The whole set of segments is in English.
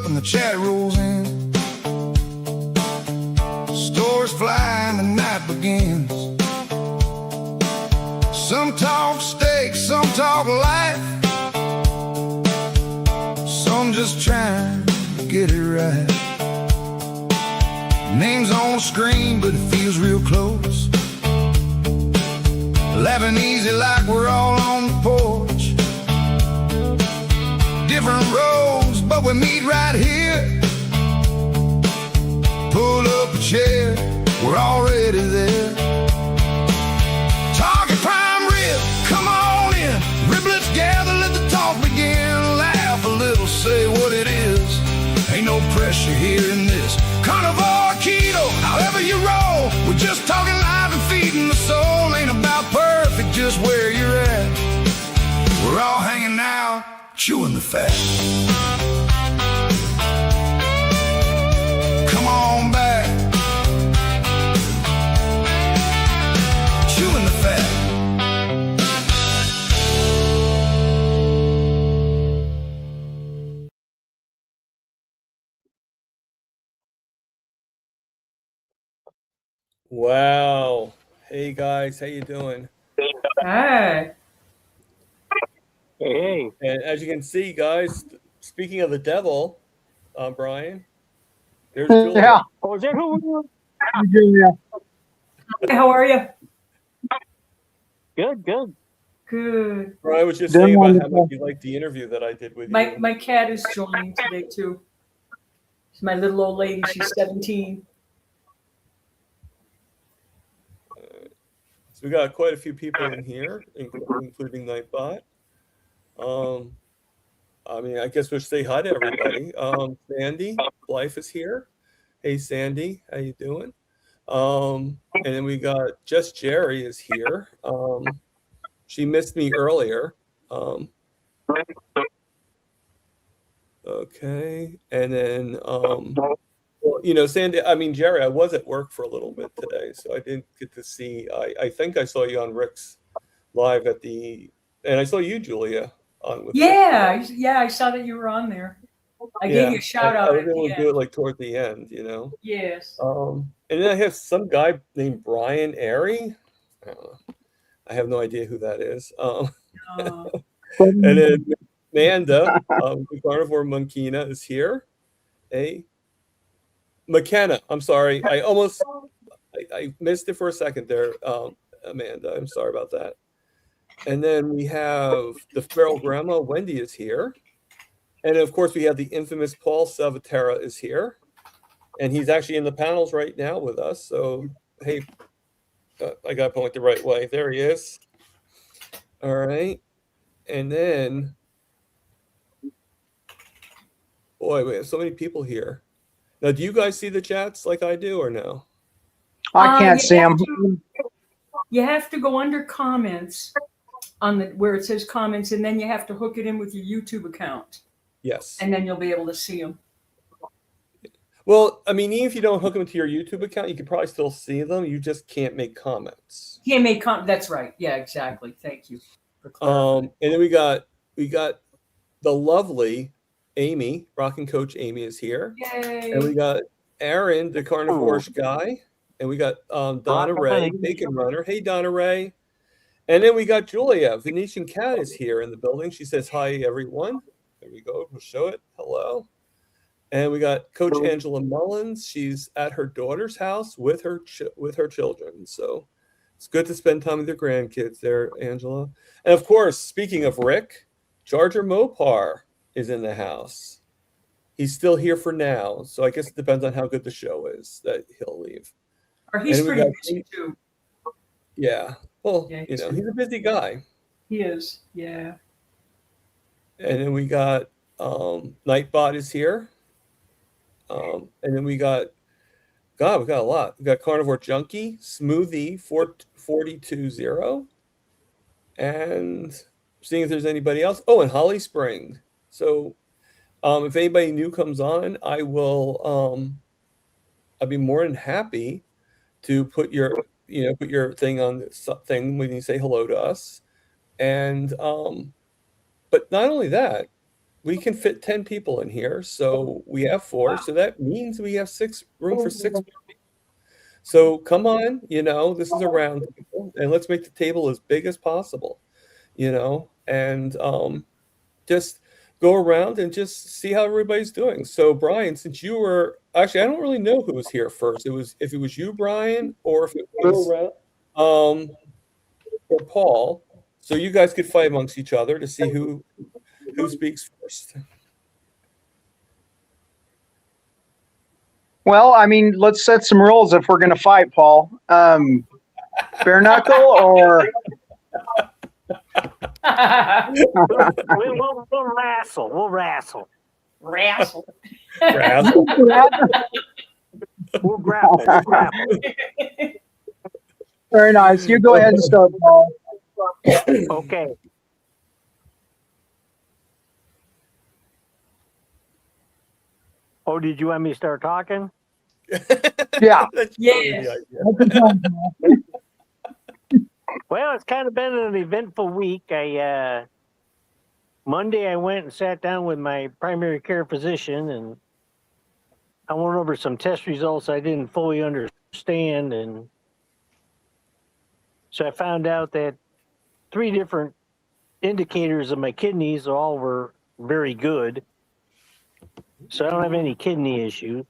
and the chat rolls in. Stories fly and the night begins. Some talk steak, some talk life. Some just trying to get it right. Names on the screen, but it feels real close. Laughing easy like we're all on the porch. Different roads, but we meet right here. Pull up a chair, we're already there. Target prime rib, come on in. Riblets gather, let the talk begin. Laugh a little, say what it is. Ain't no pressure here in this carnivore keto. However you roll, we're just talking live and feeding the soul. Ain't about perfect, just where you're at. We're all hanging out, chewing the fat. Come on back, chewing the fat. Wow. Hey guys, how you doing? Hi. Hey. And as you can see, guys, speaking of the devil, Brian, there's Julia. Yeah. Oh, is that who? How are you? Good, good. Good. Brian was just saying about how much you liked the interview that I did with you. My cat is joining today too. She's my little old lady. She's 17. So we got quite a few people in here, including Nightbot. I mean, I guess we'll say hi to everybody. Sandy Blythe is here. Hey, Sandy, how you doing? And then we got Just Jerry is here. She missed me earlier. Okay, and then well, you know, Sandy. I mean, Jerry, I was at work for a little bit today, so I didn't get to see. I think I saw you on Rick's live at the, and I saw you, Julia, on with. Yeah, I saw that you were on there. I gave you a shout out. I was able to do it like toward the end, you know. Yes. And then I have some guy named Brian Airy. I have no idea who that is. And then Amanda, the Carnivore Monkina is here. Hey, McKenna. I'm sorry. I missed it for a second there, Amanda. I'm sorry about that. And then we have the feral grandma, Wendy, is here. And of course, we have the infamous Paul Salvatera is here. And he's actually in the panels right now with us. So, hey, I got to point the right way. There he is. All right. And then, boy, we have so many people here. Now, do you guys see the chats like I do or no? I can't see them. You have to go under comments on the where it says comments, and then you have to hook it in with your YouTube account. Yes. And then you'll be able to see them. Well, I mean, even if you don't hook them to your YouTube account, you can probably still see them. You just can't make comments. Can't make comments. That's right. Yeah, exactly. Thank you for clarifying. And then we got the lovely Amy, Rockin' Coach Amy is here. Yay. And we got Aaron, the carnivore guy. And we got Donna Ray, Bacon Runner. Hey, Donna Ray. And then we got Julia, Venetian Cat is here in the building. She says, hi, everyone. There we go. We'll show it. Hello. And we got Coach Angela Mullins. She's at her daughter's house with her children. So it's good to spend time with your grandkids there, Angela. And of course, speaking of Rick, Charger Mopar is in the house. He's still here for now. So I guess it depends on how good the show is that he'll leave. Or he's pretty busy too. Yeah. Well, yeah, he's a busy guy. He is. Yeah. And then we got Nightbot is here. And then we got a lot. We got Carnivore Junkie, Smoothie 420, and seeing if there's anybody else. Oh, and Holly Spring. So if anybody new comes on, I will I'd be more than happy to put your thing on this thing when you say hello to us. And but not only that, we can fit 10 people in here, so we have 4, so that means we have room for 6 people. So come on, this is a round table, and let's make the table as big as possible, and just go around and just see how everybody's doing. So Brian, since you were actually, I don't really know who was here first. If it was you, Brian, or if it was or Paul. So you guys could fight amongst each other to see who speaks first. Well, I mean, let's set some rules if we're going to fight, Paul. Bare knuckle or we'll wrestle. We'll wrestle. Wrestle. Razzle. We'll grapple. We'll grapple. Very nice. You go ahead and start, Paul. Okay. Oh, did you want me to start talking? Yeah. Yes. Well, it's kind of been an eventful week. Monday I went and sat down with my primary care physician, and I went over some test results I didn't fully understand, and so I found out that 3 different indicators of my kidneys all were very good. So I don't have any kidney issues.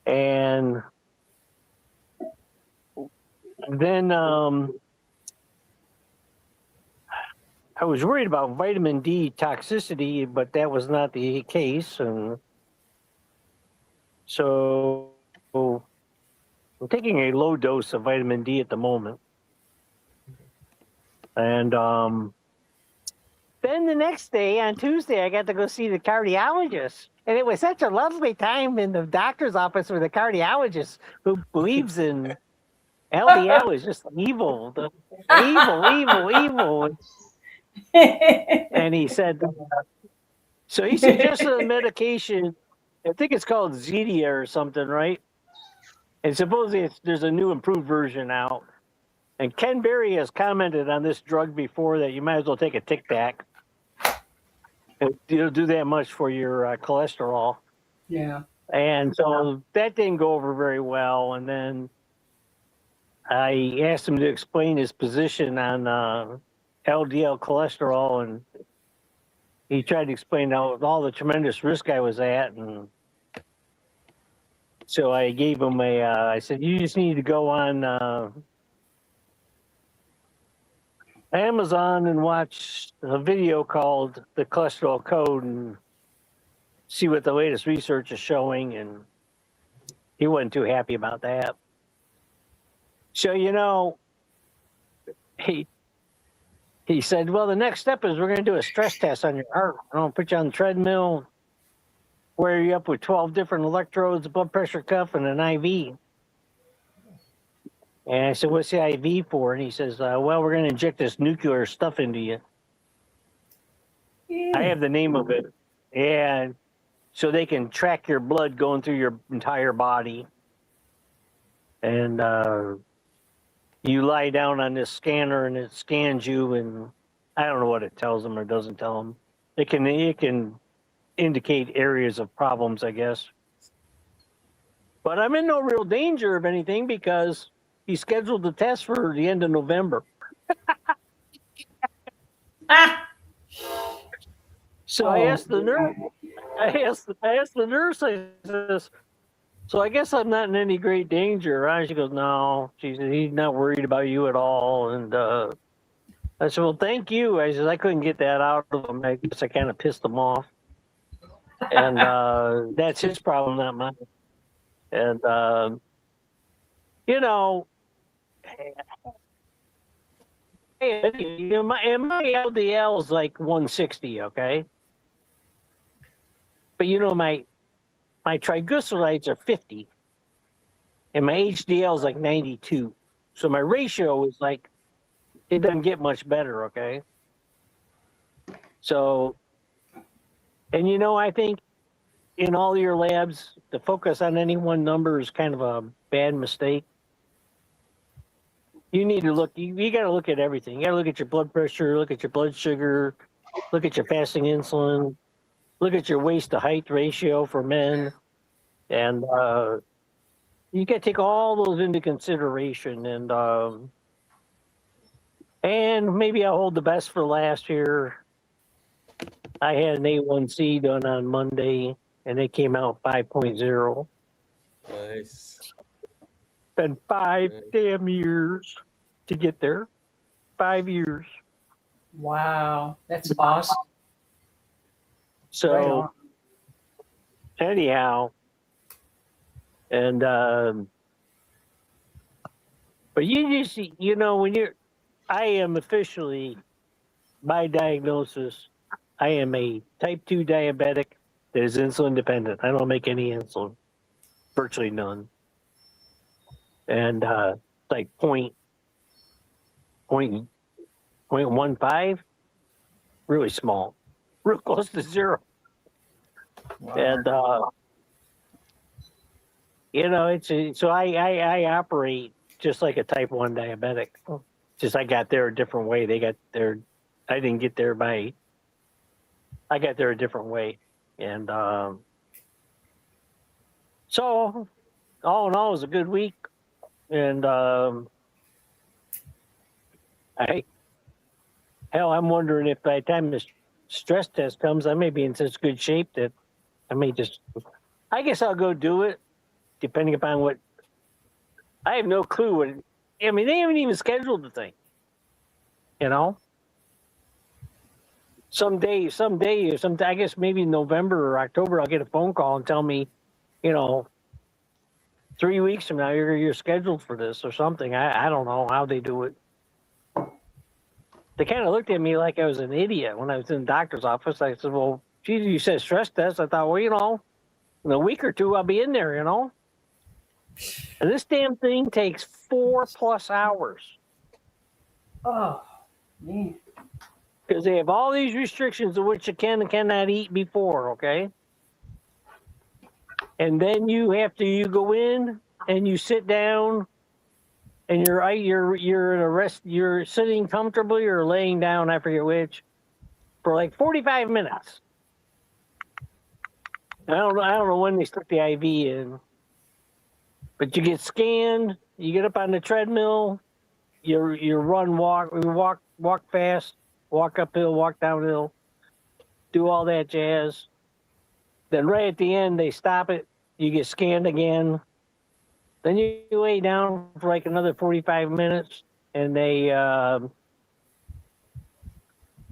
And then I was worried about vitamin D toxicity, but that was not the case. And so I'm taking a low dose of vitamin D at the moment. And then the next day, on Tuesday, I got to go see the cardiologist. And it was such a lovely time in the doctor's office with the cardiologist who believes in LDL is just evil. Evil. And he said, so he suggested a medication. I think it's called Zetia or something, right? And supposedly there's a new improved version out. And Ken Berry has commented on this drug before that you might as well take a Tic Tac. It'll do that much for your cholesterol. Yeah. And so that didn't go over very well. And then I asked him to explain his position on LDL cholesterol, and he tried to explain all the tremendous risk I was at. And so I gave him I said, you just need to go on Amazon and watch a video called The Cholesterol Code and see what the latest research is showing. And he wasn't too happy about that. So, he said, well, the next step is we're going to do a stress test on your heart. I'm going to put you on the treadmill, wear you up with 12 different electrodes, a blood pressure cuff, and an IV. And I said, what's the IV for? And he says, well, we're going to inject this nuclear stuff into you. Yeah. I have the name of it. And so they can track your blood going through your entire body. And you lie down on this scanner and it scans you, and I don't know what it tells them or doesn't tell them. It can indicate areas of problems, I guess. But I'm in no real danger of anything because he scheduled the test for the end of November. So I asked the nurse. I asked the nurse. I says, so I guess I'm not in any great danger, right? She goes, no. She said, he's not worried about you at all. And I said, well, thank you. I said, I couldn't get that out of him. I guess I kind of pissed him off. And that's his problem, not mine. And my LDL is like 160, okay? But my triglycerides are 50, and my HDL is like 92. So my ratio is like, it doesn't get much better, okay? So, and I think in all your labs, to focus on any one number is kind of a bad mistake. You need to look, you got to look at everything. You got to look at your blood pressure, look at your blood sugar, look at your fasting insulin, look at your waist to height ratio for men, and you got to take all those into consideration. And maybe I'll hold the best for last year. I had an A1C done on Monday, and it came out 5.0. Nice. Been 5 Nice. damn years to get there. 5 years. Wow, that's awesome. So Right on. anyhow, and but you just when I am officially, by diagnosis, I am a type 2 diabetic that is insulin dependent. I don't make any insulin, virtually none, and like 0.15, really small, real close to zero. Wow. And so I operate just like a type 1 diabetic. Just I got there a different way. They got there. I didn't get there I got there a different way. And so all in all, it was a good week. And I'm wondering if by the time the stress test comes, I may be in such good shape that I guess I'll go do it, depending upon what. I have no clue what. I mean, they haven't even scheduled the thing. Someday, I guess maybe in November or October, I'll get a phone call and tell me, 3 weeks from now, you're scheduled for this or something. I don't know how they do it. They kind of looked at me like I was an idiot when I was in the doctor's office. I said, well, geez, you said stress test. I thought, well, in a week or two, I'll be in there, And this damn thing takes 4+ hours. Oh, man. Because they have all these restrictions of what you can and cannot eat before, okay? And then you go in and you sit down and you're in a rest, you're sitting comfortably or laying down, I forget which, for like 45 minutes. I don't know when they stick the IV in, but you get scanned, you get up on the treadmill, you run, walk fast, walk uphill, walk downhill, do all that jazz. Then right at the end, they stop it. You get scanned again. Then you lay down for like another 45 minutes, and they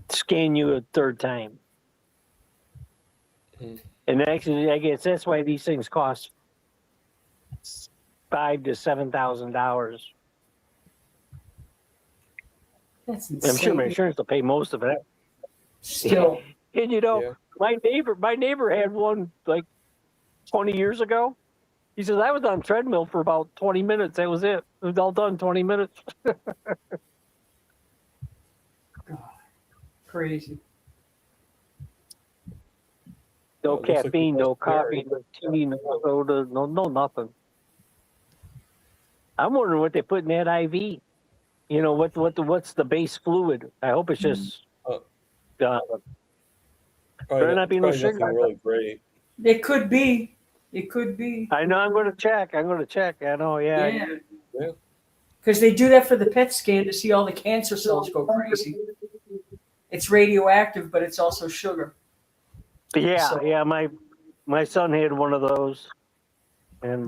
scan you a third time. Mm. And actually, I guess that's why these things cost $5,000 to $7,000. That's I'm insane. sure my insurance will pay most of it. Still. And Yeah. my neighbor had one like 20 years ago. He says, I was on treadmill for about 20 minutes. That was it. It was all done 20 minutes. Crazy. No Looks like caffeine, the no best coffee, no tea, no soda, no nothing. I'm wondering what they put in that IV. What's the base fluid? I hope it's just Probably better not be no probably sugar. nothing really great. It could be. It could be. I know. I'm going to check. I know. Yeah. Yeah. Because they do that for the PET scan to see all the cancer cells go crazy. It's radioactive, but it's also sugar. Yeah. So- Yeah. My son had one of those, and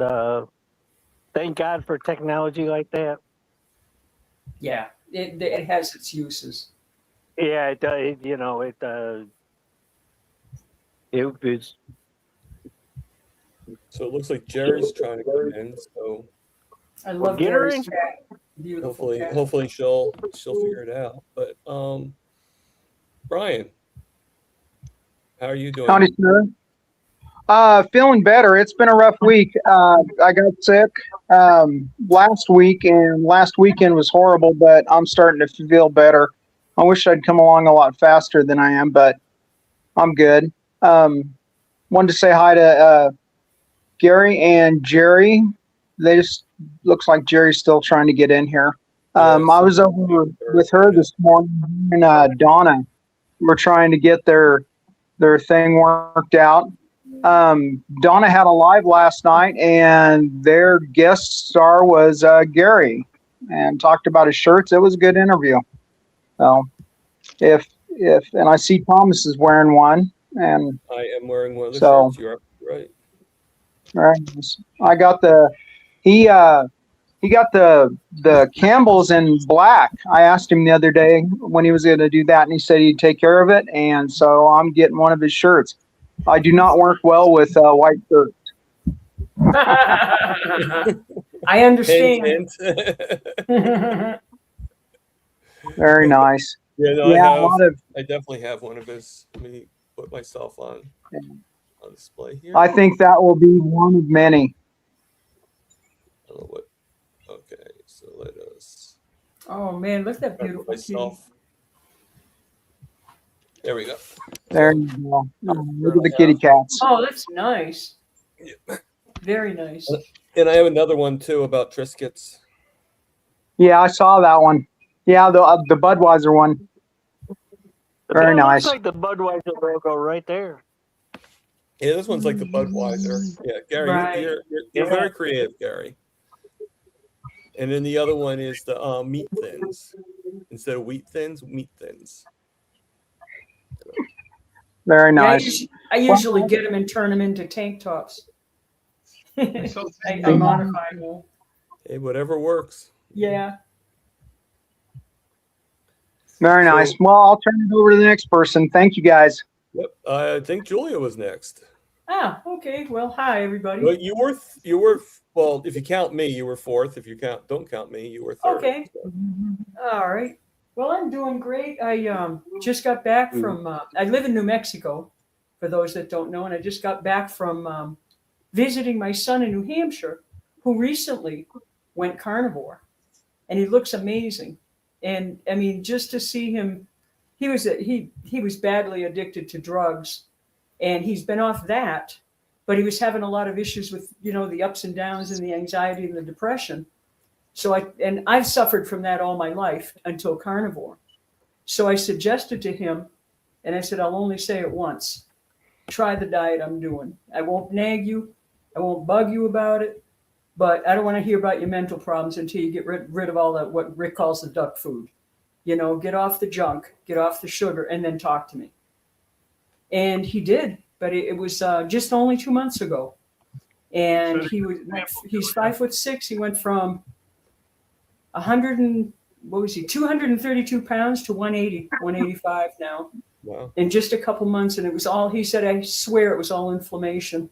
thank God for technology like that. Yeah, it has its uses. Yeah. It was. So it looks like Jerry's trying to come in. So I love get her Gary's in. cat. Beautiful cat. hopefully she'll figure it out. But Brian, how are you doing? Howdy, sir. Feeling better. It's been a rough week. I got sick last week, and last weekend was horrible, but I'm starting to feel better. I wish I'd come along a lot faster than I am, but I'm good. Wanted to say hi to Gary and Jerry. They just looks like Jerry's still trying to get in here. I was over with her this morning, and Donna we're trying to get their thing worked out. Donna had a live last night, and their guest star was Gary, and talked about his shirts. It was a good interview. So if and I see Thomas is wearing one, and I am wearing one of the So- shirts. You're right. right, I got he got the Campbell's in black. I asked him the other day when he was going to do that, and he said he'd take care of it. And so I'm getting one of his shirts. I do not work well with white shirts. I understand. Hint, hint. Very nice. Yeah, no, Yeah, a lot of. I definitely have one of his. Let me put myself on display here. I think that will be one of many. I don't know what. Okay, so let us. Oh man, look at that beautiful kitty. Myself. There we go. There you go. Look at the kitty cats. Oh, that's nice. Yeah. Very nice. And I have another one too about Triscuits. Yeah, I saw that one. Yeah, the Budweiser one. Very That nice. looks like the Budweiser logo right there. Yeah, this one's like the Budweiser. Yeah, Gary, Right. you're very creative, Gary. And then the other one is the meat thins. Instead of wheat thins, meat thins. Very Yeah, nice. I usually get them and turn them into tank tops. I modify them. Hey, whatever works. Yeah. Very nice. So- Well, I'll turn it over to the next person. Thank you, guys. Yep. I think Julia was next. Ah, okay. Well, hi everybody. Well, you were well, if you count me, you were fourth. If you don't count me, you were third. Okay. All right. Well, I'm doing great. I just got back from. I live in New Mexico, for those that don't know, and I just got back from visiting my son in New Hampshire, who recently went carnivore, and he looks amazing. And I mean, just to see him, he was badly addicted to drugs, and he's been off that, but he was having a lot of issues with the ups and downs and the anxiety and the depression. So I've suffered from that all my life until carnivore. So I suggested to him, and I said, I'll only say it once. Try the diet I'm doing. I won't nag you. I won't bug you about it. But I don't want to hear about your mental problems until you get rid of all that, what Rick calls the duck food. Get off the junk, get off the sugar, and then talk to me. And he did, but it was just only 2 months ago. And he's 5'6". He went from 232 pounds to 180, 185 now. Wow. In just a couple months. And it was all, he said, I swear it was all inflammation.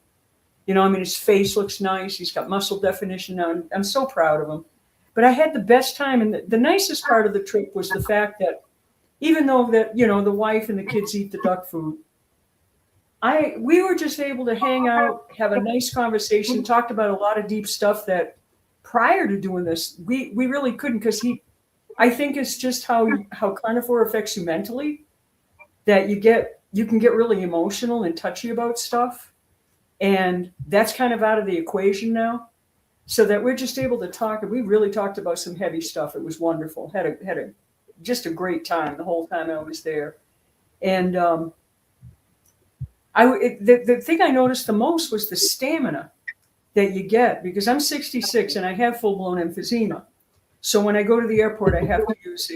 His face looks nice. He's got muscle definition now. I'm so proud of him. But I had the best time. And the nicest part of the trip was the fact that even though that, the wife and the kids eat the duck food, we were just able to hang out, have a nice conversation, talked about a lot of deep stuff that prior to doing this, we really couldn't, because I think it's just how carnivore affects you mentally, that you can get really emotional and touchy about stuff. And that's kind of out of the equation now, so that we're just able to talk. And we really talked about some heavy stuff. It was wonderful. Had just a great time the whole time I was there. And the thing I noticed the most was the stamina that you get, because I'm 66 and I have full-blown emphysema. So when I go to the airport, I have to use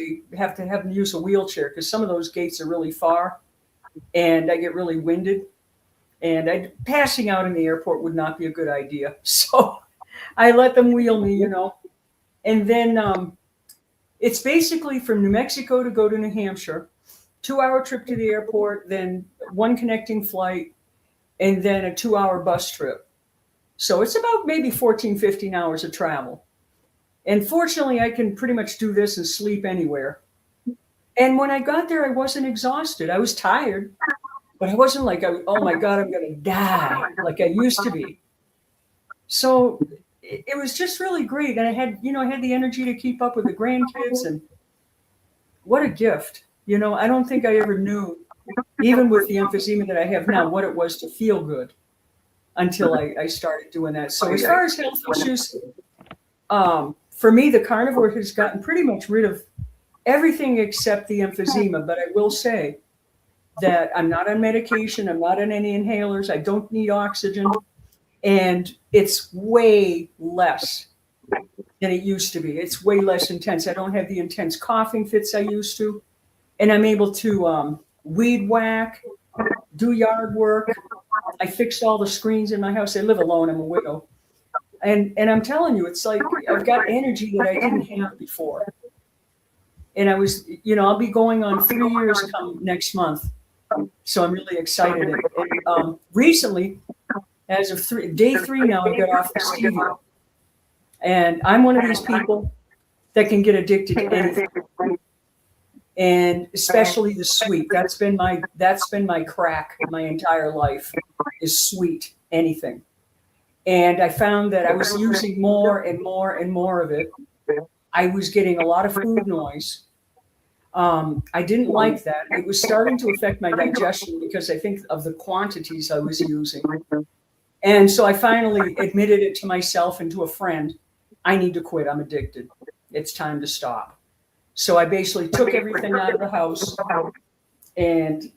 a wheelchair, because some of those gates are really far, and I get really winded. And passing out in the airport would not be a good idea. So I let them wheel me, And then it's basically from New Mexico to go to New Hampshire, 2-hour trip to the airport, then one connecting flight, and then a 2-hour bus trip. So it's about maybe 14, 15 hours of travel. And fortunately, I can pretty much do this and sleep anywhere. And when I got there, I wasn't exhausted. I was tired. But I wasn't like, oh my God, I'm going to die like I used to be. So it was just really great. And I had the energy to keep up with the grandkids, and what a gift. I don't think I ever knew, even with the emphysema that I have now, what it was to feel good until I started doing that. So as far as health issues, for me, the carnivore has gotten pretty much rid of everything except the emphysema. But I will say, that I'm not on medication. I'm not on any inhalers. I don't need oxygen. And it's way less than it used to be. It's way less intense. I don't have the intense coughing fits I used to. And I'm able to weed whack, do yard work. I fixed all the screens in my house. I live alone. I'm a widow. And I'm telling you, it's like I've got energy that I didn't have before. And I was, I'll be going on 3 years come next month. So I'm really excited. And recently, as of day 3 now, I got off the stevia. And I'm one of these people that can get addicted to anything. And especially the sweet. That's been my crack my entire life, is sweet, anything. And I found that I was using more and more and more of it. I was getting a lot of food noise. I didn't like that. It was starting to affect my digestion because I think of the quantities I was using. And so I finally admitted it to myself and to a friend. I need to quit. I'm addicted. It's time to stop. So I basically took everything out of the house and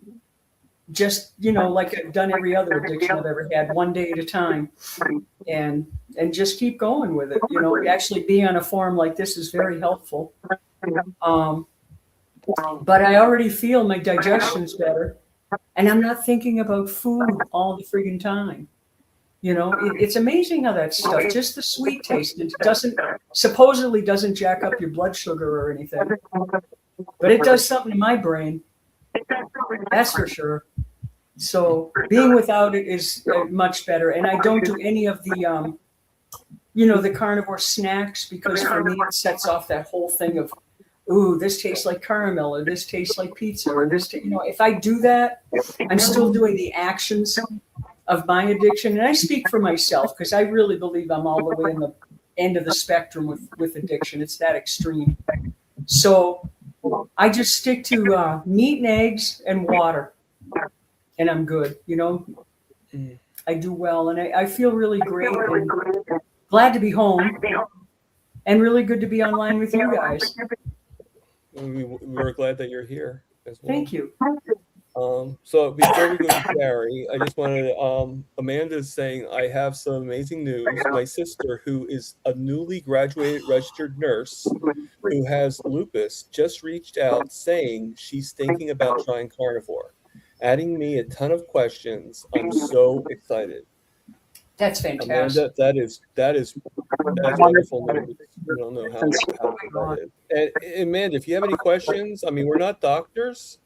just, like I've done every other addiction I've ever had, one day at a time, and just keep going with it. Actually being on a forum like this is very helpful. But I already feel my digestion's better, and I'm not thinking about food all the friggin' time. It's amazing how that stuff, just the sweet taste, it supposedly doesn't jack up your blood sugar or anything, but it does something to my brain. That's for sure. So being without it is much better. And I don't do any of the, the carnivore snacks, because for me, it sets off that whole thing of, ooh, this tastes like caramel, or this tastes like pizza, or this, if I do that, I'm still doing the actions of my addiction. And I speak for myself, because I really believe I'm all the way in the end of the spectrum with addiction. It's that extreme. So I just stick to meat and eggs and water, and I'm good. I do well, and I feel really great, and glad to be home, and really good to be online with you guys. We're glad that you're here as well. Thank you. So before we go to Gary, I just wanted to, Amanda's saying, I have some amazing news. My sister, who is a newly graduated registered nurse who has lupus, just reached out saying she's thinking about trying carnivore, adding me a ton of questions. I'm so excited. That's fantastic. Amanda, that's wonderful news. I don't know how that is. And Amanda, if you have any questions, we're not doctors,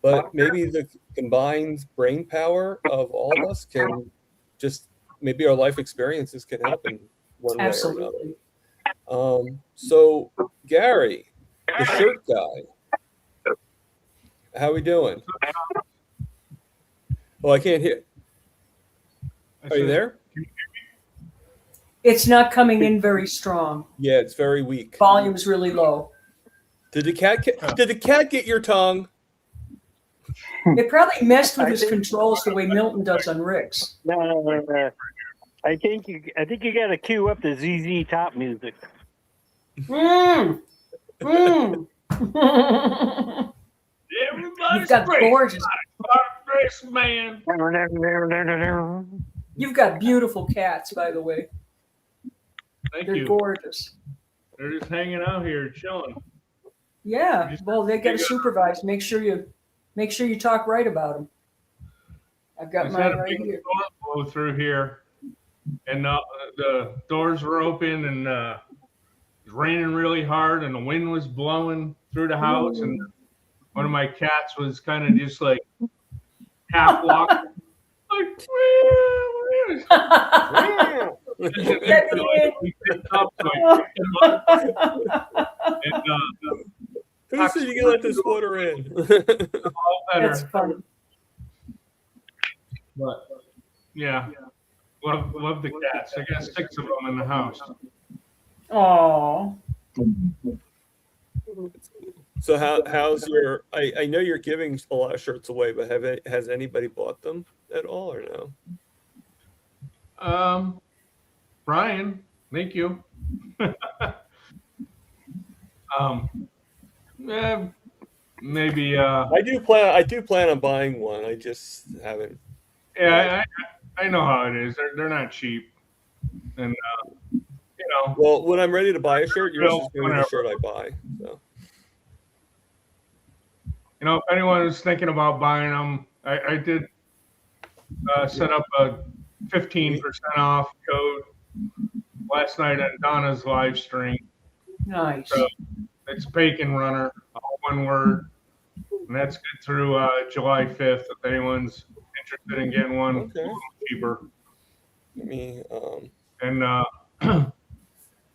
but maybe the combined brain power of all of us can just, maybe our life experiences can help in one way or another. So Gary, the shirt guy, how we doing? Oh, I can't hear. Are you there? It's not coming in very strong. Yeah, it's very weak. Volume's really low. Did the cat get your tongue? It probably messed with his controls the way Milton does on Rick's. No. I think you got to cue up the ZZ Top music. Mmm. Mmm. You've got gorgeous. Man. You've got beautiful cats, by the way. Thank They're you. gorgeous. They're just hanging out here, chilling. Yeah. Well, they got to supervise. Make sure you talk right about them. I've got mine right here. Blow through here, and the doors were open, and it was raining really hard, and the wind was blowing through the house, and one of my cats was kind of just like half walking, like, Who said you can let this water in? all better. That's funny. But yeah, love the cats. I got 6 of them in the house. Oh. So how's your? I know you're giving a lot of shirts away, but has anybody bought them at all or no? Brian, thank you. maybe. I do plan on buying one. I just haven't. Yeah, I know how it is. They're not cheap, and Well, when I'm ready to buy a shirt, yours is going to be the whenever. shirt I buy. So. If anyone is thinking about buying them, I did set up a 15% off code last night on Donna's live stream. Nice. So it's Bacon Runner, all one word, and that's good through July 5th. If anyone's interested in getting one, Okay. a little cheaper. Let me. And I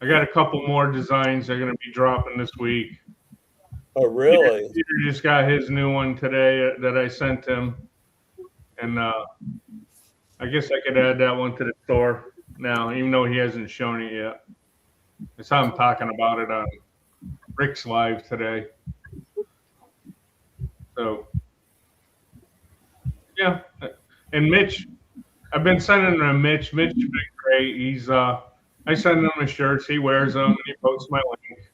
got a couple more designs they're going to be dropping this week. Oh, really? Peter just got his new one today that I sent him, and I guess I could add that one to the store now, even though he hasn't shown it yet. I saw him talking about it on Rick's Live today. So, yeah. And Mitch, I've been sending him Mitch. Mitch has been great. He's I send him his shirts. He wears them and he posts my link.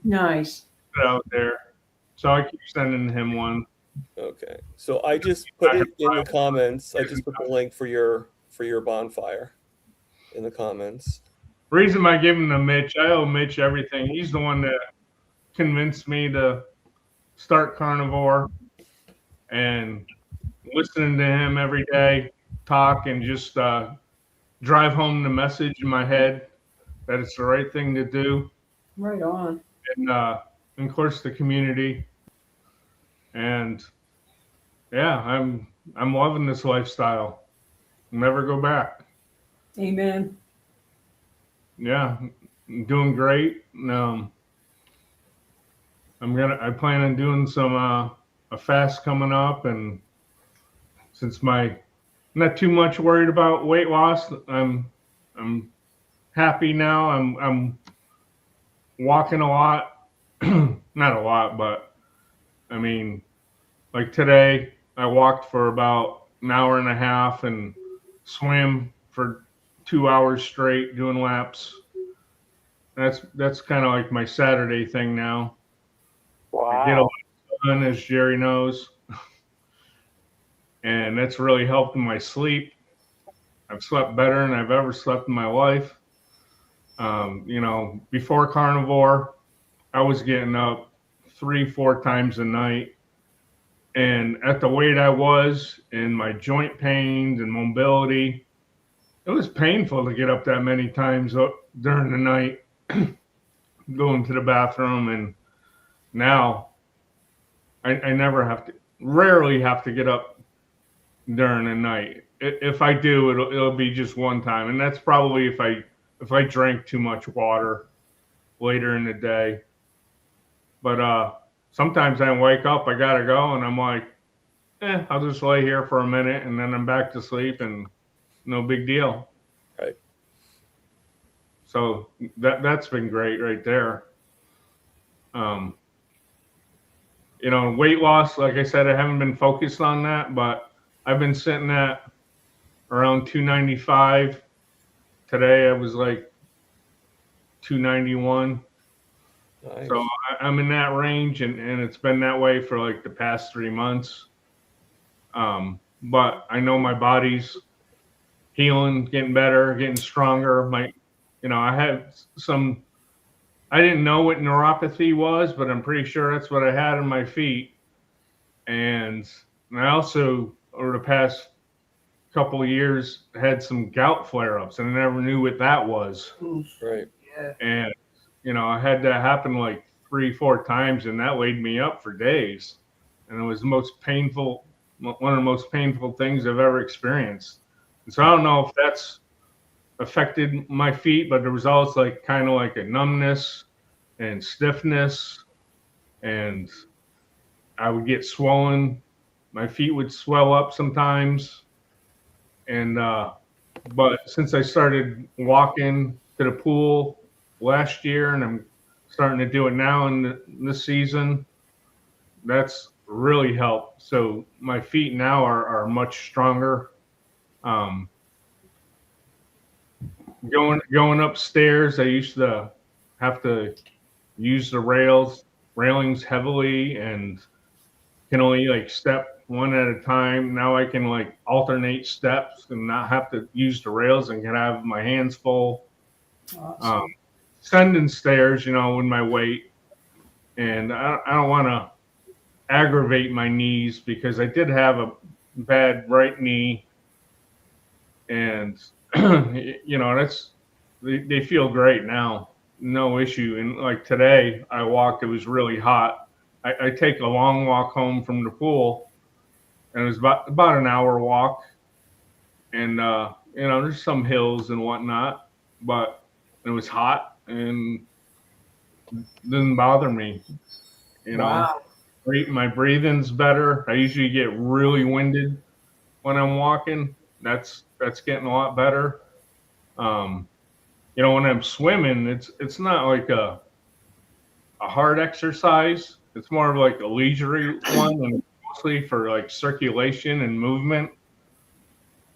Nice. Out there. So I keep sending him one. Okay. So I just put it in the comments. I just put the link for your bonfire in the comments. Reason I give him to Mitch, I owe Mitch everything. He's the one that convinced me to start carnivore, and listening to him every day talk and just drive home the message in my head that it's the right thing to do. Right on. And of course the community. And yeah, I'm loving this lifestyle. Never go back. Amen. Yeah, I'm doing great. I plan on doing some a fast coming up, and since I'm not too much worried about weight loss, I'm happy now. I'm walking a lot, not a lot, but I mean, like today I walked for about an hour and a half and swam for 2 hours straight doing laps. That's kind of like my Saturday thing now. I get a lot done, as Jerry knows, and that's really helped in my sleep. I've slept better than I've ever slept in my life. Before carnivore, I was getting up 3-4 times a night, and at the weight I was, and my joint pains and mobility, it was painful to get up that many times during the night, going to the bathroom. And now I rarely have to get up during the night. If I do, it'll be just one time, and that's probably if I drank too much water later in the day. But sometimes I wake up, I gotta go, and I'm like, I'll just lay here for a minute, and then I'm back to sleep, and no big deal. Right. So that's been great right there. Weight loss, like I said, I haven't been focused on that, but I've been sitting at around 295. Today I was like 291. Nice. So I'm in that range, and it's been that way for like the past 3 months. But I know my body's healing, getting better, getting stronger. I had I didn't know what neuropathy was, but I'm pretty sure that's what I had in my feet. And I also, over the past couple of years, had some gout flare-ups, and I never knew what that was. Right. Yeah. And I had that happen like 3-4 times, and that laid me up for days. And it was one of the most painful things I've ever experienced. And so I don't know if that's affected my feet, but the results kind of like a numbness and stiffness, and I would get swollen. My feet would swell up sometimes. And but since I started walking to the pool last year, and I'm starting to do it now in this season, that's really helped. So my feet now are much stronger. Going upstairs, I used to have to use the railings heavily, and can only like step one at a time. Now I can like alternate steps and not have to use the rails and can have my hands full. Awesome. Sending stairs, with my weight, and I don't want to aggravate my knees because I did have a bad right knee, and that's they feel great now, no issue. And like today, I walked; it was really hot. I take a long walk home from the pool, and it was about an hour walk, and there's some hills and whatnot, but it was hot and didn't bother me. Wow. My breathing's better. I usually get really winded when I'm walking. That's getting a lot better. When I'm swimming, it's not like a hard exercise. It's more of like a leisurely one, and mostly for like circulation and movement.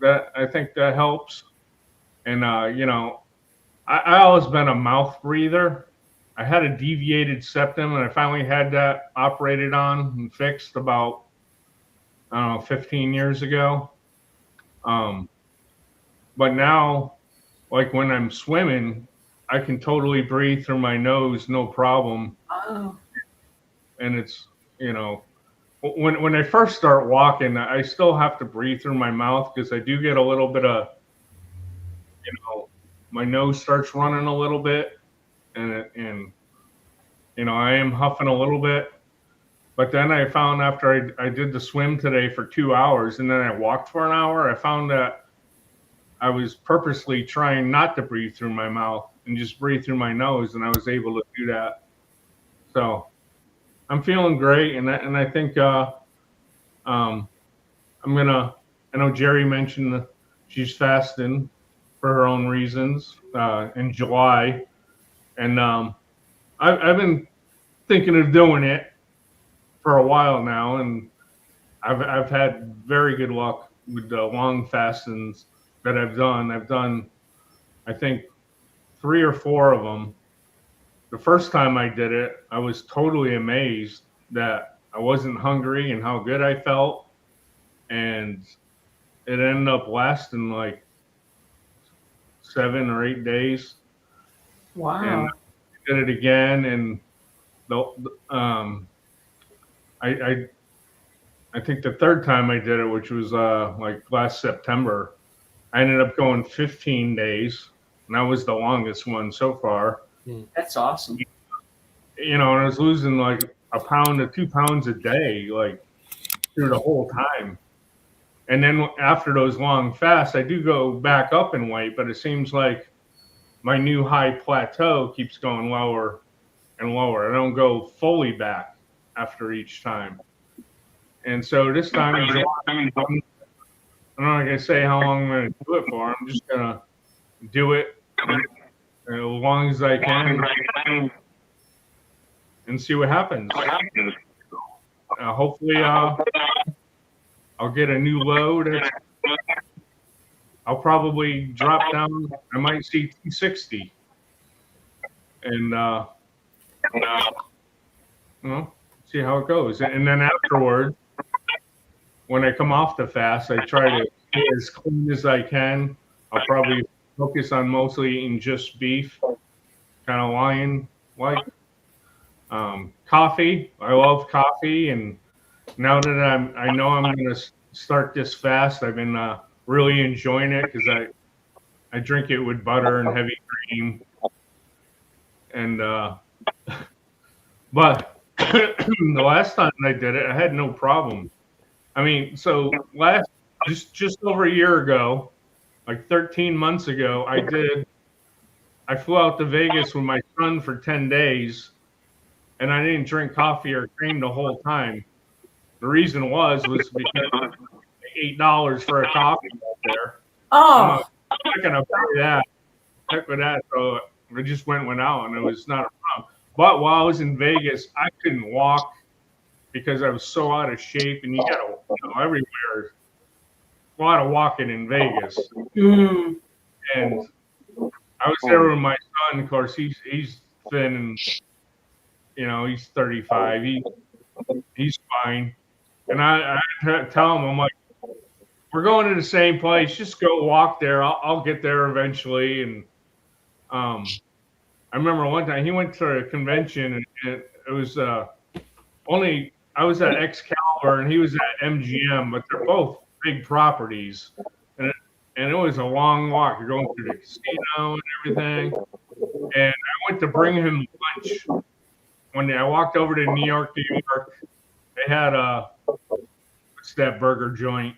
That I think that helps. And I always been a mouth breather. I had a deviated septum, and I finally had that operated on and fixed about, I don't know, 15 years ago. But now, like when I'm swimming, I can totally breathe through my nose, no problem. Oh. And it's, when I first start walking, I still have to breathe through my mouth because I do get a little bit of, my nose starts running a little bit, and I am huffing a little bit. But then I found after I did the swim today for 2 hours and then I walked for an hour, I found that I was purposely trying not to breathe through my mouth and just breathe through my nose, and I was able to do that. So I'm feeling great, and I think I'm gonna. I know Jerry mentioned she's fasting for her own reasons in July, and I've been thinking of doing it for a while now, and I've had very good luck with the long fastings that I've done. I've done, I think, 3 or 4 of them. The first time I did it, I was totally amazed that I wasn't hungry and how good I felt, and it ended up lasting like 7 or 8 days. Wow. And I did it again, and I think the third time I did it, which was like last September, I ended up going 15 days, and that was the longest one so far. That's awesome. And I was losing like a pound to 2 pounds a day, like through the whole time. And then after those long fasts, I do go back up in weight, but it seems like my new high plateau keeps going lower and lower. I don't go fully back after each time. And so this time, I'm not going to say how long I'm going to do it for. I'm just going to do it as long as I can and see what happens. Hopefully, I'll get a new load. I'll probably drop down. I might see 260, and see how it goes. And then afterward, when I come off the fast, I try to get as clean as I can. I'll probably focus on mostly eating just beef, kind of lion-like. Coffee. I love coffee, and now that I know I'm going to start this fast, I've been really enjoying it because I drink it with butter and heavy cream. And but the last time I did it, I had no problem. I mean, so just over a year ago, like 13 months ago, I flew out to Vegas with my son for 10 days, and I didn't drink coffee or cream the whole time. The reason was because $8 for a coffee out there. Oh, I'm not gonna pay that. Heck with that. So I just went out, and it was not a problem. But while I was in Vegas, I couldn't walk because I was so out of shape, and you gotta everywhere. A lot of walking in Vegas, and I was there with my son. Of course, he's thin, and he's 35. He's fine. And I tell him, I'm like, we're going to the same place. Just go walk there. I'll get there eventually. And I remember one time he went to a convention, and it was only I was at Excalibur and he was at MGM, but they're both big properties, and it was a long walk. You're going through the casino and everything. And I went to bring him lunch. When I walked over to New York, they had what's that burger joint?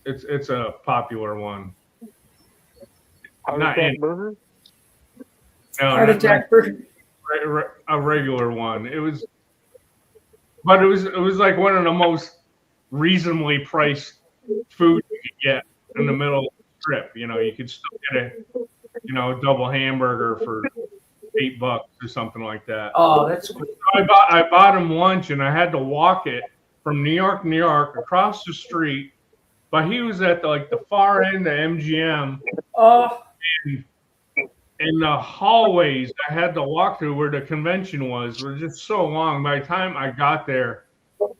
It's a popular one. Heart Not attack in, burger? no, Heart not attack burger. a regular one. It was like one of the most reasonably priced food you could get in the middle of the strip. You know, you could still get a double hamburger for $8 or something like that. Oh, that's good. I bought him lunch, and I had to walk it from New York, across the street. But he was at the far end of MGM. Oh, And the hallways I had to walk through where the convention was were just so long. By the time I got there,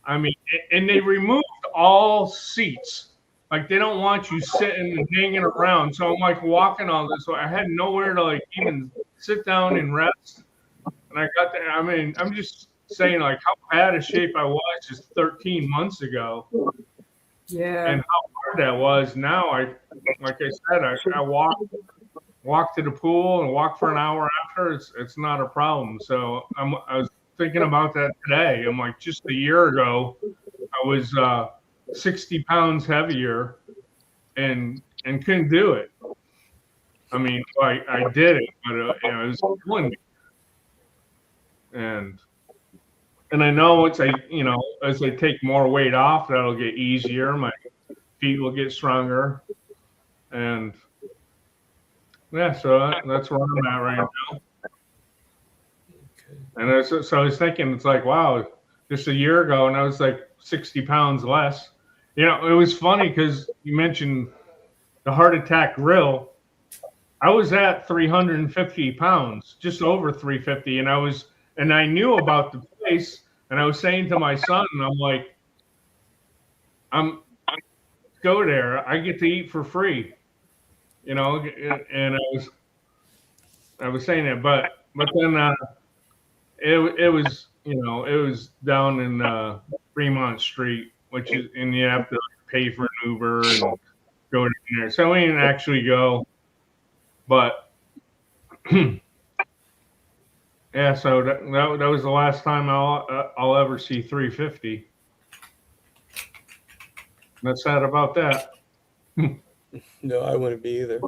I mean, and they removed all seats. Like, they don't want you sitting and hanging around. So I'm like walking all this way. I had nowhere to even sit down and rest. And I got there. I mean, I'm just saying how bad a shape I was just 13 months ago, yeah. and how hard that was. Now like I said, I walk to the pool and walk for an hour after. It's not a problem. So I was thinking about that today. I'm like, just a year ago, I was 60 pounds heavier and couldn't do it. I mean, I did it, but it was killing me. And I know as I take more weight off, that'll get easier. My feet will get stronger, and yeah, so that's where I'm at right now. And so I was thinking, it's like, wow, just a year ago, and I was like 60 pounds less. You know, it was funny because you mentioned the heart attack grill. I was at 350 pounds, just over 350, and I knew about the place, and I was saying to my son, and I'm like, I'm go there. I get to eat for free, and I was saying that, but then it was it was down in Fremont Street, which is, and you have to pay for an Uber and go there. So we didn't actually go, but yeah. So that was the last time I'll ever see 350. That's sad about that. No, I wouldn't be either.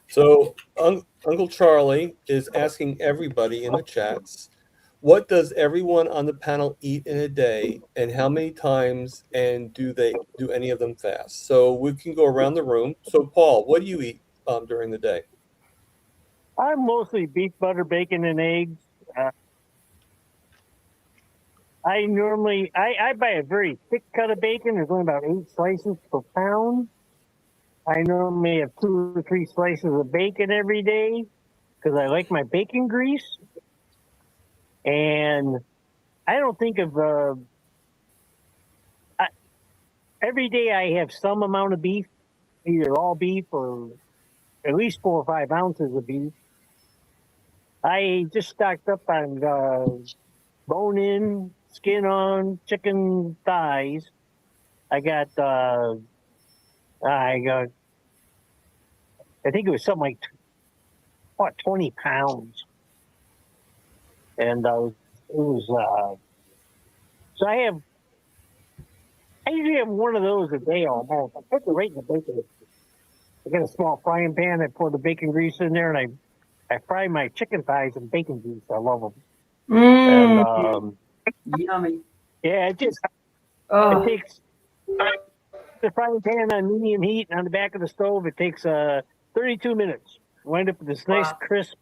So Uncle Charlie is asking everybody in the chats, what does everyone on the panel eat in a day, and how many times, and do any of them fast? So we can go around the room. So Paul, what do you eat during the day? I'm mostly beef, butter, bacon, and eggs. I normally I buy a very thick cut of bacon. There's only about 8 slices per pound. I normally have 2 or 3 slices of bacon every day because I like my bacon grease. And I don't think of every day I have some amount of beef, either all beef or at least 4 or 5 ounces of beef. I just stocked up on bone in, skin on chicken thighs. I think it was something like 20 pounds. And it was so I usually have one of those a day almost. I put it right in the bacon. I get a small frying pan. I pour the bacon grease in there, and I fry my chicken thighs in bacon grease. I love them. And Yummy. yeah, it takes the frying pan on medium heat, and on the back of the stove, it takes 32 minutes. Wind up with this nice crisp,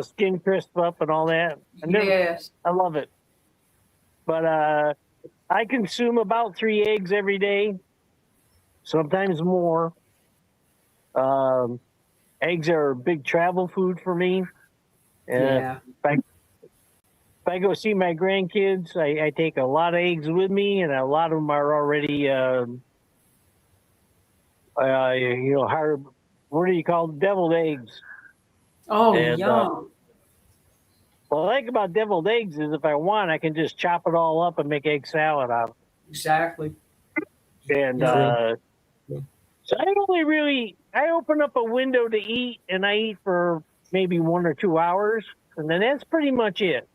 skin crisp up and all that. Yes. I love it. But I consume about 3 eggs every day, sometimes more. Eggs are a big travel food for me. Yeah. if I go see my grandkids, I take a lot of eggs with me, and a lot of them are already, hard. What do you call them? Deviled eggs? Oh, And, yum. What I like about deviled eggs is if I want, I can just chop it all up and make egg salad out of Exactly. it. And Yeah. so I open up a window to eat, and I eat for maybe 1 or 2 hours, and then that's pretty much it.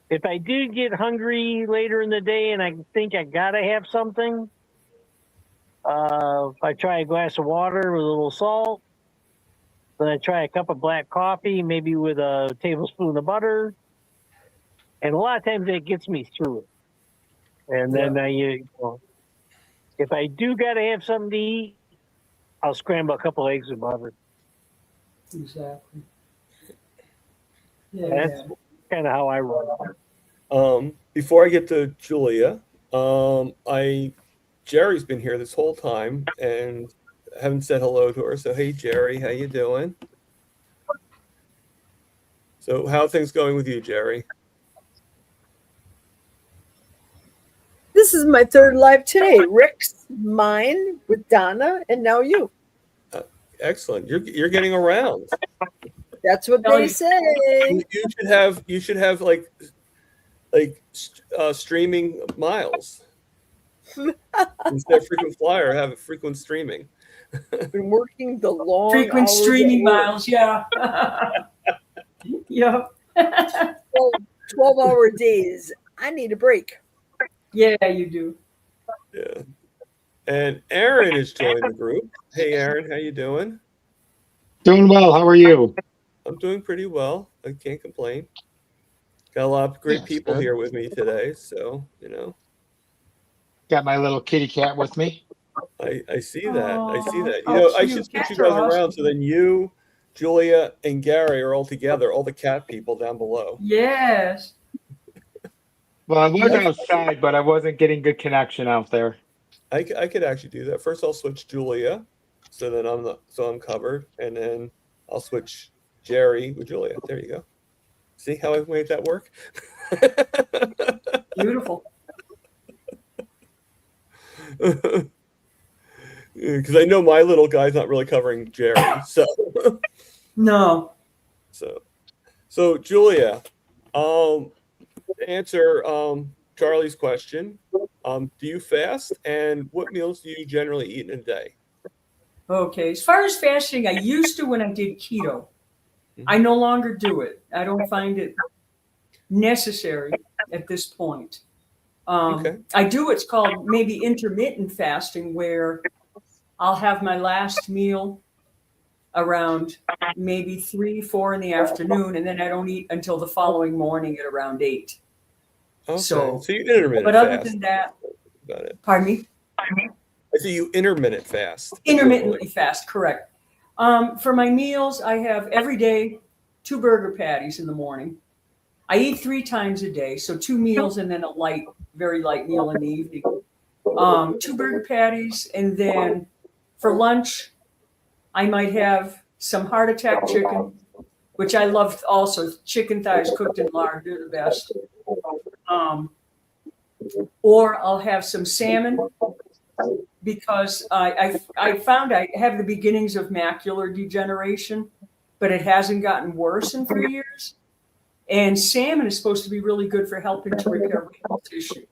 If I do get hungry later in the day and I think I gotta have something, I try a glass of water with a little salt. Then I try a cup of black coffee, maybe with a tablespoon of butter. And a lot of times that gets me through it. And then if I do gotta have something to eat, I'll scramble a couple eggs with butter. Exactly. Yeah. That's kind of how I roll. Before I get to Julia, Jerry's been here this whole time and haven't said hello to her. So hey, Jerry, how you doing? So how are things going with you, Jerry? This is my third live today. Rick's, mine with Donna, and now you. Excellent. You're getting around. That's what they say. You should have like streaming miles. Instead of frequent flyer, have a frequent streaming. Been working the long Frequent hours streaming at work. miles, yeah. Yep. 12-hour days. I need a break. Yeah, you do. Yeah. And Aaron is joining the group. Hey, Aaron, how you doing? Doing well. How are you? I'm doing pretty well. I can't complain. Got a lot of great people good. here with me today, so Got my little kitty cat with me. I see that. I see that. Oh, I cute. should switch you Cats are guys around awesome. so then you, Julia, and Gary are all together. All the cat people down below. Yes. Well, I was outside, but I wasn't getting good connection out there. I could actually do that. First, I'll switch Julia, so that I'm covered, and then I'll switch Jerry with Julia. There you go. See how I made that work? Beautiful. Because I know my little guy's not really covering Jerry, so No. so Julia, answer Charlie's question. Do you fast, and what meals do you generally eat in a day? Okay. As far as fasting, I used to when I did keto. I no longer do it. I don't find it necessary at this point. Okay. I do what's called maybe intermittent fasting, where I'll have my last meal around maybe 3, 4 in the afternoon, and then I don't eat until the following morning at around 8. Okay. So So you intermittent but other fast. than that, Got it. pardon me? I see you intermittent fast. Intermittently fast, correct. For my meals, I have every day 2 burger patties in the morning. I eat 3 times a day, so 2 meals and then a very light meal in the evening. 2 burger patties, and then for lunch, I might have some heart attack chicken, which I love also. Chicken thighs cooked in lard, they're the best. Or I'll have some salmon, because I found I have the beginnings of macular degeneration, but it hasn't gotten worse in 3 years. And salmon is supposed to be really good for helping to repair renal tissue.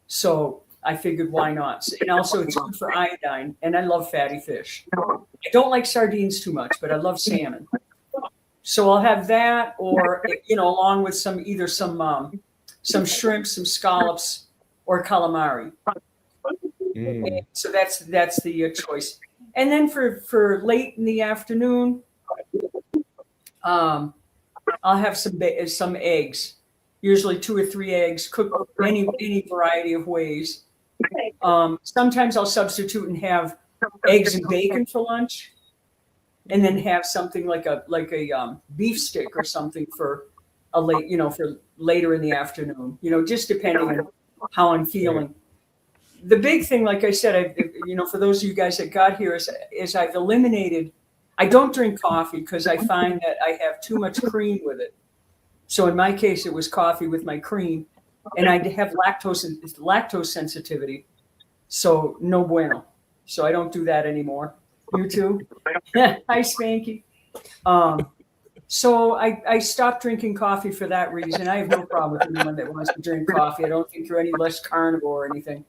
So I figured, why not? And also it's good for iodine, and I love fatty fish. I don't like sardines too much, but I love salmon. So I'll have that, or along with some shrimp, some scallops, or calamari. And so that's the choice. And then for late in the afternoon, I'll have some eggs, usually 2 or 3 eggs, cooked any variety of ways. Sometimes I'll substitute and have eggs and bacon for lunch, and then have something like a beef stick or something for for later in the afternoon. Just depending on how I'm feeling. The big thing, like I said, for those of you guys that got here, is I've eliminated. I don't drink coffee because I find that I have too much cream with it. So in my case, it was coffee with my cream, and I have lactose sensitivity, so no bueno. So I don't do that anymore. You too? Hi, Spanky. So I stopped drinking coffee for that reason. I have no problem with anyone that wants to drink coffee. I don't think you're any less carnivore or anything.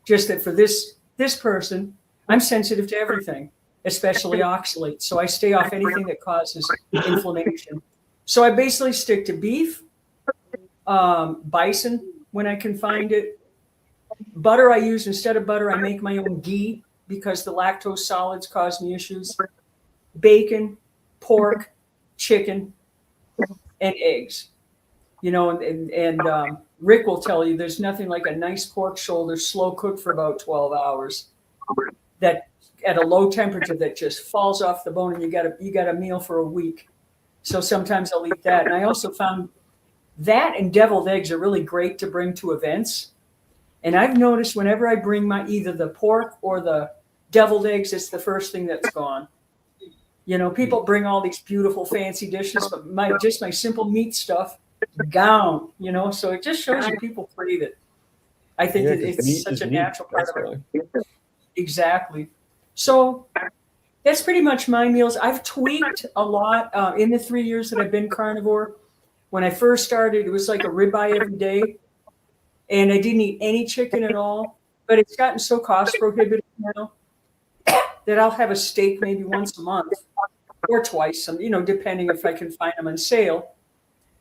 Just that for this person, I'm sensitive to everything, especially oxalates. So I stay off anything that causes inflammation. So I basically stick to beef, bison when I can find it. Butter I use instead of butter. I make my own ghee because the lactose solids cause me issues. Bacon, pork, chicken, and eggs. You know, and Rick will tell you there's nothing like a nice pork shoulder slow cooked for about 12 hours that at a low temperature that just falls off the bone, and you got a meal for a week. So sometimes I'll eat that. And I also found that and deviled eggs are really great to bring to events. And I've noticed whenever I bring either the pork or the deviled eggs, it's the first thing that's gone. You know, people bring all these beautiful fancy dishes, but my simple meat stuff, gone, you know, so it just shows you people crave it. I think it's such a natural part of it. Exactly. So that's pretty much my meals. I've tweaked a lot in the 3 years that I've been carnivore. When I first started, it was like a ribeye every day, and I didn't eat any chicken at all. But it's gotten so cost prohibitive now that I'll have a steak maybe once a month or twice, you know, depending if I can find them on sale.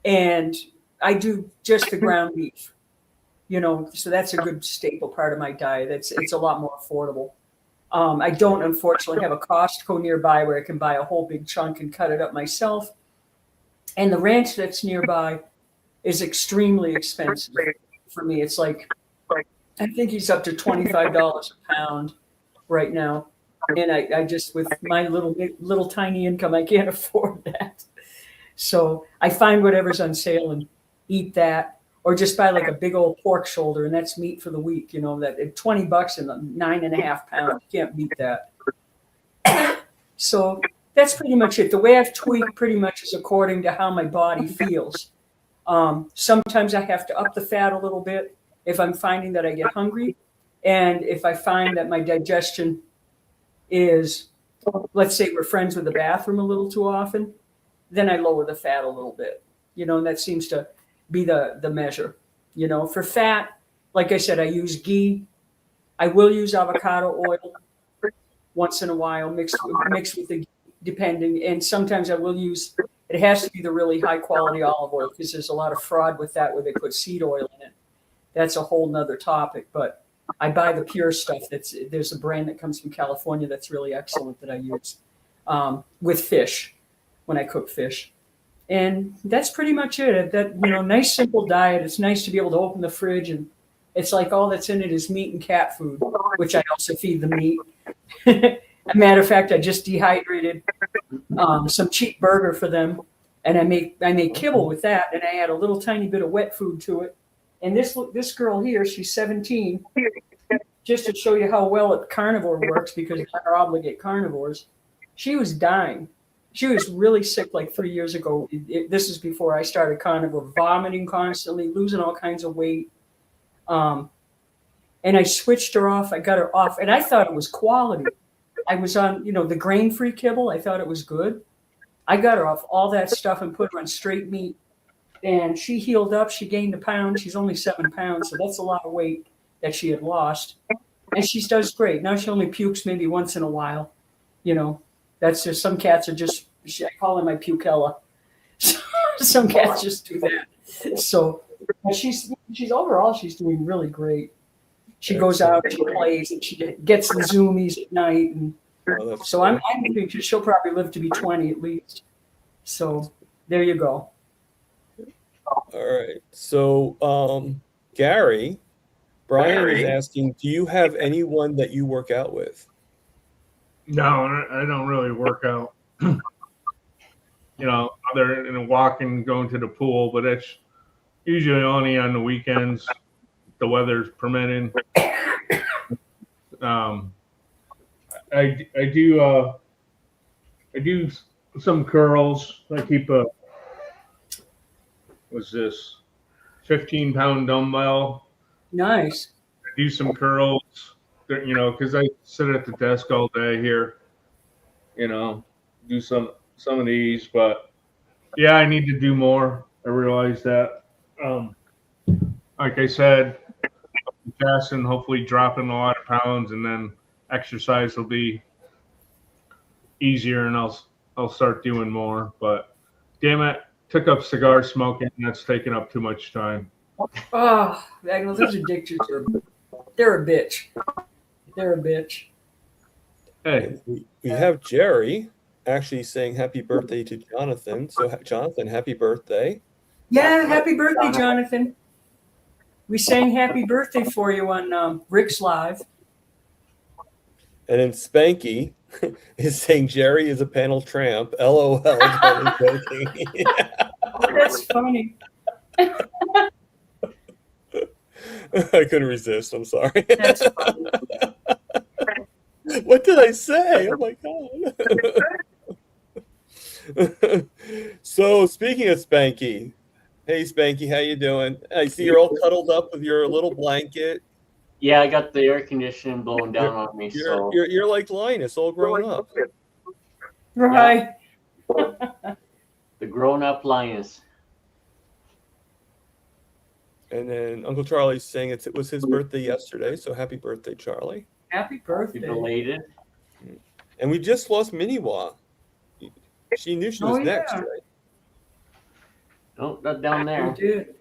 And I do just the ground beef, you know, so that's a good staple part of my diet. It's a lot more affordable. I don't, unfortunately, have a Costco nearby where I can buy a whole big chunk and cut it up myself. And the ranch that's nearby is extremely expensive for me. It's like, I think he's up to $25 a pound right now. And I just, with my little tiny income, I can't afford that. So I find whatever's on sale and eat that, or just buy like a big old pork shoulder, and that's meat for the week. You know, that at $20 and 9.5 pounds, you can't beat that. So that's pretty much it. The way I've tweaked pretty much is according to how my body feels. Sometimes I have to up the fat a little bit if I'm finding that I get hungry, and if I find that my digestion is, let's say we're friends with the bathroom a little too often, then I lower the fat a little bit, you know, and that seems to be the measure. You know, for fat, like I said, I use ghee. I will use avocado oil once in a while, mixed with the ghee, depending. And sometimes I will use, it has to be the really high quality olive oil, because there's a lot of fraud with that where they put seed oil in it. That's a whole nother topic, but I buy the pure stuff. There's a brand that comes from California that's really excellent that I use with fish when I cook fish. And that's pretty much it. That, you know, nice simple diet. It's nice to be able to open the fridge and it's like all that's in it is meat and cat food, which I also feed the meat. As a matter of fact, I just dehydrated some cheap burger for them, and I make kibble with that, and I add a little tiny bit of wet food to it. And this girl here, she's 17, just to show you how well carnivore works, because they're obligate carnivores. She was dying. She was really sick like 3 years ago. This is before I started carnivore, vomiting constantly, losing all kinds of weight. And I switched her off. I got her off, and I thought it was quality. I was on, you know, the grain-free kibble. I thought it was good. I got her off all that stuff and put her on straight meat. And she healed up. She gained a pound. She's only 7 pounds, so that's a lot of weight that she had lost. And she does great. Now she only pukes maybe once in a while. You know, that's just, some cats are just, I call them my pukella. Some cats just do that. So she's overall, she's doing really great. She goes out, she plays, and she gets the zoomies at night. And so I'm thinking she'll probably live to be 20 at least. So there you go. All right. So, Brian is asking, do you have anyone that you work out with? No, I don't really work out. You know, other than walking, going to the pool, but it's usually only on the weekends, the weather's permitting. I do some curls. I keep was this 15-pound dumbbell. Nice. Do some curls, because I sit at the desk all day here. Do some of these, but yeah, I need to do more. I realize that. Like I said, fasting, hopefully dropping a lot of pounds, and then exercise will be easier, and I'll start doing more. But damn it, took up cigar smoking, and that's taking up too much time. Oh, those addictions they're a bitch. They're a bitch. Hey, we have Jerry actually saying happy birthday to Jonathan. So Jonathan, happy birthday. Yeah, happy birthday, Jonathan. We sang happy birthday for you on Rick's Live. And then Spanky is saying Jerry is a panel tramp. LOL. Totally joking. That's funny. I couldn't resist. I'm sorry. That's funny. What did I say? Oh my god. So speaking of Spanky, hey Spanky, how you doing? I see you're all cuddled up with your little blanket. Yeah, I got the air conditioning blowing down on me. So You're like Linus, all grown up. Right. the grown-up Linus. And then Uncle Charlie's saying it was his birthday yesterday, so happy birthday, Charlie. Happy birthday. Belated. And we just lost Miniwa. She knew she was next, right? Oh, not down there. We did.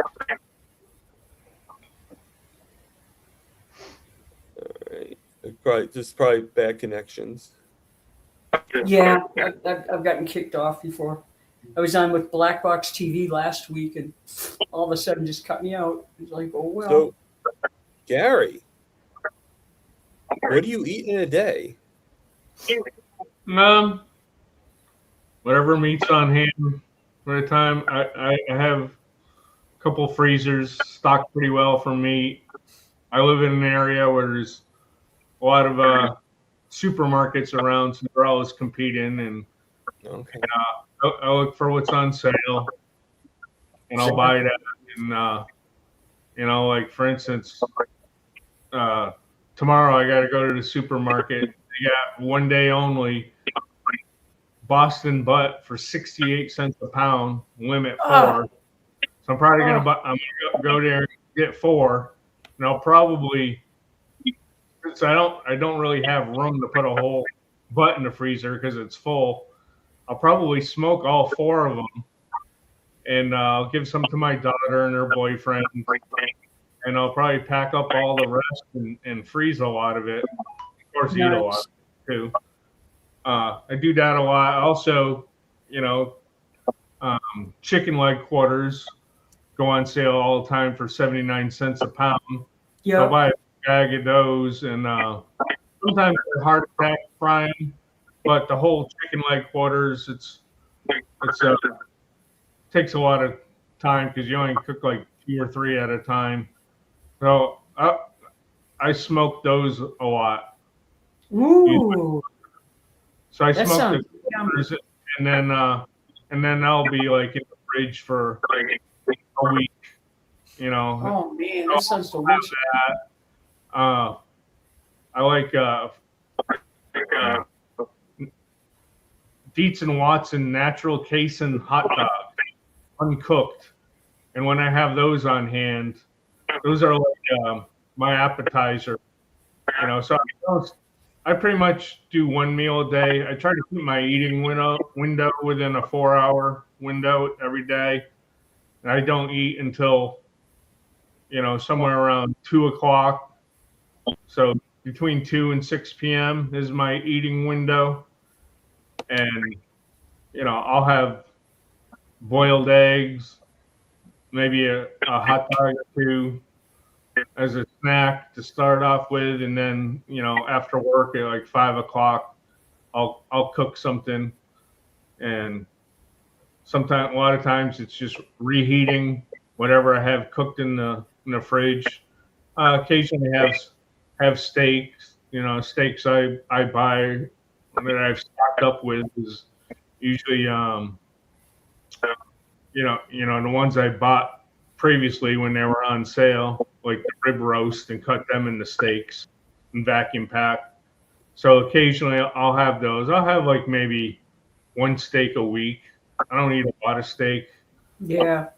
All right. Probably bad connections. Yeah, I've gotten kicked off before. I was on with Black Box TV last week, and all of a sudden just cut me out. It's like, oh well. So, Gary, what do you eat in a day? Whatever meat's on hand. By the time I have a couple freezers stocked pretty well for meat. I live in an area where there's a lot of supermarkets around, so they're always competing, and Okay. I look for what's on sale, and I'll buy that. And like for instance, tomorrow I got to go to the supermarket. They got one day only Boston butt for 68 cents a pound, limit 4. So I'm probably gonna go there and get 4, and I'll probably, since I don't really have room to put a whole butt in the freezer because it's full. I'll probably smoke all 4 of them, and I'll give some to my daughter and her boyfriend, and I'll probably pack up all the rest and freeze a lot of it. Of course, eat a lot too. I do that a lot. Also, chicken leg quarters go on sale all the time for 79 cents a pound. Yeah. I'll buy a bag of those, and sometimes they're hard to fry them. But the whole chicken leg quarters, it takes a lot of time because you only cook like 2 or 3 at a time. So I smoke those a lot. Ooh. So I That smoke sounds the quarters, and then they'll be like in the fridge for like a week. Oh man, that sounds delicious. I like Dietz and Watson natural casein hot dog, uncooked. And when I have those on hand, those are like my appetizer. So I pretty much do 1 meal a day. I try to keep my eating window within a 4-hour window every day. And I don't eat until, somewhere around 2 o'clock. So between 2 and 6 p.m. is my eating window. And, I'll have boiled eggs, maybe a hot dog or 2 as a snack to start off with. And then, after work at like 5 o'clock, I'll cook something. And a lot of times it's just reheating whatever I have cooked in the fridge. Occasionally have steaks. Steaks I buy that I've stocked up with is usually the ones I bought previously when they were on sale, like the rib roast, and cut them into steaks and vacuum pack. So occasionally I'll have those. I'll have like maybe one steak a week. I don't eat a lot of steak. Yeah.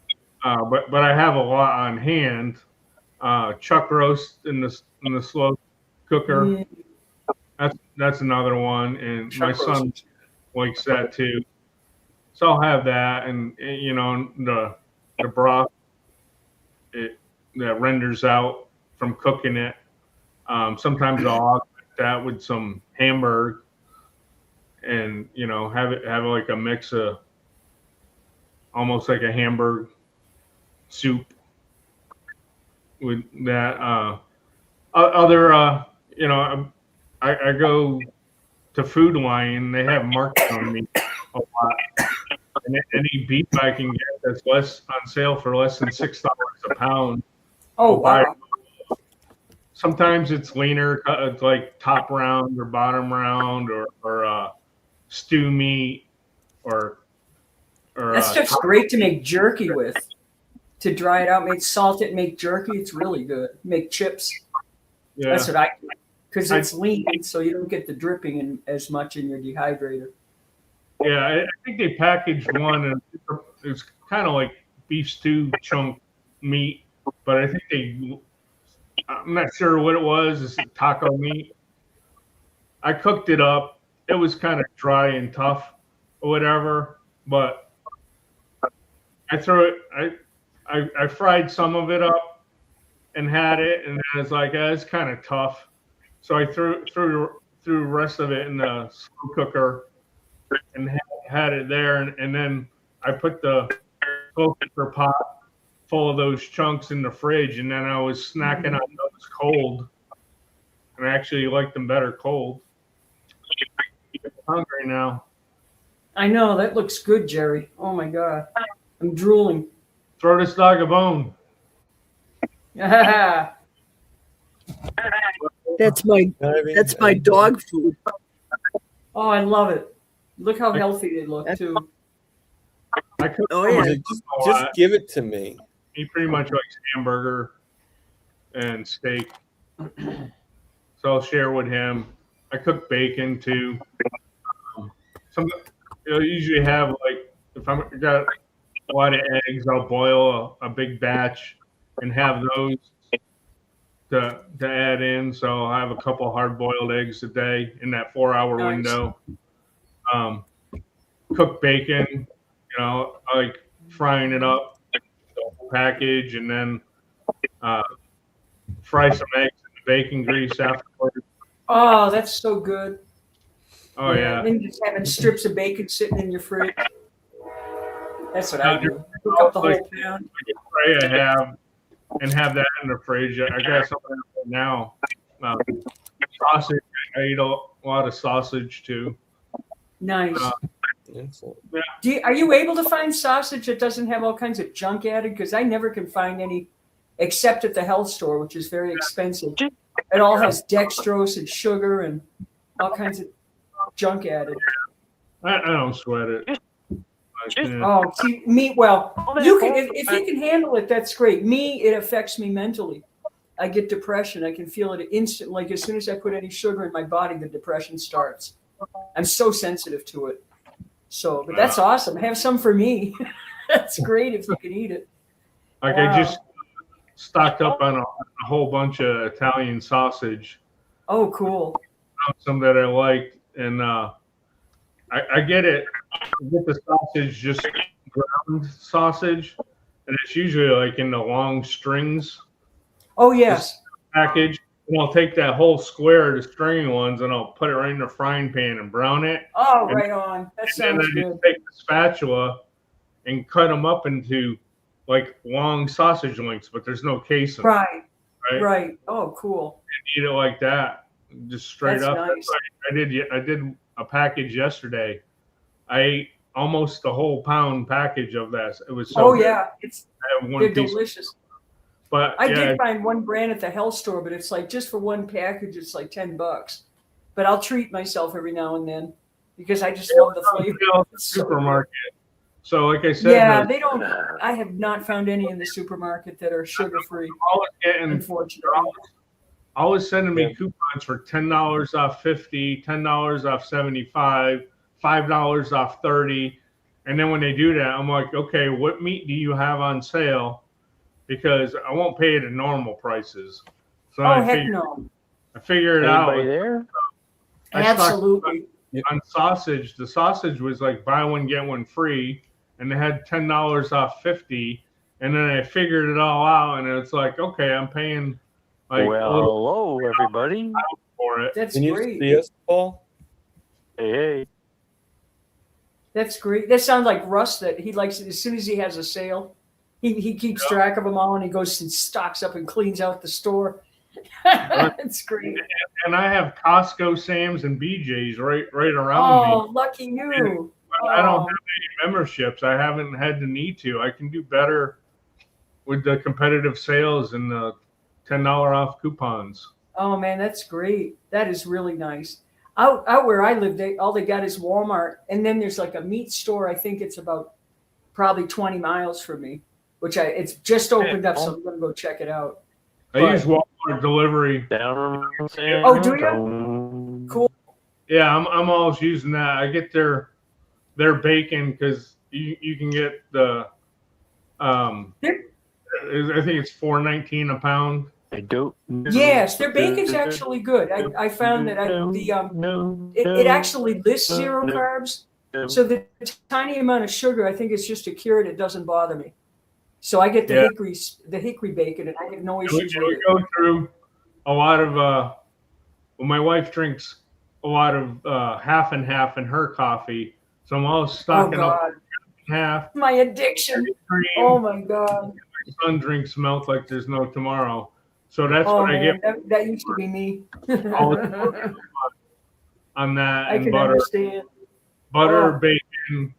But I have a lot on hand. Chuck roast in the slow cooker. That's another one, and my son likes that too. So I'll have that, and the broth that renders out from cooking it. Sometimes I'll augment that with some hamburger, and have it like a mix of almost like a hamburger soup with that. I go to Food Lion. They have markets on me a lot. And any beef I can get that's less on sale for less than $6 a pound. Oh, wow. Sometimes it's leaner, it's like top round or bottom round, or stew meat, or That's just great to make jerky with. To dry it out, salt it, make jerky. It's really good. Make chips. Yeah. That's what I do. Because it's lean, so you don't get the dripping as much in your dehydrator. Yeah, I think they packaged one, and it's kind of like beef stew chunk meat, but I think I'm not sure what it was. It's taco meat. I cooked it up. It was kind of dry and tough or whatever, but I threw it. I fried some of it up and had it, and I was like, it's kind of tough. So I threw the rest of it in the slow cooker and had it there, and then I put the slow cooker pot full of those chunks in the fridge, and then I was snacking on those cold, and I actually like them better cold. I'm hungry now. I know, that looks good, Jerry. Oh my God. I'm drooling. Throw this dog a bone. That's my dog food. Oh, I love it. Look how healthy they look too. Oh yeah. Just give it to me. He pretty much likes hamburger and steak, so I'll share with him. I cook bacon too. Usually have, like, if I've got a lot of eggs, I'll boil a big batch and have those to add in. So I have a couple hard-boiled eggs a day in that 4-hour window. Cook bacon, I like frying it up, the whole package, and then fry some eggs in the bacon grease afterwards. Oh, that's so good. Oh yeah. And then just having strips of bacon sitting in your fridge. That's what I do. Cook up the whole pound. I have that in the fridge. I got something now. Sausage. I eat a lot of sausage too. Nice. Yeah. Are you able to find sausage that doesn't have all kinds of junk added? Because I never can find any, except at the health store, which is very expensive. It all has dextrose and sugar and all kinds of junk added. I don't sweat it. Oh, see, me, well, you can, if you can handle it, that's great. Me, it affects me mentally. I get depression. I can feel it instantly. Like as soon as I put any sugar in my body, the depression starts. I'm so sensitive to it. So, but that's awesome. Have some for me. That's great if you can eat it. Like, wow. I just stocked up on a whole bunch of Italian sausage. Oh, cool. Some that I liked, and I get it. I get the sausage, just ground sausage, and it's usually like in the long strings. Oh yes. Package. And I'll take that whole square of the stringy ones, and I'll put it right in the frying pan and brown it. Oh, right on. That sounds good. And then I take the spatula and cut them up into like long sausage links, but there's no casing. Right. Oh, cool. And eat it like that, just straight up. Nice. I did a package yesterday. I ate almost the whole pound package of that. It was so good. Yeah, they're delicious. But I did find one brand at the health store, but it's like just for one package, it's like $10. But I'll treat myself every now and then because I just love the flavor. Supermarket. So, like I said, Yeah, they don't. I have not found any in the supermarket that are sugar free. always getting, Unfortunately. always sending me Yeah. coupons for $10 off 50, $10 off 75, $5 off 30. And then when they do that, I'm like, okay, what meat do you have on sale? Because I won't pay it at normal prices. So Oh, heck no. I figure it out. Anybody there? I stocked Absolutely. on sausage. The sausage was like buy one get one free, and they had $10 off 50. And then I figured it all out, and it's like, okay, I'm paying like Well, a little hello, everybody. for it. That's Can you great. see us, Paul? Hey, That's great. That sounds like Russ that he likes it as soon as he has a sale. He keeps Yeah. track of them all and he goes and stocks up and cleans out the store. That's great. And I have Costco, Sam's, and BJ's right around me. Oh, lucky you. I don't Oh. have any memberships. I haven't had the need to. I can do better with the competitive sales and the $10 off coupons. Oh man, that's great. That is really nice. Out where I live, all they got is Walmart, and then there's like a meat store. I think it's about probably 20 miles from me, which it's just opened up, so I'm gonna go check it out. I use Walmart delivery. down in San Oh, do you? Antonio. Cool. Yeah, I'm always using that. I get their bacon because you can get the I think it's $4.19 a pound. I don't know. Yes, their bacon's actually good. I found that it actually lists zero carbs, so the tiny amount of sugar, I think it's just to cure it. It doesn't bother me. So I get the hickory bacon, and I have no issues with We it. go through a lot of well, my wife drinks a lot of half and half in her coffee, so I'm always Oh stocking up God, half. my addiction. Cream. Oh my God. My son drinks milk like there's no tomorrow. So that's Oh what I man, get that used to be me. on that, I and can butter, understand. butter, Oh. bacon.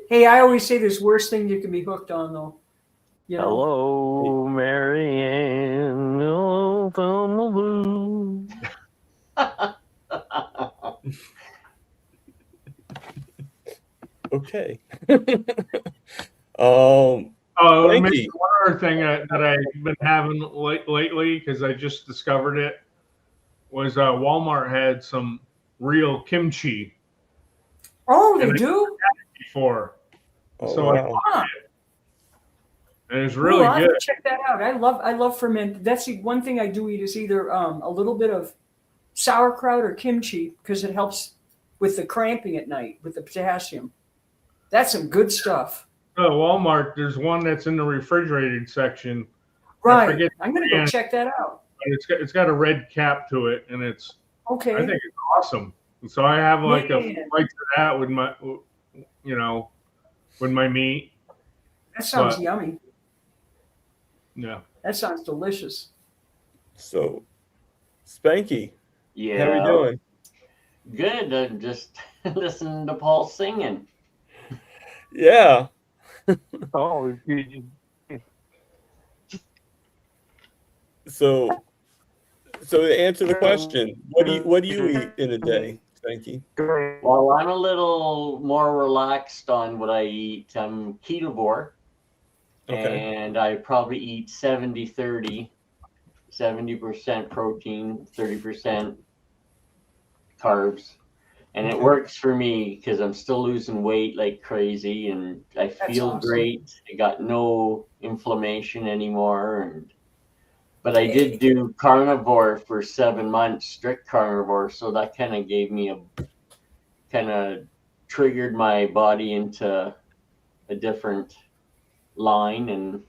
Hey, I always say there's worse thing you can be hooked on though. You know? Hello, Marianne. Oh, from the blue. Okay. Oh, Thank maybe you. one other thing that I've been having lately, because I just discovered it, was Walmart had some real kimchi Oh, they And I- do? before, Oh, So I- wow. Huh. and it's Ooh, really I'll have good. to check that out. I love fermented. That's the one thing I do eat is either a little bit of sauerkraut or kimchi because it helps with the cramping at night with the potassium. That's some good stuff. Walmart, there's one that's in the refrigerated section. Right. forget I'm gonna the go brand. check that out. And it's got a red cap to it, and I Okay. think it's awesome. So I have like a Man. bite to that with my, with my meat. That sounds but- yummy. Yeah. That sounds delicious. So, Spanky, Yeah. how are you doing? Good. I'm just listening to Paul singing. Yeah. Oh, So to answer the question, what do you eat in a day, Spanky? Well, I'm a little more relaxed on what I eat. I'm ketovore. Okay. And I probably eat 70-30, 70% protein, 30% carbs. And it works for me because I'm still losing weight like crazy and I feel awesome. great. I got no inflammation anymore. But I did do carnivore for 7 months, strict carnivore. So that kind of gave me kind of triggered my body into a different line, and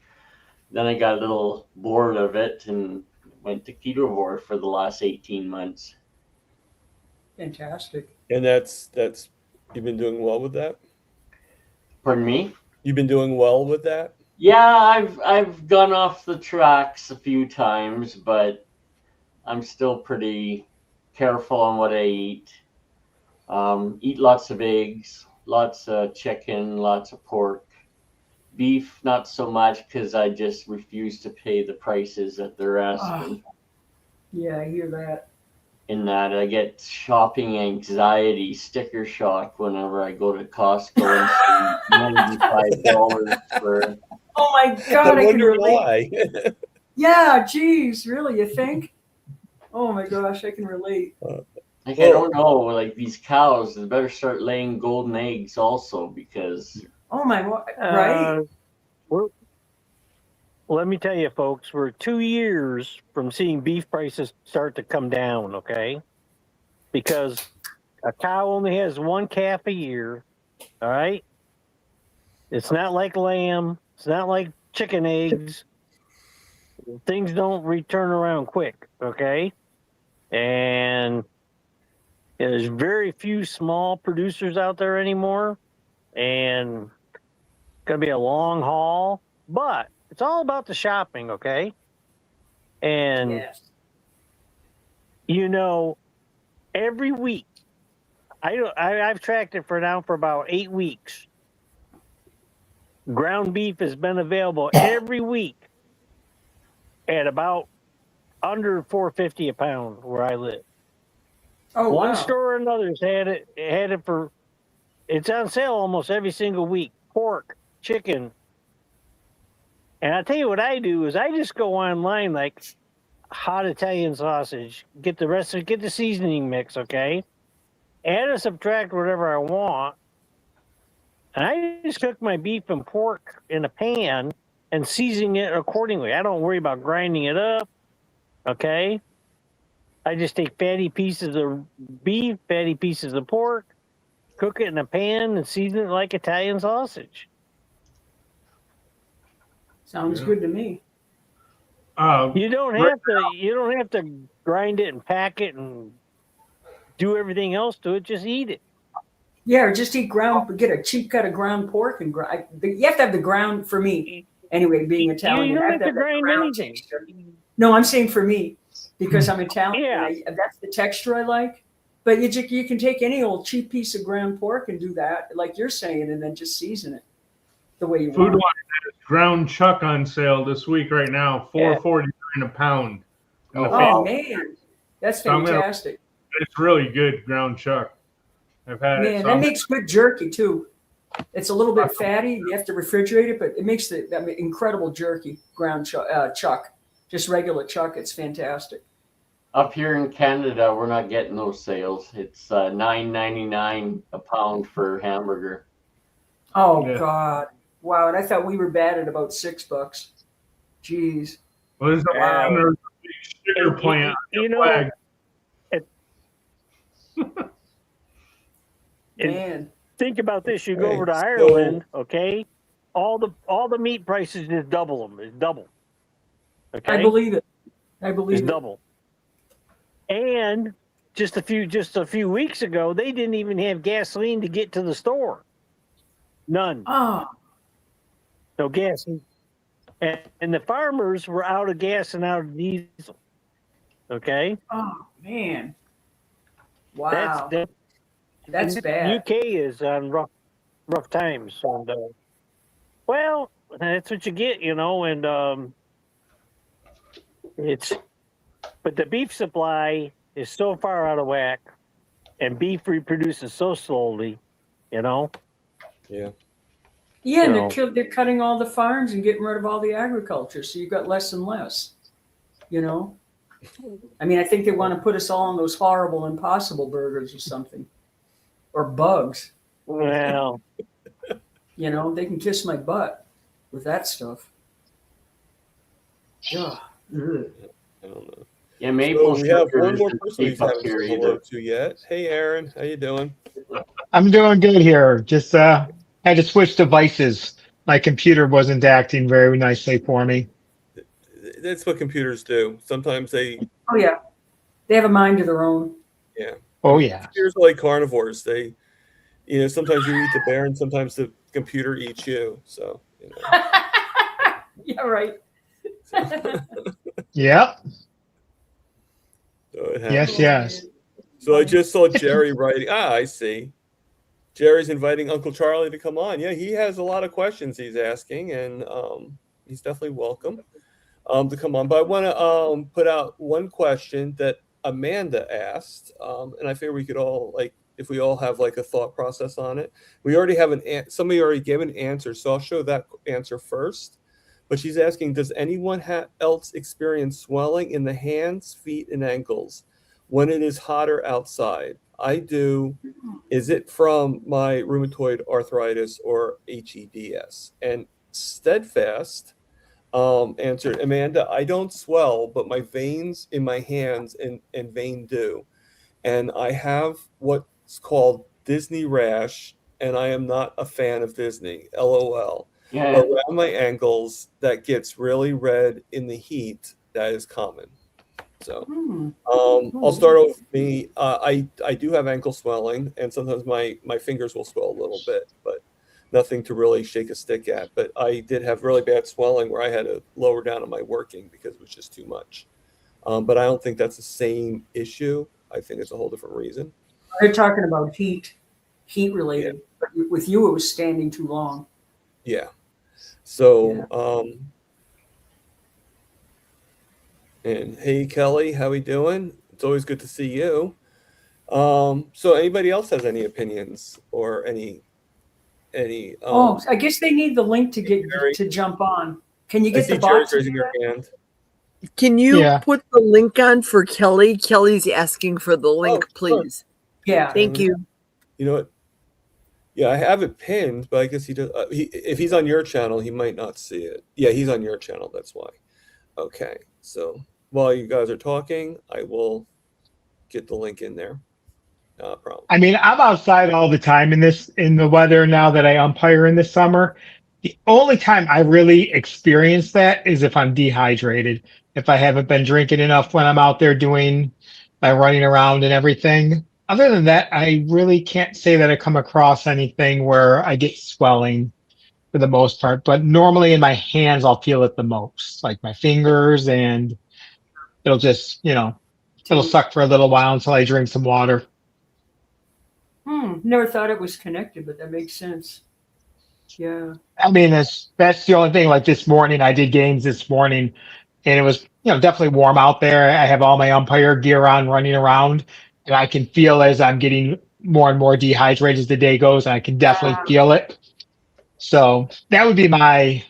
then I got a little bored of it and went to ketovore for the last 18 months. Fantastic. And that's you've been doing well with that? Pardon me? You've been doing well with that? Yeah, I've gone off the tracks a few times, but I'm still pretty careful on what I eat. Eat lots of eggs, lots of chicken, lots of pork. Beef, not so much because I just refuse to pay the prices that they're asking. Yeah, I hear that. in that I get shopping anxiety, sticker shock whenever I go to Costco and see $95 for. Oh my I God, I can wonder relate. why. Yeah, geez, really, you think? Oh my gosh, I can relate. Like, I don't know, like these cows, they better start laying golden eggs also, because Oh my, right? We're, let me tell you, folks, we're 2 years from seeing beef prices start to come down, okay? Because a cow only has one calf a year, all right? It's not like lamb. It's not like chicken eggs. Things don't return around quick, okay? And there's very few small producers out there anymore. And it's going to be a long haul. But it's all about the shopping, okay? And, Yes. you know, every week, I've tracked it for about 8 weeks. Ground beef has been available every week at about under $4.50 a pound where I live. Oh, One wow. store or another's had it for. It's on sale almost every single week. Pork, chicken, and I tell you what I do is I just go online like hot Italian sausage, get the seasoning mix, okay, add and subtract whatever I want, and I just cook my beef and pork in a pan and season it accordingly. I don't worry about grinding it up, okay. I just take fatty pieces of beef, fatty pieces of pork, cook it in a pan, and season it like Italian sausage. Sounds good to me. You don't have to grind it and pack it and do everything else to it. Just eat it. Yeah, or just eat get a cheap cut of ground pork and grind. You have to have the ground, for me, anyway, being Italian. You don't have to that grind ground anything. texture. No, I'm saying for me, because I'm Italian. Yeah. That's the texture I like. But you can take any old cheap piece of ground pork and do that, like you're saying, and then just season it the way you Food want. Line has ground chuck on sale this week right now, $4.49 a pound. In the Oh fan. man, that's So fantastic. It's really good ground chuck. I've had it. Man, So that makes good jerky too. It's a little bit fatty. You have to refrigerate it, but it makes that incredible jerky. Ground chuck, just regular chuck. It's fantastic. up here in Canada, we're not getting those sales. It's $9.99 a pound for hamburger. Oh Yeah. God, wow! And I thought we were bad at about $6. Jeez. Well, there's a big sugar plant. You know, flag. Man, think about this. You go Right, over to so- Ireland, okay? All the meat prices just double them. It's double. Okay, I believe it. I it's believe it. double. And just a few weeks ago, they didn't even have gasoline to get to the store. None. Oh, No gas. And the farmers were out of gas and out of diesel. Okay? oh man. Wow, that's the bad. UK is on rough times. And, well, that's what you get, you know, and but the beef supply is so far out of whack and beef reproduces so slowly, you know. Yeah. Yeah, and So- they're cutting all the farms and getting rid of all the agriculture, so you've got less and less. You know, I mean, I think they want to put us all on those horrible Impossible burgers or something, or bugs. Well, You know, they can kiss my butt with that stuff. Yeah. Ugh. I don't know. Yeah, maple So we have sugar one more isn't person who's cheap up haven't here said hello either. to yet. Hey, Aaron, how you doing? I'm doing good here. Just had to switch devices. My computer wasn't acting very nicely for me. That's what computers do. Sometimes they, Oh yeah, they have a mind of their own. Oh yeah. computers are like carnivores. They, sometimes you eat the bear and sometimes the computer eats you. So, Yeah, right. Yep. so it Yes, happens. yes. So I just saw Jerry writing. I see. Jerry's inviting Uncle Charlie to come on. Yeah, he has a lot of questions he's asking, and he's definitely welcome to come on. But I want to put out one question that Amanda asked, and I figure we could all, like, if we all have like a thought process on it. We already have somebody already gave an answer, so I'll show that answer first. But she's asking, does anyone else experience swelling in the hands, feet, and ankles when it is hotter outside? I do. Is it from my rheumatoid arthritis or HEDS? And Steadfast answered, Amanda, I don't swell, but my veins in my hands and vein do. And I have what's called Disney rash, and I am not a fan of Disney, LOL. Yeah. Around my ankles that gets really red in the heat, that is common. So I'll start off with me. I do have ankle swelling, and sometimes my fingers will swell a little bit, but nothing to really shake a stick at. But I did have really bad swelling where I had to lower down on my working because it was just too much. But I don't think that's the same issue. I think it's a whole different reason. They're talking about heat related. Yeah. But with you, it was standing too long. Yeah. So, and hey, Kelly, how we doing? It's always good to see you. So anybody else has any opinions or any, I guess they need the link to get to jump on. Can you get the box? Raising your hand. Can you put the link on for Kelly? Kelly's asking for the link, please. Sure. Yeah. Thank you. You know what? Yeah, I have it pinned, but I guess he does. If he's on your channel, he might not see it. Yeah, he's on your channel. That's why. Okay. So while you guys are talking, I will get the link in there. No problem. I mean, I'm outside all the time in the weather now that I umpire in the summer. The only time I really experience that is if I'm dehydrated. If I haven't been drinking enough when I'm out there doing my running around and everything. Other than that, I really can't say that I come across anything where I get swelling for the most part. But normally in my hands, I'll feel it the most, like my fingers, and it'll just, it'll suck for a little while until I drink some water. Never thought it was connected, but that makes sense. Yeah. I mean, that's the only thing. Like this morning, I did games this morning, and it was, definitely warm out there. I have all my umpire gear on, running around, and I can feel as I'm getting more and more dehydrated as the day goes, and I can definitely feel it. So that would be my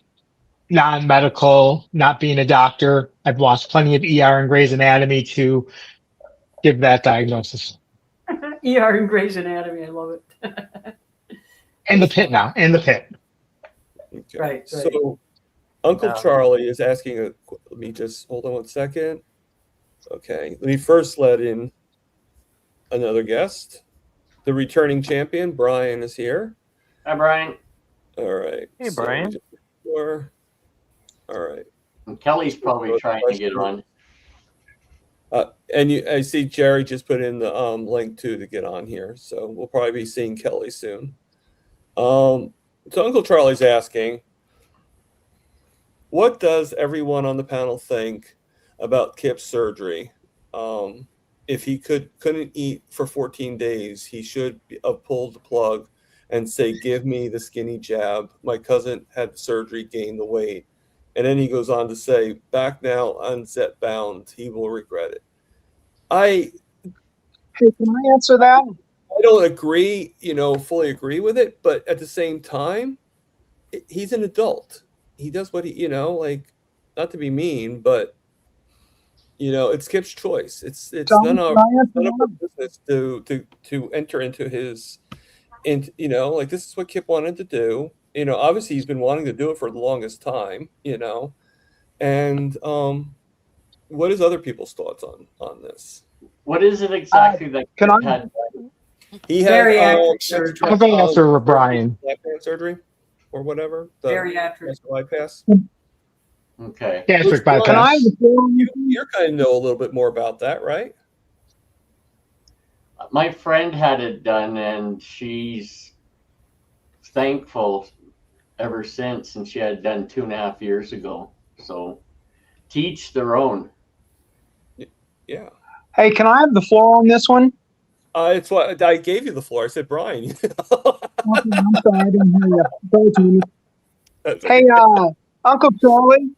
non-medical, not being a doctor. I've watched plenty of ER and Grey's Anatomy to give that diagnosis. ER and Grey's Anatomy, I love it. In the pit now, in the pit. Okay. Right. So Uncle Charlie is asking, let me just hold on 1 second. Okay. Let me first let in another guest. The returning champion, Brian, is here. Hi, Brian. All right. Hey, Brian. All right. And Kelly's probably trying to get on. And I see Jerry just put in the link too to get on here. So we'll probably be seeing Kelly soon. So Uncle Charlie's asking, what does everyone on the panel think about Kip's surgery? If he couldn't eat for 14 days, he should have pulled the plug and say, give me the skinny jab. My cousin had the surgery, gained the weight. And then he goes on to say, back now, unset bound, he will regret it. Hey, can I answer that? I don't agree, fully agree with it, but at the same time, he's an adult. He does what he, not to be mean, but it's Kip's choice. It's none of our business to enter into his, this is what Kip wanted to do. Obviously he's been wanting to do it for the longest time, and what is other people's thoughts on this? What is it exactly that Can Kip I- had? He had Bariatric surgery. I'm going to answer Brian. surgery or whatever. The Bariatric. bypass. Okay. Gastric Can I bypass. You kind of know a little bit more about that, right? My friend had it done, and she's thankful ever since, and she had it done 2.5 years ago. So, teach their own. Yeah. Hey, can I have the floor on this one? It's what I gave you the floor. I said, Brian. Okay, I'm sorry, I didn't hear you. Go to me. That's Hey, Uncle Charlie,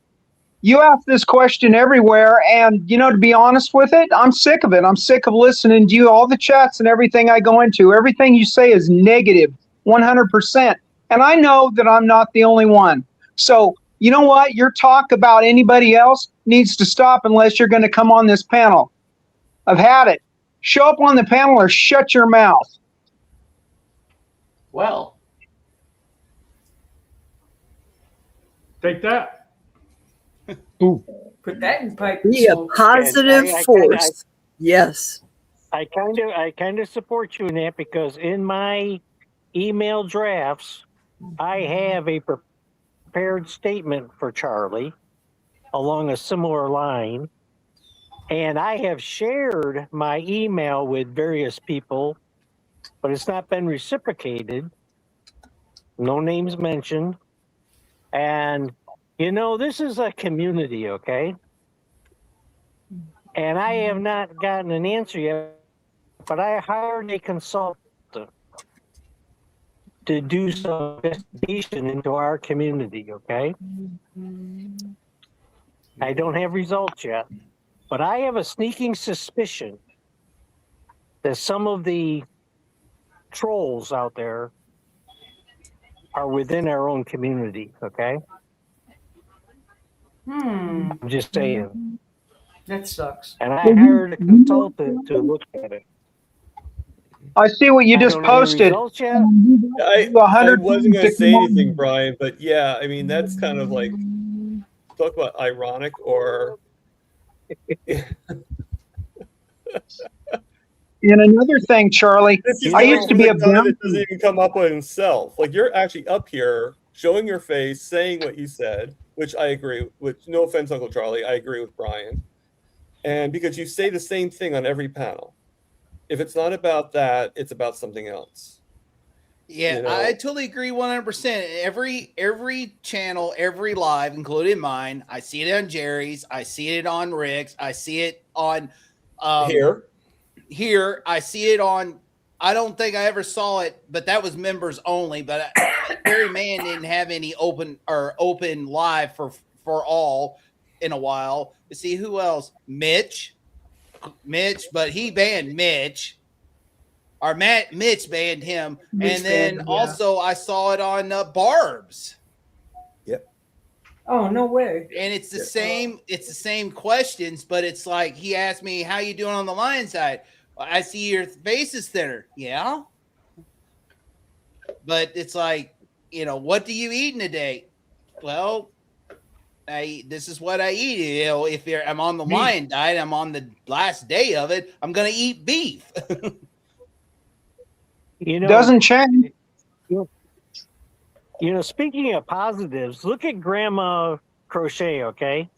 You ask this question everywhere, and to be honest with it, I'm sick of it. I'm sick of listening to you, all the chats and everything I go into. Everything you say is negative, 100%. And I know that I'm not the only one. So, you know what? Your talk about anybody else needs to stop unless you're going to come on this panel. I've had it. Show up on the panel or shut your mouth. Well, Take that. Ooh. Put that in pipe and Be a smoke. positive And I force. Yes. I kind of support you in that, because in my email drafts, I have a prepared statement for Charlie along a similar line, and I have shared my email with various people, but it's not been reciprocated. No names mentioned. And this is a community, okay? And I have not gotten an answer yet, but I hired a consultant to do some investigation into our community, okay? I don't have results yet, but I have a sneaking suspicion that some of the trolls out there are within our own community, okay? I'm just saying. That sucks. And I hired a consultant to look at it. I see what you I just don't have any posted. results yet. I 100 wasn't going to things say come anything, on. Brian, but yeah, I mean, that's kind of like, talk about ironic or. And another thing, Charlie, This is I coming used to from be the a guy that bounty. doesn't even come up with himself. Like, you're actually up here showing your face, saying what you said, which I agree with. No offense, Uncle Charlie, I agree with Brian. And because you say the same thing on every panel. If it's not about that, it's about something else. Yeah, I totally agree 100%. Every channel, every live, including mine, I see it on Jerry's, I see it on Rick's, I see it on here. I see it on. I don't think I ever saw it, but that was members only. But Barry Mann didn't have any open live for all in a while. You see who else? Mitch, but he banned Mitch. Or Mitch banned him, and then also I saw it on Barb's. Yep. Oh, no way. And it's the same. It's the same questions, but it's like he asked me, "How you doing on the lion side?" I see your face is thinner. Yeah. But it's like, what do you eat in a day? Well, this is what I eat. If I'm on the lion diet, I'm on the last day of it, I'm going to eat beef. Doesn't change. Speaking of positives, look at Grandma Crochet, okay?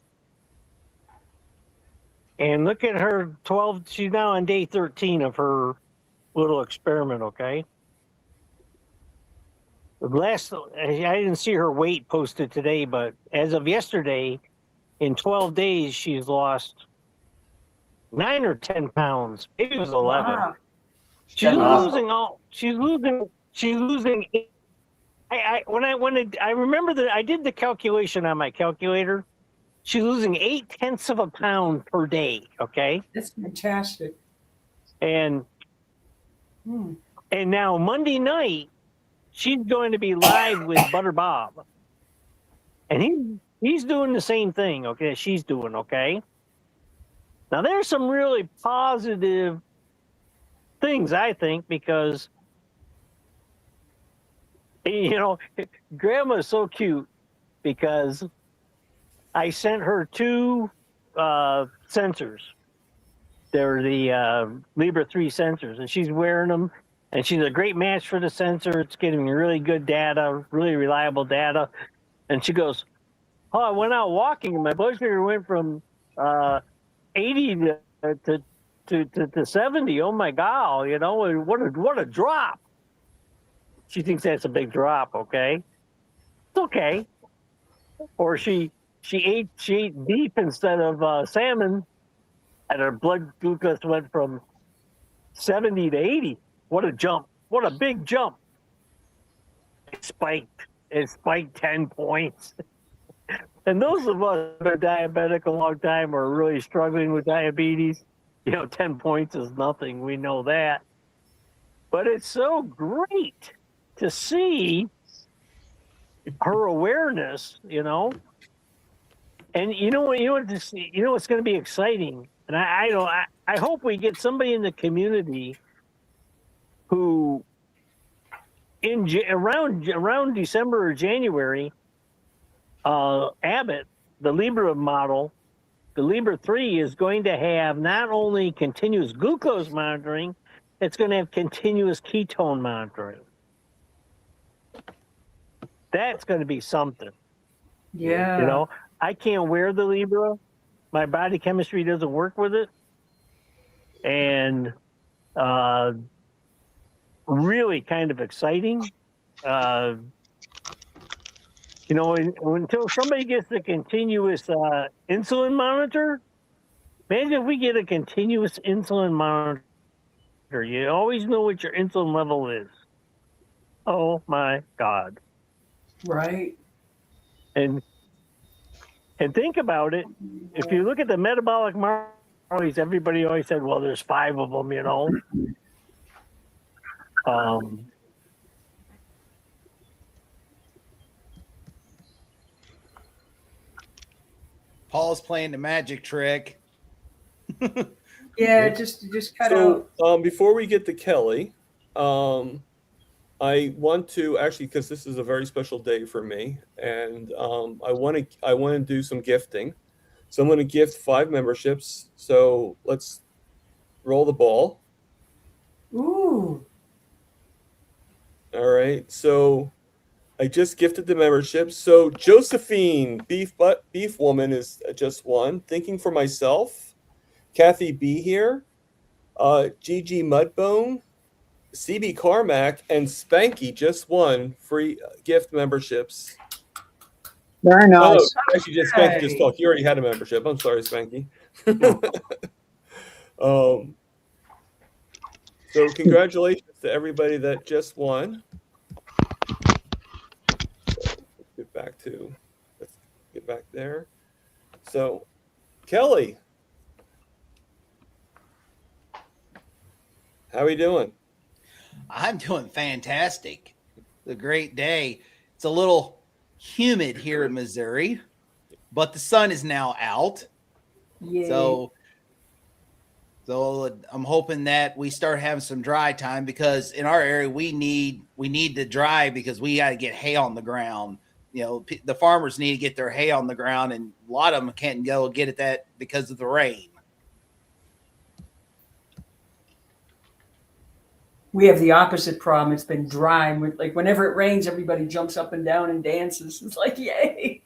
And look at her 12, she's now on day 13 of her little experiment, okay? I didn't see her weight posted today, but as of yesterday, in 12 days, she's lost 9 or 10 pounds. Maybe it was 11. Wow. She's losing. I remember that I did the calculation on my calculator. She's losing 0.8 of a pound per day. Okay. That's fantastic. And now Monday night, she's going to be live with Butter Bob, and he's doing the same thing. Okay, she's doing okay. Now there's some really positive things, I think, because Grandma's so cute, because I sent her 2 sensors. They're the Libra 3 sensors, and she's wearing them, and she's a great match for the sensor. It's getting really good data, really reliable data. And she goes, "Oh, I went out walking, and my blood sugar went from 80 to 70. Oh my God, what a drop." She thinks that's a big drop. Okay, it's okay. Or she ate beef instead of salmon, and her blood glucose went from 70 to 80. What a jump! What a big jump! It spiked 10 points. And those of us that are diabetic a long time or really struggling with diabetes, 10 points is nothing. We know that. But it's so great to see her awareness, And what's going to be exciting, and I hope we get somebody in the community who, around December or January, Abbott, the Libre model, the Libre 3 is going to have not only continuous glucose monitoring, it's going to have continuous ketone monitoring. That's going to be something. Yeah. I can't wear the Libre. My body chemistry doesn't work with it. And really kind of exciting. Until somebody gets a continuous insulin monitor, imagine if we get a continuous insulin monitor. You always know what your insulin level is. Oh my God. Right. And think about it. If you look at the metabolic markers, everybody always said, well, there's 5 of them, Paul's playing the magic trick. Yeah, just cut out. So before we get to Kelly, I want to actually, because this is a very special day for me, and I want to do some gifting. So I'm going to gift 5 memberships. So let's roll the ball. Ooh. All right. So I just gifted the membership. So Josephine, beef woman, is just one. Thinking for myself. Kathy B here. Gigi Mudbone. CB Carmack and Spanky just won free gift memberships. Very nice. Oh, actually, Spanky just talked. You already had a membership. I'm sorry, Spanky. So congratulations to everybody that just won. Let's get back there. So, Kelly, how are we doing? I'm doing fantastic. It's a great day. It's a little humid here in Missouri, but the sun is now out. Yay. So I'm hoping that we start having some dry time, because in our area we need to dry, because we got to get hay on the ground. The farmers need to get their hay on the ground, and a lot of them can't go get it that because of the rain. We have the opposite problem. It's been dry. Like whenever it rains, everybody jumps up and down and dances. It's like, yay,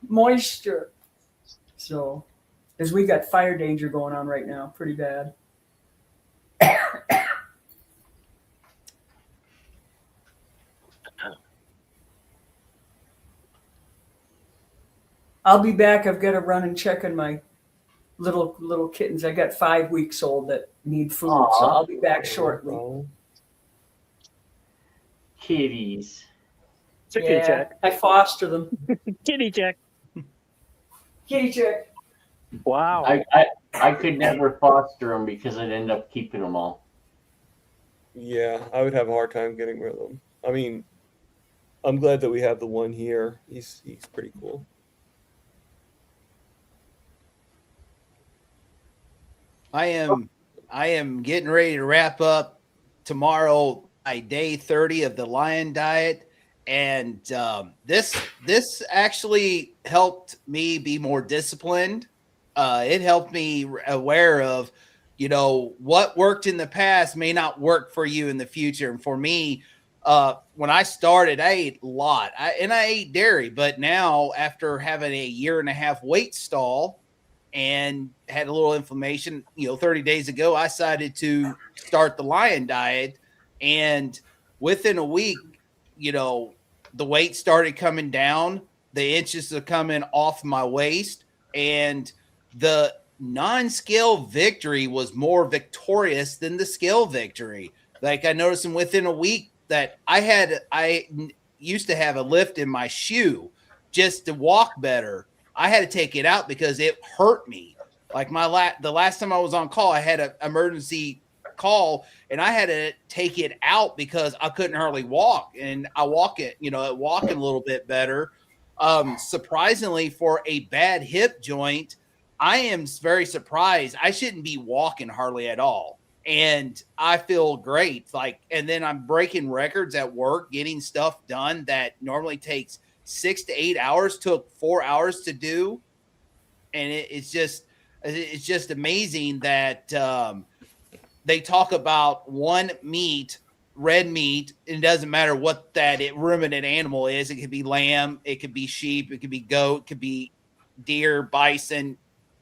moisture. So, because we got fire danger going on right now, pretty bad. I'll be back. I've got to run and check on my little kittens. I got 5 weeks old that need food, so I'll be back shortly. Kitties. Kitty check. I foster them. Kitty check. Kitty check. Wow. I could never foster them because I'd end up keeping them all. Yeah, I would have a hard time getting rid of them. I mean, I'm glad that we have the one here. He's pretty cool. I am getting ready to wrap up tomorrow my day 30 of the Lion Diet, and this actually helped me be more disciplined. It helped me aware of, what worked in the past may not work for you in the future. And for me, when I started, I ate a lot. I ate dairy, but now after having a 1.5 year weight stall and had a little inflammation, 30 days ago, I decided to start the Lion Diet. And within a week, the weight started coming down. The inches are coming off my waist. And the non-scale victory was more victorious than the scale victory. Like I noticed within a week that I used to have a lift in my shoe just to walk better. I had to take it out because it hurt me. Like the last time I was on call, I had an emergency call and I had to take it out because I couldn't hardly walk, and I walking a little bit better. Surprisingly, for a bad hip joint, I am very surprised. I shouldn't be walking hardly at all, and I feel great. Like, and then I'm breaking records at work, getting stuff done that normally takes 6 to 8 hours, took 4 hours to do, and it's just amazing that they talk about one meat, red meat. It doesn't matter what that ruminant animal is. It could be lamb, it could be sheep, it could be goat, it could be deer, bison,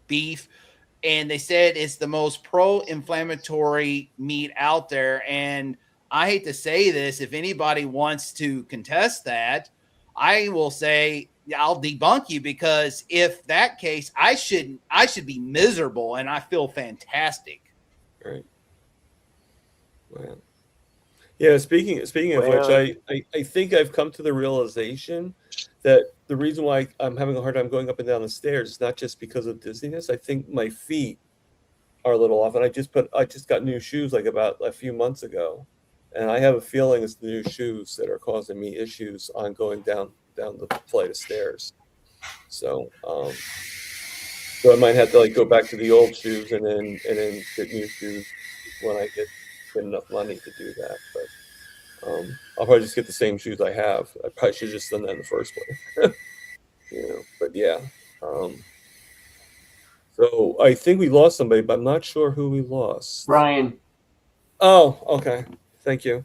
beef. And they said it's the most pro-inflammatory meat out there. And I hate to say this, if anybody wants to contest that, I will say I'll debunk you, because if that case, I should be miserable, and I feel fantastic. Right. Wow. Yeah. Speaking of which, I think I've come to the realization that the reason why I'm having a hard time going up and down the stairs is not just because of dizziness. I think my feet are a little off, and I just got new shoes like about a few months ago, and I have a feeling it's the new shoes that are causing me issues on going down the flight of stairs. So I might have to like go back to the old shoes and then get new shoes when I get enough money to do that. But I'll probably just get the same shoes I have. I probably should have just done that in the first place. But yeah. So I think we lost somebody, but I'm not sure who we lost. Brian. Oh, okay. Thank you.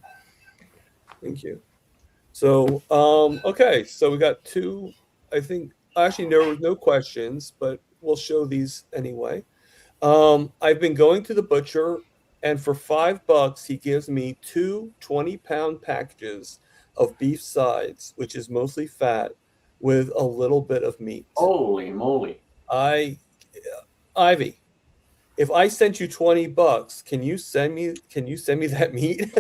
So, okay. So we got two, I think, actually there was no questions, but we'll show these anyway. I've been going to the butcher, and for $5, he gives me two 20-pound packages of beef sides, which is mostly fat, with a little bit of meat. Holy moly. Ivy, if I sent you $20, can you send me that meat?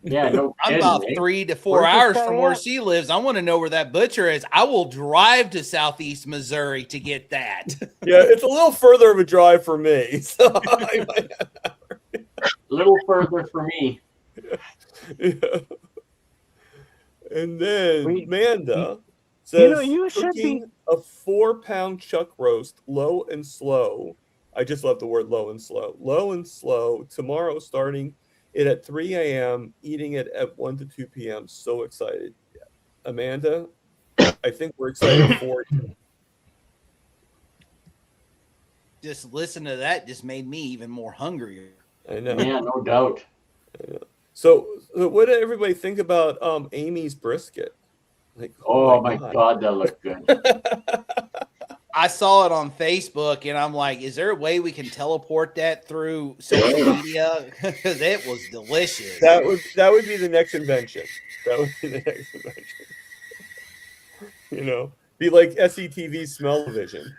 Yeah, no I'm kidding, about eh? 3 to 4 Where's this hours guy from where at? she lives. I want to know where that butcher is. I will drive to Southeast Missouri to get that. Yeah, it's a little further of a drive for me. So I might A little further for me. yeah. And then Wait, Amanda says, you should cooking a 4-pound chuck roast, low and slow. I just love the word low and slow. Low and slow. Tomorrow, starting it at 3 a.m., eating it at 1 to 2 p.m. So excited. Amanda, I think we're excited for you. Just listen to that just made me even more hungrier. I know. Yeah, no doubt. So what did everybody think about Amy's brisket? Like, Oh my God, that looked good. I saw it on Facebook, and I'm like, is there a way we can teleport that through social media? Because it was delicious. That would be the next invention. That would be the next invention. Be like SCTV smell-o-vision.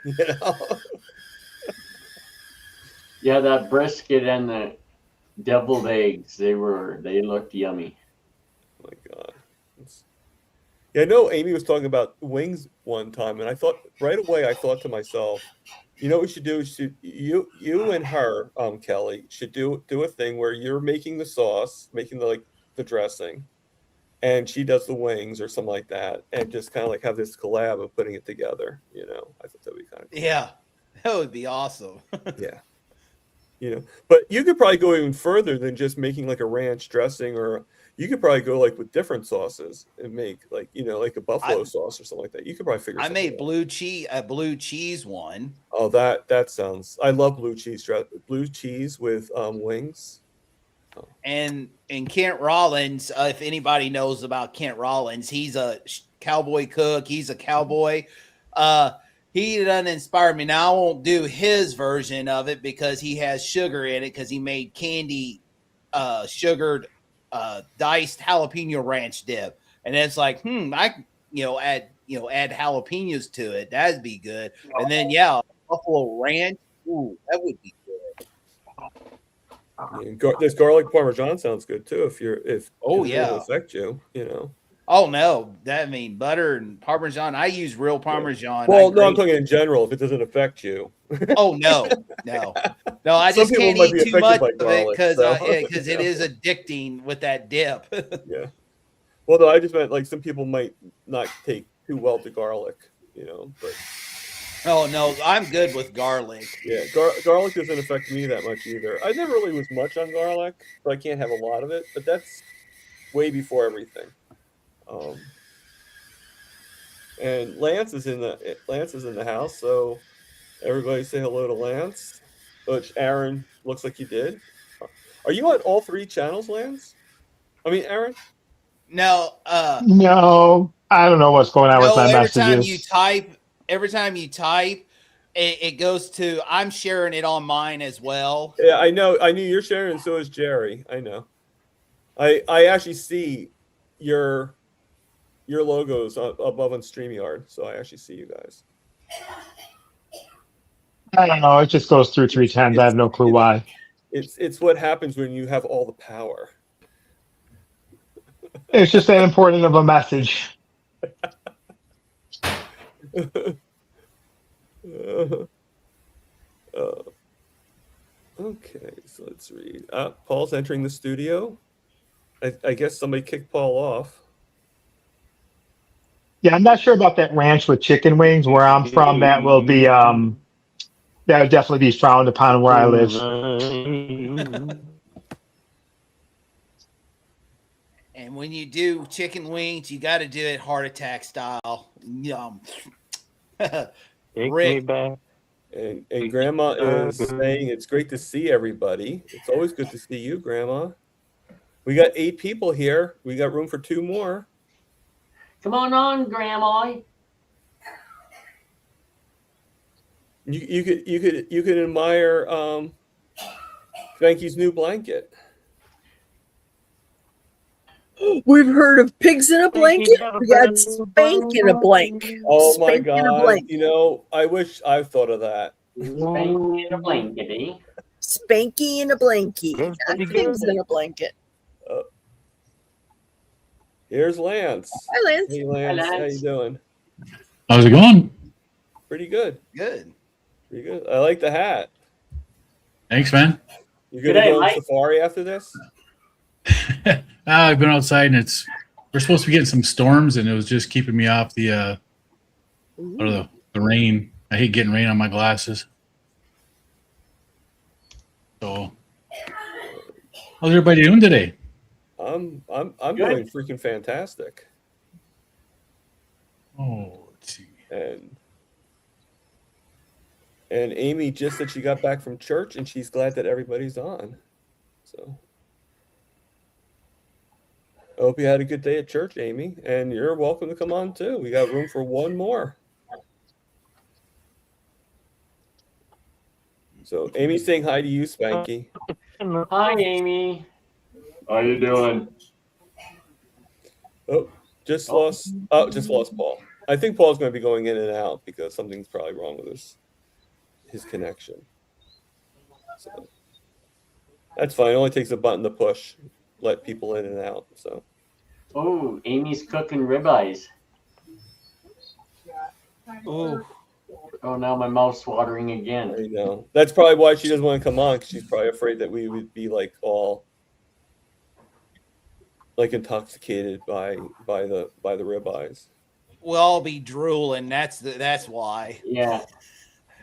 Yeah, that brisket and the deviled eggs, they looked yummy. Oh my God. Yeah, I know Amy was talking about wings one time, and I thought right away, I thought to myself, what we should do is you and her, Kelly, should do a thing where you're making the sauce, making the dressing, and she does the wings or something like that, and just kind of like have this collab of putting it together. I thought that'd be kind of cool. Yeah, that would be awesome. Yeah. But you could probably go even further than just making like a ranch dressing, or you could probably go like with different sauces and make like a buffalo sauce or something like that. You could probably figure. I made out. blue cheese one. Oh, that sounds. I love blue cheese with wings. Oh. And Kent Rollins, if anybody knows about Kent Rollins, he's a cowboy cook. He's a cowboy. He done inspired me. Now I won't do his version of it because he has sugar in it, because he made candy sugared diced jalapeno ranch dip, and it's like I add jalapenos to it. That'd be good. And then buffalo ranch. Ooh, that would be good. This garlic parmesan sounds good too. If Oh, it yeah. doesn't affect you, Oh no, butter and Parmesan. I use real Parmesan. Well, no, I'm talking in general. If it doesn't affect you. Oh no. I Some just people can't might eat be too affected much by of it garlic, because it is addicting with that dip. Yeah. Well, no, I just meant like some people might not take too well to garlic, but Oh no, I'm good with garlic. yeah, garlic doesn't affect me that much either. I never really was much on garlic, so I can't have a lot of it. But that's way before everything. And Lance is in the house, so everybody say hello to Lance, which Aaron looks like you did. Are you on all 3 channels, Lance? I mean, Aaron? No, No, I don't know what's going on with my every time you messages. type, it goes to. I'm sharing it on mine as well. Yeah, I know. I knew you're sharing, and so is Jerry. I know. I actually see your logos above on StreamYard, so I actually see you guys. I don't know. It just goes through 3 times. I have no clue why. It's what happens when you have all the power. It's just that important of a message. Okay, so let's read. Paul's entering the studio. I guess somebody kicked Paul off. Yeah, I'm not sure about that ranch with chicken wings. Where I'm from, that would definitely be frowned upon where I live. And when you do chicken wings, you got to do it heart attack style. Yum. Take Rick. me back. And Grandma is saying it's great to see everybody. It's always good to see you, Grandma. We got 8 people here. We got room for 2 more. Come on, Grandma. You could admire Spanky's new blanket. We've heard of pigs in a blanket. We got Spank in a blank. Oh my Spank in a God! blank. I wish I thought of that. Spanky in a blankety. Spanky in a blankie. That's Not pretty pigs good. in a blanket. Here's Lance. Hi, Lance. Hey, Lance. Hi, How Lance. you doing? How's it going? Pretty good. Good. Pretty good. I like the hat. Thanks, man. You gonna G'day, go on Mike. safari after this? I've been outside and we're supposed to be getting some storms, and it was just keeping me off the rain. I hate getting rain on my glasses. So, how's everybody doing today? I'm Good. doing freaking fantastic. Oh, let's see. And Amy just said she got back from church and she's glad that everybody's on. So I hope you had a good day at church, Amy, and you're welcome to come on too. We got room for 1 more. So Amy's saying hi to you, Spanky. Hi, Amy. How you doing? Just lost Paul. I think Paul's going to be going in and out because something's probably wrong with his connection. So that's fine. It only takes a button to push, let people in and out. So. Oh, Amy's cooking ribeyes. Ooh. Oh, now my mouth's watering again. There you go. That's probably why she doesn't want to come on, because she's probably afraid that we would be like all like intoxicated by the ribeyes. We'll all be drooling. That's why. Yeah.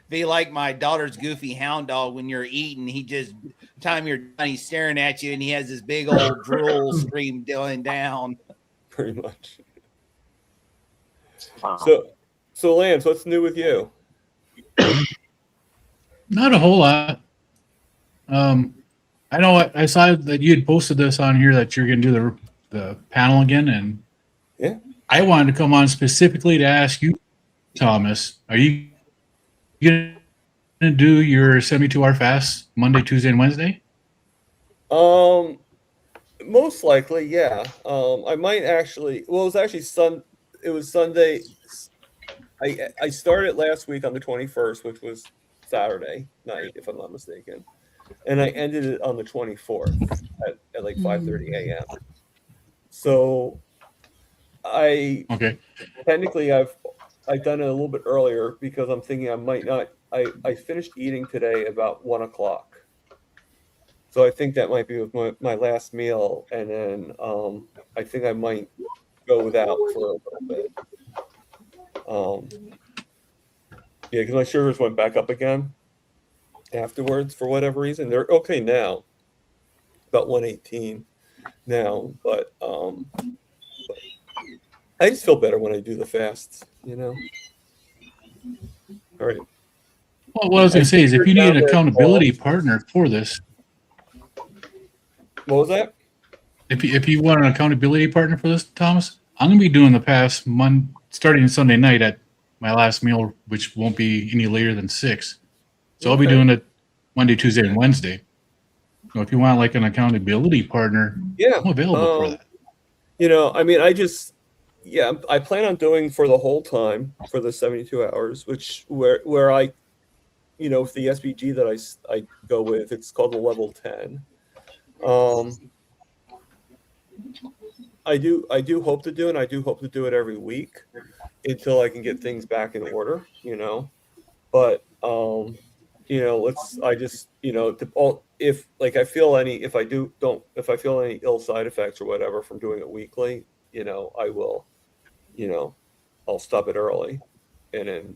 Be like my daughter's goofy hound dog when you're eating. He just time you're done, he's staring at you and he has this big old drool stream going down. Pretty much. Wow. So Lance, what's new with you? Not a whole lot. I know I saw that you had posted this on here that you're going to do the panel again, and Yeah. I wanted to come on specifically to ask you, Thomas, are you going to do your 72-hour fast Monday, Tuesday, and Wednesday? Most likely, yeah. I might actually. Well, it was actually It was Sunday. I started last week on the 21st, which was Saturday night, if I'm not mistaken. and I ended it on the 24th at like 5:30 a.m. So Okay. technically I've done it a little bit earlier because I'm thinking I might not. I finished eating today about 1 o'clock. So I think that might be with my last meal, and then I think I might go without for a little bit. Yeah, because my sugars went back up again afterwards for whatever reason. They're okay now, about 118 now, but I just feel better when I do the fasts, you know. All right. Well, what I was going to say is if you need an accountability partner for this, What was that? if you want an accountability partner for this, Thomas, I'm going to be doing the past starting Sunday night at my last meal, which won't be any later than 6. So I'll be doing it Monday, Tuesday, and Wednesday. So if you want like an accountability partner, Yeah, I'm available for that. You know, I mean, I plan on doing for the whole time for the 72 hours, where I, you know, with the SBG that I go with, it's called the level 10. I do hope to do it. And I do hope to do it every week until I can get things back in order, you know. But you know, I just, you know, if I feel any ill side effects or whatever from doing it weekly, you know, I will, you know, I'll stop it early and then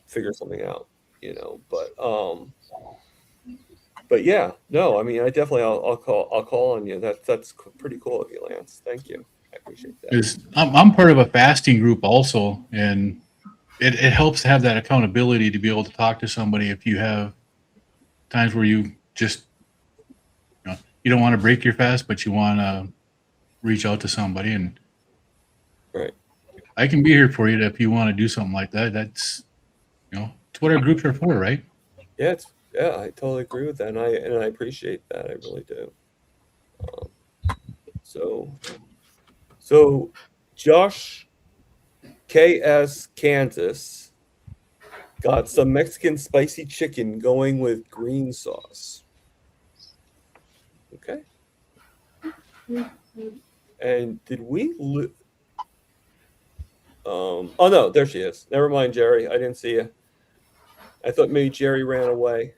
figure something out, you know. But yeah, no, I mean, I'll call on you. That's pretty cool of you, Lance. Thank you. I appreciate that. I'm part of a fasting group also, and it helps to have that accountability to be able to talk to somebody if you have times where you just, you know, you don't want to break your fast, but you want to reach out to somebody, and right. I can be here for you if you want to do something like that. That's, you know, it's what our groups are for, right? Yeah, I totally agree with that, and I appreciate that. I really do. So Josh KS Kansas got some Mexican spicy chicken going with green sauce. Okay. And did we oh no, there she is. Never mind, Jerry. I didn't see you. I thought maybe Jerry ran away.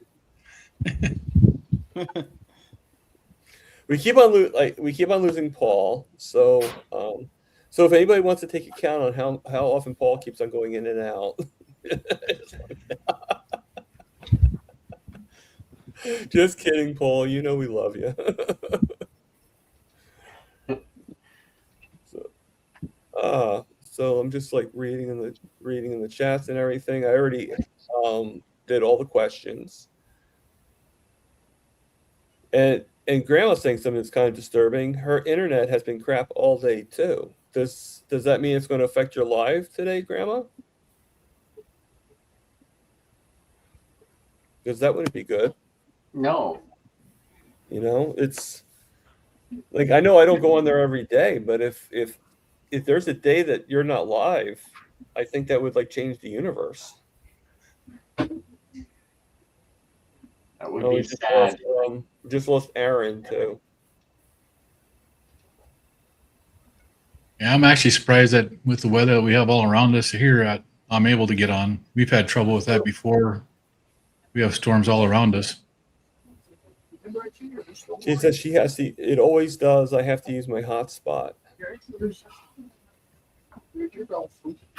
we keep on losing Paul. So if anybody wants to take account on how often Paul keeps on going in and out. Just kidding, Paul. You know we love you. So I'm just like reading in the chats and everything. I already did all the questions. And Grandma's saying something that's kind of disturbing. Her internet has been crap all day too. Does that mean it's going to affect your live today, Grandma? Because that wouldn't be good. No. You know, it's like, I know I don't go on there every day, but if there's a day that you're not live, I think that would like change the universe. That would be sad. Just lost Aaron too. Yeah, I'm actually surprised that with the weather that we have all around us here, I'm able to get on. We've had trouble with that before. We have storms all around us. She says she has to. It always does. I have to use my hotspot.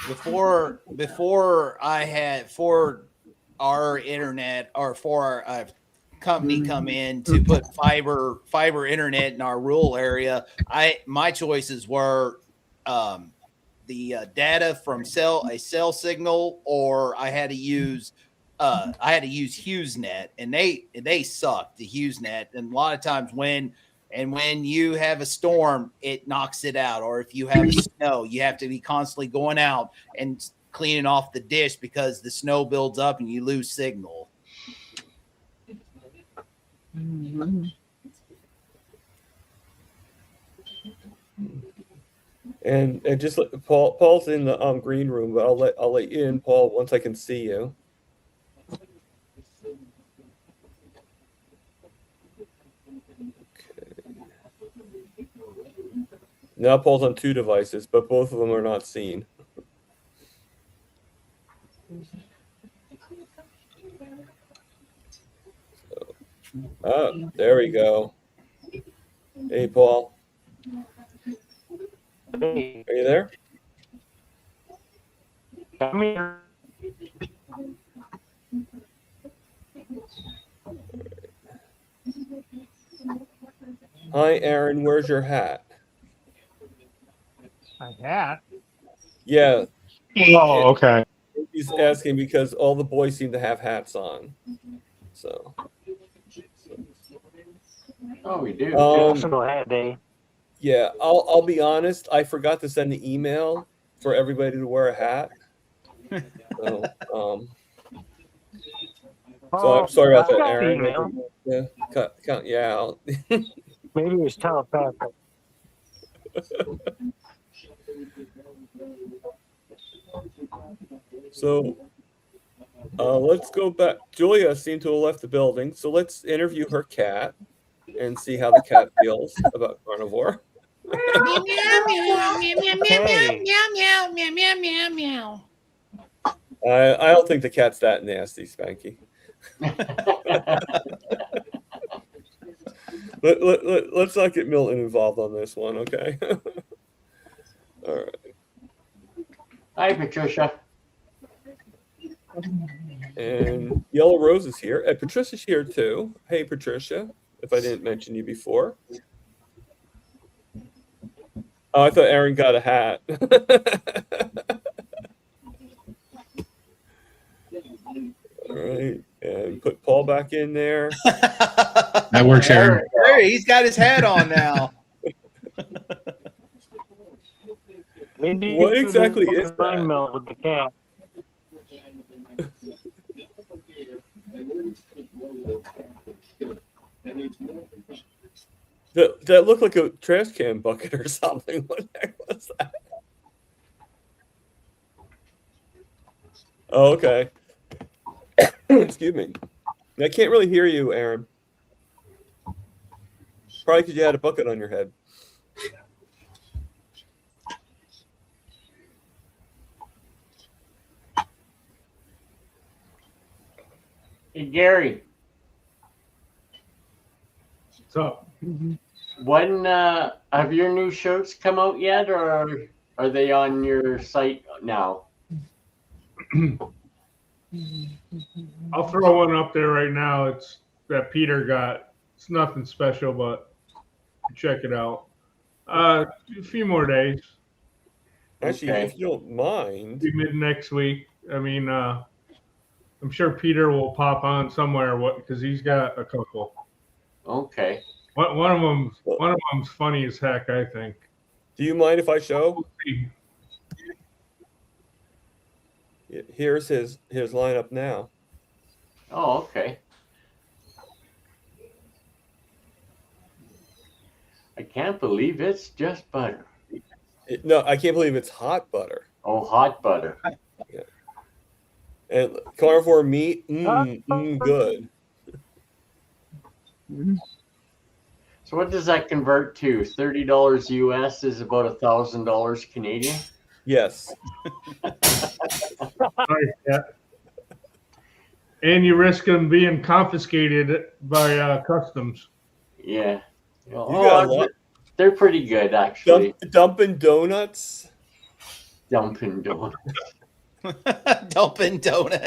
Before our internet or for our company come in to put fiber internet in our rural area, my choices were the data from a cell signal, or I had to use HughesNet, and they suck, the HughesNet. And a lot of times when you have a storm, it knocks it out. Or if you have snow, you have to be constantly going out and cleaning off the dish because the snow builds up and you lose signal. Mm-hmm. And just Paul's in the green room, but I'll let you in, Paul, once I can see you. Now Paul's on 2 devices, but both of them are not seen. Oh, there we go. Hey, Paul. Hey, Are you there? come here. Hi, Aaron. Where's your hat? My hat. Yeah, Oh, okay. he's asking because all the boys seem to have hats on. So, Oh, we do. National Hat Day. yeah, I'll be honest. I forgot to send the email for everybody to wear a hat. So, so I'm sorry about that, got the Aaron. email. Yeah, count you out. Maybe it's telepathic. So let's go back. Julia seemed to have left the building, so let's interview her cat and see how the cat feels about carnivore. Meow, meow, meow, meow, meow, meow, Hey. meow, meow, meow, meow, meow, meow. I don't think the cat's that nasty, Spanky. Let's not get Milton involved on this one, okay? All right. Hi, Patricia. And Yellow Rose is here. And Patricia's here too. Hey, Patricia, if I didn't mention you before. Oh, I thought Aaron got a hat. All right. And put Paul back in there. That works, Aaron. Hey, he's got his hat on now. Maybe What you exactly could is do mind that? meld with the cat. That looked like a trash can bucket or something. What the heck was that? Oh, okay. Excuse me. I can't really hear you, Aaron. Probably because you had a bucket on your head. Hey, Gary. What's up? When have your new shirts come out yet, or are they on your site now? I'll throw one up there right now. It's that Peter got. It's nothing special, but check it out. A few more days. Actually, Okay. if you don't mind. Be mid next week. I mean, I'm sure Peter will pop on somewhere. Because he's got a couple. Okay. One of them's funny as heck, I think. Do you mind if I show? We'll see. Here's his lineup now. Oh, okay. I can't believe it's just butter. No, I can't believe it's hot butter. Oh, hot butter. And carnivore meat, good. So what does that convert to? $30 US is about $1,000 Canadian. Yes. Yeah. And you risk them being confiscated by customs. Yeah. You got a lot. They're pretty good, actually. Dumping donuts. Dumping donuts. Dumping donut.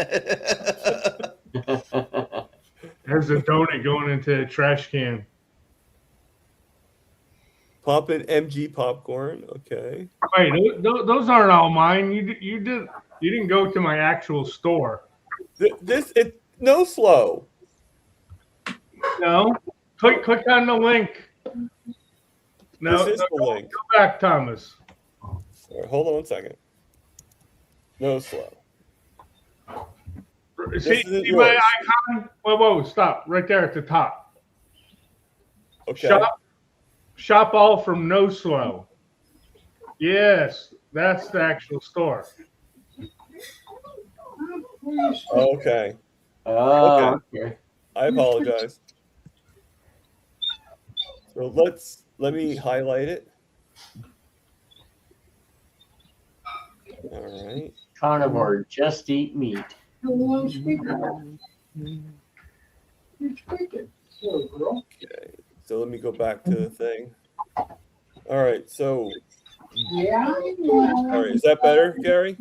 There's a donut going into a trash can. Popping MG popcorn. Okay. Wait, those aren't all mine. You didn't go to my actual store. No slow. No. Click on the link. No, This is the link. Go back, Thomas. All right, hold on 1 second. No slow. See my icon? Whoa, stop. Right there at the top. Okay. Shop all from No Slow. Yes, that's the actual store. Okay. Oh, okay. I apologize. So let me highlight it. All right. Carnivore, just eat meat. Okay. So let me go back to the thing. All right. So. All right. Is that better, Gary?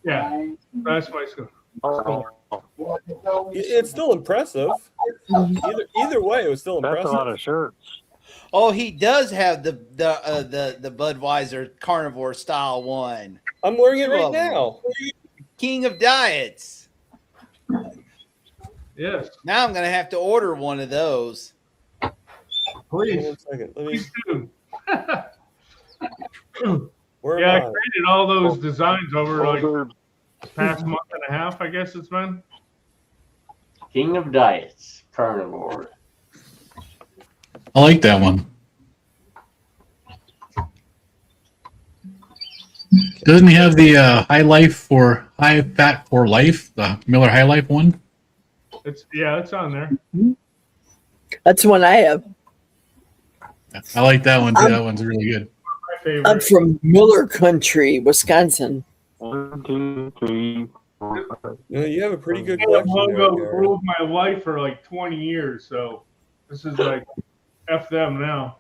Yeah, that's my score. It's still impressive. Either way, it was still That's impressive. a lot of shirts. Oh, he does have the Budweiser carnivore style one. I'm wearing it Two right of them. now. King of diets. Yes, Now I'm gonna have to order one of those. Hold on please. 1 second. Let me. Please do. Where Yeah, I am I? created all those designs over like Older past month and a half, I guess it's been. King of diets, carnivore. I like that one. Doesn't he have the high life for high fat for life, the Miller High Life one? It's on there. That's one I have. I like that one too. That one's really good. My favorite. I'm from Miller Country, Wisconsin. 1, 2, 3, 4, 5. You have a pretty good That collection there, logo Gary. ruled my life for like 20 years, so this is like F them now.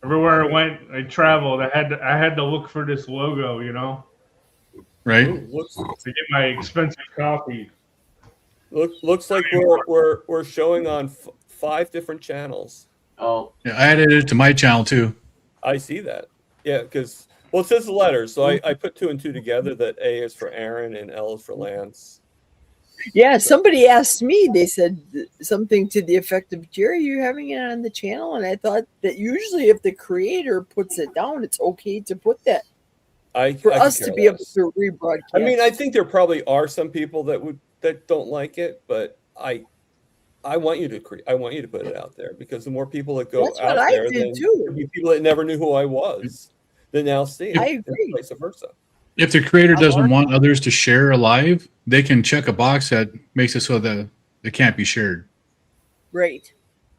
Everywhere I went, I traveled. I had to look for this logo, you know, Right? Looks to get my expensive coffee. looks like we're showing on 5 different channels. Oh, Yeah, I added it to my channel too. I see that. Yeah, because it says the letters, so I put 2 and 2 together. That A is for Aaron and L is for Lance. Yeah, somebody asked me, they said something to the effect of, Jerry, you having it on the channel? And I thought that usually if the creator puts it down, it's okay to put that for I could us to care be able less. to rebroadcast. I mean, I think there probably are some people that don't like it, but I want you to I want you to put it out there, because the more people that go That's what out I there, did then too. there'll be people that never knew who I was that now see it, I and agree. vice versa. If the creator I'm doesn't working want others to share a live, they can check a box that makes it so that it can't be shared. Right,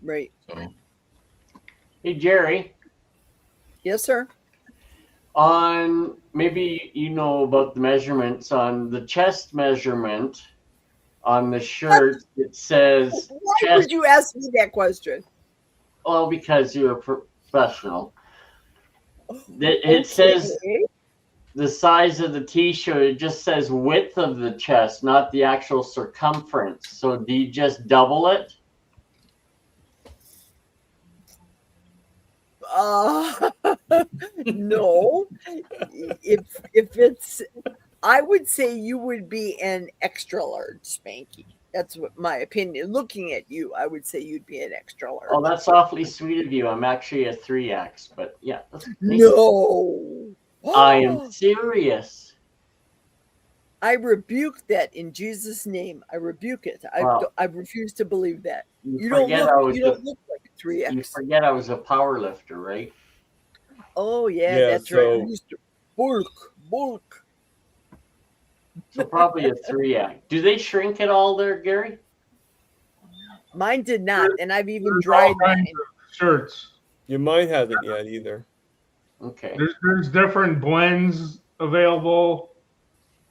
right. So hey Jerry. Yes, sir. On maybe you know about the measurements on the chest measurement on the shirt. It says Why chest. would you ask me that question? Well, because you're a professional. It says Okay. the size of the t-shirt. It just says width of the chest, not the actual circumference. So do you just double it? No. If it's, I would say you would be an extra large, Spanky. That's what my opinion. Looking at you, I would say you'd be an extra large. Oh, that's awfully sweet of you. I'm actually a 3X, but yeah. Thank you. No. I am serious. I rebuke that in Jesus' name. I rebuke it. Wow. I refuse to believe that. You You don't forget I look. was You don't look like a you 3X. forget I was a power lifter, right? Oh yeah, Yeah, that's right. so- You used to bulk. So probably a 3X. Do they shrink at all there, Gary? Mine did not, and I've even There's dried all kinds mine. of shirts. Your mine hasn't yet either. Okay. There's different blends available.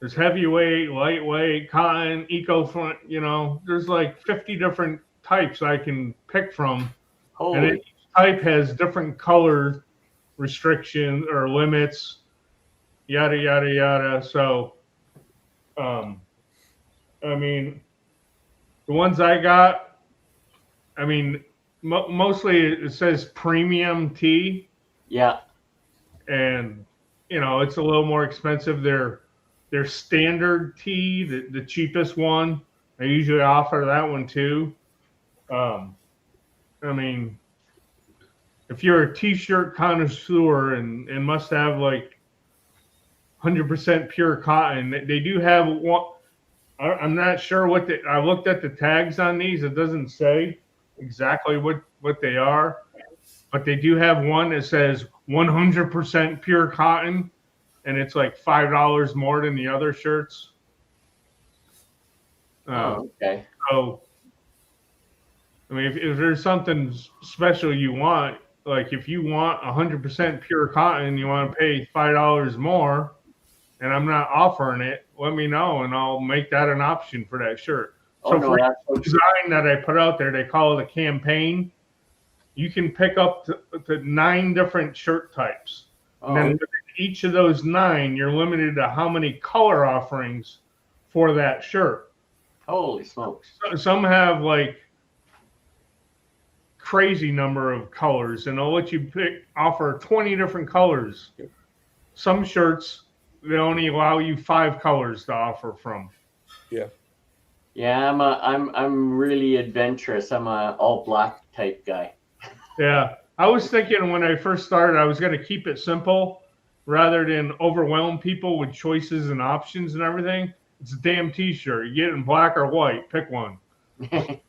There's heavyweight, lightweight, cotton, eco-front. You know, there's like 50 different types I can pick from, and Holy. each type has different color restrictions or limits, yada yada yada. So, I mean, the ones I got, I mean, mostly it says premium tea, Yeah. and you know it's a little more expensive. Their standard tea, the cheapest one, they usually offer that one too. I mean, if you're a t-shirt connoisseur and must have like 100% pure cotton, they do have one. I'm not sure what I looked at the tags on these. It doesn't say exactly what they are, but they do have one that says 100% pure cotton, and it's like $5 more than the other shirts. Oh, okay. So, I mean, if there's something special you want, like if you want 100% pure cotton, you want to pay $5 more, and I'm not offering it, let me know, and I'll make that an option for that shirt. So for the design that I put out there, they call it a campaign. You can pick up to 9 different shirt types. And then within each of those 9, you're limited to how many color offerings for that shirt. Holy smokes. Some have like crazy number of colors, and they'll let you offer 20 different colors. Some shirts, they only allow you 5 colors to offer from. Yeah. Yeah, I'm really adventurous. I'm a all black type guy. Yeah. I was thinking when I first started, I was going to keep it simple rather than overwhelm people with choices and options and everything. It's a damn t-shirt. You get it in black or white. Pick one. I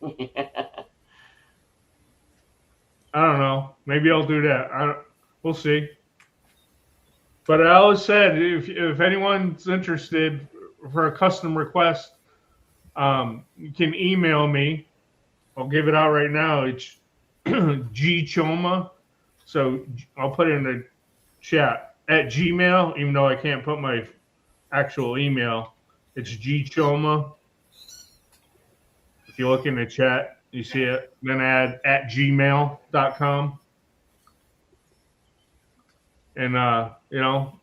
don't know. Maybe I'll do that. We'll see. But I always said, if anyone's interested for a custom request, you can email me. I'll give it out right now. It's gchoma. So I'll put it in the chat at Gmail, even though I can't put my actual email. It's gchoma. If you look in the chat, you see it. Then add at gmail.com. And,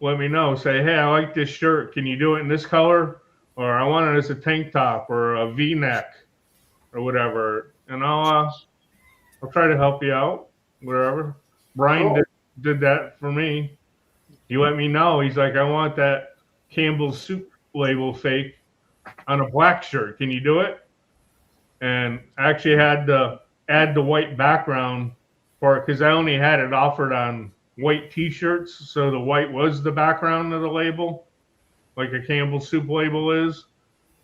let me know. Say, hey, I like this shirt. Can you do it in this color? Or I want it as a tank top or a V-neck or whatever. And I'll try to help you out, whatever. Brian did that for me. He let me know. He's like, I want that Campbell's soup label fake on a black shirt. Can you do it? And I actually had to add the white background for it because I only had it offered on white t-shirts, so the white was the background of the label, like a Campbell's soup label is.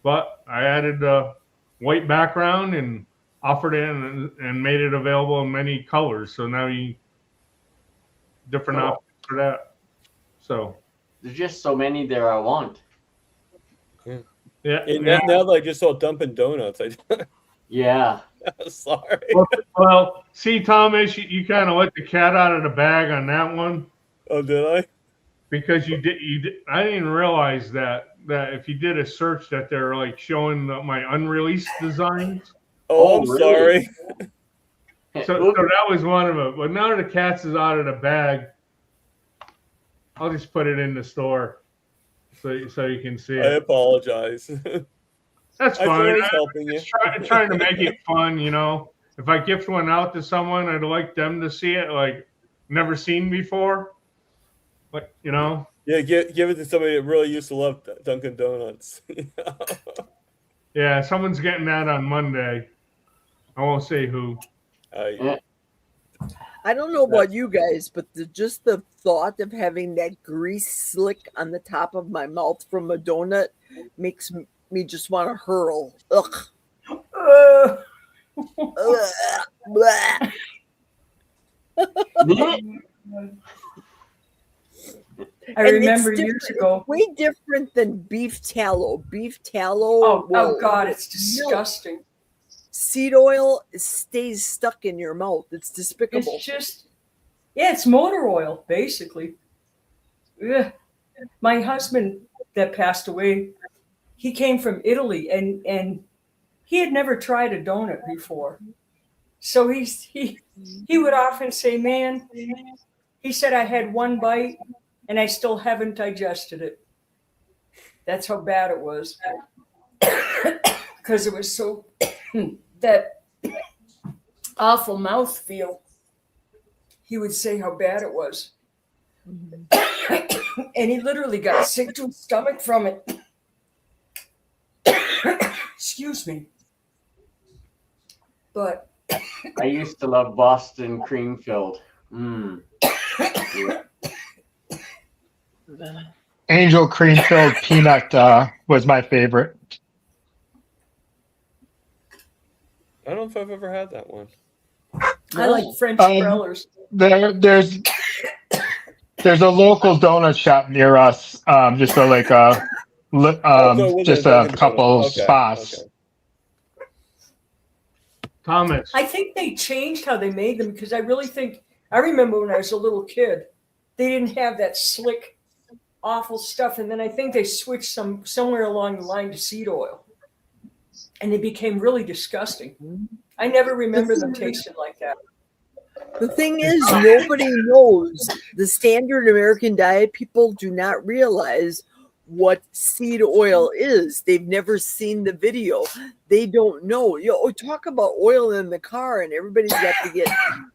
But I added the white background and offered it and made it available in many colors. So now you different options for that. So there's just so many there I want. Yeah. And now that I just saw Dunkin' Donuts, yeah. Sorry. Well, see, Thomas, you kind of let the cat out of the bag on that one. Oh, did I? Because you did. I didn't realize that if you did a search that they're like showing my unreleased designs. Oh, I'm sorry. So that was one of them. But now the cat's is out of the bag, I'll just put it in the store so you can see it. I apologize. That's fine. Helping you. Trying to make it fun, If I gift one out to someone, I'd like them to see it like never seen before. But Yeah, give it to somebody that really used to love Dunkin' Donuts. Yeah, someone's getting that on Monday. I won't say who. I don't know about you guys, but just the thought of having that grease slick on the top of my mouth from a donut makes me just want to hurl. Ugh. I remember years ago. Way different than beef tallow. Beef tallow. Oh God, it's disgusting. Seed oil stays stuck in your mouth. It's despicable. It's just, it's motor oil, basically. Ugh. My husband that passed away, he came from Italy and he had never tried a donut before. So he would often say, man, he said, I had one bite and I still haven't digested it. That's how bad it was. Because it was so, that awful mouth feel. He would say how bad it was. And he literally got sick to his stomach from it. Excuse me. But I used to love Boston cream filled. Yeah. Angel cream filled peanut was my favorite. I don't know if I've ever had that one. I like French growlers. There's a local donut shop near us. Just a couple spots. Okay. Thomas. I think they changed how they made them because I really think I remember when I was a little kid, they didn't have that slick, awful stuff, and then I think they switched somewhere along the line to seed oil, and they became really disgusting. I never remember them tasting like that. The thing is, nobody knows. The standard American diet people do not realize what seed oil is. They've never seen the video. They don't know. Talk about oil in the car, and everybody's got to get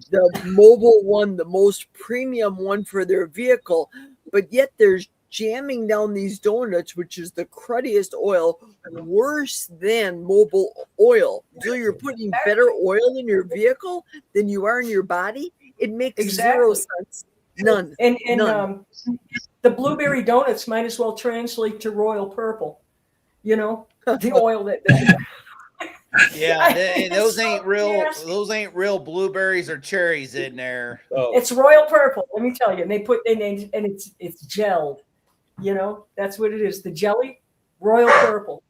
the mobile one, the most premium one for their vehicle. But yet there's jamming down these donuts, which is the cruddiest oil, worse than mobile oil. So you're putting better oil in your vehicle than you are in your body. It makes zero sense. None. And None. The blueberry donuts might as well translate to royal purple. You know, the oil that. Yeah, those ain't real. Nasty. Those ain't real blueberries or cherries in there. Oh, It's royal purple. Let me tell you. And they put and it's gelled. You know, that's what it is. The jelly, royal purple.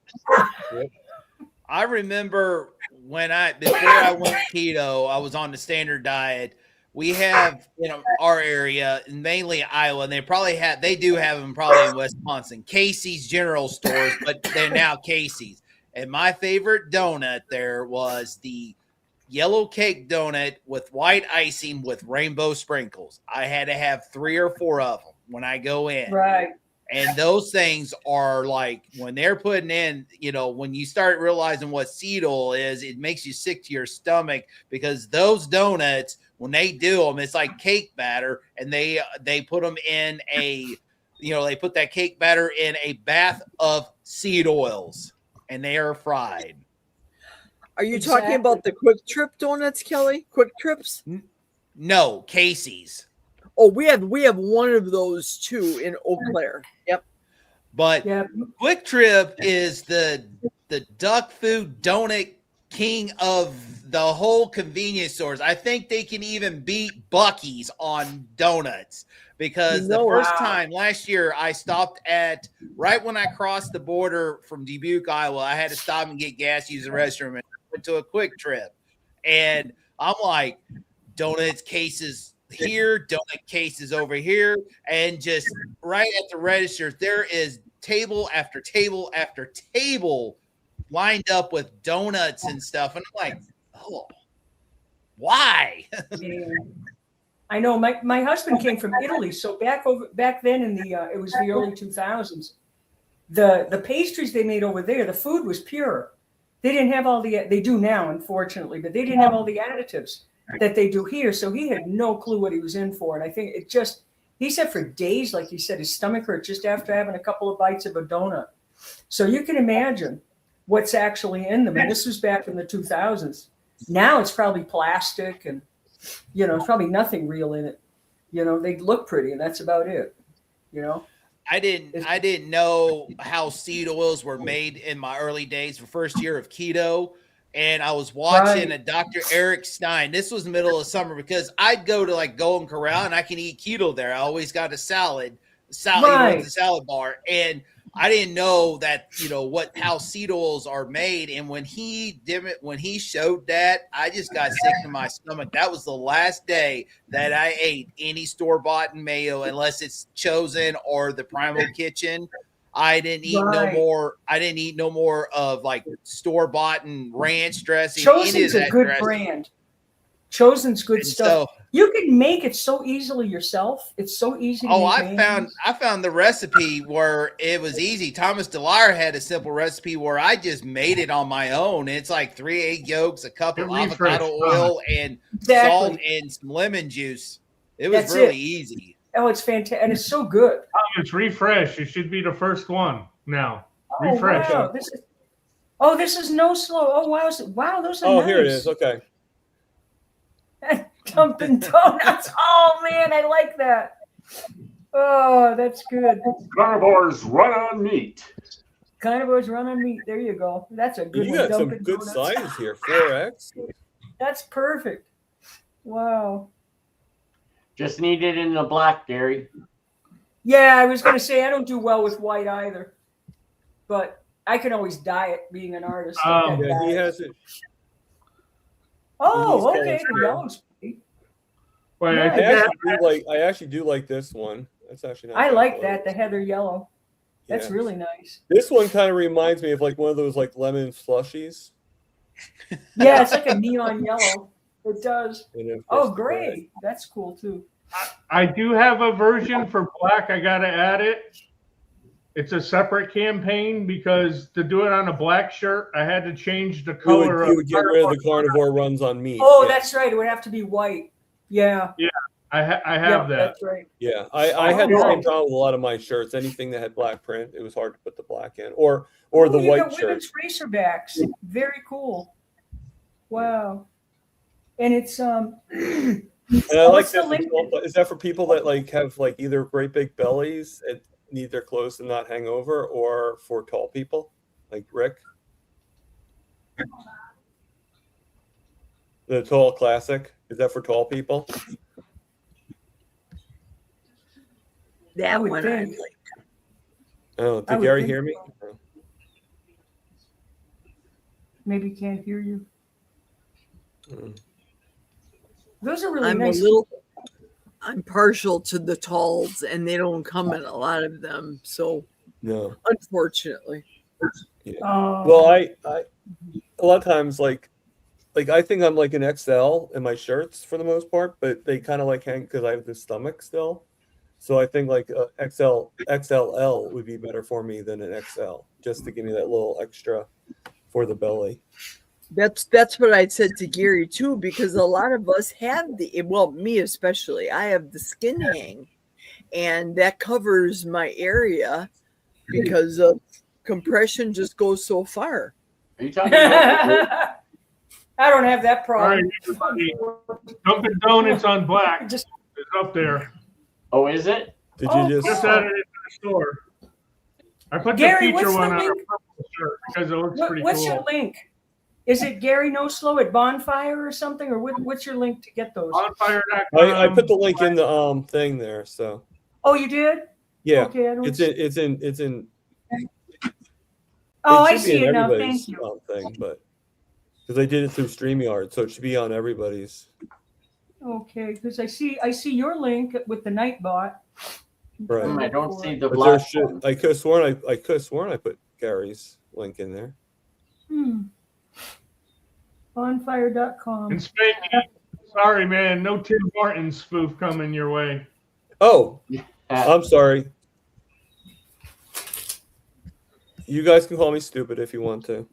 I remember before I went keto, I was on the standard diet. We have our area, mainly Iowa, and they do have them probably in Wisconsin, Casey's General Stores, but they're now Casey's. And my favorite donut there was the yellow cake donut with white icing with rainbow sprinkles. I had to have 3 or 4 of them when I go in. Right. And those things are like, when they're putting in, when you start realizing what seed oil is, it makes you sick to your stomach, because those donuts, when they do them, it's like cake batter, and they put them in they put that cake batter in a bath of seed oils, and they are fried. Are you talking about the Quick Trip donuts, Kelly? Quick Trips? No, Casey's. Oh, we have one of those too in Eau Claire. Yep. But Quick Trip is the duck food donut king of the whole convenience stores. I think they can even beat Buc-ee's on donuts, because the first time last year I stopped at, right when I crossed the border from Dubuque, Iowa, I had to stop and get gas, use the restroom, and went to a Quick Trip. And I'm like, donuts cases here, donut cases over here, and just right at the register, there is table after table after table lined up with donuts and stuff. And I'm like, oh, why? I know my husband came from Italy, so back then in the it was the early 2000s. The pastries they made over there, the food was pure. They didn't have all they do now, unfortunately, but they didn't have all the additives that they do here. So he had no clue what he was in for. And I think he said for days, like he said, his stomach hurt just after having a couple of bites of a donut. So you can imagine what's actually in them. And this was back in the 2000s. Now it's probably plastic, and, it's probably nothing real in it. They look pretty, and that's about it, I didn't know how seed oils were made in my early days, the first year of keto. And I was watching a Dr. Eric Stein. This was the middle of summer, because I'd go to like Golden Corral and I can eat keto there. I always got a salad with the salad bar. And I didn't know that, how seed oils are made. And when he showed that, I just got sick to my stomach. That was the last day that I ate any store-bought mayo, unless it's Chosen or the Primal Kitchen. I didn't eat no more. I didn't eat no more of like store-bought and ranch dressing. Chosen's a good brand. Chosen's good stuff. So, you can make it so easily yourself. It's so easy to make. I found the recipe where it was easy. Thomas DeLire had a simple recipe where I just made it on my own. It's like 3 egg yolks, a cup of avocado oil, and salt and some lemon juice. It was really easy. Oh, it's fantastic. And it's so good. It's Refresh. You should be the first one now. Oh, Refresh. Wow. This is no slow. Oh, wow. Wow, those are nice. Here it is. Okay. Dunkin' Donuts. Oh, man, I like that. Oh, that's good. Carnivores run on meat. Carnivores run on meat. There you go. That's a good one. You got some good sizes here. 4X. That's perfect. Wow. Just need it in the black, Gary. Yeah, I was going to say I don't do well with white either, but I can always diet being an artist. Yeah, he has it. Oh, okay. Well, But Yeah. I I actually do like this one. That's actually not I bad like close. that, the heather yellow. That's Yeah. really nice. This one kind of reminds me of like one of those like lemon slushies. Yeah, it's like a neon yellow. It does. And of Oh, course the gray. gray. That's cool too. I do have a version for black. I got to add it. It's a separate campaign because to do it on a black shirt, I had to change the color. You would get rid of the carnivore runs on meat. Oh, yeah. that's right. It would have to be white. Yeah. Yeah, I have Yeah, that. that's right. Yeah, I had the Oh, same nice. problem with a lot of my shirts. Anything that had black print, it was hard to put the black in, or Oh, the you white got shirt. women's racerbacks. Very cool. Wow. And it's And I like what's the this. link? Is that for people that like have like either great big bellies and need their clothes to not hang over, or for tall people like Rick? The tall classic, is that for tall people? That would one I think. like. Oh, I did would Gary think hear me? maybe can't hear you. Mm. Those are really I'm nice. I'm partial to the talls, and they don't come in a lot of them. So No. unfortunately, Oh. Well, I a lot of times like I think I'm like an XL in my shirts for the most part, but they kind of like hang because I have the stomach still. So I think like XLL would be better for me than an XL, just to give me that little extra for the belly. that's what I said to Gary too, because a lot of us have me especially. I have the skin hang, and that covers my area because of compression just goes so far. Are you talking about? I don't have that All problem. right, everybody. Dunkin' Donuts on black Just is up there. Oh, is it? Did Oh, you Just just? added it to the store. I put Gary, the feature what's the one on a link? purple shirt because it looks pretty what's cool. your link? Is it Gary No Slow at Bonfire or something, or what's your link to get those? Bonfire.com. I put the link in the thing there. So Oh, you did? yeah, Okay, I don't it's in. Oh, it I should be see in it now. everybody's, Thank you. thing, but because I did it through StreamYard, so it should be on everybody's. Okay, because I see your link with the Nightbot. Right. I don't see the But there black should. one. I could have sworn I put Gary's link in there. Bonfire.com. And Spanky, sorry, man, no Tim Hortons spoof coming your way. Oh, I'm sorry. You guys can call me stupid if you want to.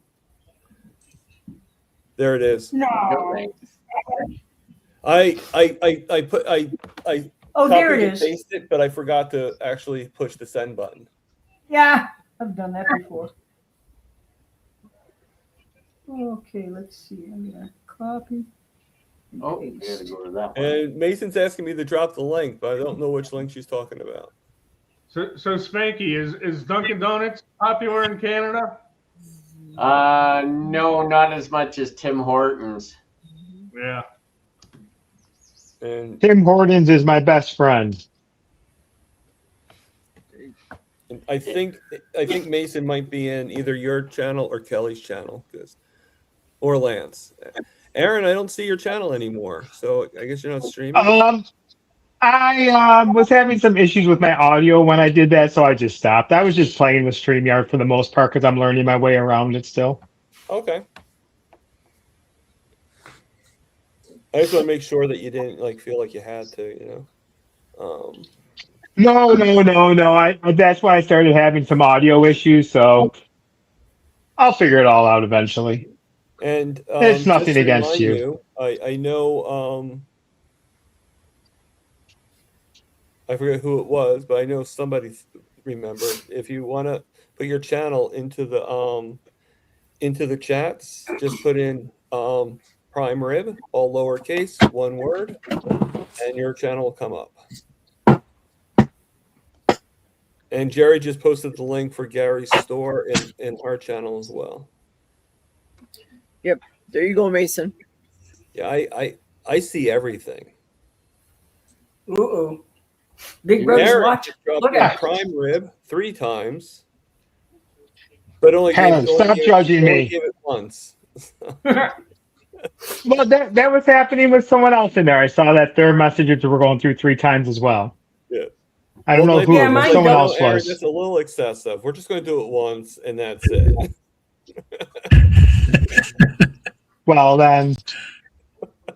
There it is. No. I Oh, there copied it and is. pasted it, but I forgot to actually push the send button. Yeah, I've done that before. Okay, let's see. I'm gonna copy. and Oh, you paste. gotta go to that one. And Mason's asking me to drop the link, but I don't know which link she's talking about. So Spanky, is Dunkin' Donuts popular in Canada? No, not as much as Tim Hortons. Yeah. And Tim Hortons is my best friend. I think Mason might be in either your channel or Kelly's channel, or Lance. Aaron, I don't see your channel anymore, so I guess you're not streaming. I was having some issues with my audio when I did that, so I just stopped. I was just playing with StreamYard for the most part because I'm learning my way around it still. Okay. I just want to make sure that you didn't feel like you had to, No. That's why I started having some audio issues, so I'll figure it all out eventually. And It's nothing just to against remind you. I know I forget who it was, but I know somebody remembered. If you want to put your channel into the chats, just put in Prime Rib, all lowercase, one word, and your channel will come up. And Jerry just posted the link for Gary's store in our channel as well. Yep, there you go, Mason. Yeah, I see everything. Uh-oh. Big Brother's Aaron watching. dropped Look in at it. prime rib 3 times, but only Helen, stop judging me. gave it once. Well, that was happening with someone else in there. I saw that their messages were going through 3 times as well. Yeah. I don't know who Yeah, it was. mine Someone don't. else Aaron, was. that's a little excessive. We're just going to do it once, and that's it. Well, then,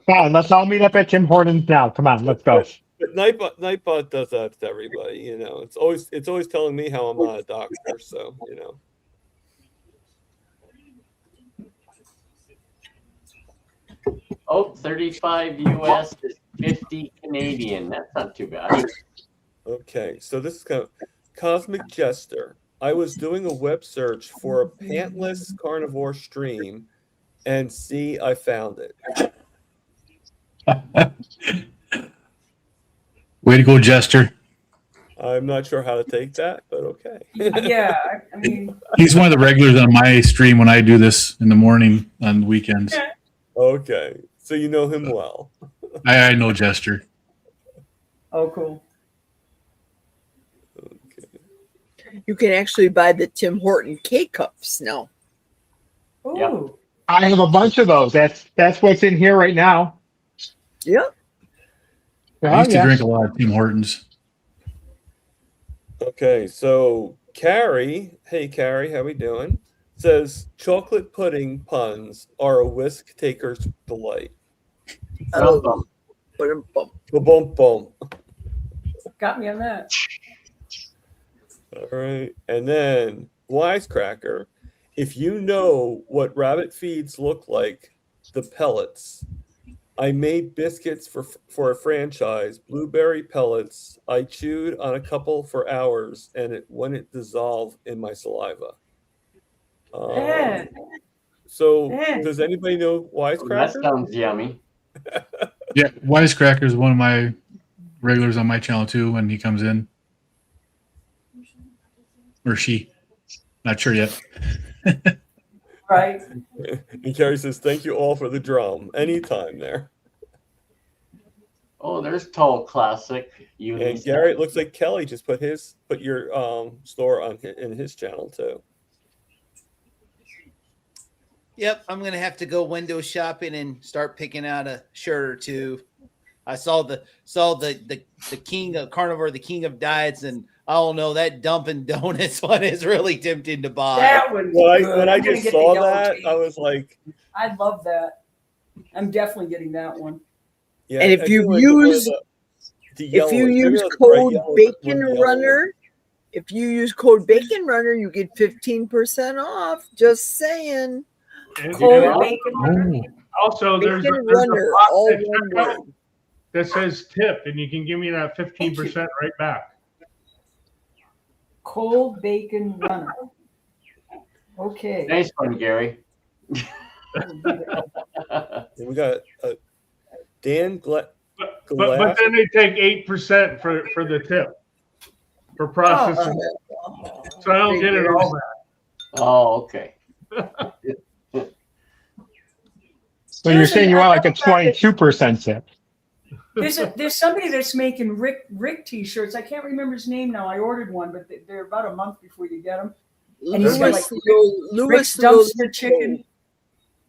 fine. Let's all meet up at Tim Hortons now. Come on, let's go. But Nightbot does that to everybody. You know, it's always telling me how I'm not a doctor. So you know. Oh, 35 US is 50 Canadian. That's not too bad. Okay, so this is kind of Cosmic Jester. I was doing a web search for a pantless carnivore stream, and see, I found it. Way to go, Jester. I'm not sure how to take that, but okay. Yeah, I mean, He's one of the regulars on my stream when I do this in the morning on weekends. Okay, so you know him well. I know Jester. oh, cool. You can actually buy the Tim Horton K-Cups now. Ooh. I have a bunch of those. That's what's in here right now. Yep. I used to drink a lot of Tim Hortons. Okay, so Carrie, hey Carrie, how we doing? Says chocolate pudding puns are a whisk taker's delight. Oh, Boom, boom. Got me on that. All right, and then Wisecracker, if you know what rabbit feeds look like, the pellets. I made biscuits for a franchise, blueberry pellets. I chewed on a couple for hours, and it wouldn't dissolve in my saliva. So, does anybody know Wisecracker? That sounds yummy. Yeah, Wisecracker is one of my regulars on my channel too when he comes in. Or she. Not sure yet. Right. And Carrie says, thank you all for the drum. Anytime there. Oh, there's Tall Classic. And Gary, it looks like Kelly just put your store on in his channel too. Yep, I'm gonna have to go window shopping and start picking out a shirt or two. I saw the king of carnivore, the king of diets, and I don't know, that Dumpin' Donuts one is really tempting to buy. That would be When I just saw that, I was like, I love that. I'm definitely getting that one. yeah. And if you use code Bacon Runner, you get 15% off. Just saying. Code Bacon Runner. Also, there's a Runner, box all at one checkout word. that says tip, and you can give me that 15% right back. Cold Bacon Runner. Okay. Nice one, Gary. We got Dan But then they take 8% for the tip for processing. So I don't get it all back. Oh, okay. So you're saying you want like a 22% tip? There's somebody that's making Rick t-shirts. I can't remember his name now. I ordered one, but they're about a month before you get them. And he's got like Rick's dumpster chicken.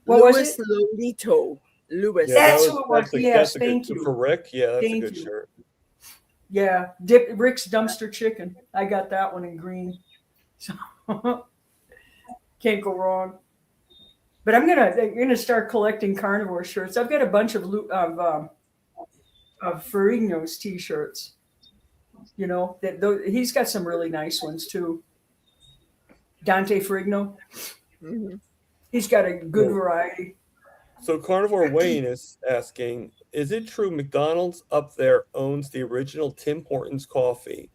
What was it? Lolito. Lewis. That's who it was. Yes, thank you. For Rick, yeah, that's Thank a good you. shirt. Yeah, Rick's dumpster chicken. I got that one in green. So can't go wrong. But I'm gonna start collecting carnivore shirts. I've got a bunch of Ferrigno's t-shirts. You know, he's got some really nice ones too. Dante Ferrigno. Mm-hmm. He's got a good variety. So Carnivore Wayne is asking, is it true McDonald's up there owns the original Tim Hortons coffee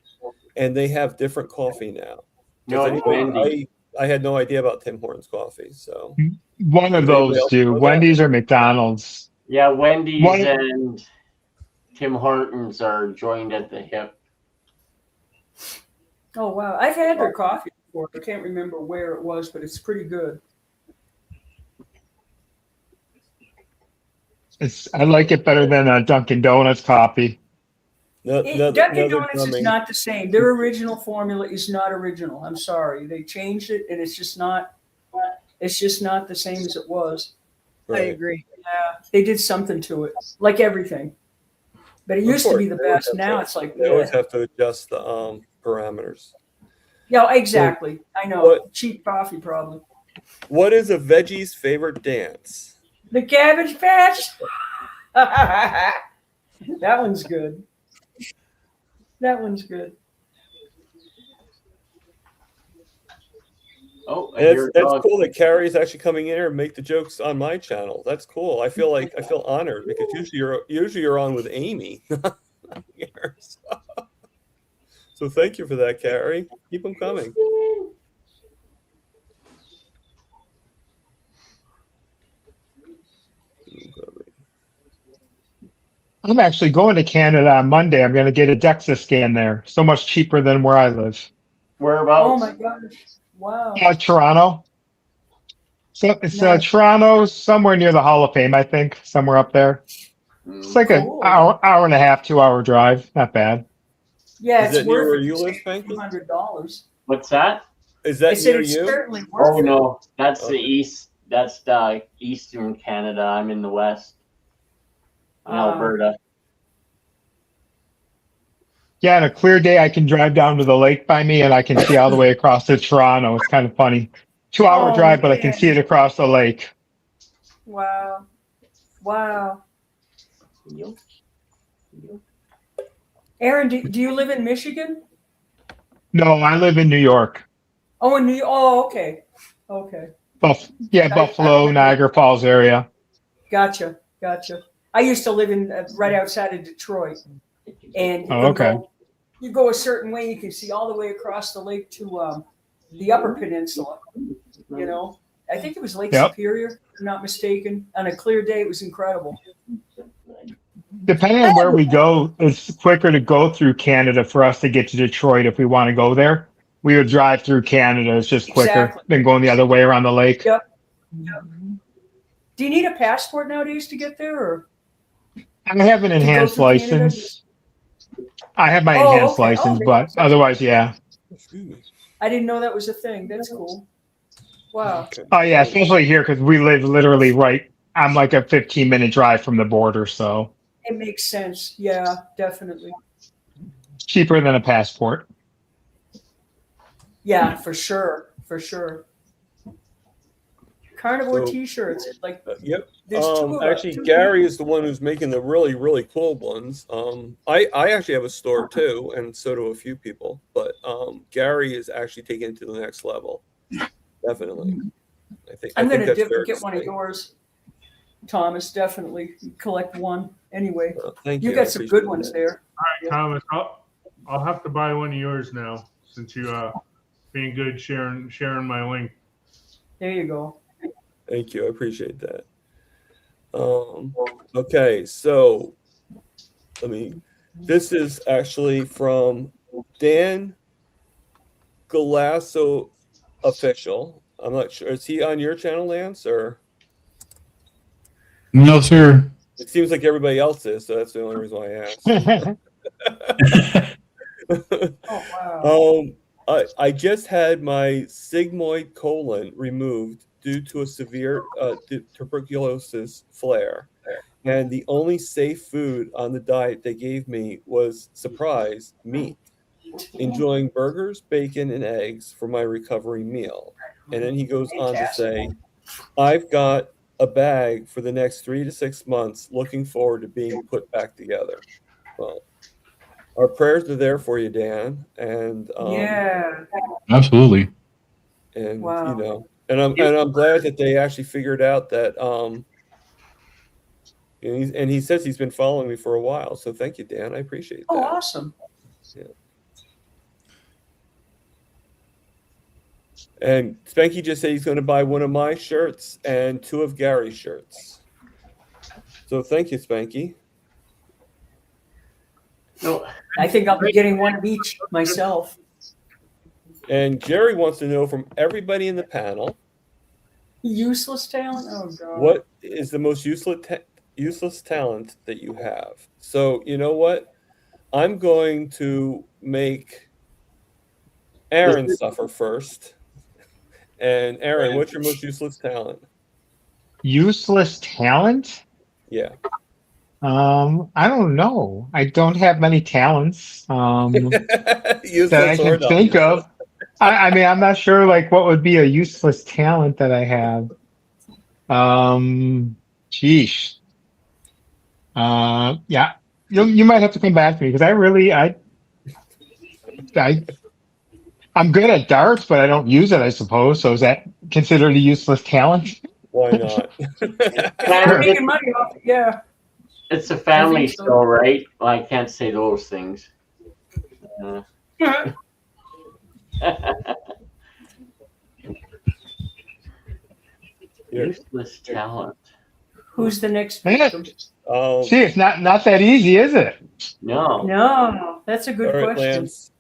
and they have different coffee now? No, Wendy's. I had no idea about Tim Hortons coffee. So one of those do. Wendy's or McDonald's. Yeah, Wendy's and Tim Hortons are joined at the hip. Oh wow, I've had their coffee before. I can't remember where it was, but it's pretty good. I like it better than a Dunkin' Donuts coffee. Dunkin' Donuts is not the same. Their original formula is not original. I'm sorry, they changed it, and it's just not the same as it was. I agree. They did something to it, like everything. But it Of used to be course, the they always best. have Now to- it's like, They always yeah, have to adjust the parameters. exactly. I know. What- Cheap coffee, probably. What is a veggie's favorite dance? The Cabbage Patch. That one's good. That one's good. Oh, I And hear a that's dog. cool that Carrie's actually coming in here and make the jokes on my channel. That's cool. I feel honored because usually you're on with Amy. Not here, so thank you for that, Carrie. Keep them coming. I'm actually going to Canada on Monday. I'm going to get a DEXA scan there. So much cheaper than where I live. Whereabouts? Oh my gosh! Wow. Toronto. So it's Nice. Toronto, somewhere near the Hall of Fame, I think, somewhere up there. It's like Cool. an hour and a half, 2 hour drive. Not bad. Yeah, Is it's it near worth where it. you to live, save Spanky? $200. What's that? Is I that said near it's you? certainly worth Oh it. no, that's Okay. the east. That's the eastern Canada. I'm in the west, in Alberta. Yeah, on a clear day, I can drive down to the lake by me and I can see all the way across to Toronto. It's kind of funny. 2 hour Oh, drive, but I can man. see it across the lake. Wow. Wow. Aaron, do you live in Michigan? No, I live in New York. Oh, in New York. Oh, okay. Okay. Yeah, I Buffalo, remember. Niagara Falls area. Gotcha. I used to live in right outside of Detroit, and Oh, okay. you go a certain way, you can see all the way across the lake to the Upper Peninsula. You know, I think it was Lake Yep. Superior, if I'm not mistaken. On a clear day, it was incredible. Depending on where we go, it's quicker to go through Canada for us to get to Detroit if we want to go there. We would drive through Canada. It's just quicker Exactly. than going the other way around the lake. Yep. Do you need a passport nowadays to get there, or? I have an To go enhanced through Canada? license. I have my Oh, enhanced okay. license, Oh, but otherwise, yeah. Excuse me. I didn't know that was a thing. That's cool. Wow. Okay. Oh, yeah, especially here because we live literally right. I'm like a 15-minute drive from the border, so It makes sense. Yeah, definitely. it's cheaper than a passport. Yeah, for sure. For sure. Carnivore So- T-shirts. Like, Yep. there's two of us. Actually, Gary is the one who's making the really, really cool ones. I actually have a store too, and so do a few people. But Gary is actually taking it to the next level. Definitely. I'm think going that's to fair to get one of say. yours, Thomas. Definitely collect one. Anyway, Thank you you. got I some appreciate good ones that. there. Thomas, I'll have to buy one of yours now since you being good sharing my link. There you go. Thank you. I appreciate that. Okay, so this is actually from Dan Galasso Official. I'm not sure. Is he on your channel, Lance, or? No, sir. It seems like everybody else is, so that's the only reason why I asked. Oh, wow. I just had my sigmoid colon removed due to a severe tuberculosis flare. And the only safe food on the diet they gave me was, surprise, meat. Enjoying burgers, bacon, and eggs for my recovery meal. And then he goes on to say, I've got a bag for the next 3 to 6 months, looking forward to being put back together. Well, our prayers are there for you, Dan. And Yeah. Absolutely. and Wow. you know, and I'm glad that they actually figured out that and he says he's been following me for a while, so thank you, Dan. I appreciate Oh, that. awesome. Yeah. And Spanky just said he's going to buy one of my shirts and 2 of Gary's shirts. So thank you, Spanky. No, I think I'll be getting one of each myself. And Jerry wants to know from everybody in the panel, Useless talent? Oh, God. what is the most useless talent that you have? So you know what? I'm going to make Aaron suffer first. And Aaron, what's your most useless talent? Useless talent? Yeah. I don't know. I don't have many talents that I Useless or can not think useless. of. I mean, I'm not sure like what would be a useless talent that I have. Sheesh. Yeah, you might have to come back to me because I'm good at darts, but I don't use it, I suppose. So is that considered a useless talent? Why not? You're making money off it, yeah. It's a family so. show, right? Well, I can't say those things. Useless talent. Who's the next Yeah. victim? See, it's not that easy, is it? No. No, that's a good All right, question. Lance.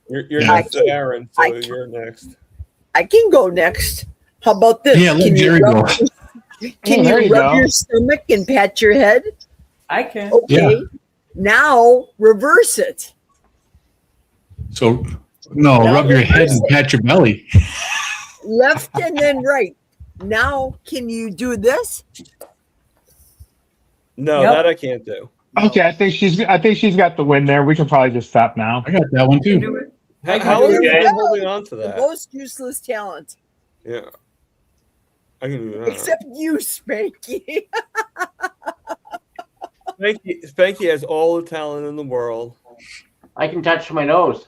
You're I next, Aaron. So you're next. I can go next. How about this? Yeah, let Can you Jerry go. Can there you you rub go. your stomach and pat your head? I can. Okay. Yeah. Now reverse it. So, no, Now rub your head reverse and it. pat your belly. Left and then right. Now can you do this? No, Yep. that I can't do. Okay, I think she's got the win there. We can probably just stop now. I got that one You too. do it. How long have you Yeah. been holding on to The that? most useless talent. Yeah. I can do that. Except you, Spanky. Spanky has all the talent in the world. I can touch my nose.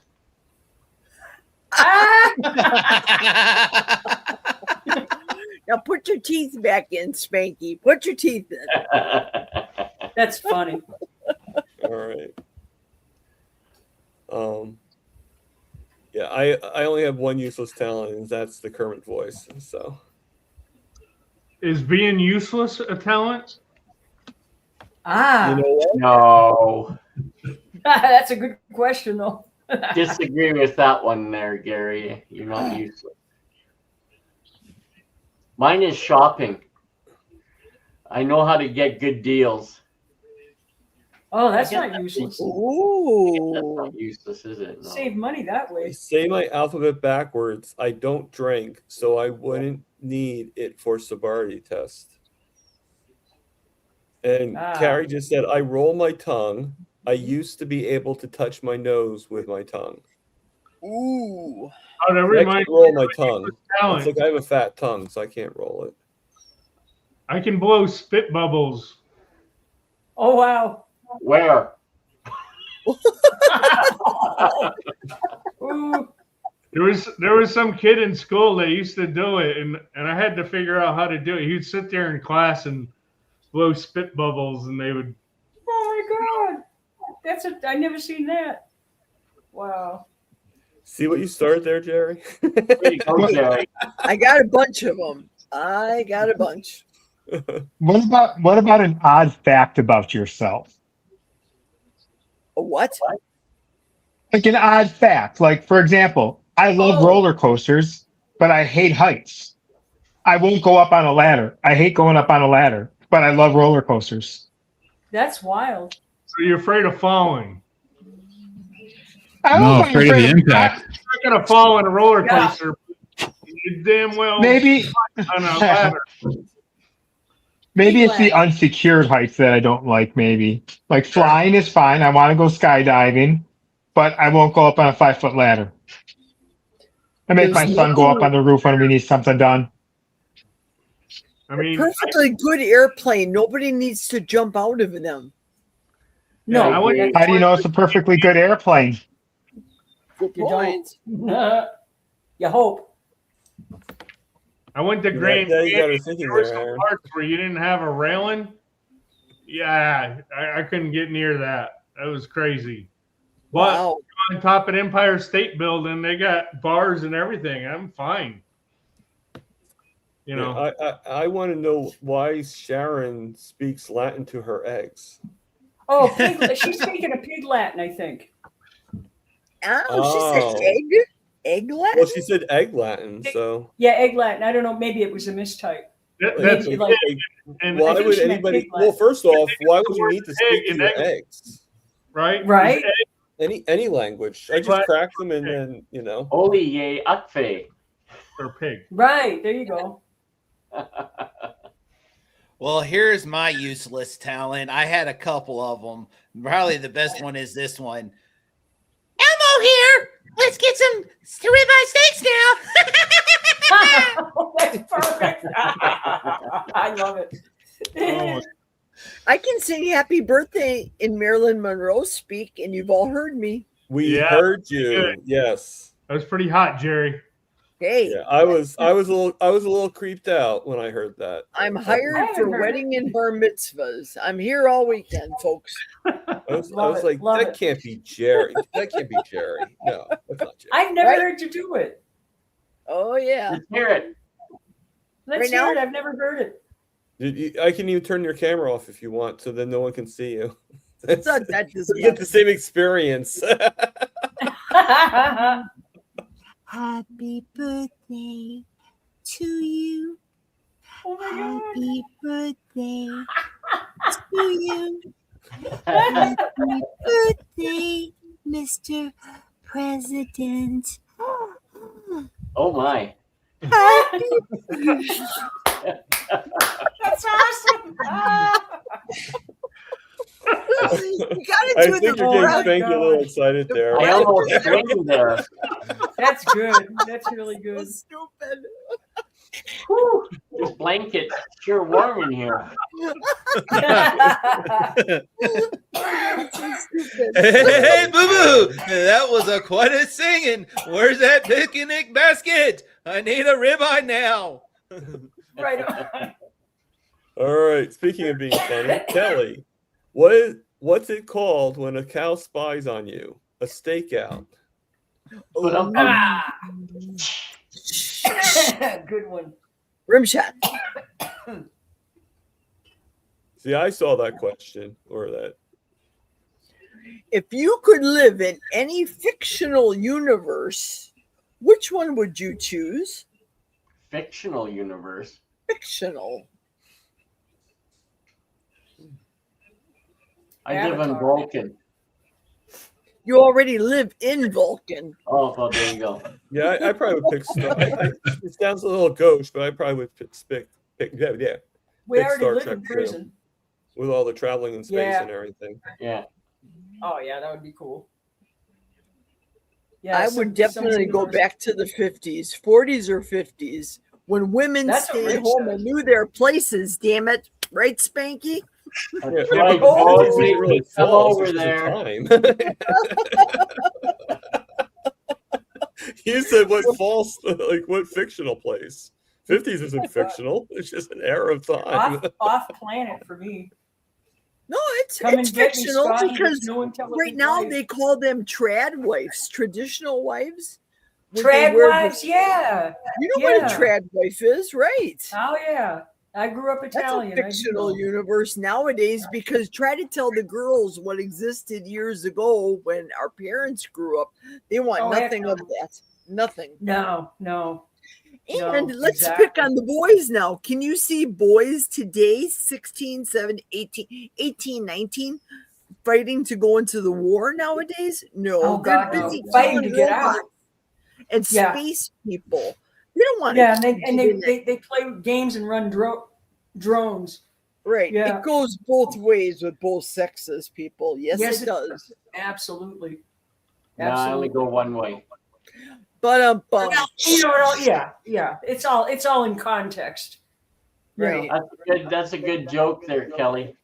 Now put your teeth back in, Spanky. Put your teeth in. That's funny. All right. Yeah, I only have one useless talent, and that's the Kermit voice. So Is being useless a talent? Ah, you know what? No. that's a good question, though. Disagree with that one there, Gary. You're not useless. Mine is shopping. I know how to get good deals. Oh, that's I guess not useless. That's Ooh. not useless, is it? No. Save money that way. Say my alphabet backwards. I don't drink, so I wouldn't need it for sobriety test. And Carrie just said, I roll my tongue. I used to be able to touch my nose with my tongue. Ooh. Oh, that I reminds can't roll me my of a tongue. useless It's talent. like I have a fat tongue, so I can't roll it. I can blow spit bubbles. Oh, wow. Where? Ooh. There was some kid in school that used to do it, and I had to figure out how to do it. He'd sit there in class and blow spit bubbles, and they would. Oh, my God. I never seen that. Wow. See what you started there, Jerry? There you go, Jerry. I got a bunch of them. I got a bunch. What about an odd fact about yourself? A what? Like an odd fact. Like, for example, I love Oh. roller coasters, but I hate heights. I won't go up on a ladder. I hate going up on a ladder, but I love roller coasters. That's wild. So you're afraid of falling. I No, don't know if I'm afraid of the of- impact. You're not gonna fall in a roller Yeah. coaster. You damn well Maybe on a ladder. maybe it's the ladder. unsecured heights that I don't like. Maybe like flying is fine. I want to go skydiving, but I won't go up on a 5-foot ladder. I make my There's son go up no- on the roof when we need something done. I mean, Perfectly good airplane. Nobody needs to jump out of them. No. I wouldn't- How do you know it's a perfectly good airplane? Good You point. don't. You hope. I went to Grand Yeah, you got her Canyon. thinking There were there, some Aaron. parts where you didn't have a railing. Yeah, I couldn't get near that. That was crazy. But Wow. on top of Empire State Building, they got bars and everything. I'm fine. You know, I want to know why Sharon speaks Latin to her eggs. Oh, she's speaking of pig Latin, I think. Oh, she said egg? Egg Latin? Well, she said egg Latin, so Yeah, egg Latin. I don't know. Maybe it was a mistype. that's Maybe like and why I think would she meant anybody? pig Latin. Well, first off, why would the you word need to egg speak to and your egg. eggs? right, Right. Any language. I just Right. crack them and then Oli ye akfe. or pig. Right. There you go. Well, here's my useless talent. I had a couple of them. Probably the best one is this one. Elmo here. Let's get some ribeye steaks now. That's perfect. I love it. I can sing happy birthday in Marilyn Monroe speak, and you've all heard me. We Yeah, heard you. good. Yes. That was pretty hot, Jerry. Hey, Yeah, I was a little creeped out when I heard that. I'm hired for wedding and bar mitzvahs. I'm here all weekend, folks. I was Love it, like, love that it. can't be Jerry. That can't be Jerry. No, that's not Jerry. I've never Right? heard you do it. Oh yeah. Let's hear it. Let's Right hear now? it. I've never heard it. I can even turn your camera off if you want, so then no one can see you. It's not that You get the same experience. Happy birthday to you. Oh my God. Happy birthday to you. Oh Happy birthday, Mr. President. my. Happy That's awesome. You gotta I do think the you're getting breath. Spanky a little excited there. I almost screamed there. That's good. That's really good. So stupid. This blanket sure warm in here. So stupid. Hey, boo boo! That was a quite a singing. Where's that picnic basket? I need a ribeye now. Right on. All right. Speaking of being funny, Kelly, what's it called when a cow spies on you? A stakeout. But I'm Ah. Good one. Rim shot. See, I saw that question or that. If you could live in any fictional universe, which one would you choose? fictional universe. Fictional. I live on Avatar. Vulcan. You already live in Vulcan. Oh, well, there you go. Yeah, I probably would pick Star. It sounds a little gauche, but I probably would pick yeah, We Big already Star live Trek in too. prison. with all the traveling in space Yeah. and everything. Yeah. Oh yeah, that would be cool. Yeah, I some- would definitely some go universe- back to the 50s, 40s or 50s, when women That's what stayed Rich home said. and knew their places, damn it. Right, Spanky? That's Yeah, right, but boys. it's really Come false, over it's just there. time. You said what false, like what fictional place? 50s isn't fictional. It's just an era of time. off planet for me. No, it's Come it's and get me, fictional Scotty, because there's no intelligent right now life. they call them trad wives, traditional wives. When they Trad wear the- wives, yeah. You know what a Yeah. trad wife is, right? Oh yeah. I grew up That's Italian. a I do fictional know. universe nowadays because try to tell the girls what existed years ago when our parents grew up. They want Oh, heck nothing no. of that. Nothing. No. And No, let's exactly. pick on the boys now. Can you see boys today, 16, 17, 18, 19, fighting to go into the war nowadays? No, Oh, they're God, no. busy Fighting killing to get out. robots and Yeah. space people. They don't want Yeah, to. and they play games and run drones. Right. Yeah. It goes both ways with both sexes, people. Yes, it does. Absolutely. No, I only go one way. But Well, you know, yeah. It's all in context. right. That's a good joke there, Kelly.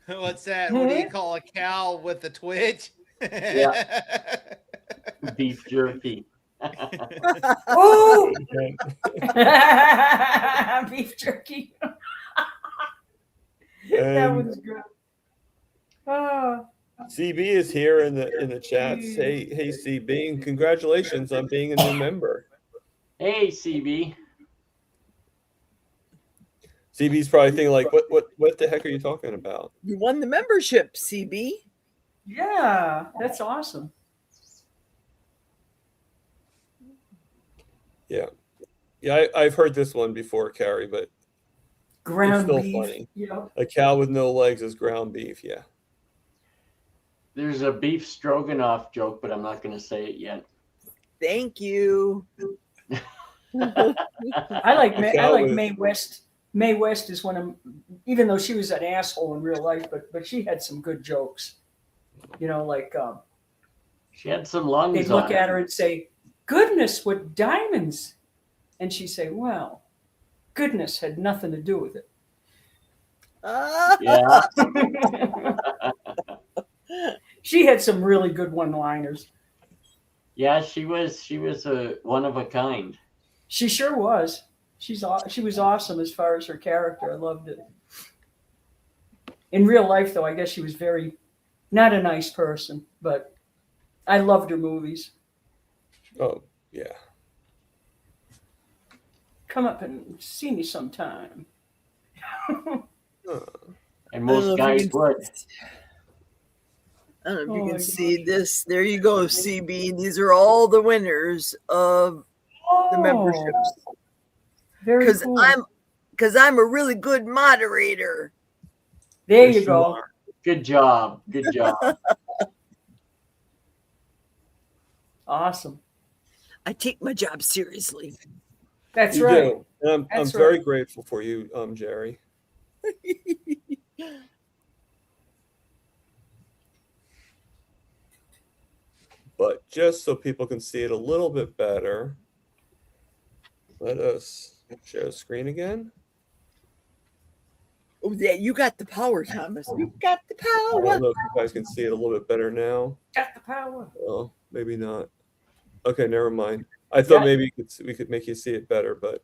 What's that? What do you call a cow with a twitch? Yeah. Beef jerky. Ooh! Beef jerky. That And was good. Oh, CB is here in the chats. Hey CB, and congratulations on being a new member. Hey, CB. CB's probably thinking like, what the heck are you talking about? You won the membership, CB. yeah, that's awesome. Yeah, I've heard this one before, Carrie, but Ground still beef. funny. Yeah. a cow with no legs is ground beef. Yeah. There's a beef stroganoff joke, but I'm not going to say it yet. Thank you. I like Mae West. Mae West is one of, even though she was an asshole in real life, but she had some good jokes. You know, like She had some lungs. they'd look at her and say, "Goodness, what diamonds!" And she'd say, "Well, goodness had nothing to do with it." Yeah. She had some really good one-liners. Yeah, she was a one of a kind. She sure was. She was awesome as far as her character. I loved it. In real life, though, I guess she was not a nice person, but I loved her movies. Oh, yeah. Come up and see me sometime. And most guys would. I don't know if you Oh can my see this. There you go, CB. These are all the winners of the memberships. Very Because cool. I'm a really good moderator. There Yes, you go. are. Good job. Good job. Awesome. I take my job seriously. That's You right. do. And I'm That's very right. grateful for you, Jerry. But just so people can see it a little bit better, let us share the screen again. Oh, yeah, you got the power, Thomas. You got the I power. don't know if you guys can see it a little bit better now. Got the power. Well, maybe not. Okay, never mind. I thought maybe we could make you see it better, but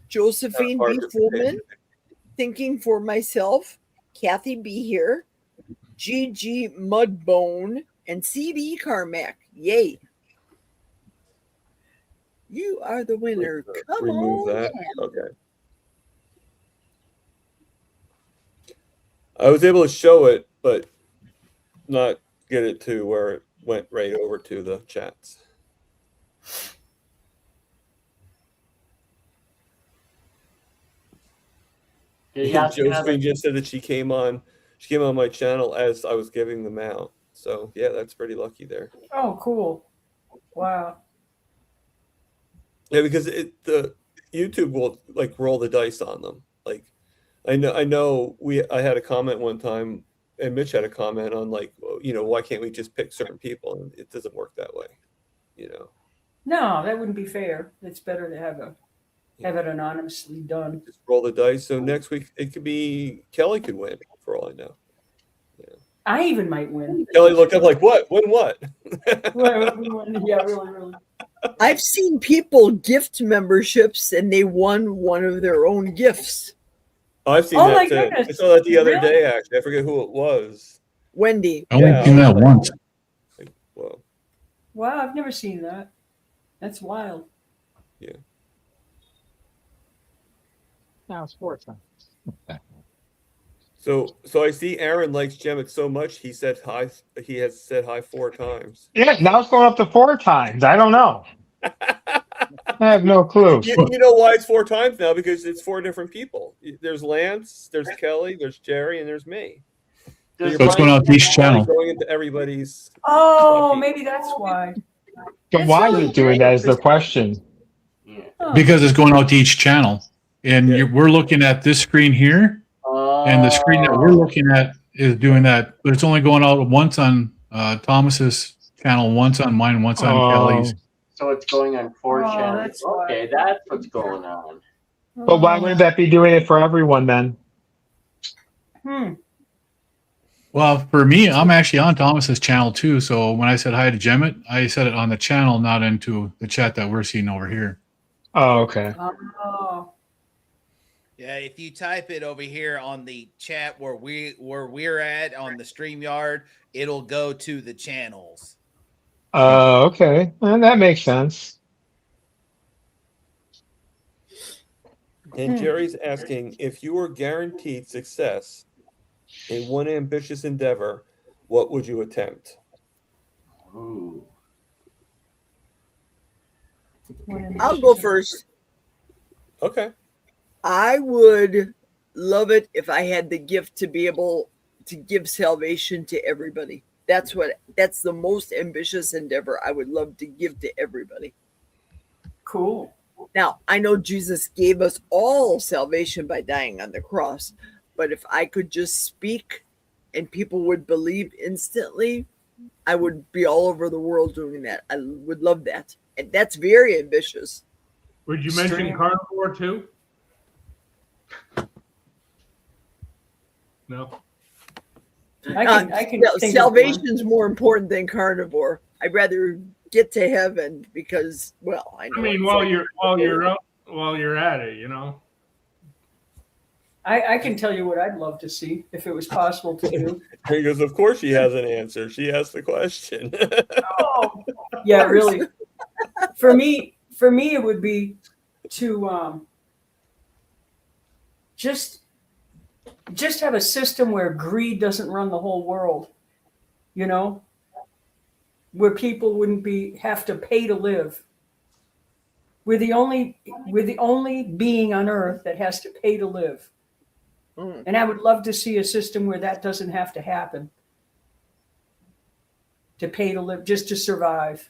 Josephine B. Fullman, thinking for myself. Kathy B. here. Gigi Mudbone and CD Carmack. Yay. You are the winner. Come remove on. that. Okay. I was able to show it, but not get it to where it went right over to the chats. Josephine just said that she came on my channel as I was giving them out. So yeah, that's pretty lucky there. Oh, cool. Wow. Yeah, because the YouTube will like roll the dice on them. Like I know I had a comment one time, and Mitch had a comment on like, why can't we just pick certain people? And it doesn't work that way, No, that wouldn't be fair. It's better to have it anonymously done. Just roll the dice. So next week it could be Kelly could win for all I know. I even might win. Kelly looked up like, what? Win what? Yeah, really. I've seen people gift memberships and they won one of their own gifts. Oh, I've seen that too. Goodness. I saw that the other day, actually. I forget who it was. Wendy. I only seen that once. Like, whoa. Wow, I've never seen that. That's wild. Yeah. Now it's 4 times. So I see Aaron likes Gemmet so much he said hi. He has said hi 4 times. Yeah, now it's going up to 4 times. I don't know. I have no clue. You know why it's 4 times now? Because it's 4 different people. There's Lance, there's Kelly, there's Jerry, and there's me. So it's going out to each channel. Going into everybody's. Oh, maybe that's why. So why is it doing that is the question. Because it's going out to each channel. And we're looking at this screen here. And the screen that we're looking at is doing that. But it's only going out once on Thomas's channel, once on mine, once on Kelly's. So it's going on 4 channels. Okay, that's what's going on. But why wouldn't that be doing it for everyone then? Well, for me, I'm actually on Thomas's channel too. So when I said hi to Gemmet, I said it on the channel, not into the chat that we're seeing over here. Oh, okay. Oh. Yeah, if you type it over here on the chat where we're at on the StreamYard, it'll go to the channels. Okay. And that makes sense. And Jerry's asking, if you were guaranteed success in one ambitious endeavor, what would you attempt? Ooh. I'll go first. Okay. I would love it if I had the gift to be able to give salvation to everybody. That's the most ambitious endeavor I would love to give to everybody. Cool. Now, I know Jesus gave us all salvation by dying on the cross, but if I could just speak and people would believe instantly, I would be all over the world doing that. I would love that. And that's very ambitious. Would you mention Extreme. carnivore too? No. I can think of Salvation's more important than carnivore. I'd rather get to heaven because, well, I know. I mean, while you're at it, you know. I can tell you what I'd love to see if it was possible to do. He goes, of course she has an answer. She asked the question. Oh, yeah, really. For me, it would be to just have a system where greed doesn't run the whole world. You know, where people wouldn't have to pay to live. We're the only being on earth that has to pay to live. And I would love to see a system where that doesn't have to happen. To pay to live, just to survive.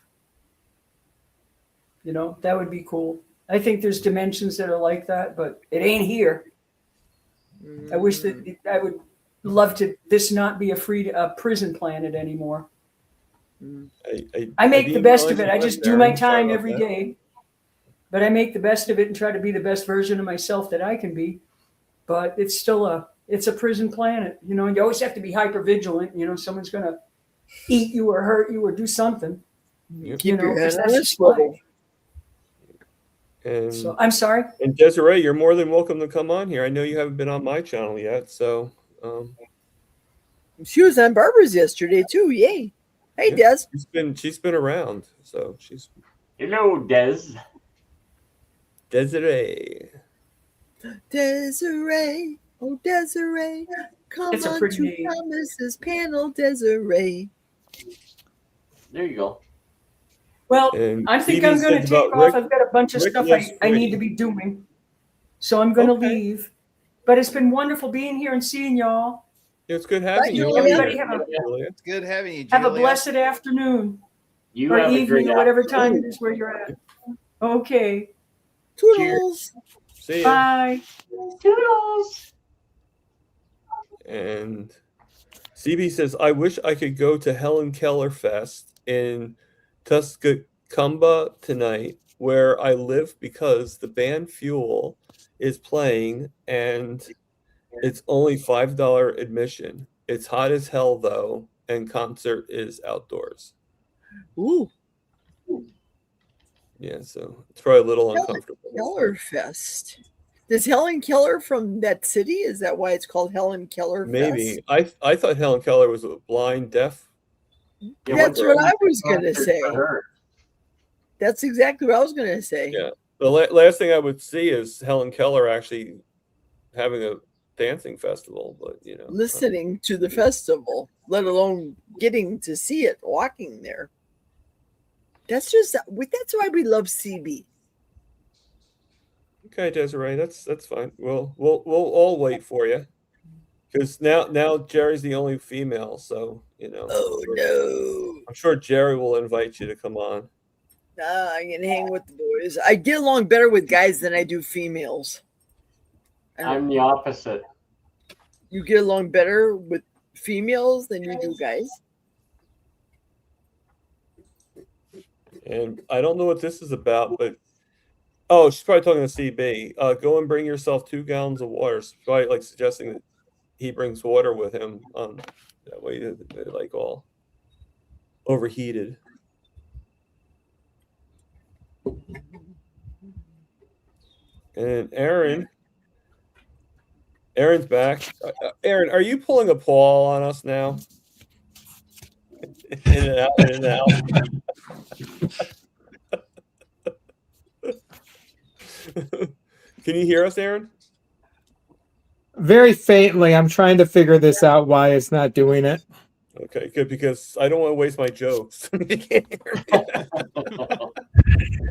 You know, that would be cool. I think there's dimensions that are like that, but it ain't here. I wish that I would love to this not be a prison planet anymore. I make the best of it. I just do my time every day. But I make the best of it and try to be the best version of myself that I can be. But it's still it's a prison planet, you know, and you always have to be hyper vigilant. You know, someone's going to eat you or hurt you or do something. Keep you know, your head 'cause on that's a just swivel. life. And, So I'm sorry. And Desiree, you're more than welcome to come on here. I know you haven't been on my channel yet, so She was on Barbara's yesterday too. Yay! Hey, Des. she's been around, so she's Hello, Des. Desiree. Desiree, oh Desiree, come It's a on pretty to name. Thomas's panel, Desiree. There you go. Well, And I think Phoebe I'm going to says take about off. Rick- I've got a bunch of Rick stuff lives I need free. to be doing. So I'm going to Okay. leave. But it's been wonderful being here and seeing y'all. It's good having you. Julia. Everybody have a Julia. It's good having you, have a Julia. blessed afternoon You or have a evening great or whatever time afternoon. it is where you're at. Okay. Toodles. See ya. Bye. Toodles. And CB says, I wish I could go to Helen Keller Fest in Tuscaloosa tonight, where I live, because the band Fuel is playing and it's only $5 admission. It's hot as hell though, and concert is outdoors. Ooh, Yeah, so it's probably a little uncomfortable. Keller Fest. Does Helen Keller from that city? Is that why it's called Helen Keller Maybe. Fest? I thought Helen Keller was a blind, deaf. Yeah, That's what's what I was the gonna concert say. for her? That's exactly what I was gonna say. Yeah. The last thing I would see is Helen Keller actually having a dancing festival, but you know, Listening to the festival, let alone getting to see it, walking there. That's why we love CB. okay, Desiree, that's fine. We'll all wait for you, because now Jerry's the only female, so you know. Oh no. I'm sure Jerry will invite you to come on. Nah, I can hang with the boys. I get along better with guys than I do females. I'm the opposite. You get along better with females than you do guys? And I don't know what this is about, but oh, she's probably talking to CB. Go and bring yourself 2 gallons of water. She's probably like suggesting that he brings water with him. That way they're like all overheated. And Aaron's back. Aaron, are you pulling a Paul on us now? In and out, in and out. Can you hear us, Aaron? Very faintly. I'm trying to figure this out, why it's not doing it. Okay, good, because I don't want to waste my jokes.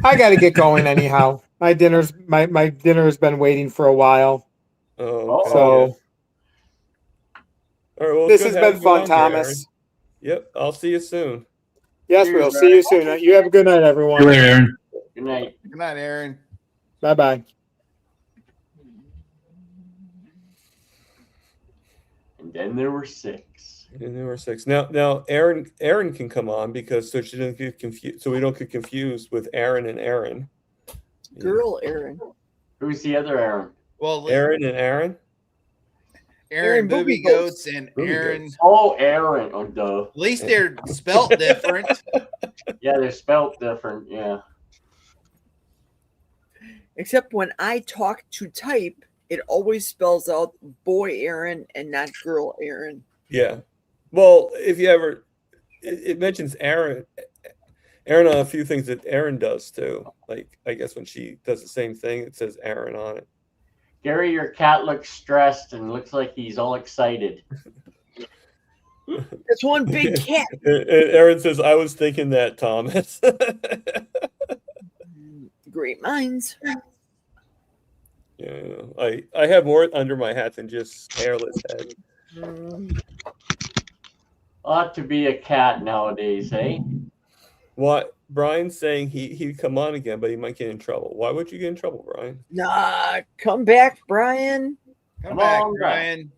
I got to get going anyhow. My dinner's been waiting for a while. Oh, okay. So All right, well, this good has been having you fun, on here, Thomas. Aaron. Yep, I'll see you soon. Yes, we'll see you soon. You have a good night, everyone. See you later, Aaron. Good night. Good night, Aaron. Bye-bye. And then there were 6. And there were 6. Now, Aaron can come on because so she doesn't get confused. So we don't get confused with Aaron and Aaron. Girl, Aaron. Who's the other Aaron? Well, Aaron and Aaron. Aaron Booby Goats and Booby Aaron. Goats. Oh, Aaron. Oh, duh. At least they're spelt different. Yeah, they're spelled different. Yeah. Except when I talk to type, it always spells out boy Aaron and not girl Aaron. Yeah. Well, if you ever, it mentions Aaron on a few things that Aaron does too. Like, I guess when she does the same thing, it says Aaron on it. Gary, your cat looks stressed and looks like he's all excited. It's one big cat. And Aaron says, I was thinking that, Thomas. Great minds. Yeah, I have more under my hat than just hairless head. Ought to be a cat nowadays, eh? What Brian's saying he'd come on again, but he might get in trouble. Why would you get in trouble, Brian? Nah, come back, Brian. Come back, on, Brian.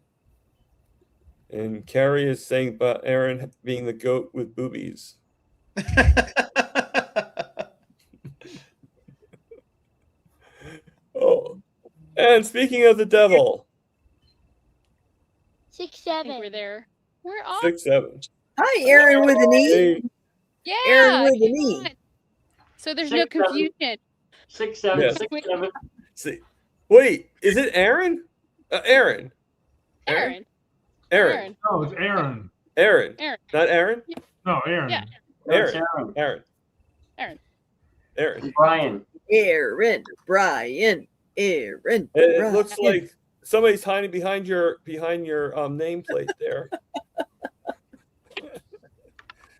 And Carrie is saying about Aaron being the goat with boobies. Oh, and speaking of the devil, 6, 7. We're there. We're off. 6, 7. Hi, Aaron with an E. Hey, Yeah. Aaron with an come E. on. So there's 6, no 7. confusion. 6, 7, Yeah. 6, 7. see, wait, is it Aaron? Aaron. Aaron. Aaron. No, it's Aaron. Aaron. Aaron. Not Aaron. No, Aaron. Yeah. That's Aaron. Aaron. Aaron. Aaron. Aaron. Brian. Aaron, Brian, Aaron. It looks Brian. like somebody's hiding behind your nameplate there.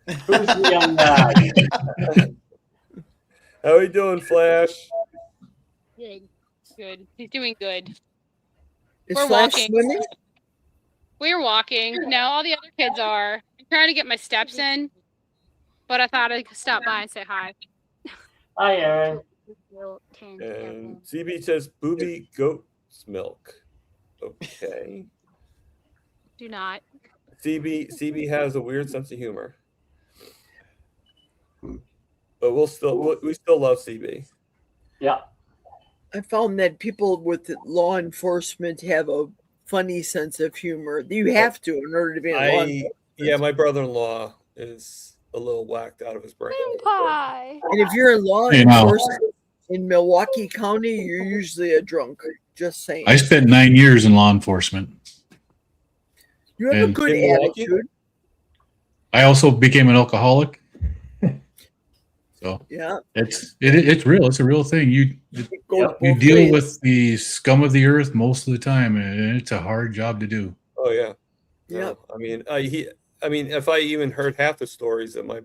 Who's the young guy? How are you doing, Flash? Good. Good. He's doing good. Is We're Flash walking. swimming? We're walking. Now all the other kids are. I'm trying to get my steps in, but I thought I'd stop by and say hi. Hi, Aaron. And CB says booby goat's milk. Okay. Do not. CB has a weird sense of humor. But we still love CB. Yeah. I found that people with law enforcement have a funny sense of humor. You have to in order to be in law enforcement. Yeah, my brother-in-law is a little whacked out of his brain. Pie. And if you're in law Hey, now. enforcement in Milwaukee County, you're usually a drunk. Just saying. I spent 9 years in law enforcement. You have a and- good In Milwaukee? attitude. I also became an alcoholic. So Yeah. it's real. It's a real thing. You Goes you both deal ways. with the scum of the earth most of the time, and it's a hard job to do. Oh yeah. Yeah. No, I mean, if I even heard half the stories that my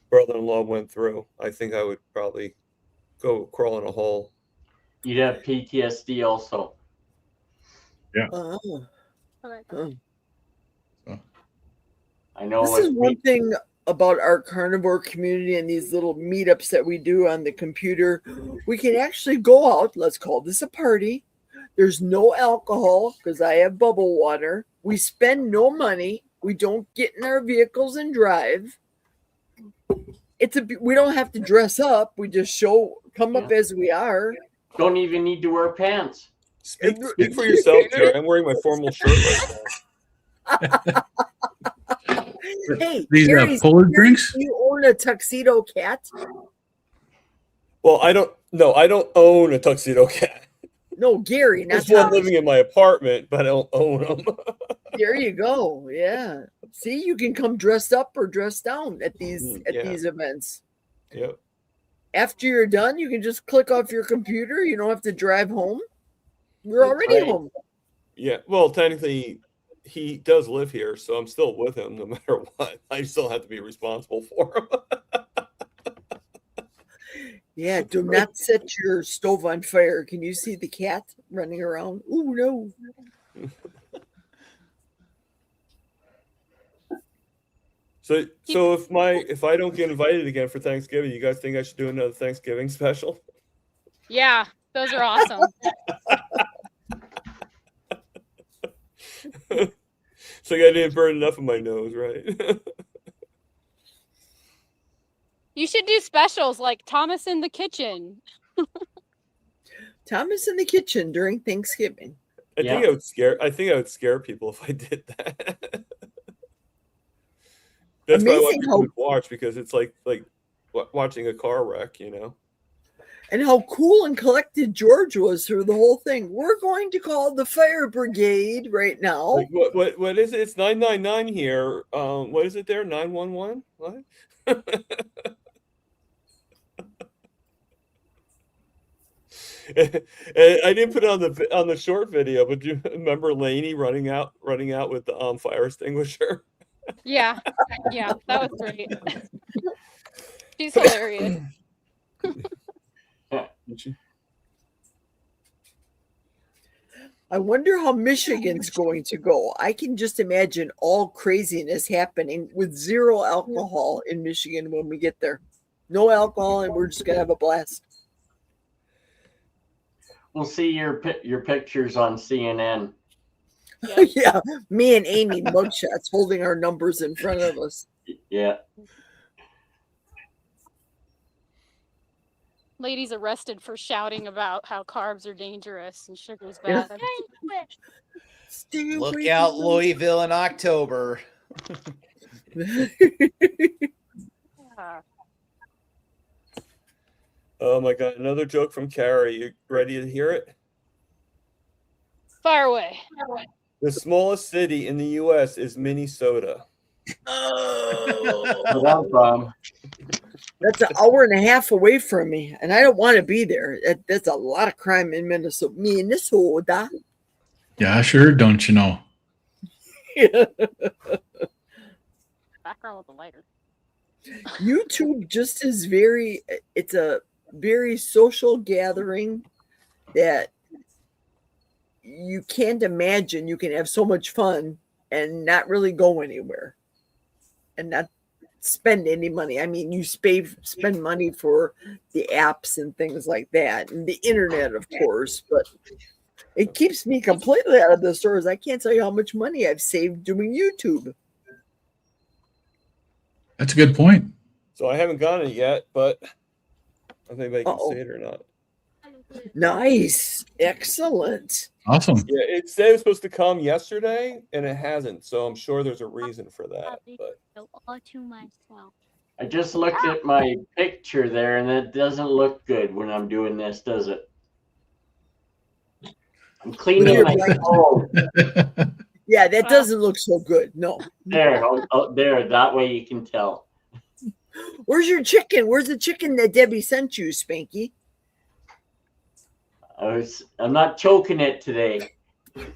brother-in-law went through, I think I would probably go crawl in a hole. You'd have PTSD also. Oh. I know. This is one thing about our carnivore community and these little meetups that we do on the computer. We can actually go out. Let's call this a party. There's no alcohol because I have bubble water. We spend no money. We don't get in our vehicles and drive. We don't have to dress up. We just come up as we are. Don't even need to wear pants. Speak for yourself, Joe. I'm wearing my formal shirt right now. Hey, These Gary, polar drinks? do you own a tuxedo cat? Well, I don't own a tuxedo cat. No, Gary, not There's one Thomas. living in my apartment, but I don't own them. There you go. Yeah. See, you can come dressed up or dressed down at these these events. Yep. After you're done, you can just click off your computer. You don't have to drive home. You're already right. home. Yeah. Well, technically, he does live here, so I'm still with him no matter what. I still have to be responsible for him. Yeah, do not set your stove on fire. Can you see the cat running around? Oh no. So if I don't get invited again for Thanksgiving, you guys think I should do another Thanksgiving special? Yeah. Those are awesome. So I didn't burn enough of my nose, right? You should do specials like Thomas in the kitchen. Thomas in the kitchen during Thanksgiving. I think I would scare people if I did that. That's why I want people to watch, because it's like watching a car wreck, you know. And how cool and collected George was through the whole thing. We're going to call the fire brigade right now. Like, what is it? It's 999 here. What is it there? 911? What? And I didn't put it on the short video, but do you remember Lainey running out with the fire extinguisher? Yeah, that was great. She's hilarious. I wonder how Michigan's going to go. I can just imagine all craziness happening with zero alcohol in Michigan when we get there. No alcohol, and we're just gonna have a blast. We'll see your pictures on CNN. Yeah, me and Amy mugshots holding our numbers in front of us. Yeah. Ladies arrested for shouting about how carbs are dangerous and sugar's bad. Look out, Louisville in October. Oh my God! Another joke from Carrie. You ready to hear it? Fire away. The smallest city in the U.S. is Minnesota. Oh, that's an hour and a half away from me, and I don't want to be there. That's a lot of crime in Minnesota. Yeah, sure. Don't you know? Background with the lighter. YouTube just is it's a very social gathering that you can't imagine you can have so much fun and not really go anywhere and not spend any money. I mean, you spend money for the apps and things like that and the internet, of course, but it keeps me completely out of the stores. I can't tell you how much money I've saved doing YouTube. That's a good point. So I haven't gotten it yet, but I think I can see it or not. Nice. Excellent. Awesome. Yeah, it said it was supposed to come yesterday, and it hasn't. So I'm sure there's a reason for that. But I just looked at my picture there, and it doesn't look good when I'm doing this, does it? I'm cleaning my phone. Yeah, that doesn't look so good. No. There, there. That way you can tell. Where's your chicken? Where's the chicken that Debbie sent you, Spanky? I'm not choking it today.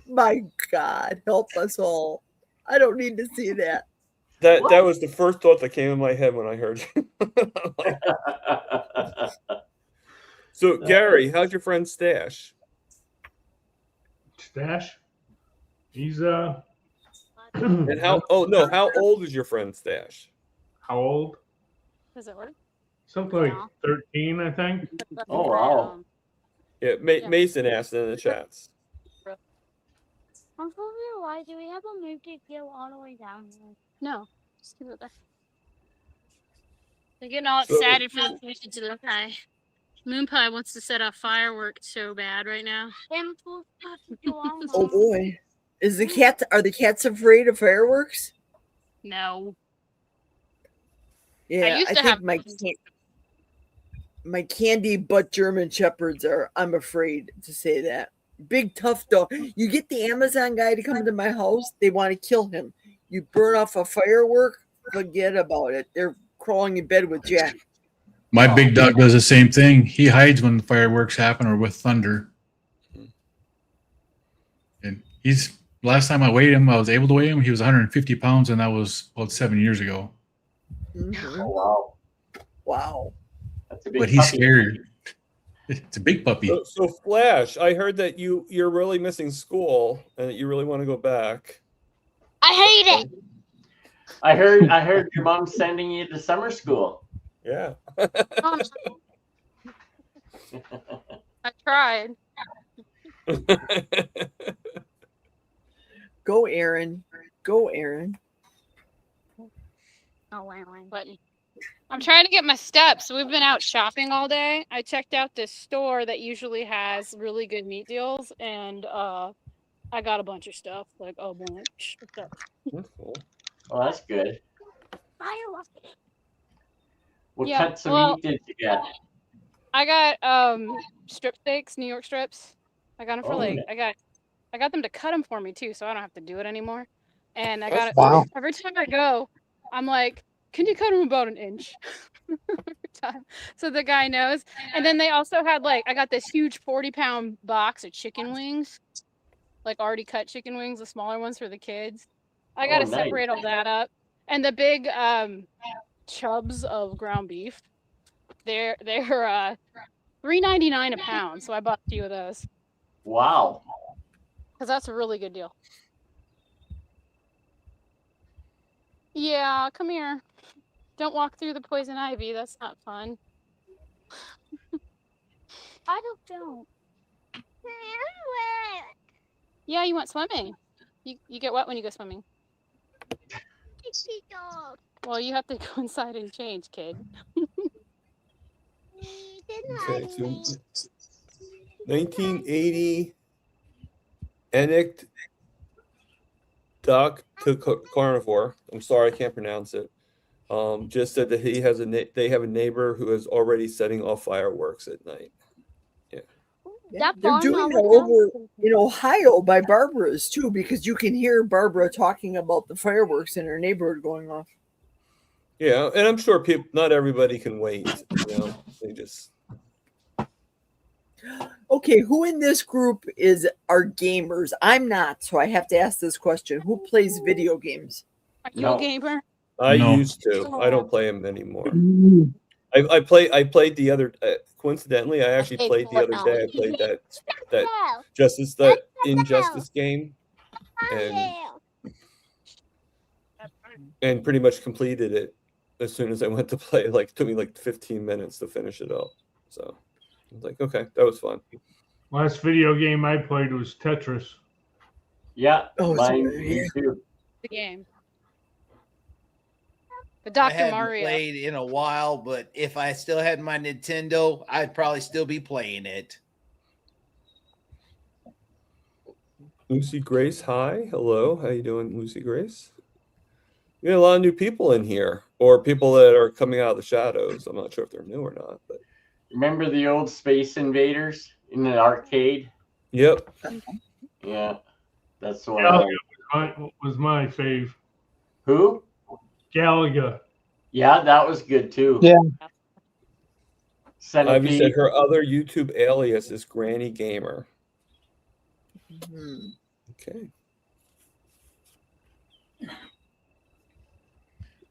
My God, help us all. I don't need to see that. That was the first thought that came in my head when I heard you. So, Gary, how's your friend Stash? Stash? He's And how old is your friend Stash? How old? Does it work? Something like 13, I think. Oh, wow. Yeah, Mason asked in the chats. Uncle, why do we have a move to go all the way down here? No, just keep it there. They're getting all excited for the future to the pie. Moon Pie wants to set off fireworks so bad right now. Oh boy. Are the cats afraid of fireworks? No. Yeah, I think my candy butt German shepherds I'm afraid to say that. Big tough dog. You get the Amazon guy to come to my house, they want to kill him. You burn off a firework, forget about it. They're crawling in bed with Jack. My big dog does the same thing. He hides when the fireworks happen or with thunder. And last time I weighed him, I was able to weigh him. He was 150 pounds, and that was about 7 years ago. Mm-hmm. Oh, wow. Wow. That's a big But he's puppy. scared. It's a big puppy. So Flash, I heard that you're really missing school and that you really want to go back. I hate it. I heard your mom's sending you to summer school. Yeah. I tried. Go, Aaron. Go, Aaron. Oh, Aaron. But I'm trying to get my steps. We've been out shopping all day. I checked out this store that usually has really good meat deals, and I got a bunch of stuff, like a bunch of stuff. That's cool. Oh, that's good. What Yeah, cuts of meat did you get? I got strip steaks, New York strips. I got them for Oh, like yeah. I got them to cut them for me too, so I don't have to do it anymore. And I got it Wow. every time I go. I'm like, can you cut them about an inch? Every time, so the guy knows. And then they also had like I got this huge 40-pound box of chicken wings, like already cut chicken wings, the smaller ones for the kids. I got to nice. separate all that up, and the big chubs of ground beef. They're $3.99 a pound, so I bought a few of those Wow. because that's a really good deal. Yeah, come here. Don't walk through the poison ivy. That's not fun. I don't. Yeah, you went swimming. You get wet when you go swimming. Well, you have to go inside and change, kid. Okay, so 1980, Enict Duck to Carnivore. I'm sorry, I can't pronounce it. Just said that he has they have a neighbor who is already setting off fireworks at night. Yeah, they're doing it over in Ohio by Barbara's too, because you can hear Barbara talking about the fireworks in her neighborhood going off. Yeah, and I'm sure not everybody can wait. You know, they just. Okay, who in this group are gamers? I'm not, so I have to ask this question: who plays video games? Are you a gamer? I No. used to. I don't play them anymore. I played the other. Coincidentally, I actually played the other day. I played that Injustice game, and pretty much completed it as soon as I went to play. Like, it took me like 15 minutes to finish it up. So I was like, okay, that was fun. Last video game I played was Tetris. Yeah, Oh, mine too. The game. The I Dr. haven't Mario. played in a while, but if I still had my Nintendo, I'd probably still be playing it. Lucy Grace, hi, hello, how you doing, Lucy Grace? We got a lot of new people in here, or people that are coming out of the shadows. I'm not sure if they're new or not, but Remember the old Space Invaders in the arcade? yep. Yeah, that's the one. Galaga was my fave. Who? Galaga. Yeah, that was good too. Yeah. Ivy Centipede. said her other YouTube alias is Granny Gamer. Okay.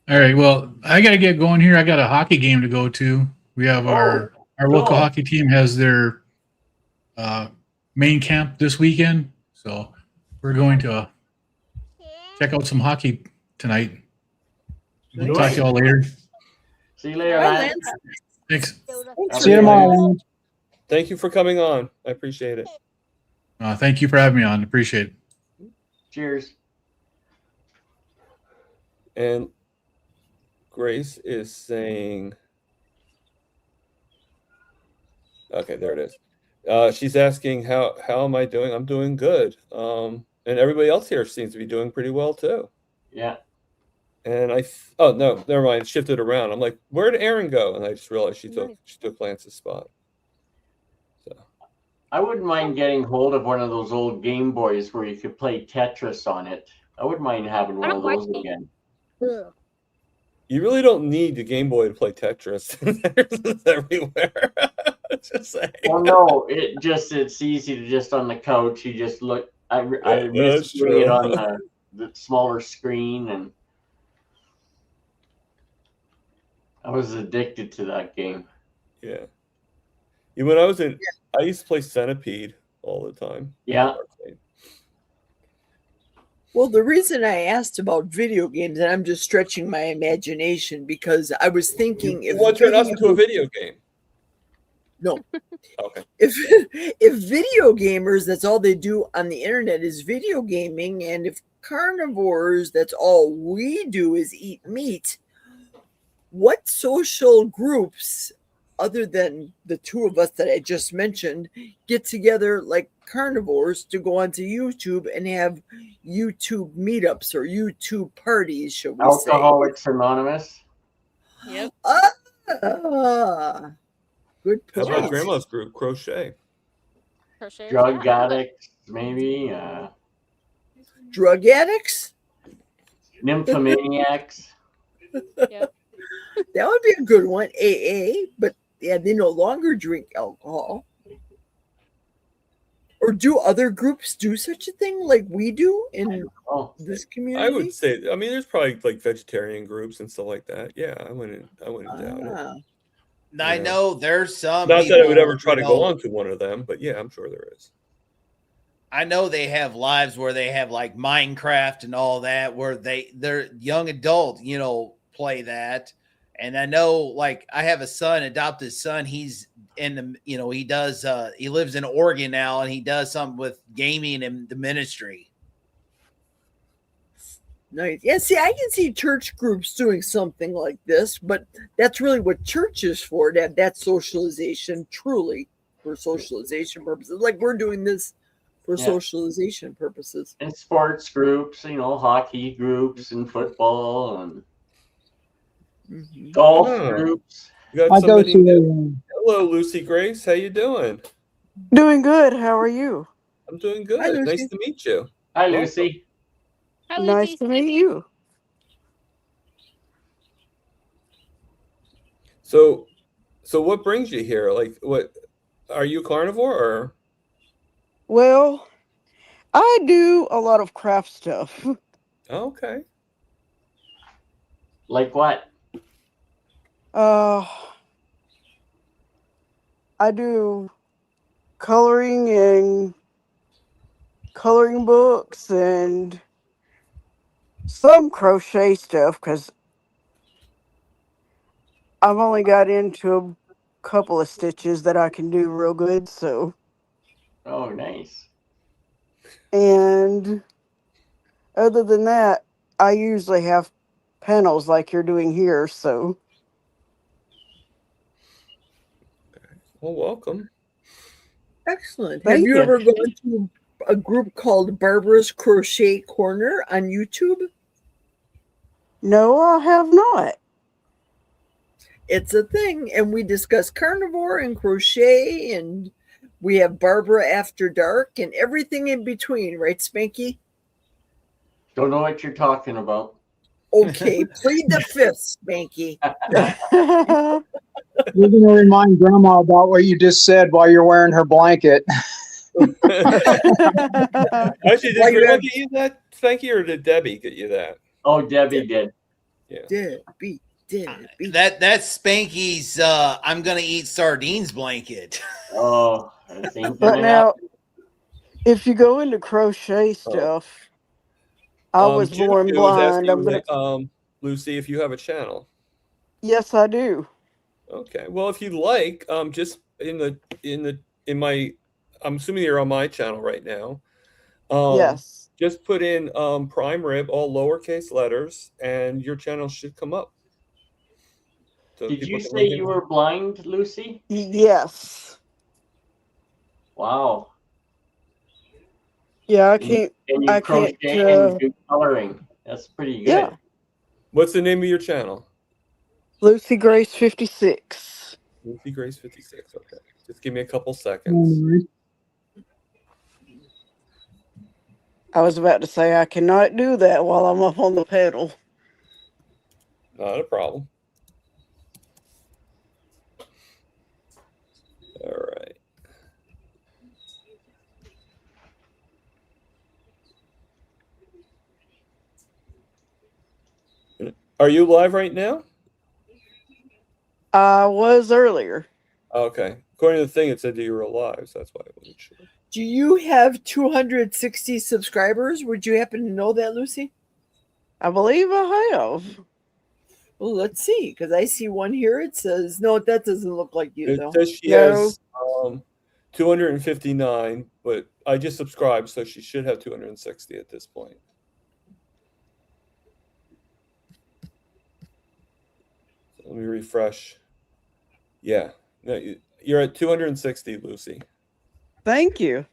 All right. Well, I got to get going here. I got a hockey game to go to. We have our local hockey team has their main camp this weekend, so we're going to check out some hockey tonight. We'll talk to y'all later. See you later, Bye, Lance. Thanks. See you tomorrow. Thank you for coming on. I appreciate it. Thank you for having me on. Appreciate it. Cheers. And Grace is saying, okay, there it is. She's asking, how am I doing? I'm doing good. And everybody else here seems to be doing pretty well too. Yeah. And oh no, never mind. Shifted around. I'm like, where did Erin go? And I just realized she took Lance's spot. So I wouldn't mind getting hold of one of those old Game Boys where you could play Tetris on it. I wouldn't mind having one of those again. you really don't need the Game Boy to play Tetris. It's everywhere. Just saying. Well, no, it's easy to just on the couch. You just look. I miss doing it on the smaller screen, and I was addicted to that game. Yeah. When I was I used to play Centipede all the time. Yeah. Well, the reason I asked about video games, and I'm just stretching my imagination, because I was thinking if what turned us into a video game? No. Okay. If video gamers, that's all they do on the internet is video gaming, and if carnivores, that's all we do is eat meat, what social groups, other than the two of us that I just mentioned, get together like carnivores to go onto YouTube and have YouTube meetups or YouTube parties, shall we say? Alcoholics Anonymous. Yep. Ah, good How point. about grandma's group, crochet? Crochet. Drug Yeah. addicts, maybe. Drug addicts? Nymphomaniacs. Yep. That would be a good one. AA, but yeah, they no longer drink alcohol. Or do other groups do such a thing like we do in this community? I would say, I mean, there's probably like vegetarian groups and stuff like that. Yeah, I wouldn't doubt it. I know there's some. Not that I would ever people, try to you go know, on to one of them, but yeah, I'm sure there is. I know they have lives where they have like Minecraft and all that, where they're young adult, you know, play that. And I know, like, I have a son, adopted son. He's in the, you know, he does. He lives in Oregon now, and he does something with gaming and the ministry. Nice. Yeah, see, I can see church groups doing something like this, but that's really what church is for, to have that socialization, truly for socialization purposes. Like we're doing this for Yeah. socialization purposes. And sports groups, you know, hockey groups and football and golf Oh. groups. You got somebody new. Hello, Lucy Grace. How you doing? Doing good. How are you? I'm doing good. Hi, Lucy. Nice to meet you. Hi, Welcome. Lucy. Hi, Nice Lucy. to meet you. So what brings you here? Like, what are you, a carnivore or? Well, I do a lot of craft stuff. Okay. Like what? I do coloring and coloring books and some crochet stuff because I've only got into a couple of stitches that I can do real good. So, Oh, nice. and other than that, I usually have panels like you're doing here. So, Well, welcome. Excellent. Thank Have you you. ever gone to a group called Barbara's Crochet Corner on YouTube? no, I have not. It's a thing, and we discuss carnivore and crochet, and we have Barbara After Dark and everything in between, right, Spanky? Don't know what you're talking about. Okay, plead the fifth, Spanky. You're going to remind Grandma about what you just said while you're wearing her blanket. Actually, did While you're Grandma at- get you that, Spanky, or did Debbie get you that? Oh, Debbie did. Yeah. Debbie. That's Spanky's. I'm gonna eat sardines blanket. Oh, that seems But to now, happen. if you go into crochet stuff, I was born Jennifer was blind. I'm asking, gonna. Lucy, if you have a channel. Yes, I do. Okay. Well, if you'd like, just in my, I'm assuming you're on my channel right now. Yes. Just put in prime rib, all lowercase letters, and your channel should come up. So Did you people can say look you into were blind, Lucy? Yes. Wow. Yeah, I And you- can't. And you I crochet can't. and do coloring. That's pretty good. Yeah. What's the name of your channel? Lucy Grace 56. Lucy Grace 56. Okay. Just give me a couple seconds. I was about to say I cannot do that while I'm up on the pedal. Not a problem. All right. Are you live right now? I was earlier. Okay. According to the thing, it said that you were alive, so that's why I wasn't sure. Do you have 260 subscribers? Would you happen to know that, Lucy? I believe I have. Well, let's see, because I see one here. It says no, that doesn't look like you It though. says she has 259, but I just subscribed, so she should have 260 at this point. So let me refresh. Yeah, no, you're at 260, Lucy. Thank you.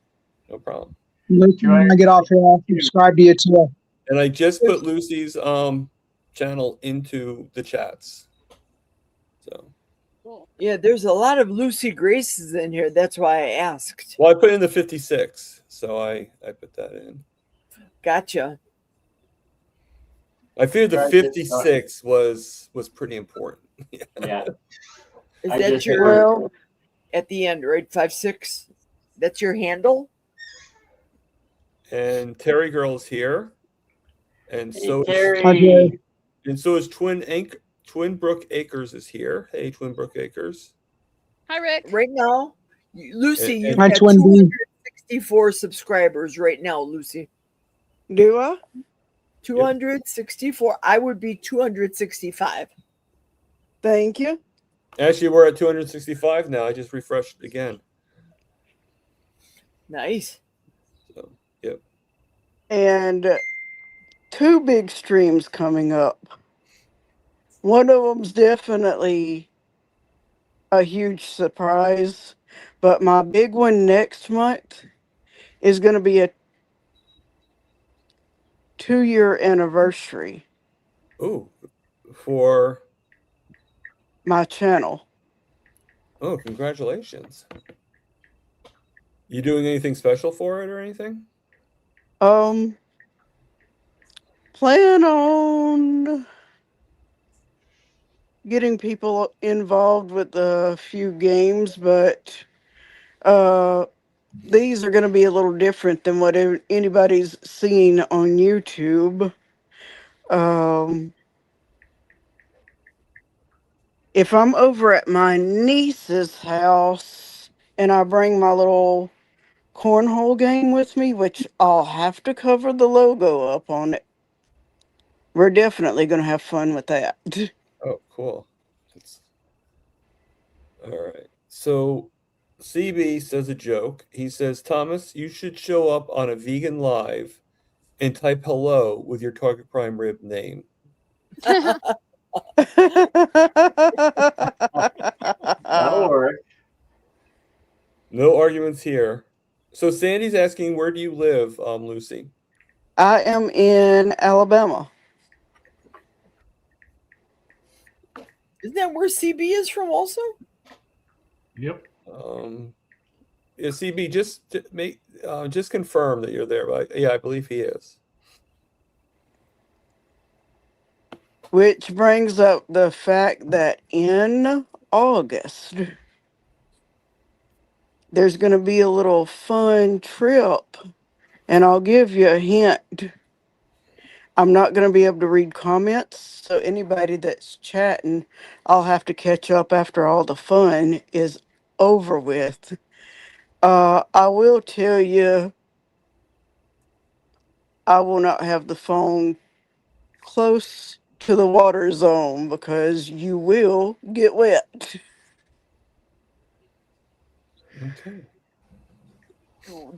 No problem. Lucy, when I get off here, I'll subscribe to you too. And I just put Lucy's channel into the chats. So Yeah, there's a lot of Lucy Graces in here. That's why I asked. well, I put in the 56, so I put that in. Gotcha. I figured the 56 was pretty important. Yeah. Is I that just- your at the end, right? 56. That's your handle. And Terry Girl's here, and Hey, so Terry. and so is Twin Brook Acres is here. Hey, Twin Brook Acres. Hi, Rick. Right now, Lucy, And- you've Hi, got Twin B. 264 subscribers right now, Lucy. Do I? 264. I would be 265. Thank you. Actually, we're at 265 now. I just refreshed again. Nice. So, yep. And 2 big streams coming up. One of them's definitely a huge surprise, but my big one next month is going to be a 2-year anniversary. Ooh, for My channel. oh, congratulations. You doing anything special for it or anything? Plan on getting people involved with a few games, but these are going to be a little different than what anybody's seen on YouTube. If I'm over at my niece's house and I bring my little cornhole game with me, which I'll have to cover the logo up on it, we're definitely going to have fun with that. Oh, cool. All right. So CB says a joke. He says, Thomas, you should show up on a vegan live and type hello with your Target Prime rib name. That'll work. No arguments here. So Sandy's asking, where do you live, Lucy? I am in Alabama. Isn't that where CB is from also? Yep. Yeah, CB, just confirm that you're there. But yeah, I believe he is. Which brings up the fact that in August, there's going to be a little fun trip. And I'll give you a hint. I'm not going to be able to read comments. So anybody that's chatting, I'll have to catch up after all the fun is over with. I will tell you, I will not have the phone close to the water zone because you will get wet. Okay.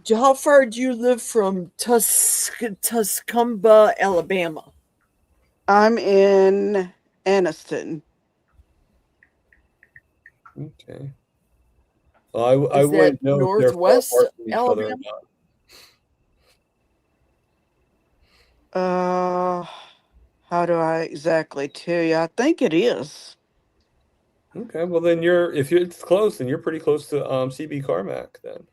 How far do you live from Tuscumba, Alabama? I'm in Anniston. Okay. Well, I Is that wouldn't know if they're far northwest apart from each other or Alabama? not. How do I exactly tell you? I think it is. Okay, well then if it's close, then you're pretty close to CB Carmack then.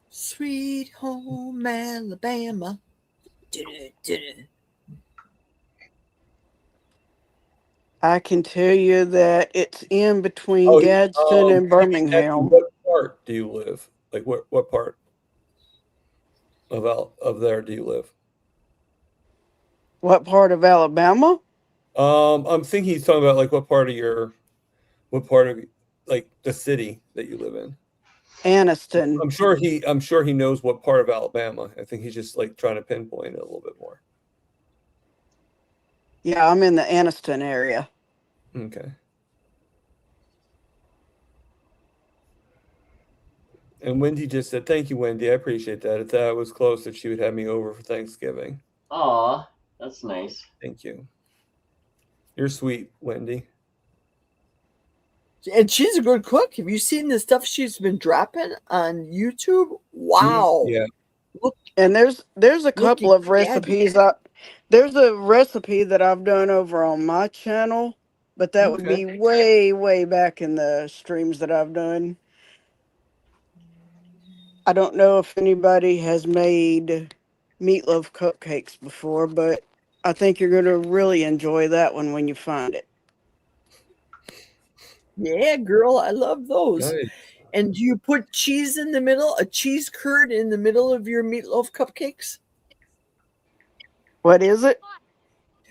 Sweet home Alabama. I can tell you that it's in between Gadsden and Birmingham. What part do you live? Like what part of there do you live? What part of Alabama? I'm thinking he's talking about like what part of like the city that you live in. Anniston. I'm sure he knows what part of Alabama. I think he's just like trying to pinpoint it a little bit more. Yeah, I'm in the Anniston area. Okay. And Wendy just said, "Thank you, Wendy. I appreciate that. If that was close, that she would have me over for Thanksgiving." Aw, that's nice. Thank you. You're sweet, Wendy. And she's a good cook. Have you seen the stuff she's been dropping on YouTube? Wow. Yeah. Look, And there's a couple looking of recipes. There's a recipe that I've done over on my channel, but that would Okay. be way back in the streams that I've done. I don't know if anybody has made meatloaf cupcakes before, but I think you're going to really enjoy that one when you find it. yeah, girl, I love those. Nice. And do you put cheese in the middle, a cheese curd in the middle of your meatloaf cupcakes? What is it?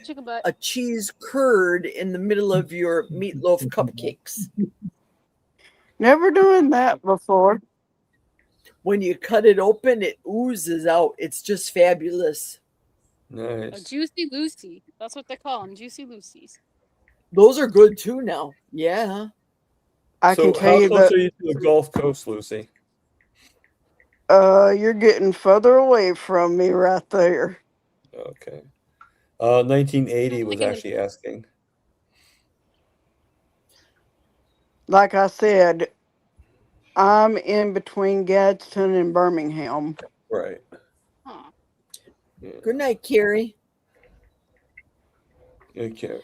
Chicken butt. A cheese curd in the middle of your meatloaf cupcakes. Never doing that before. When you cut it open, it oozes out. It's just fabulous. A Nice. Juicy Lucy. That's what they call them, Juicy Lucy's. Those are good too now. Yeah. I So can tell how you close that are you to the Gulf Coast, Lucy? you're getting further away from me right there. Okay. 1980 was Like in the- actually asking. Like I said, I'm in between Gadsden and Birmingham. Right. Huh. Good night, Carrie. Okay.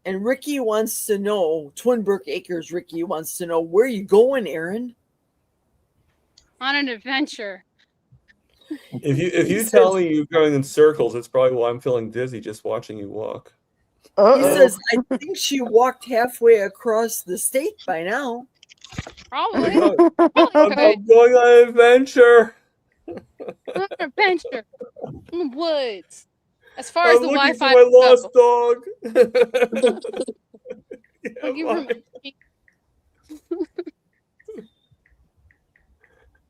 And Ricky wants to know, Twin Brook Acres Ricky wants to know, where are you going, Aaron? On an adventure. If you He tell says- me you're going in circles, it's probably why I'm feeling dizzy just watching you walk. He Uh-oh. says, I think she walked halfway across the state by now. Probably. I'm Probably could. going on an adventure. On an adventure. In the woods. As far as I'm the looking for Wi-Fi my lost goes. dog. Looking for my-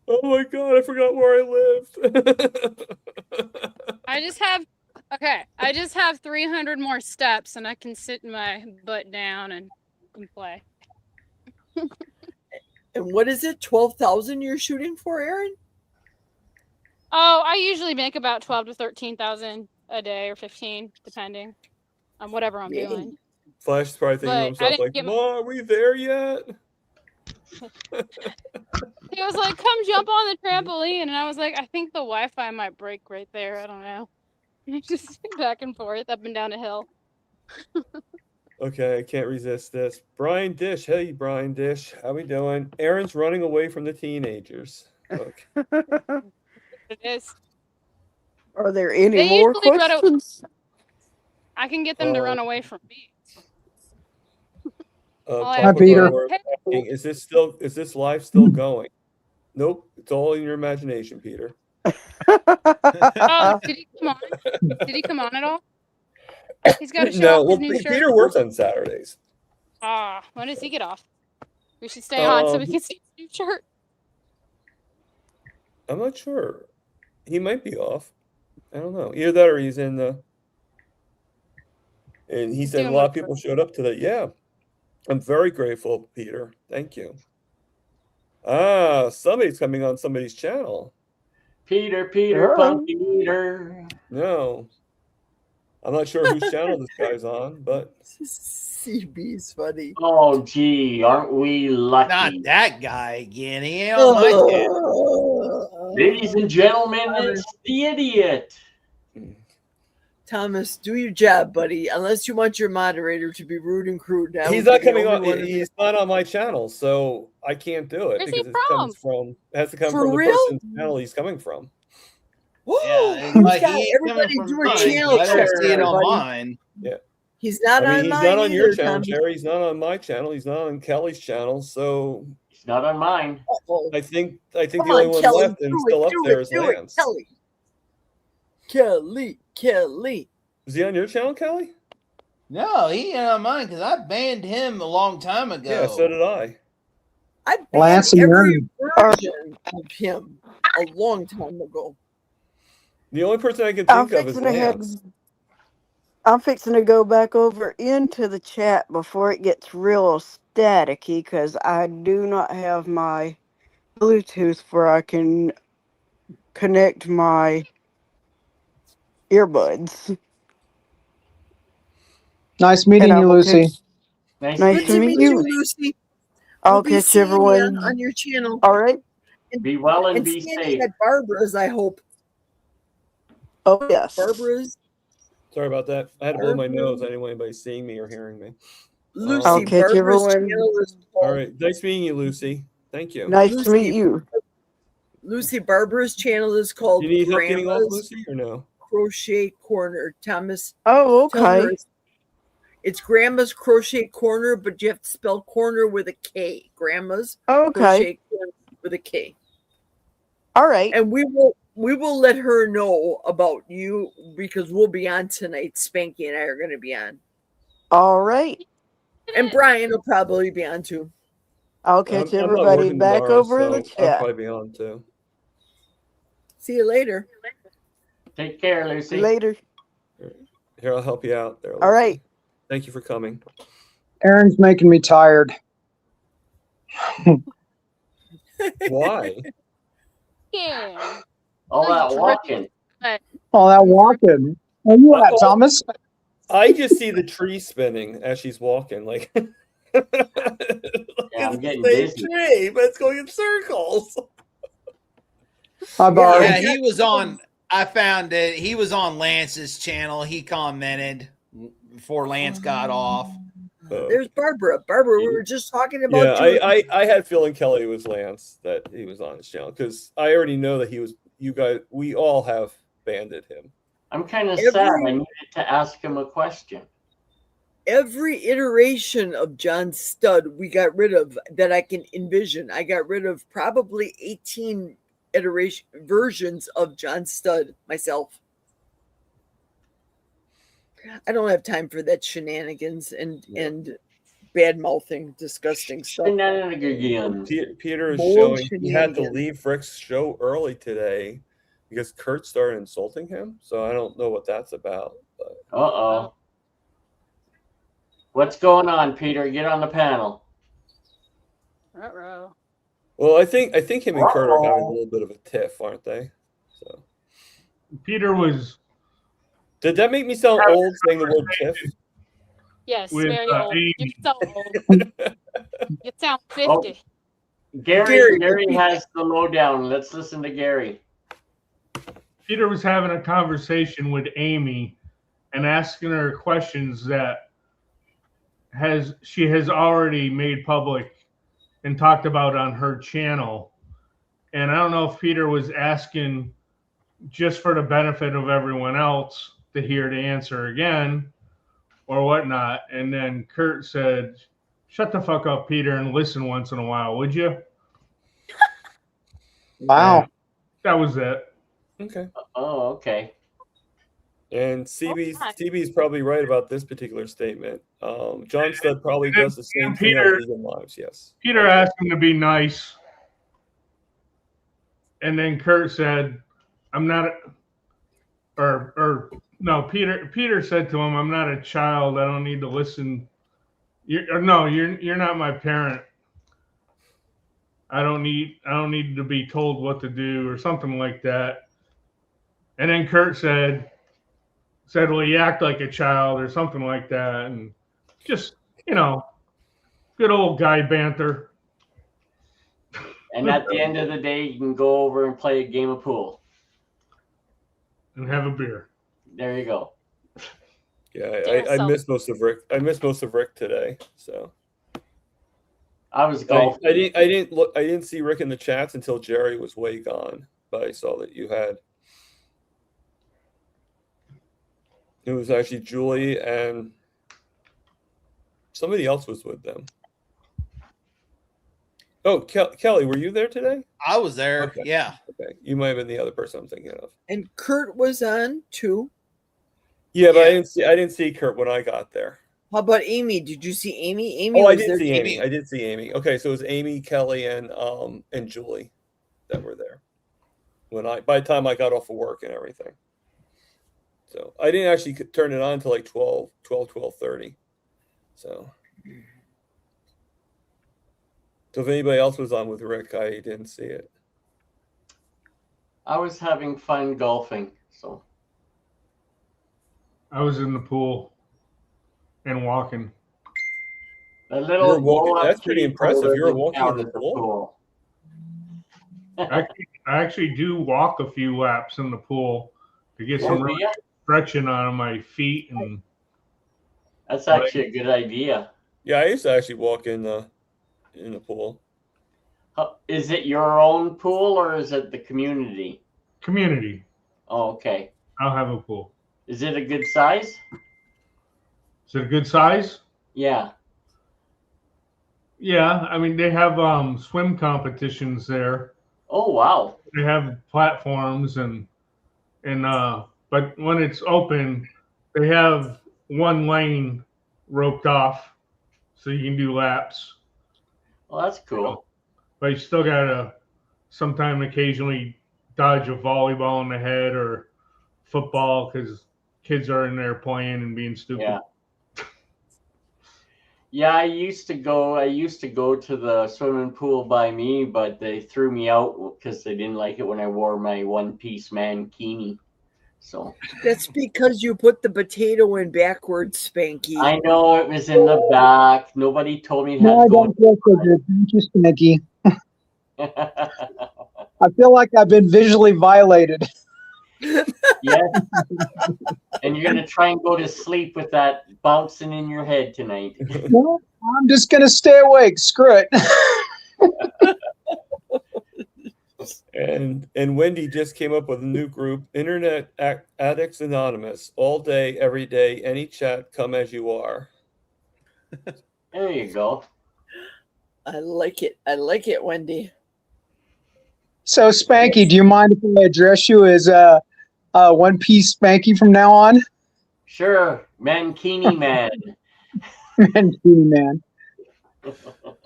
Oh my god, I forgot where I lived. I just have 300 more steps and I can sit my butt down and play. And what is it? 12,000 you're shooting for, Aaron? Oh, I usually make about 12 to 13,000 a day or 15, depending on whatever I'm Yay. doing. Flash is probably thinking to But I himself didn't like, get "Mom, are we there yet?" He was like, "Come jump on the trampoline," and I was like, "I think the Wi-Fi might break right there. I don't know." Just back and forth, up and down a hill. Okay, I can't resist this. Brian Dish, hey Brian Dish, how we doing? Aaron's running away from the teenagers. Okay. It is. Are there any They more usually run questions? I can get them to run away from me. All I Papa have to do Gargoyle is- asking, is this live still going? Nope, it's all in your imagination, Peter. Oh, did he come on? Did he come on at all? He's got to show No, off well, his new shirt. Peter works on Saturdays. Ah, when does he get off? We should stay on so we can see his new shirt. I'm not sure. He might be off. I don't know. Either that or he's in the. And he said a doing lot of what? people showed up today. Yeah. I'm very grateful, Peter. Thank you. Ah, somebody's coming on somebody's channel. Peter, Punky Peter. No. I'm not sure whose channel this guy's on, but CB's funny. Oh, gee, aren't we lucky? Not that guy again. He ain't on my channel. Ladies and gentlemen, it's the idiot. Thomas, do your job, buddy. Unless you want your moderator to be rude and crude. That he's would not be the coming only on. one He's not on my channel, so I can't do it Where's he because it has to come For from the real? person's channel he's coming from. Yeah, He's but got he ain't everybody coming do from a mine, channel but I don't see it check, on buddy. mine. Yeah. He's not I mean, on he's mine not on your either, channel, Thomas. Jerry. He's not on my channel. He's not on Kelly's channel. So He's not on mine. Uh-oh. I think Come the only on, one Kelly, left and do still it, up do there it, is do it, Lance. Kelly. Is he on your channel, Kelly? No, he ain't on mine because I banned him a long time ago. Yeah, so did I. I Lance banned and every Aaron. version of him a long time ago. The only person I can I'm think of is fixing to head. Lance. I'm fixing to go back over into the chat before it gets real staticky because I do not have my Bluetooth where I can connect my earbuds. Nice And meeting I you, will Lucy. catch. Nice Nice Good to to meeting meet meet you. you, you. Lucy. I'll We'll be catch seeing you on everyone. your channel. All right. Be well and And be seeing safe. you at Barbara's, I hope. Oh yes. Barbara's. Sorry about that. I had to blow my nose. I Barbara. didn't want anybody seeing me or hearing me. I'll Lucy, catch Barbara's everyone. channel is All called right. Nice meeting you, Lucy. Thank you. Nice to meet Lucy. you. Lucy, Barbara's channel is Do called you need help getting off, Grandma's Lucy, or no? Crochet Corner. Thomas, Oh, tell her okay. it's Grandma's Crochet Corner, but you have to spell corner with a K. Grandma's Okay. Crochet Corner with a K. All right. And we will let her know about you because we'll be on tonight. Spanky and I are going to be on, All right. and Brian will probably be on too. I'll catch I'm not everybody working back tomorrow, over in the so I'll chat. probably be on too. See you later. Take care, Lucy. Later. Here, I'll help you out there, Lucy. All right. Thank you for coming. Aaron's making me tired. Why? Yeah. All Oh, that you walking. But All that walking. Where you at, Oh, Thomas? I just see the tree spinning as she's walking. Like, Yeah, it's I'm the getting same dizzy. tree, but it's going in circles. Hi, Barb. Yeah, he was on. I found that he was on Lance's channel. He commented before Lance got off. There's Barbara. Barbara, we were just talking about Yeah, you. I had feeling Kelly was Lance, that he was on his channel, because I already know that he was. You guys, we all have banded him. I'm kind of sad. I needed to ask him a question. Every iteration of John Stud we got rid of that I can envision. I got rid of probably 18 iteration versions of John Stud myself. I don't have time for that shenanigans and bad mouthing, disgusting stuff. Peter is Bold showing he had to shenanigans. leave Rick's show early today because Kurt started insulting him. So I don't know what that's about. But. Uh-oh. What's going on, Peter? Get on the panel. Uh-oh. Well, I think him and Kurt are having a little bit of a tiff, aren't they? So Peter was. Did that make me sound old saying the word tiff? Yes, With, very old. Amy. You sound old. You sound 50. Oh, Gary has the lowdown. Let's listen to Gary. Peter was having a conversation with Amy and asking her questions that she has already made public and talked about on her channel. And I don't know if Peter was asking just for the benefit of everyone else to hear the answer again or whatnot. And then Kurt said, "Shut the fuck up, Peter, and listen once in a while, would you?" Wow. And that was it. Okay. Oh, okay. And CB's probably right about this particular statement. John Stud probably does the same thing on Vegan Lives. Yes. Peter asked him to be nice. And then Kurt said, "I'm not," no, Peter said to him, "I'm not a child. I don't need to listen. You're not my parent. I don't need to be told what to do," or something like that. And then Kurt said, "Well, you act like a child," or something like that. And just, good old guy banter. And at the end of the day, you can go over and play a game of pool. And have a beer. There you go. Yeah, I missed most of Rick. I missed most of Rick today. So I was golfing. I didn't see Rick in the chats until Jerry was way gone. But I saw that you had. It was actually Julie and somebody else was with them. Oh, Kelly, were you there today? I was there. Okay. Yeah. Okay, you might have been the other person I'm thinking of. And Kurt was on too. Yeah, but I didn't see Kurt when I got there. How about Amy? Did you see Amy? Amy Oh, I was did there see too. Amy. I did see Amy. Okay, so it was Amy, Kelly, and Julie that were there by the time I got off of work and everything. So I didn't actually turn it on until like 12:30. So if anybody else was on with Rick, I didn't see it. I was having fun golfing, so I was in the pool and walking. a You were little walking. blow-up That's pretty kiddie pool impressive. You were doesn't walking in count the as a pool. pool. I actually do walk a few laps in the pool to get Oh, some do really ya? stretching on my feet and That's legs. actually a good idea. Yeah, I used to actually walk in the pool. Is it your own pool or is it the community? Community. Oh, okay. I'll have a pool. Is it a good size? Is it a good size? Yeah. Yeah, I mean they have swim competitions there. Oh, wow. They have platforms and but when it's open, they have one lane roped off so you can do laps. Well, that's cool. But you still gotta sometime occasionally dodge a volleyball in the head or football because kids are in there playing and being stupid. Yeah. Yeah, I used to go to the swimming pool by me, but they threw me out because they didn't like it when I wore my one-piece mankini. So That's because you put the potato in backwards, Spanky. I know it was in the back. Nobody told me it had No, I to go. don't feel so good. Thank you, Spanky. I feel like I've been visually violated. Yes. And you're gonna try and go to sleep with that bouncing in your head tonight. No, I'm just gonna stay awake. Screw it. And Wendy just came up with a new group, Internet Addicts Anonymous. All day, every day, any chat, come as you are. There you go. I like it. I like it, Wendy. So, Spanky, do you mind if I address you as One Piece Spanky from now on? Sure, mankini man. Mankini man.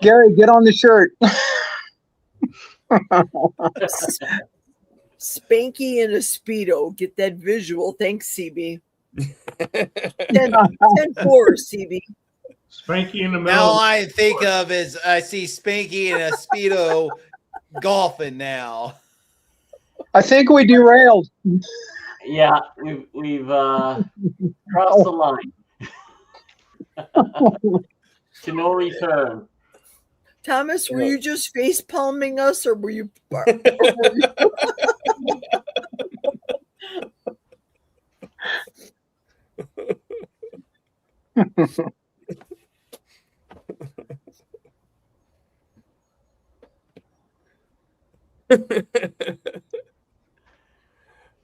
Gary, get on the shirt. Spanky and a Speedo. Get that visual. Thanks, CB. 10-4, CB. Spanky in the middle. Now all I think of is I see Spanky and a Speedo golfing now. I think we derailed. Yeah, we've crossed the line to no return. Thomas, were you just face palming us, or were you?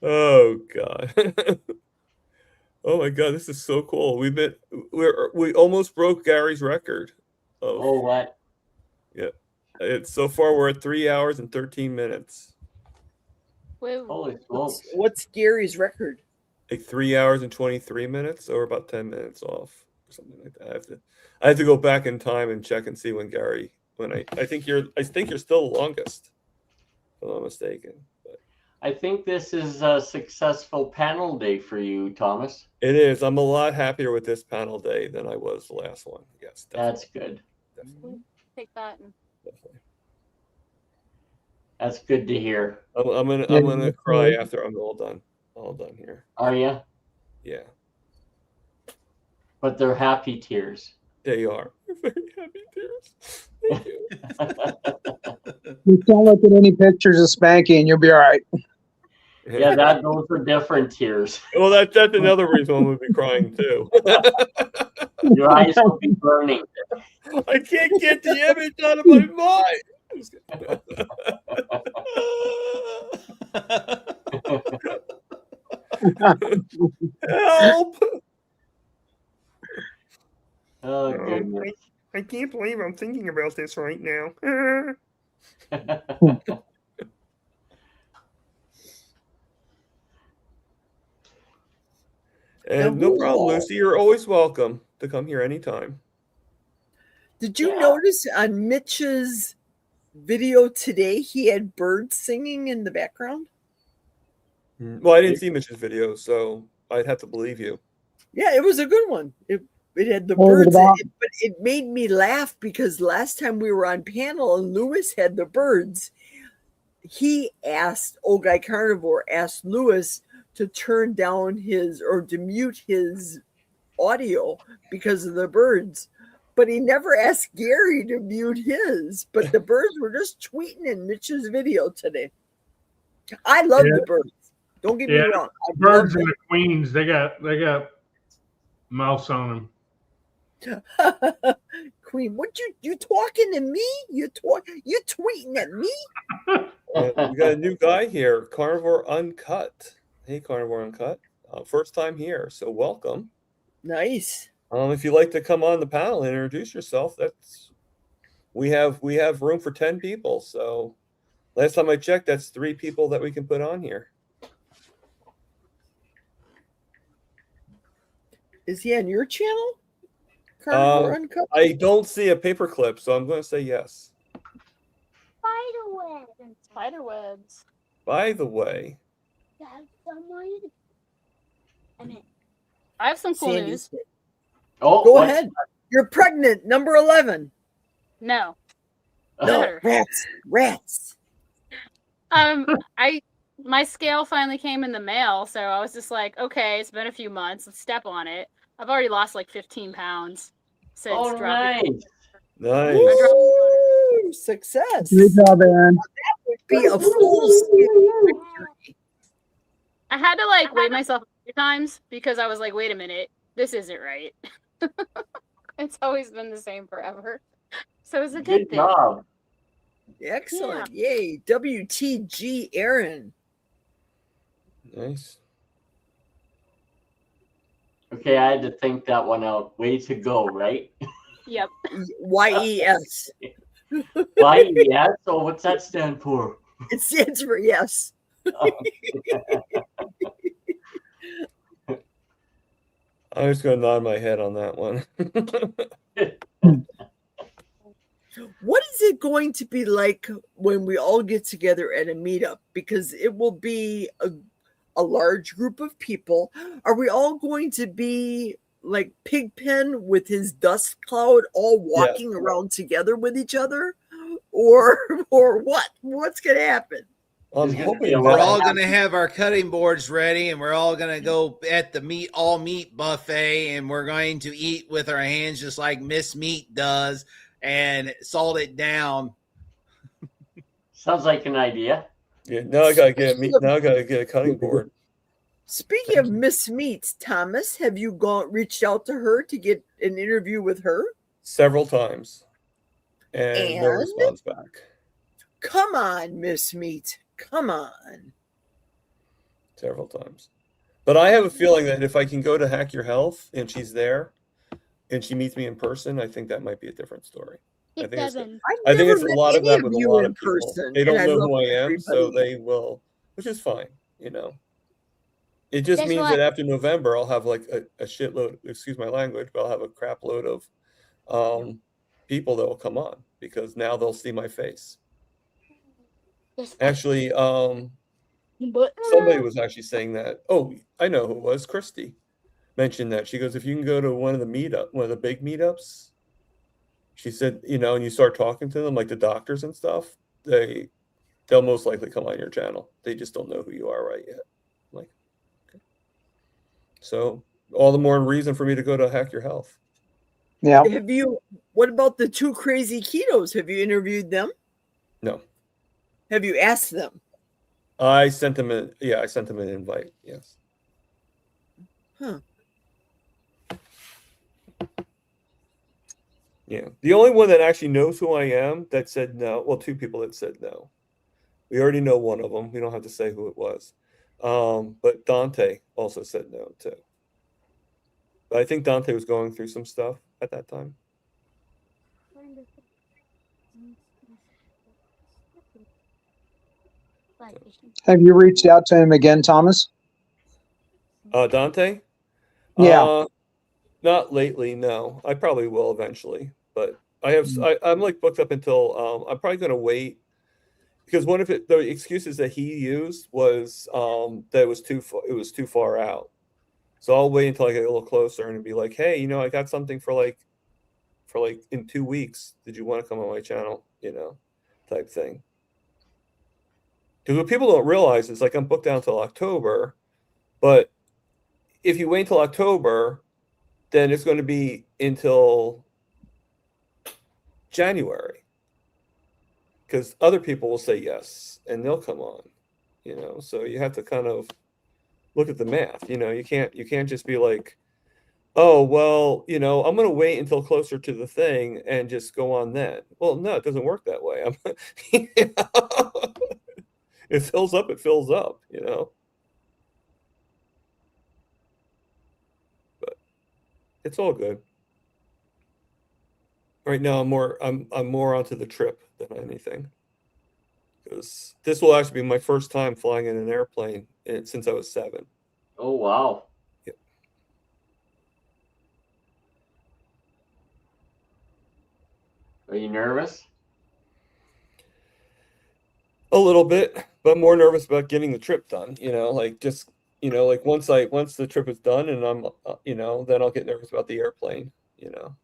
Oh God. Oh my God, this is so cool. We almost broke Gary's record. Oh, what? Yeah. So far we're at 3 hours and 13 minutes. Holy smokes. What's Gary's record? Like 3 hours and 23 minutes, or about 10 minutes off, or something like that. I have to go back in time and check and see when I think you're still the longest, if I'm not mistaken. But I think this is a successful panel day for you, Thomas. it is. I'm a lot happier with this panel day than I was the last one. Yes, definitely. That's good. Definitely. Take that. And... Definitely. That's good to hear. I'm gonna cry after I'm all done here. Are you? Yeah, But they're happy tears. they are. They're very happy tears. Thank you. Just don't look at any pictures of Spanky and you'll be all right. Yeah, those are different tears. Well, that's another reason I'm gonna be crying too. Your eyes will be burning. I can't get the image out of my mind. Help! Oh, goodness. I can't believe I'm thinking about this right now. And no problem, Lucy. You're always welcome to come here anytime. Did you notice on Mitch's video today he had birds singing in the background? Well, I didn't see Mitch's video, so I'd have to believe you. Yeah, it was a good one. It had the What was it birds, about? but it made me laugh because last time we were on panel and Lewis had the birds, he asked, Old Guy Carnivore asked Lewis to turn down his or to mute his audio because of the birds. But he never asked Gary to mute his. But the birds were just tweeting in Mitch's video today. I love the birds. Don't get me wrong. I Birds love and the queens, they got mouse on them. Queen, what you talking to me? You tweeting at me? We got a new guy here, Carnivore Uncut. Hey, Carnivore Uncut. First time here, so welcome. Nice. If you'd like to come on the panel and introduce yourself, we have room for 10 people. So last time I checked, that's 3 people that we can put on here. Is he on your channel? Carnivore Uncut? I don't see a paperclip, so I'm going to say yes. Spiderwebs. Spiderwebs. By the way, That's someone. I mean, I have some cool Sandy news. said- Oh, Go what's- ahead. You're pregnant, number 11. No. No, Better. rats. My scale finally came in the mail, so I was just like, okay, it's been a few months. Let's step on it. I've already lost like 15 pounds since Oh, dropping. nice. nice. Woo, success. Good job, Aaron. That would be a full scale victory. I had to like weigh myself a few times because I was like, wait a minute, this isn't right. It's always been the same forever. So it's a good Good thing. job. Excellent. Yay. WTG Aaron. Nice. Okay, I had to think that one out. Way to go, right? Yep. YES. Why? Yeah. So what's that stand for? It stands for yes. I was going to nod my head on that one. What is it going to be like when we all get together at a meetup? Because it will be a large group of people. Are we all going to be like Pigpen with his dust cloud all walking around together with each other? Or what? What's going to happen? I'm hoping We're that all going to have our cutting boards ready, and we're all going to go at the all meat buffet, and we're going to eat with our hands just like Miss Meat does, and salt it down. Sounds like an idea. Yeah, now I gotta get a cutting board. Speaking of Miss Meats, Thomas, have you reached out to her to get an interview with her? Several times. And no response back. Come on, Miss Meat. Come on. Several times. But I have a feeling that if I can go to Hack Your Health and she's there and she meets me in person, I think that might be a different story. I think it's a lot of that with a lot of people. They don't know who I am, so they will, which is fine, you know. It just Guess means what? that after November, I'll have like a shitload, excuse my language, but I'll have a crap load of people that will come on because now they'll see my face. Actually, somebody was actually saying that. Oh, I know who it was. Christy mentioned that. She goes, if you can go to one of the big meetups, she said, you know, and you start talking to them, like the doctors and stuff, they'll most likely come on your channel. They just don't know who you are right yet. Like, okay. So all the more reason for me to go to Hack Your Health. Yeah. What about the 2 crazy ketos? Have you interviewed them? No. Have you asked them? I sent them an invite. Yes. Huh. Yeah. The only one that actually knows who I am that said no. Well, 2 people that said no. We already know one of them. We don't have to say who it was. But Dante also said no too. But I think Dante was going through some stuff at that time. Have you reached out to him again, Thomas? Dante? Yeah. Not lately, no. I probably will eventually, but I'm like booked up until I'm probably going to wait because one of the excuses that he used was that it was too far out. So I'll wait until I get a little closer and be like, hey, you know, I got something for like in 2 weeks. Did you want to come on my channel? You know, type thing. Because what people don't realize is like I'm booked down until October, but if you wait until October, then it's going to be until January. Because other people will say yes and they'll come on, you know. So you have to kind of look at the math. You know, you can't just be like, oh, well, you know, I'm going to wait until closer to the thing and just go on then. Well, no, it doesn't work that way. You know? It fills up, you know. But it's all good. Right now I'm more onto the trip than anything. Because this will actually be my first time flying in an airplane since I was 7. Oh, wow. Yep. Are you nervous? A little bit, but more nervous about getting the trip done. You know, like just, you know, like once the trip is done and I'm, you know, then I'll get nervous about the airplane. You know,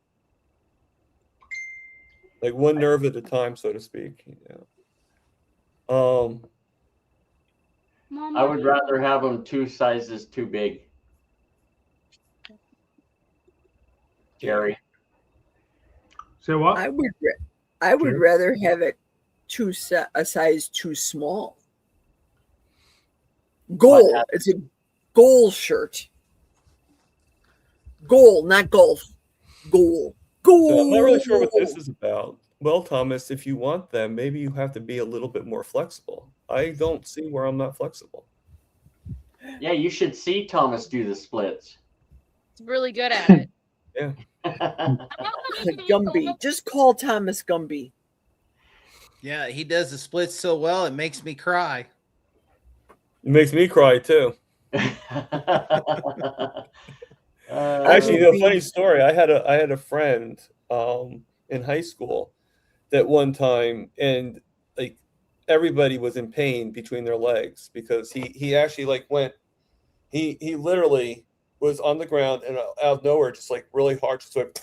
like one nerve at a time, so to speak. You know. I would rather have them 2 sizes too big. Jerry. Say what? I would rather have it a size too small. Goal. It's a goal shirt. Goal, not golf. Goal. Goal. So I'm not really sure what this is about. Well, Thomas, if you want them, maybe you have to be a little bit more flexible. I don't see where I'm not flexible. Yeah, you should see Thomas do the splits. He's really good at it. Yeah. Gumby. Just call Thomas Gumby. Yeah, he does the splits so well it makes me cry. It makes me cry too. Actually, you know, funny story. I had a friend in high school that one time, and like everybody was in pain between their legs because he actually like went, he literally was on the ground and out of nowhere just like really hard just went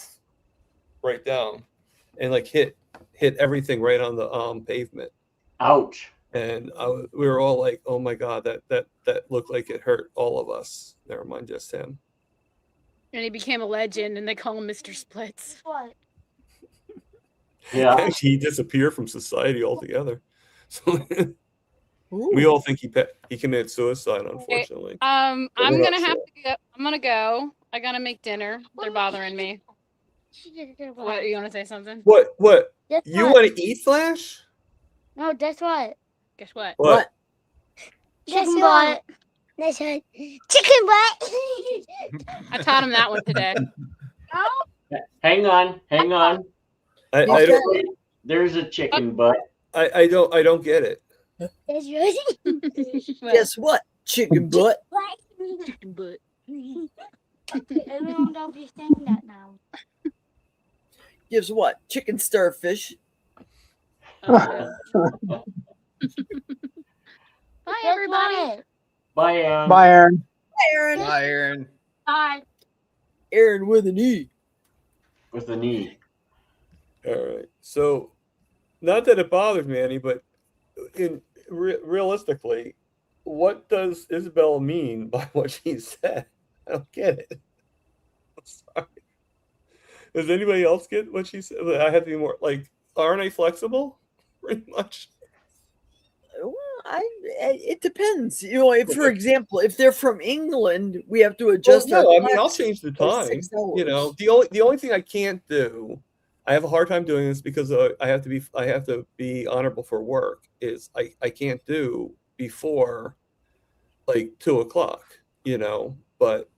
right down and like hit everything right on the pavement. Ouch. And we were all like, oh my God, that looked like it hurt all of us. Never mind just him. And he became a legend, and they call him Mr. Splits. What? Yeah. He disappeared from society altogether. So we all think he committed suicide, unfortunately. I'm But we're not gonna have sure. to go. I'm gonna go. I gotta make dinner. They're bothering me. What, you want to say something? What? Guess You what? want to eat Flash? No, guess what? Guess what? What? Guess what? That's right. Chicken butt. I taught him that one today. Hang on. I don't. There's a chicken butt. I don't get it. That's right. Guess what? Chicken butt. Chicken butt. Everyone don't be saying that now. Gives what? Chicken starfish. Oh, yeah. Bye, everybody. Bye, Aaron. Bye, Aaron. Hi, Aaron. Bye, Aaron. Bye. Aaron with an E. With an E. All right. So, not that it bothers me any, but realistically, what does Isabel mean by what she said? I don't get it. I'm sorry. Does anybody else get what she said? I have to be more like, aren't I flexible? Pretty much. Well, it depends. You know, if, for example, if they're from England, we have to adjust. Well, no, our I mean, I'll clocks change the by time. 6 hours. You know, the only thing I can't do, I have a hard time doing this because I have to be honorable for work. Is I can't do before like 2:00. You know, but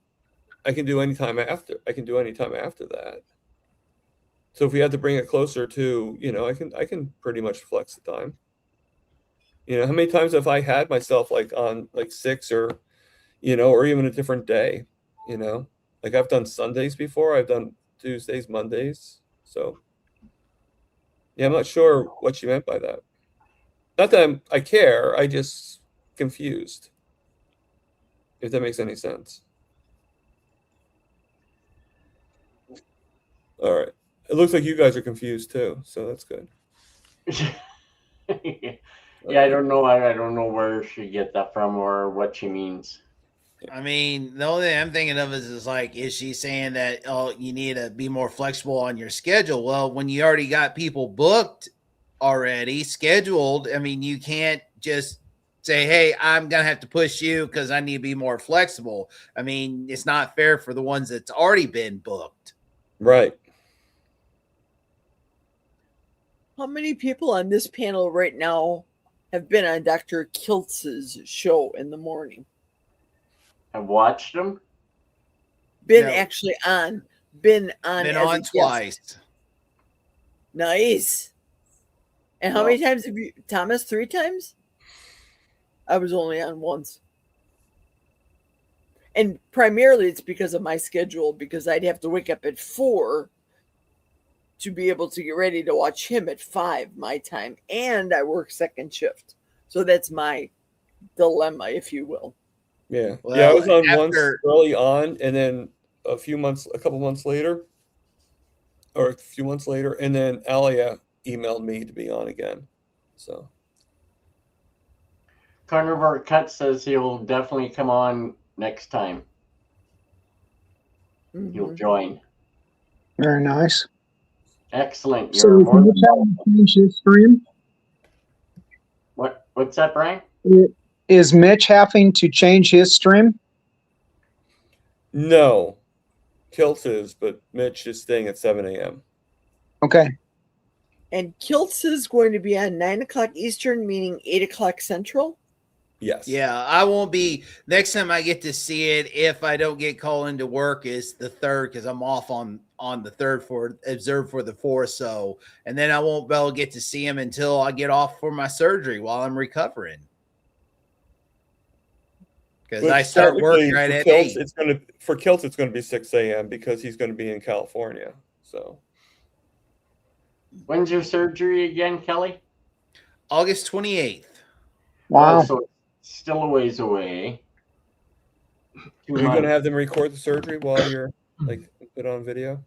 I can do any time after. I can do any time after that. So if we have to bring it closer to, you know, I can pretty much flex the time. You know, how many times have I had myself like on like 6 or, you know, or even a different day, you know, like I've done Sundays before. I've done Tuesdays, Mondays. So yeah, I'm not sure what she meant by that. Not that I care. I just confused. If that makes any sense. All right. It looks like you guys are confused too, so that's good. Yeah, I don't know. I don't know where she get that from or what she means. I mean, the only thing I'm thinking of is like, is she saying that, oh, you need to be more flexible on your schedule? Well, when you already got people booked already, scheduled, I mean, you can't just say, hey, I'm going to have to push you because I need to be more flexible. I mean, it's not fair for the ones that's already been booked. Right. How many people on this panel right now have been on Dr. Kiltz's show in the morning? I've watched them. Been No. actually on. Been on Been as on a guest. twice. Nice. And how many times have you, Thomas? 3 times? I was only on once. And primarily it's because of my schedule, because I'd have to wake up at 4 to be able to get ready to watch him at 5 my time. And I work second shift. So that's my dilemma, if you will. Yeah. Well, yeah, I was on once after- early on, and then a couple months later, or a few months later, and then Alia emailed me to be on again. So Carnivore Cut says he'll definitely come on next time. He'll join. Very nice. Excellent. So You're is more Mitch than having to change his stream? What's that, Brian? Is Mitch having to change his stream? no, Kiltz is, but Mitch is staying at 7 a.m. Okay. And Kiltz is going to be on 9 o'clock Eastern, meaning 8 o'clock Central. Yes. Yeah, I won't be. Next time I get to see it, if I don't get called into work, is the 3rd, because I'm off on the 3rd for observe for the 4th. So, and then I won't be able to get to see him until I get off for my surgery while I'm recovering. Because But I start work technically, right for at Kiltz, 8. For Kiltz, it's going to be 6 a.m. because he's going to be in California. So When's your surgery again, Kelly? August 28th. Wow. Oh, so it's still a ways away. are you going to months. have them record the surgery while you're like put on video?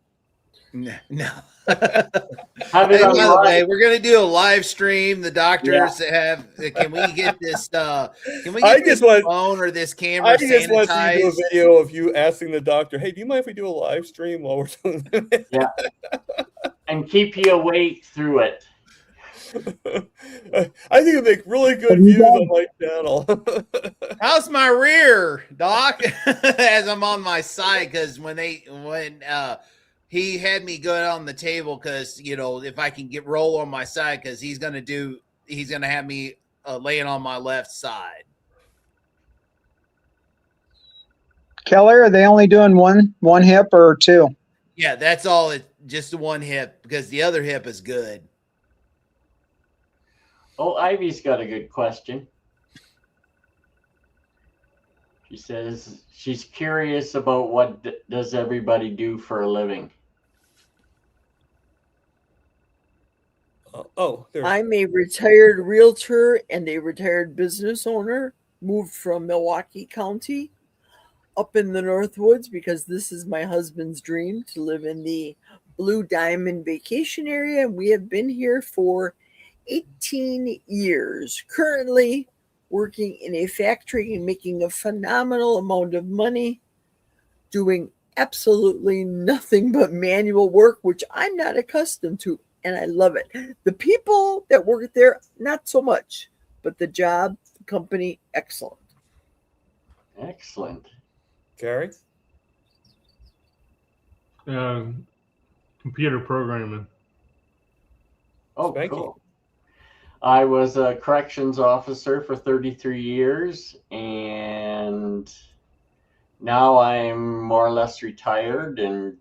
No. Have Hey, it by on the way, live. we're gonna do a live stream. The doctors have. Can we get this? Can we I get just this want- phone or this camera I just want to do a sanitized? video of you asking the doctor, "Hey, do you mind if we do a live stream while we're doing it?" Yeah. And keep you awake through it. I think it'd make really good views on my channel. How's my rear, Doc? As I'm on my side, because when he had me go on the table, because if I can roll on my side, because he's gonna have me laying on my left side. Kelly, are they only doing one hip or 2? Yeah, that's all. Just the one hip, because the other hip is good. Oh, Ivy's got a good question. She says she's curious about what does everybody do for a living. I'm a retired realtor and a retired business owner, moved from Milwaukee County up in the Northwoods because this is my husband's dream to live in the Blue Diamond vacation area. We have been here for 18 years, currently working in a factory and making a phenomenal amount of money, doing absolutely nothing but manual work, which I'm not accustomed to, and I love it. The people that work there, not so much, but the job, the company, excellent. Excellent. Gary? Computer programming. Oh, Thank cool. I was a corrections officer for 33 years, and now I'm more or less retired, and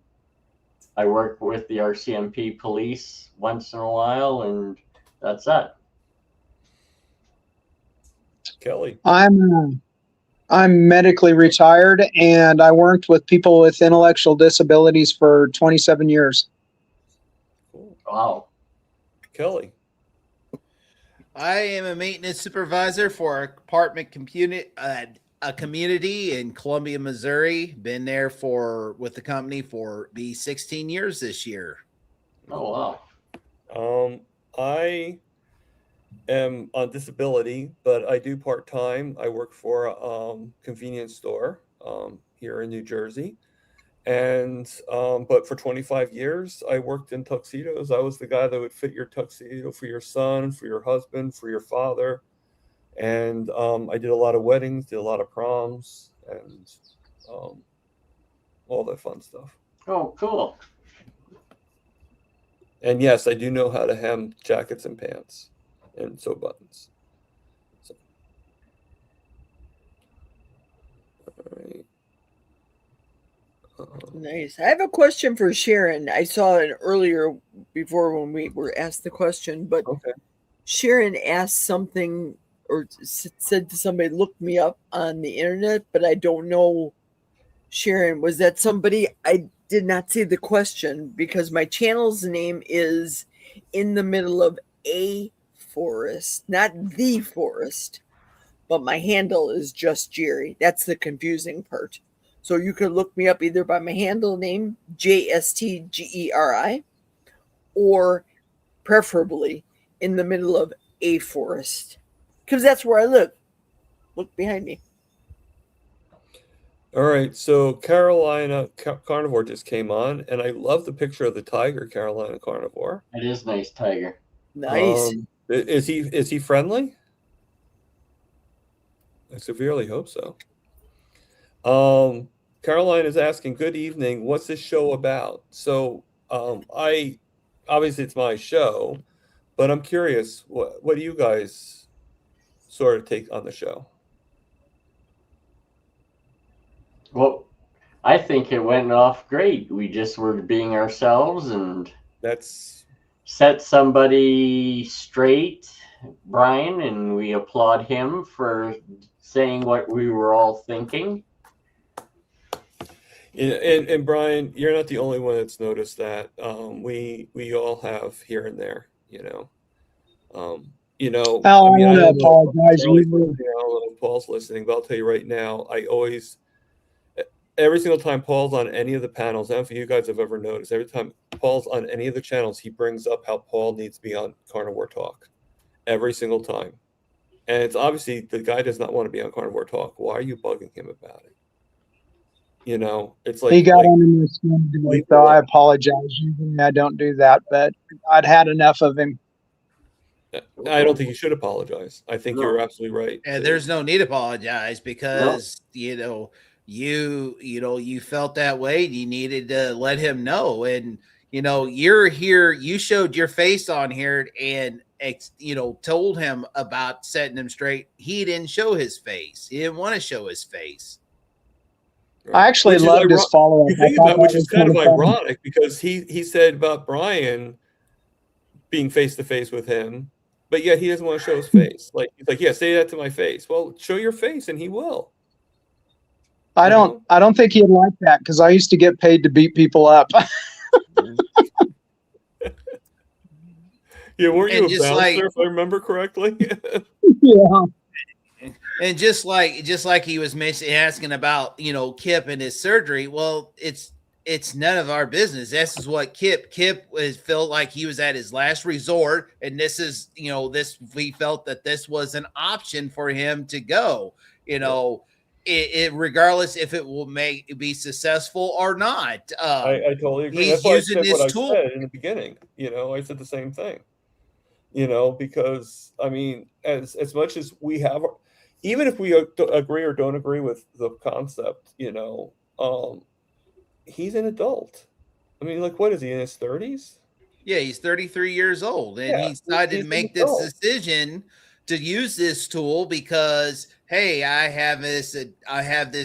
I work with the RCMP police once in a while, and that's that. Kelly? I'm medically retired, and I worked with people with intellectual disabilities for 27 years. Wow. Kelly? I am a maintenance supervisor for apartment a community in Columbia, Missouri. Been there with the company for the 16 years this year. Oh, wow. I am on disability, but I do part-time. I work for a convenience store here in New Jersey. And but for 25 years, I worked in tuxedos. I was the guy that would fit your tuxedo for your son, for your husband, for your father. And I did a lot of weddings, did a lot of proms, and all that fun stuff. Oh, cool. And yes, I do know how to hem jackets and pants and sew buttons. So, all right. Nice. I have a question for Sharon. I saw it earlier before when we were asked the question, but okay. Sharon asked something or said to somebody, look me up on the internet, but I don't know. Sharon, was that somebody? I did not see the question because my channel's name is In the Middle of a Forest, not the forest, but my handle is just Jerry. That's the confusing part. So you could look me up either by my handle name, JSTGERI, or preferably In the Middle of a Forest, because that's where I live. Look behind me. All right, so Carolina Carnivore just came on, and I love the picture of the tiger, Carolina Carnivore. It is nice tiger. Nice. Is he friendly? I severely hope so. Caroline is asking, good evening, what's this show about? So I obviously it's my show, but I'm curious, what do you guys sort of take on the show? Well, I think it went off great. We just were being ourselves and that's set somebody straight, Brian, and we applaud him for saying what we were all thinking. And Brian, you're not the only one that's noticed that. We all have here and there, you know. Al, I want to apologize. I don't know if Paul's listening, but I'll tell you right now, every single time Paul's on any of the panels, I don't know if you guys have ever noticed, every time Paul's on any of the channels, he brings up how Paul needs to be on Carnivore Talk. Every single time. And it's obviously the guy does not want to be on Carnivore Talk. Why are you bugging him about it? You know, it's like he got under my skin today, so I apologize. Usually I don't do that, but I'd had enough of him. I don't think you should apologize. I think you're absolutely right. And there's no need to apologize because you felt that way. You needed to let him know, and you're here. You showed your face on here, and told him about setting him straight. He didn't show his face. He didn't want to show his face. I actually loved his follow-up. Which is kind of ironic because he said about Brian being face-to-face with him, but yet he doesn't want to show his face. He's like, yeah, say that to my face. Well, show your face and he will. I don't think he'd like that because I used to get paid to beat people up. Yeah, weren't you a bouncer, if I remember correctly? Yeah. And just like he was asking about, Kip and his surgery. Well, it's none of our business. This is what Kip felt like he was at his last resort, and this is, we felt that this was an option for him to go. It regardless if it will be successful or not. I totally agree. He's That's why using I said this what tool. I said in the beginning. I said the same thing. Because I mean, as much as we have, even if we agree or don't agree with the concept, he's an adult. I mean, what is he, in his 30s? Yeah, he's 33 years old, and he decided to make this decision to use this tool because, hey, I have this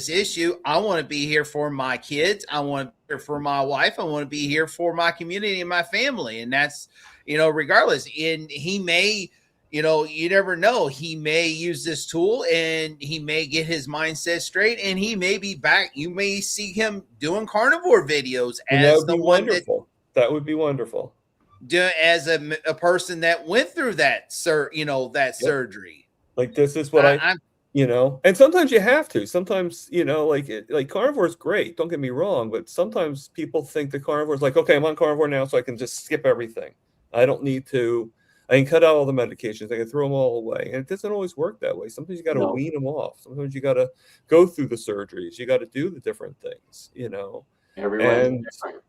issue. I want to be here for my kids. I want to be here for my wife. I want to be here for my community and my family, and that's regardless. And he may. You never know. He may use this tool and he may get his mindset straight and he may be back. You may see him doing carnivore videos as the one that would be wonderful. As a person that went through that surgery. Like this is what And sometimes you have to. Sometimes, like carnivore is great. Don't get me wrong, but sometimes people think the carnivore is like, okay, I'm on carnivore now, so I can just skip everything. I don't need to. I can cut out all the medications. I can throw them all away, and it doesn't always work that way. Sometimes you got to No. wean them off. Sometimes you got to go through the surgeries. You got to do the different things. Everyone's different.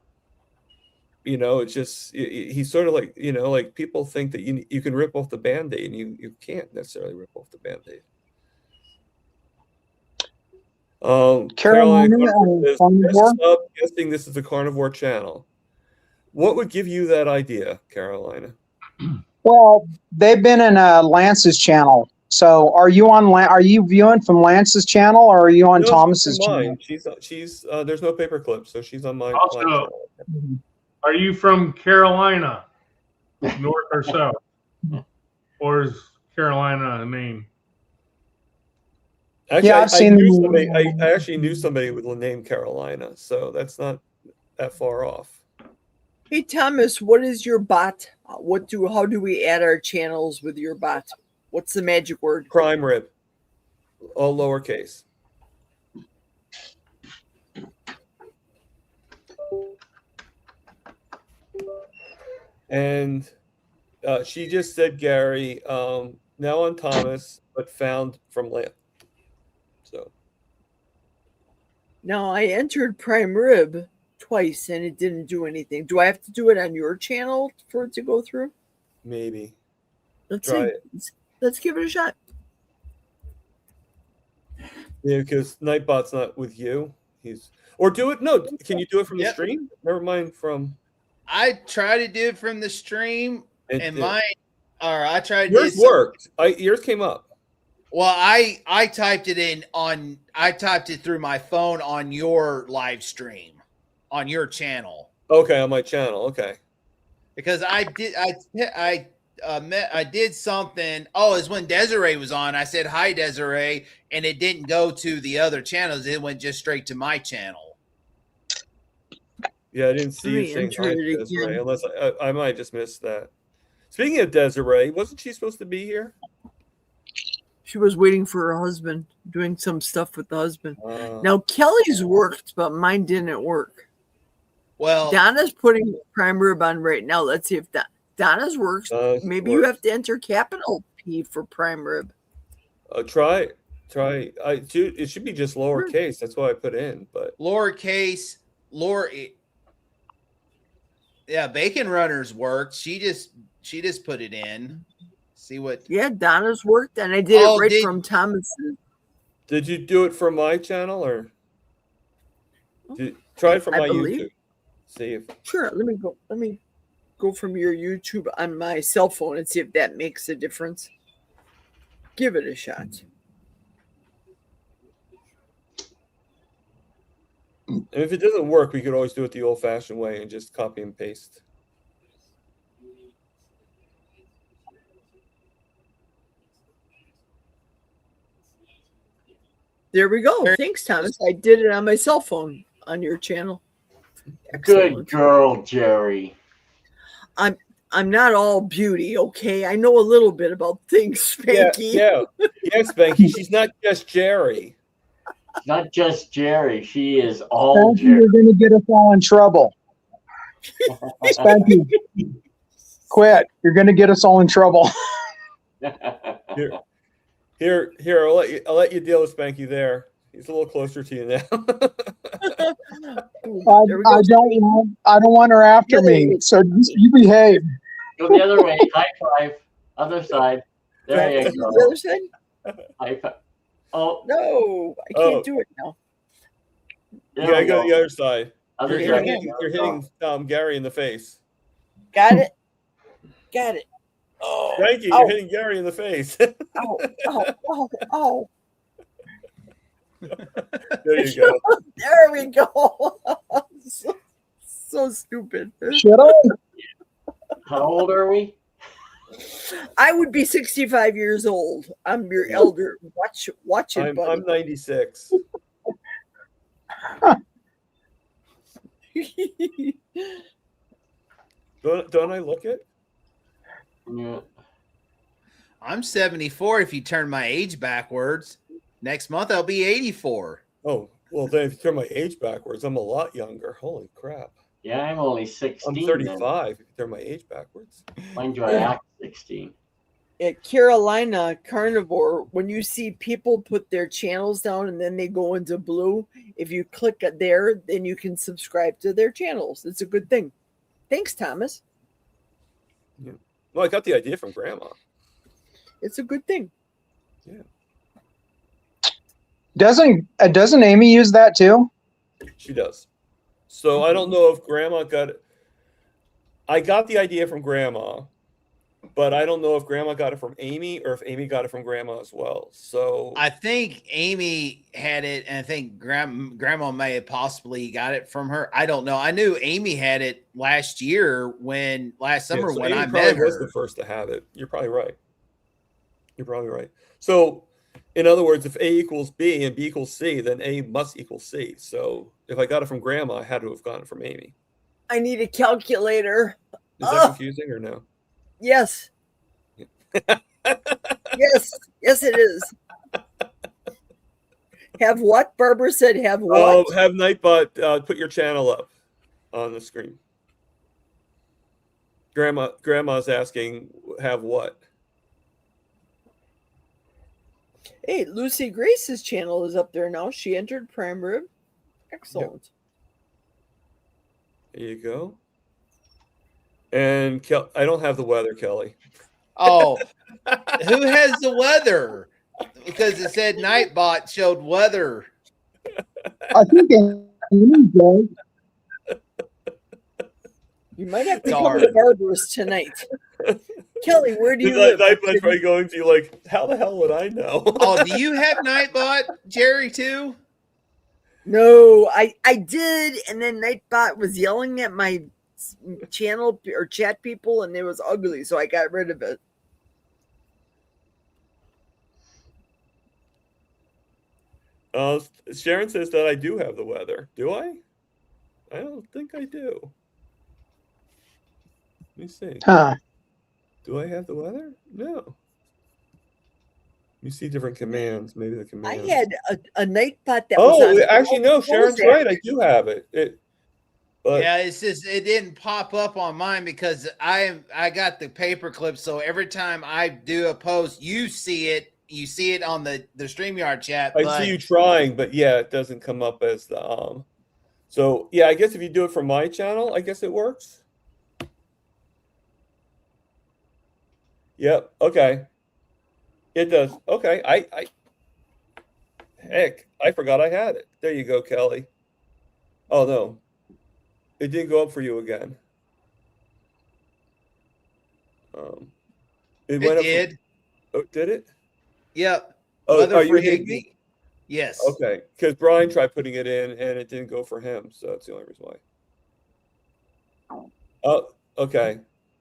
It's just he's sort of like like people think that you can rip off the Band-Aid, and you can't necessarily rip off the Band-Aid. Carolina says, "Stop guessing this is a carnivore channel." What would give you that idea, Carolina? Well, they've been in Lance's channel. So, are you viewing from Lance's channel, or are you on Thomas's channel? She's there's no paperclip, so she's on my Also, channel. Are you from Carolina, north or south, or is Carolina the main? Actually, Yeah, I've seen I actually knew somebody with the name Carolina, so that's not that far off. Hey Thomas, what is your bot? How do we add our channels with your bot? What's the magic word? Prime rib, all lowercase. And she just said Gary, now on Thomas, but found from Lance. So now I entered prime rib twice and it didn't do anything. Do I have to do it on your channel for it to go through? Maybe. Let's Try see. it. Let's give it a shot. Yeah, because Nightbot's not with you. Or do it. No, can you do it from the Yep. stream? Never mind from. I try to do it from the stream, and mine, or I tried. Yours worked. Yours came up. Well, I typed it in on. I typed it through my phone on your live stream, on your channel. Okay, on my channel. Okay. Because I did something. Oh, it's when Desiree was on. I said hi, Desiree, and it didn't go to the other channels. It went just straight to my channel. Yeah, I didn't see you saying hi, Desiree, unless I might just missed that. Speaking of Desiree, wasn't she supposed to be here? She was waiting for her husband, doing some stuff with the husband. Now Kelly's worked, but mine didn't work. Well, Donna's putting prime rib on right now. Let's see if Donna's works. Maybe you have to enter capital P for prime rib. Try. It should be just lowercase. That's what I put in, but lowercase. Yeah, Bacon Runners worked. She just put it in. See what? Yeah, Donna's worked, and I did it right from Thomas's. Did you do it from my channel or try it from my YouTube? See if sure. Let me go from your YouTube on my cell phone and see if that makes a difference. Give it a shot. And if it doesn't work, we could always do it the old-fashioned way and just copy and paste. There we go. Thanks, Thomas. I did it on my cell phone on your channel. Excellent. Good girl, Jerry. I'm not all beauty, okay? I know a little bit about things, Spanky. Yeah. Yes, Spanky. She's not just Jerry. Not just Jerry. She is all Spanky, Jerry. you're going to get us all in trouble. Spanky, quit. You're going to get us all in trouble. Here. I'll let you deal with Spanky there. He's a little closer to you now. I don't want her after me. So you behave. Go the other way. High five. Other side. There you go. The other side? High five. Oh no! I can't do it now. You gotta go to the other side. You're hitting Gary in the face. Got it. Oh, thank you. You're hitting Gary in the face. Ow. There you go. There we go. so stupid. Shut up. How old are we? I would be 65 years old. I'm your elder. Watch it, buddy. I'm 96. Don't I look it? Yeah. I'm 74 if you turn my age backwards. Next month I'll be 84. Oh, well, then if you turn my age backwards, I'm a lot younger. Holy crap. Yeah, I'm only 16. I'm 35 if you turn my age backwards. Mind you, I act 16. At Carolina Carnivore, when you see people put their channels down and then they go into blue, if you click it there, then you can subscribe to their channels. It's a good thing. Thanks, Thomas. Yeah. Well, I got the idea from Grandma. It's a good thing. Yeah. Doesn't Amy use that too? She does. So I don't know if Grandma got it. I got the idea from Grandma, but I don't know if Grandma got it from Amy or if Amy got it from Grandma as well. So I think Amy had it, and I think Grandma may have possibly got it from her. I don't know. I knew Amy had it last summer so when Amy I probably met her. was the first to have it. You're probably right. You're probably right. So in other words, if A equals B and B equals C, then A must equal C. So if I got it from Grandma, I had to have gotten it from Amy. I need a calculator. Is that confusing or no? Yes. Yes, it is. Have what? Barbara said have what? Have Nightbot put your channel up on the screen. Grandma's asking, have what? Hey, Lucy Grace's channel is up there now. She entered prime rib. Excellent. There you go. And I don't have the weather, Kelly. Oh, who has the weather? Because it said Nightbot showed weather. I think Amy does. You might have to come to Barbara's tonight. Kelly, where do you live? Nightbot's probably going to be like, how the hell would I know? Oh, do you have Nightbot, Jerry, too? No, I did, and then Nightbot was yelling at my channel or chat people, and it was ugly, so I got rid of it. Sharon says that I do have the weather. Do I? I don't think I do. Let me see. Huh. Do I have the weather? No. You see different commands. Maybe the command. I had a Nightbot that was on. Actually, no. Sharon's right. I do have it. Yeah, it's just it didn't pop up on mine because I got the paper clip. So every time I do a post, you see it. You see it on the StreamYard chat. I see you trying, but yeah, it doesn't come up as the So yeah, I guess if you do it from my channel, I guess it works. Yep. Okay. It does. Okay. Heck, I forgot I had it. There you go, Kelly. Oh no, it didn't go up for you again. It went did. Oh, did it? Yep. Oh, Weather are you for Higby? Higby? Yes. Okay, because Brian tried putting it in and it didn't go for him, so that's the only reason why. Oh, okay.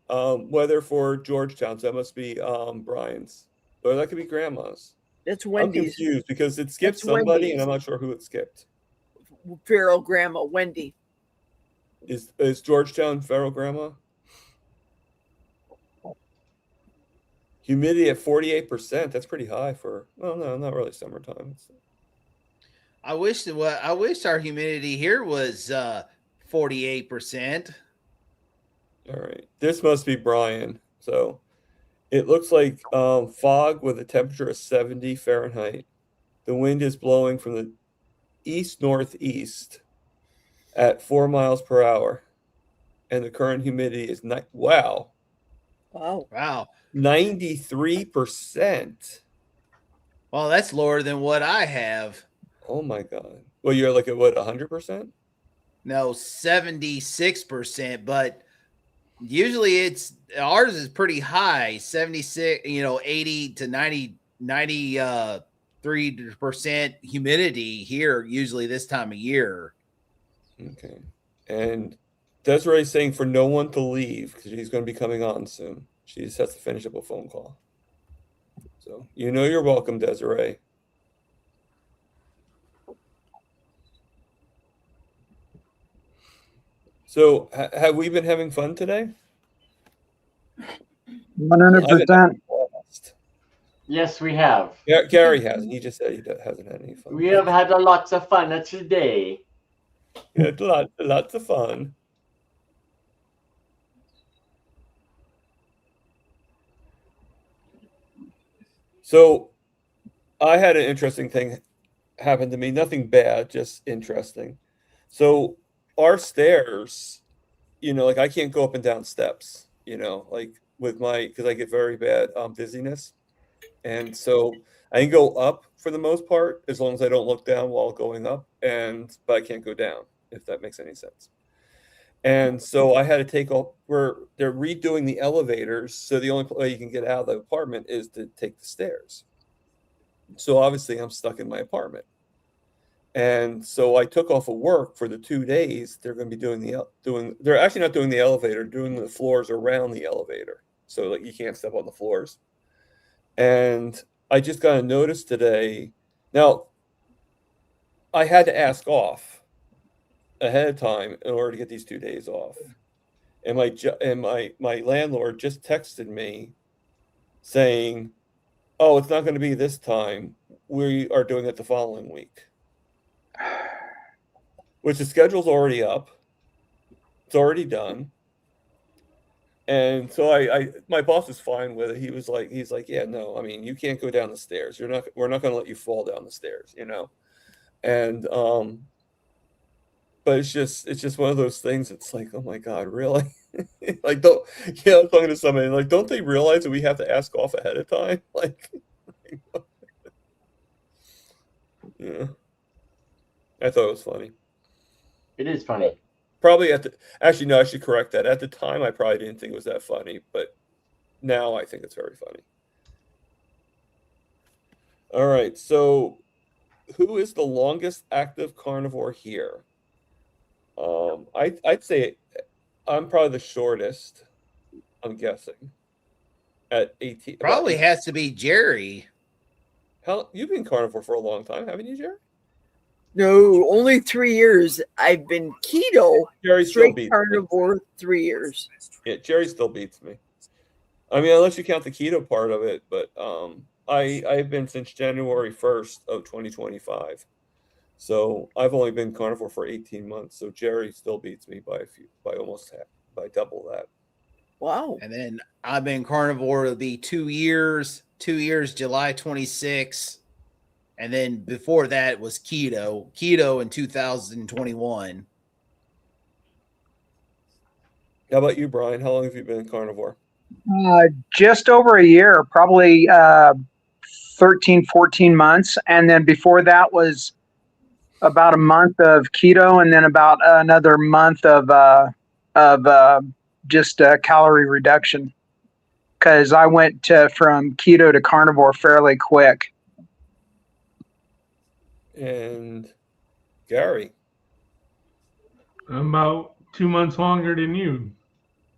Weather for Georgetown, so that must be Brian's, or that could be Grandma's. That's Wendy's. I'm confused because it skipped That's somebody, Wendy's. and I'm not sure who it skipped. Feral Grandma, Wendy. Is Georgetown Feral Grandma? Humidity at 48%. That's pretty high for. Well, no, not really summertime. I wish our humidity here was 48%. All right, this must be Brian. So it looks like fog with a temperature of 70 Fahrenheit. The wind is blowing from the east-northeast at 4 miles per hour, and the current humidity is wow, 93%. Well, that's lower than what I have. Oh my God. Well, you're like at what, 100%? No, 76%, but usually ours is pretty high, 76, 80 to 93% humidity here usually this time of year. Okay. And Desiree's saying for no one to leave because she's going to be coming on soon. She just has to finish up a phone call. So you're welcome, Desiree. So have we been having fun today? 100%. Yes, we have. Yeah, Gary hasn't. He just said he hasn't had any fun. We have had lots of fun today. Yeah, lots of fun. So I had an interesting thing happen to me. Nothing bad, just interesting. So our stairs, like I can't go up and down steps, like with because I get very bad dizziness. And so I can go up for the most part as long as I don't look down while going up, but I can't go down, if that makes any sense. And so I had to take off they're redoing the elevators, so the only way you can get out of the apartment is to take the stairs. So obviously I'm stuck in my apartment. And so I took off of work for the 2 days. They're going to be they're actually not doing the elevator, doing the floors around the elevator. So like you can't step on the floors. And I just got a notice today. Now, I had to ask off ahead of time in order to get these 2 days off. And my landlord just texted me saying, "Oh, it's not going to be this time. We are doing it the following week." Which the schedule's already up. It's already done. And so my boss is fine with it. He's like, "Yeah, no, I mean, you can't go down the stairs. We're not going to let you fall down the stairs, And but it's just one of those things. It's like, oh my God, really? Like, I'm talking to somebody like, don't they realize that we have to ask off ahead of time? Like, yeah. I thought it was funny. It is funny. Probably actually, no, I should correct that. At the time, I probably didn't think it was that funny, but now I think it's very funny. All right, so who is the longest active carnivore here? I'd say I'm probably the shortest, I'm guessing, at 18. Probably has to be Jerry. Hell, you've been carnivore for a long time, haven't you, Jerry? No, only 3 years. I've been keto, Jerry still straight beats carnivore, 3 years. Yeah, Jerry still beats me. I mean, unless you count the keto part of it, but I've been since January 1st of 2025. So I've only been carnivore for 18 months. So Jerry still beats me by by double that. Wow. And then I've been carnivore, it'll be 2 years, July 26. And then before that was keto in 2021. How about you, Brian? How long have you been carnivore? Just over a year, probably 13, 14 months. And then before that was about a month of keto, and then about another month of just calorie reduction. Because I went from keto to carnivore fairly quick. And Gary? I'm about 2 months longer than you,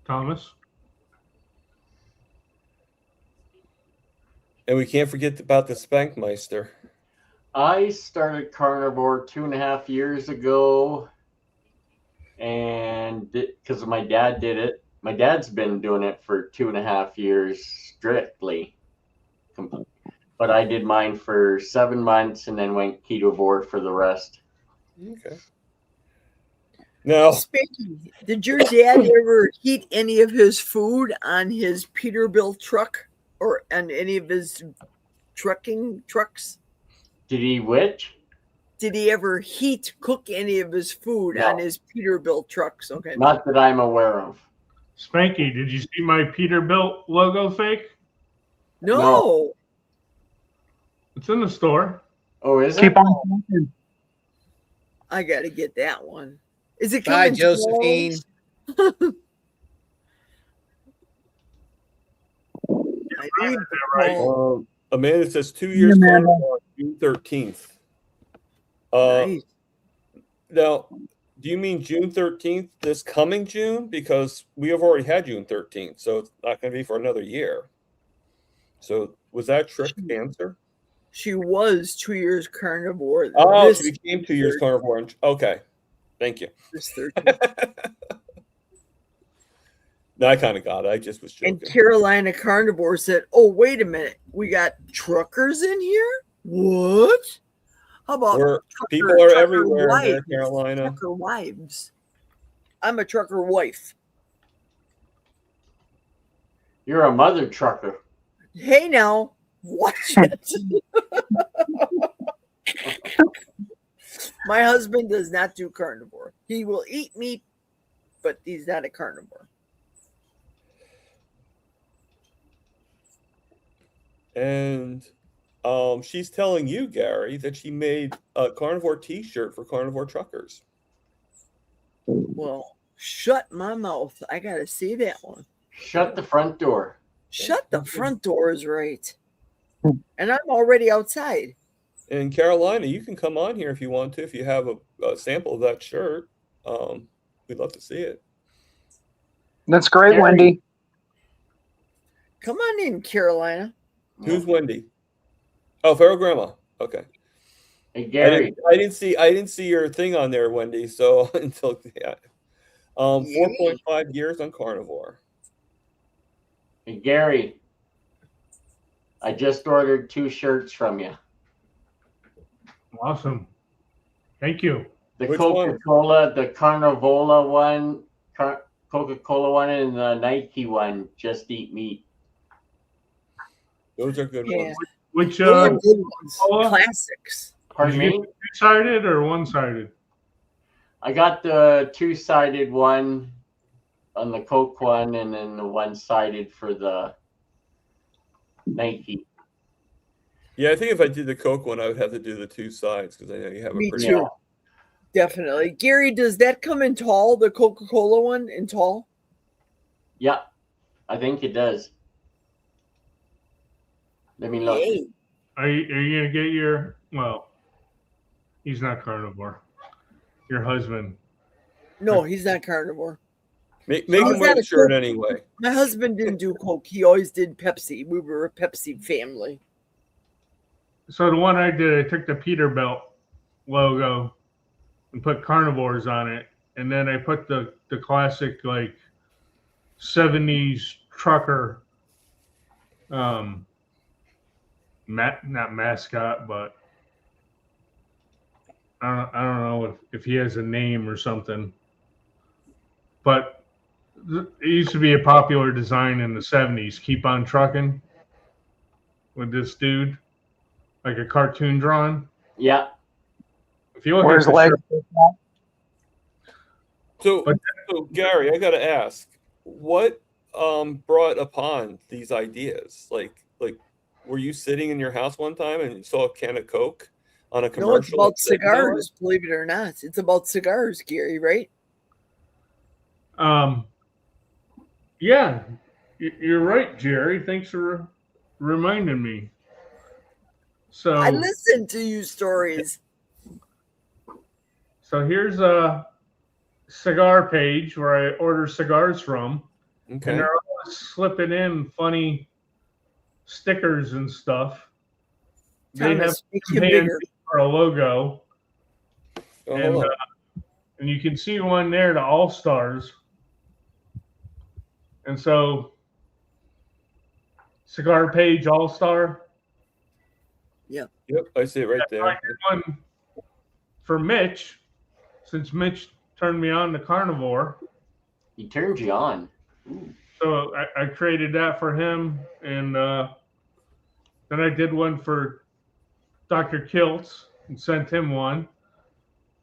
Thomas. And we can't forget about the Spankmeister. I started carnivore 2.5 years ago, and because my dad did it. My dad's been doing it for 2.5 years strictly. But I did mine for 7 months and then went ketovore for the rest. Okay. Now, Did your dad ever heat any of his food on his Peterbilt truck or on any of his trucks? Did he which? Did he ever cook any of his food on his Peterbilt trucks? Okay. Not that I'm aware of. Spanky, did you see my Peterbilt logo fake? No. It's in the store. Oh, is it? Keep on talking. I got to get that one. Is it Bye, coming? Josephine. Amanda says 2 years carnivore, June 13th. Nice. Now, do you mean June 13th, this coming June? Because we have already had June 13th, so it's not going to be for another year. So was that a trick answer? She was 2 years carnivore. Oh, she became 2 years carnivore. Okay. Thank you. This 13th. No, I kind of got it. I just was And joking. Carolina Carnivore said, "Oh, wait a minute, we got truckers in here. What? How about People are everywhere in there, Carolina. Trucker wives. I'm a trucker wife. You're a mother trucker. Hey, now, watch it." My husband does not do carnivore. He will eat meat, but he's not a carnivore. And she's telling you, Gary, that she made a carnivore T-shirt for carnivore truckers. Well, shut my mouth. I gotta see that one. Shut the front door. Shut the front door is right. And I'm already outside. And Carolina, you can come on here if you want to. If you have a sample of that shirt, we'd love to see it. That's great, Gary. Wendy. Come on in, Carolina. Who's Wendy? Oh, Feral Grandma. Okay. Hey, Gary. I didn't see your thing on there, Wendy. So until 4.5 years on carnivore. Hey, Gary. I just ordered 2 shirts from you. Awesome. Thank you. The Which one? Coca-Cola, the Carnivola one, Coca-Cola one, and the Nike one, Just Eat Meat. Those are good ones. Which Those are good ones. Cola? Classics. Pardon Did you me? get two-sided or one-sided? I got the 2-sided one on the Coke one, and then the 1-sided for the Nike. Yeah, I think if I did the Coke one, I would have to do the 2 sides because I know you have Me a pretty. too. Definitely. Gary, does that come in tall, the Coca-Cola one in tall? Yeah, I think it does. Let me look. Hey. Are you going to get your, well, he's not carnivore. Your husband. No, he's not carnivore. Make He's him wear not the a shirt Coke- anyway. My husband didn't do Coke. He always did Pepsi. We were a Pepsi family. So the one I did, I took the Peterbilt logo and put carnivores on it. And then I put the classic, like, 70s trucker, not mascot, but I don't know if he has a name or something. But it used to be a popular design in the 70s. Keep on trucking with this dude, like a cartoon drawing. Yeah. If you look Where's at the leg? shirt, So Gary, I got to ask, what brought upon these ideas? Like, were you sitting in your house one time and you saw a can of Coke on a commercial? No, it's about that said cigars, believe it or not. It's about cigars, Gary, right? yeah, you're right, Jerry. Thanks for reminding me. So I listen to you stories. So here's a cigar page where I order cigars from, Okay. and they're always slipping in funny stickers and stuff. They have Thomas, make him hands bigger. for a logo, Oh, and hold on. and you can see one there, the All Stars. And so, cigar page All Star. Yep. Yep, I see it right there. I did one for Mitch, since Mitch turned me on to carnivore. He turned you on. So I created that for him, and then I did one for Dr. Kiltz and sent him one.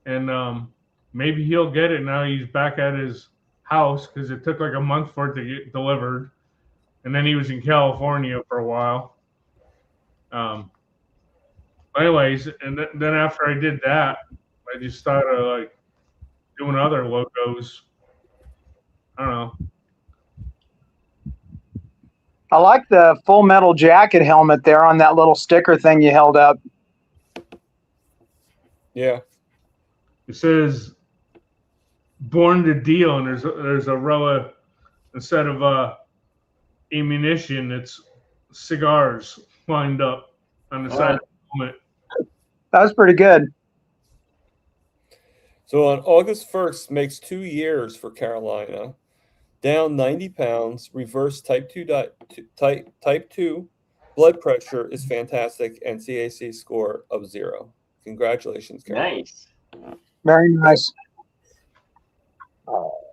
And maybe he'll get it now. He's back at his house because it took like a month for it to get delivered. And then he was in California for a while. Anyways, and then after I did that, I just started like doing other logos. I don't know. I like the Full Metal Jacket helmet there on that little sticker thing you held up. Yeah. It says "Born to Deal," and there's a row of, instead of ammunition, it's cigars lined up on the side of the helmet. That was pretty good. So on August 1st makes 2 years for Carolina. down 90 pounds, reverse type 2 blood pressure is fantastic, and CAC score of 0. Congratulations, Carol. Nice. Very nice.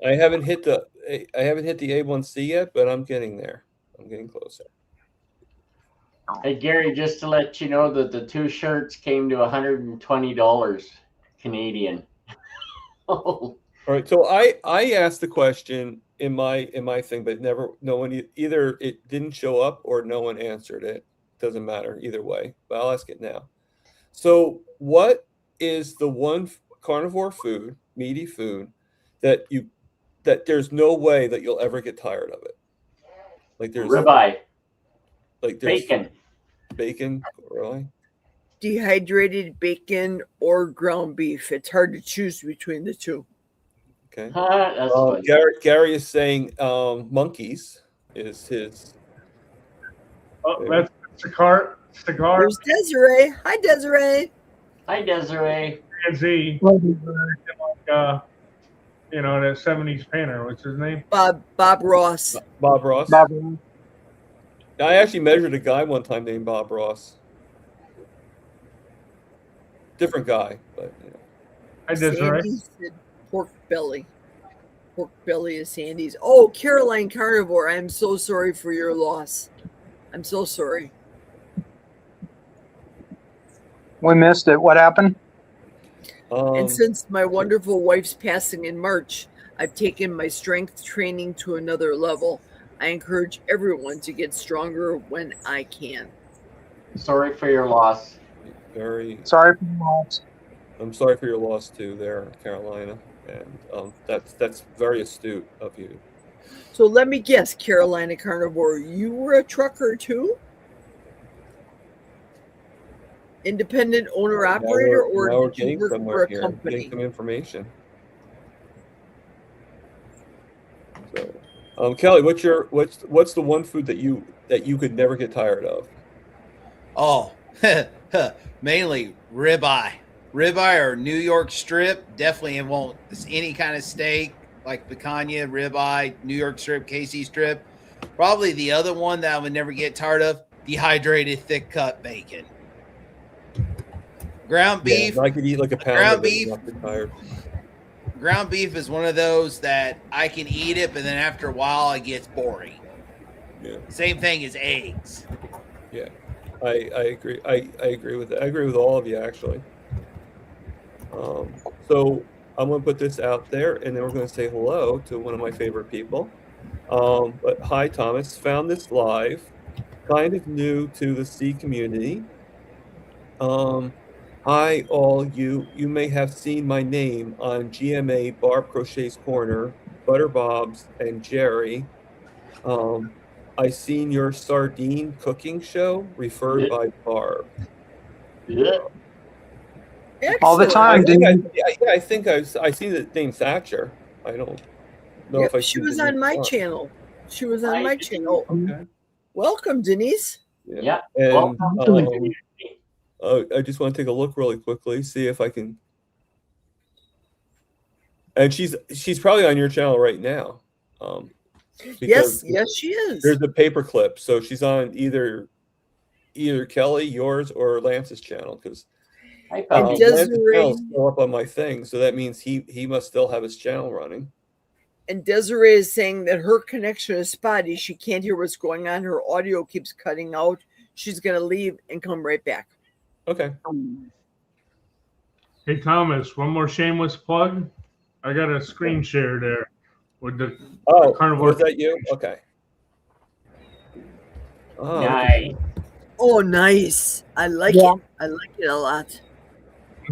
I haven't hit the A1C yet, but I'm getting there. I'm getting closer. Hey Gary, just to let you know that the 2 shirts came to $120 Canadian. All right, so I asked the question in my thing, but no one either it didn't show up or no one answered it. Doesn't matter either way, but I'll ask it now. So, what is the one carnivore food, meaty food, that there's no way that you'll ever get tired of it? Like there's ribeye. Like there's Bacon. Bacon, really? Dehydrated bacon or ground beef. It's hard to choose between the two. Okay. That's funny. Gary is saying monkeys is his. Oh, that's cigar. There's Desiree. Hi, Desiree. Hi, Desiree. Z. That 70s painter. What's his name? Bob Ross. Bob Ross. Bob Ross. I actually measured a guy one time named Bob Ross. Different guy, but Hi, Desiree. Sandy said pork belly. Pork belly is Sandy's. Oh, Caroline Carnivore. I'm so sorry for your loss. I'm so sorry. We missed it. What happened? And since my wonderful wife's passing in March, I've taken my strength training to another level. I encourage everyone to get stronger when I can. Sorry for your loss. Very sorry for your loss. I'm sorry for your loss too, there, Carolina, and that's very astute of you. So let me guess, Carolina Carnivore, you were a trucker too? Independent owner operator, or did you work for a company? Getting some information. So, Kelly, what's the one food that you could never get tired of? Oh, mainly ribeye or New York strip. Definitely it won't. Any kind of steak like picanha, ribeye, New York strip, KC strip. Probably the other one that I would never get tired of: dehydrated thick cut bacon. Ground beef. Yeah, I could eat like a pound ground of it beef. and not get tired. Ground beef is one of those that I can eat it, but then after a while it gets boring. Yeah. Same thing as eggs. Yeah, I agree. I agree with that. I agree with all of you actually. So I'm going to put this out there, and then we're going to say hello to one of my favorite people. But hi, Thomas. Found this live, kind of new to the C community. Hi, all you. You may have seen my name on GMA, Barb Crochet's Corner, Butter Bob's, and Jerry. I seen your sardine cooking show referred by Barb. Yeah. All the time, I think I've seen the name Thatcher. I don't know if I. She was on my channel. She was on my channel. Okay. Welcome, Denise. Yeah. And I just want to take a look really quickly, see if I can. And she's probably on your channel right now. Yes, she is. There's a paper clip, so she's on either Kelly, yours, or Lance's channel, because Lance's channel's still up on my thing, so that means he must still have his channel running. And Desiree is saying that her connection is spotty. She can't hear what's going on. Her audio keeps cutting out. She's going to leave and come right back. Okay. Hey, Thomas, one more shameless plug. I got a screen share there with the carnivore. Was that you? Okay. Oh, nice. Oh, nice. I like it. I like it a lot.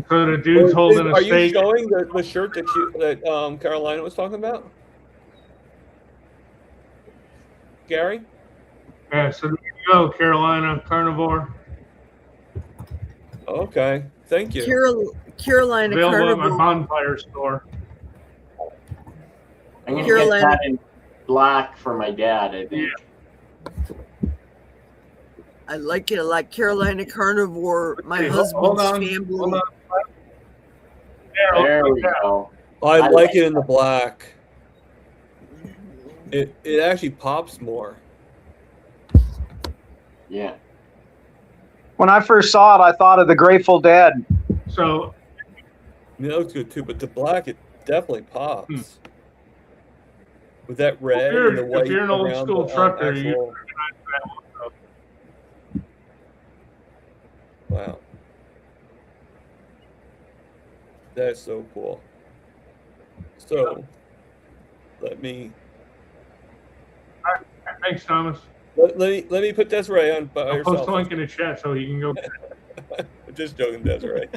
So the dude's holding a Are steak. you showing the shirt that Carolina was talking about? Gary? Yeah, so there you go, Carolina Carnivore. Okay, thank you. Carolina Available Carnivore. at my bonfire store. I'm going to Carolina. get that in black for my dad, I think. I like it a lot. Carolina Carnivore, my Okay, husband's hold on, family. hold on. There we go. I like it in the black. It actually pops more. Yeah. When I first saw it, I thought of the Grateful Dead. So I mean, that looks good too, but the black, it definitely pops. With that red and the white if you're an old around school the trucker, you actual. recognize that logo. Wow. That's so cool. So, let me. Thanks, Thomas. Let me put Desiree on by I'll yourself. post a link in the chat so he can go. Just joking, Desiree.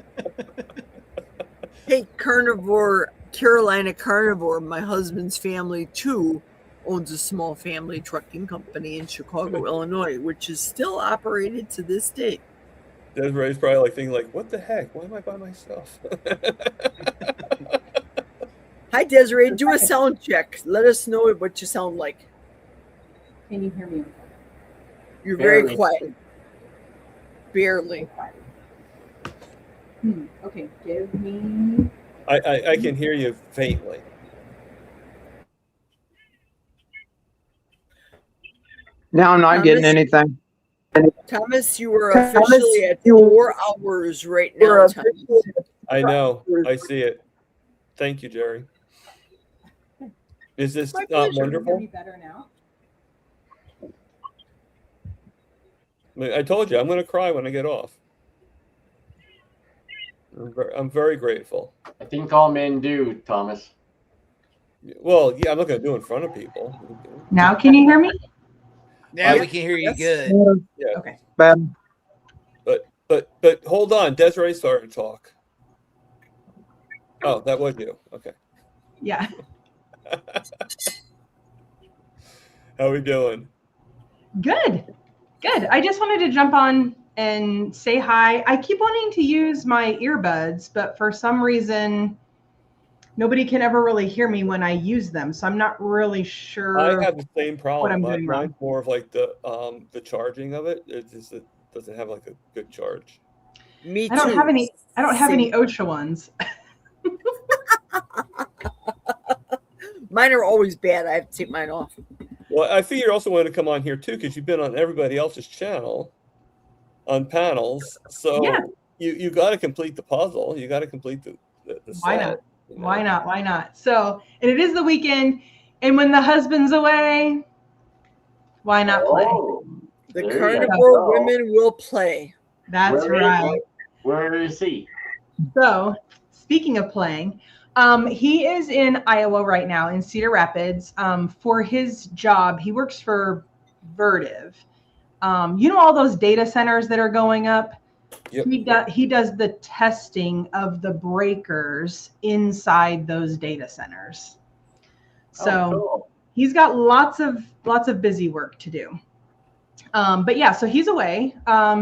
Hey, Carnivore, Carolina Carnivore, my husband's family too owns a small family trucking company in Chicago, Illinois, which is still operated to this day. Desiree's probably like thinking, like, what the heck? Why am I by myself? Hi, Desiree. Do a sound check. Let us know what you sound like. Can you hear me? You're very Barely. quiet. Barely. Okay, give me. I can hear you faintly. Now I'm not getting Thomas? anything. Thomas, you are officially at 4 hours right now. Thomas. I know. I see it. Thank you, Jerry. Is this My not pleasure. wonderful? Me better now. I told you, I'm going to cry when I get off. I'm very grateful. I think all men do, Thomas. Well, yeah, I'm not going to do it in front of people. Now, can you hear me? Now we can hear you good. Yeah. Okay. But hold on, Desiree started to talk. Oh, that was you. Okay. Yeah. How we doing? Good. Good. I just wanted to jump on and say hi. I keep wanting to use my earbuds, but for some reason, nobody can ever really hear me when I use them. So I'm not really sure. I have the same problem. What I'm doing wrong. Mine's more of like the charging of it. It doesn't have like a good charge. Me too. I don't have any Same. OSHA ones. Mine are always bad. I have to take mine off. Well, I figured also wanted to come on here too because you've been on everybody else's channel on panels. So Yeah. you got to complete the puzzle. You got to complete the Why set, not? you know? Why not? Why not? So, and it is the weekend, and when the husband's away, why not play? Oh, The there you carnivore go. women will play. That's Where is right. he? Where is he? So, speaking of playing, he is in Iowa right now in Cedar Rapids. For his job, he works for Vertiv. You know all those data centers that are going up? Yep. He does the testing of the breakers inside those data centers. So cool. he's got lots of busy work to do. But yeah, so he's away.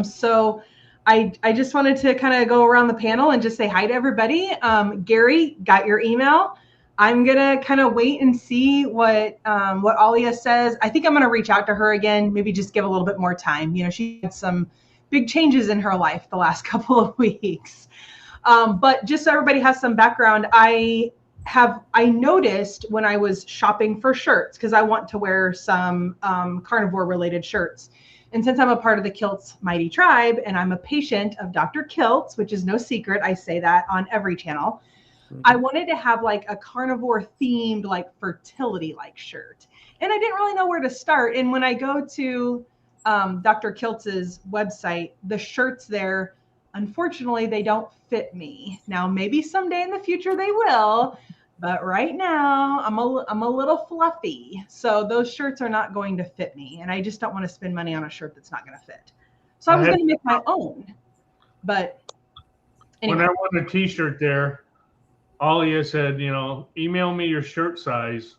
So I just wanted to kind of go around the panel and just say hi to everybody. Gary, got your email. I'm gonna kind of wait and see what Alia says. I think I'm gonna reach out to her again, maybe just give a little bit more time. You know, she had some big changes in her life the last couple of weeks. But just so everybody has some background, I noticed when I was shopping for shirts, because I want to wear some carnivore related shirts. And since I'm a part of the Kiltz Mighty Tribe and I'm a patient of Dr. Kiltz, which is no secret, I say that on every channel, I wanted to have like a carnivore themed, like fertility like shirt. And I didn't really know where to start. And when I go to Dr. Kiltz's website, the shirts there, unfortunately, they don't fit me. Now, maybe someday in the future they will, but right now I'm a little fluffy. So those shirts are not going to fit me. And I just don't want to spend money on a shirt that's not going to fit. So I was going to make my own. But anyway. When I won a t-shirt there, Alia said, email me your shirt size.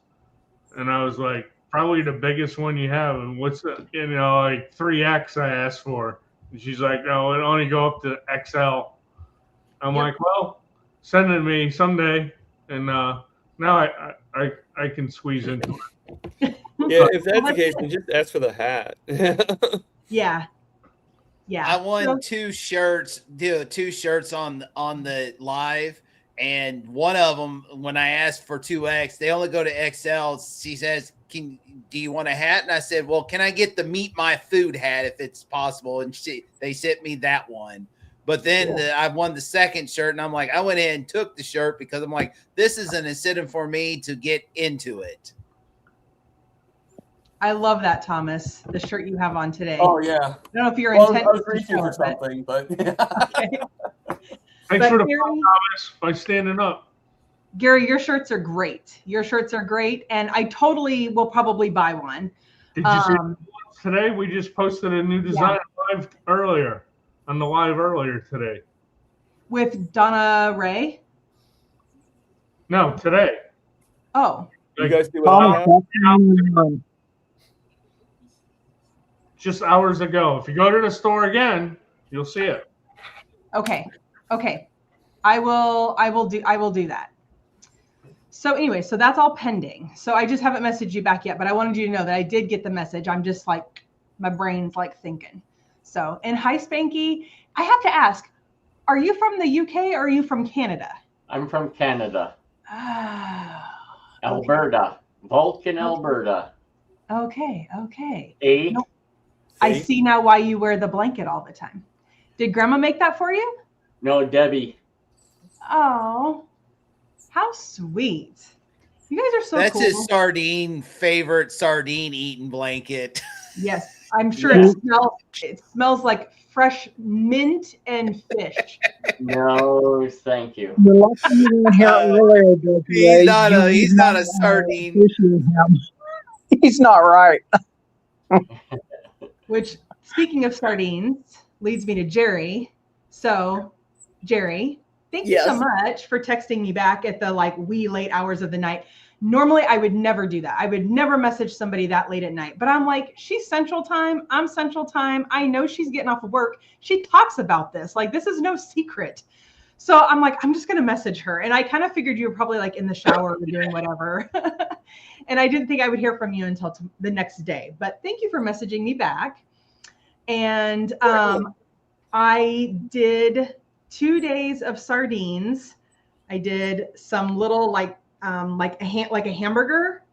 And I was like, probably the biggest one you have. And what's the, like 3X I asked for. And she's like, no, it'll only go up to XL. I'm like, well, send it to me someday. And now I can squeeze into it. Yeah, if that's the case, then just ask for the hat. Yeah. I won two shirts on the live, and one of them, when I asked for 2X, they only go to XL. She says, do you want a hat? And I said, well, can I get the Meet My Food hat if it's possible? And they sent me that one. But then I won the second shirt, and I'm like, I went ahead and took the shirt because I'm like, this is an incentive for me to get into it. I love that, Thomas. The shirt you have on today. Oh yeah. I don't know if you're I intent. was reaching for something, but Okay. Thanks But for the Gary- phone, Thomas, by standing up. Gary, your shirts are great. Your shirts are great, and I totally will probably buy one. Did you see today? We just posted a new design live earlier on the live earlier today. With Donna Ray? No, today. Oh. You guys see what I have? Just hours ago. If you go to the store again, you'll see it. Okay. I will do that. So anyway, so that's all pending. So I just haven't messaged you back yet, but I wanted you to know that I did get the message. I'm just like, my brain's like thinking. So, and hi Spanky, I have to ask, are you from the UK or are you from Canada? I'm from Canada. Oh, Alberta. Vulcan, Alberta. okay. No, I see now why you wear the blanket all the time. Did Grandma make that for you? No, Debbie. Oh, how sweet. You guys are so That's cool. his favorite sardine eating blanket. Yes, I'm sure it smells like fresh mint and fish. No, thank you. The lucky you didn't hear it earlier, Desiree. He's not a sardine. He's not right. Which, speaking of sardines, leads me to Jerry. So, Jerry, thank you so much for texting me back at the wee late hours of the night. Normally, I would never do that. I would never message somebody that late at night. But I'm like, she's Central Time. I'm Central Time. I know she's getting off of work. She talks about this. This is no secret. So I'm like, I'm just going to message her. And I kind of figured you were probably in the shower or doing whatever. And I didn't think I would hear from you until the next day. But thank you for messaging me back. And I did 2 days of sardines. I did some little like a hamburger,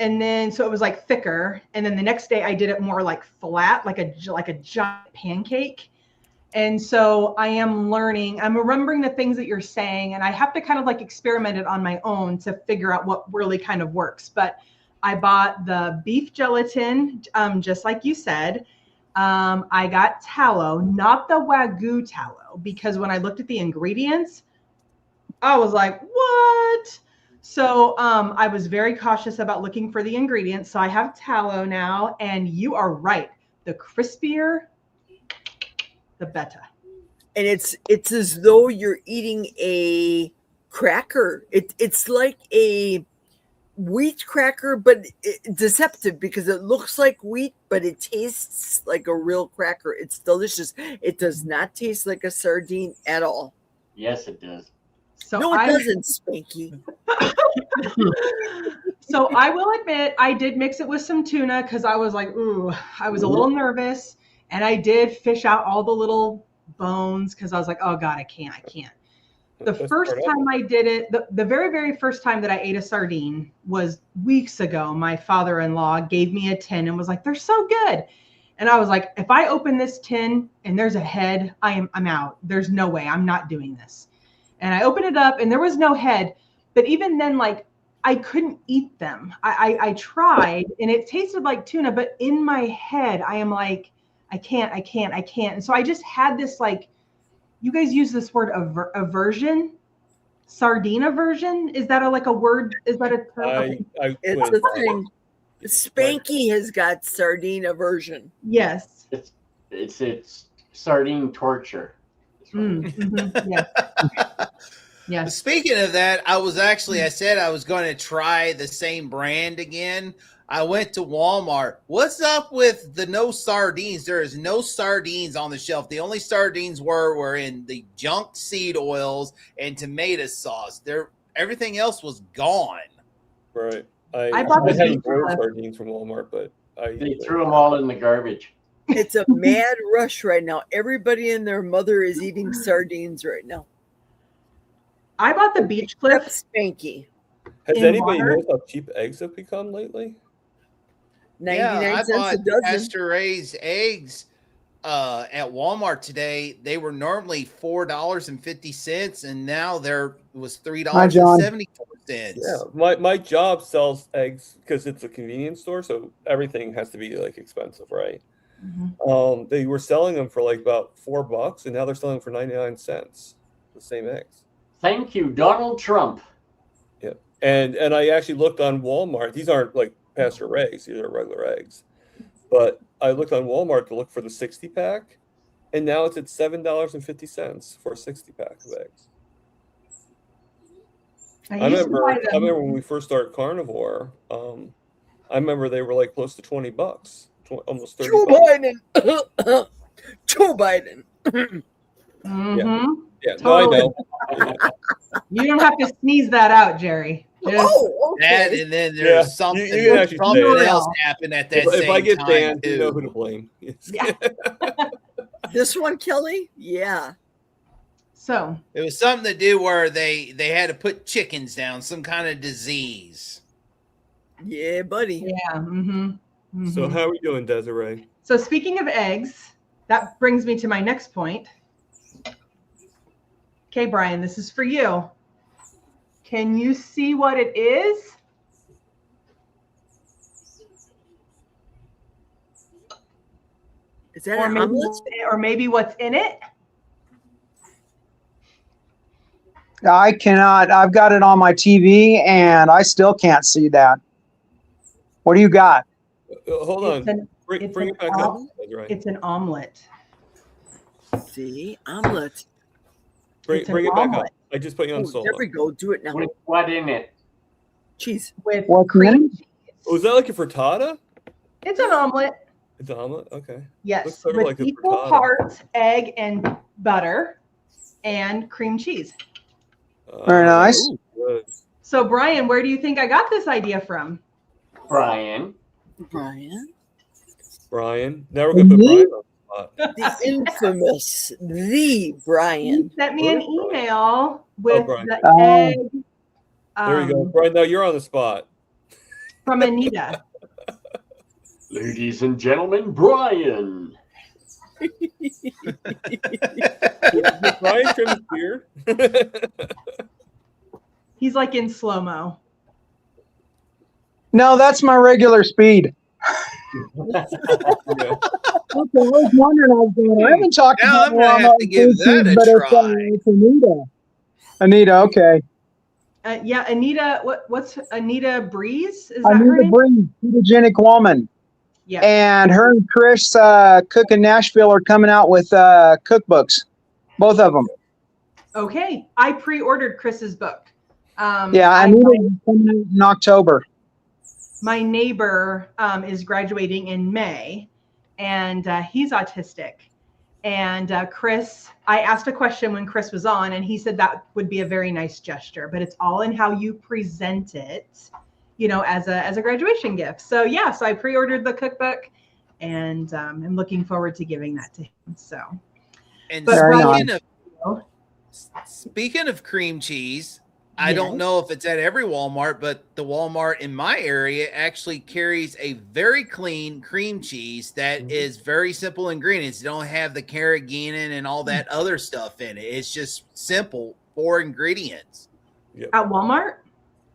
and then so it was thicker. And then the next day I did it more flat, like a giant pancake. And so I am learning. I'm remembering the things that you're saying, and I have to kind of experiment it on my own to figure out what really kind of works. But I bought the beef gelatin, just like you said. I got tallow, not the Wagyu tallow, because when I looked at the ingredients, I was like, what? So I was very cautious about looking for the ingredients. So I have tallow now, and you are right. The crispier, the better. And it's as though you're eating a cracker. It's like a wheat cracker, but deceptive because it looks like wheat, but it tastes like a real cracker. It's delicious. It does not taste like a sardine at all. Yes, it does. So no, it doesn't, Spanky. So I will admit I did mix it with some tuna because I was like, ooh, I was a little nervous, and I did fish out all the little bones because I was like, oh God, I can't. The first time I did it, the very, very first time that I ate a sardine was weeks ago. My father-in-law gave me a tin and was like, they're so good. And I was like, if I open this tin and there's a head, I'm out. There's no way. I'm not doing this. And I opened it up and there was no head. But even then, I couldn't eat them. I tried and it tasted like tuna, but in my head, I am like, I can't. And so I just had this you guys use this word aversion, sardine aversion. Is that a word? Is that a term? It's a thing. Spanky has got sardine aversion. Yes. It's sardine torture. Yes. Speaking of that, I said I was going to try the same brand again. I went to Walmart. What's up with the no sardines? There is no sardines on the shelf. The only sardines were in the junk seed oils and tomato sauce. Everything else was gone. Right. I bought the had sardines from Walmart, but they threw them all in the garbage. It's a mad rush right now. Everybody and their mother is eating sardines right now. I bought the Beach Cliff Spanky. Has anybody noticed how cheap eggs have become lately? I 99 cents a bought dozen. pasture raised eggs at Walmart today. They were normally $4.50, and now there was $3.74. Yeah, my job sells eggs because it's a convenience store, so everything has to be like expensive, right? They were selling them for like about $4, and now they're selling for 99 cents. The same eggs. Thank you, Donald Trump. Yeah, and I actually looked on Walmart. These aren't like pasture raised; these are regular eggs. But I looked on Walmart to look for the 60-pack, and now it's at $7.50 for a 60-pack of eggs. I remember when we first started carnivore. I remember they were like close to $20, almost $30. Joe Biden. Joe Biden. Yeah, Totally. no, I know. You don't have to sneeze that out, Jerry. That, and then there's something, you can actually say it. else happened at that If I get time, banned, too. you know who to blame. This one, Kelly? Yeah. So it was something to do where they had to put chickens down, some kind of disease. Yeah, buddy. Yeah. So how are we doing, Desiree? So speaking of eggs, that brings me to my next point. Okay, Brian, this is for you. Can you see what it is? Is that an omelet? Or maybe what's in it? I cannot. I've got it on my TV, and I still can't see that. What do you got? Hold on. Bring it back up. Desiree. It's an omelet. See, omelet. Bring It's an it back up. omelet. I just put you on solo. There we go. Do it now. With what in it? Cheese. With What's cream in it? cheese. Oh, is that like a frittata? It's an omelet. It's an omelet? Okay. Yes, Looks sort of with like a equal frittata. parts egg and butter and cream cheese. Very nice. Good. So, Brian, where do you think I got this idea from? Brian. Brian. Brian. Now we're going to put Brian on the spot. The infamous, the Brian. He sent me an email with Brian. the egg There you go. Brian, now you're on the spot. from Anita. Ladies and gentlemen, Brian. Did Brian trim his beard? He's like in slow-mo. No, that's my regular speed. Yeah. Okay, I was wondering. I haven't talked Now about I'm gonna have to give that a but try. it's Anita. Anita, okay. Yeah, Anita. What's Anita Breeze? Is that her Anita name? Breeze, ketogenic woman. Yeah. And her and Chris Cook in Nashville are coming out with cookbooks, both of them. Okay, I pre-ordered Chris's book. Yeah, Anita's coming out in October. My neighbor is graduating in May, and he's autistic. And Chris, I asked a question when Chris was on, and he said that would be a very nice gesture, but it's all in how you present it, you know, as a graduation gift. So yeah, so I pre-ordered the cookbook, and I'm looking forward to giving that to him. So, And but speaking of cream cheese, I don't know if it's at every Walmart, but the Walmart in my area actually carries a very clean cream cheese that is very simple ingredients. You don't have the carrageenan and all that other stuff in it. It's just simple 4 ingredients. At Walmart?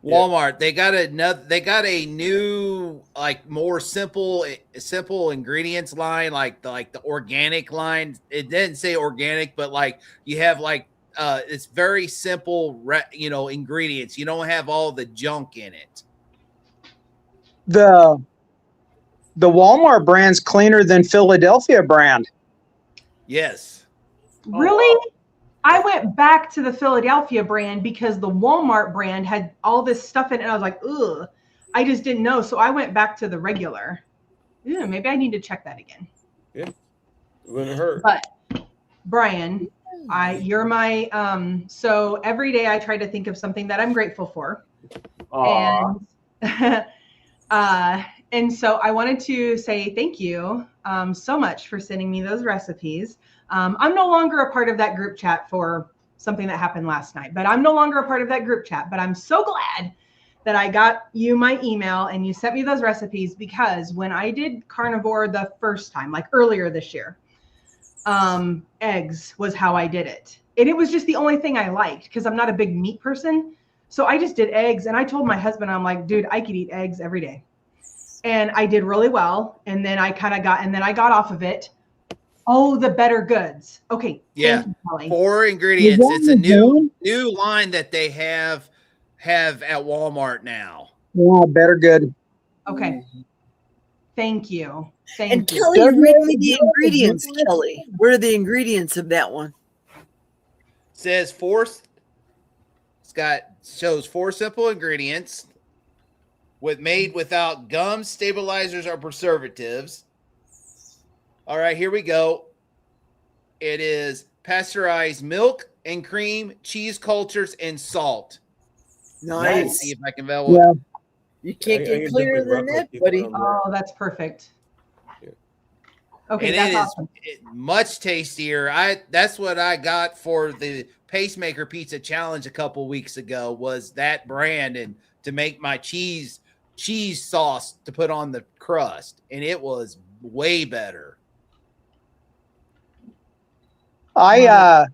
Walmart, they got a new, like, more simple ingredients line, like the organic line. It didn't say organic, but like you have like it's very simple, ingredients. You don't have all the junk in it. The Walmart brand's cleaner than Philadelphia brand. Yes. Really? I went back to the Philadelphia brand because the Walmart brand had all this stuff in it. And I was like, ugh, I just didn't know. So I went back to the regular. Yeah, maybe I need to check that again. Yeah. It wouldn't hurt. But Brian, you're my, so every day I try to think of something that I'm grateful for. And, and so I wanted to say thank you so much for sending me those recipes. I'm no longer a part of that group chat for something that happened last night, but I'm no longer a part of that group chat, but I'm so glad that I got you my email and you sent me those recipes, because when I did carnivore the first time, like earlier this year, eggs was how I did it. And it was just the only thing I liked, because I'm not a big meat person. So I just did eggs. And I told my husband, I'm like, dude, I could eat eggs every day. And I did really well. And then I got off of it. Oh, the better goods. Okay. Yeah. Thank you, Kelly. 4 ingredients. It's a new line that they have at Walmart now. Yeah, better good. Okay. Thank you. And Kelly, read me the ingredients, Kelly. What are the ingredients of that one? Says shows 4 simple ingredients made without gums, stabilizers, or preservatives. All right, here we go. It is pasteurized milk and cream, cheese cultures, and salt. Nice. Let's see if I can value. You can't get clearer than that, buddy. Oh, that's perfect. Okay, And that's it awesome. is much tastier. That's what I got for the Pacemaker Pizza Challenge a couple weeks ago, was that brand, and to make my cheese sauce to put on the crust, and it was way better. I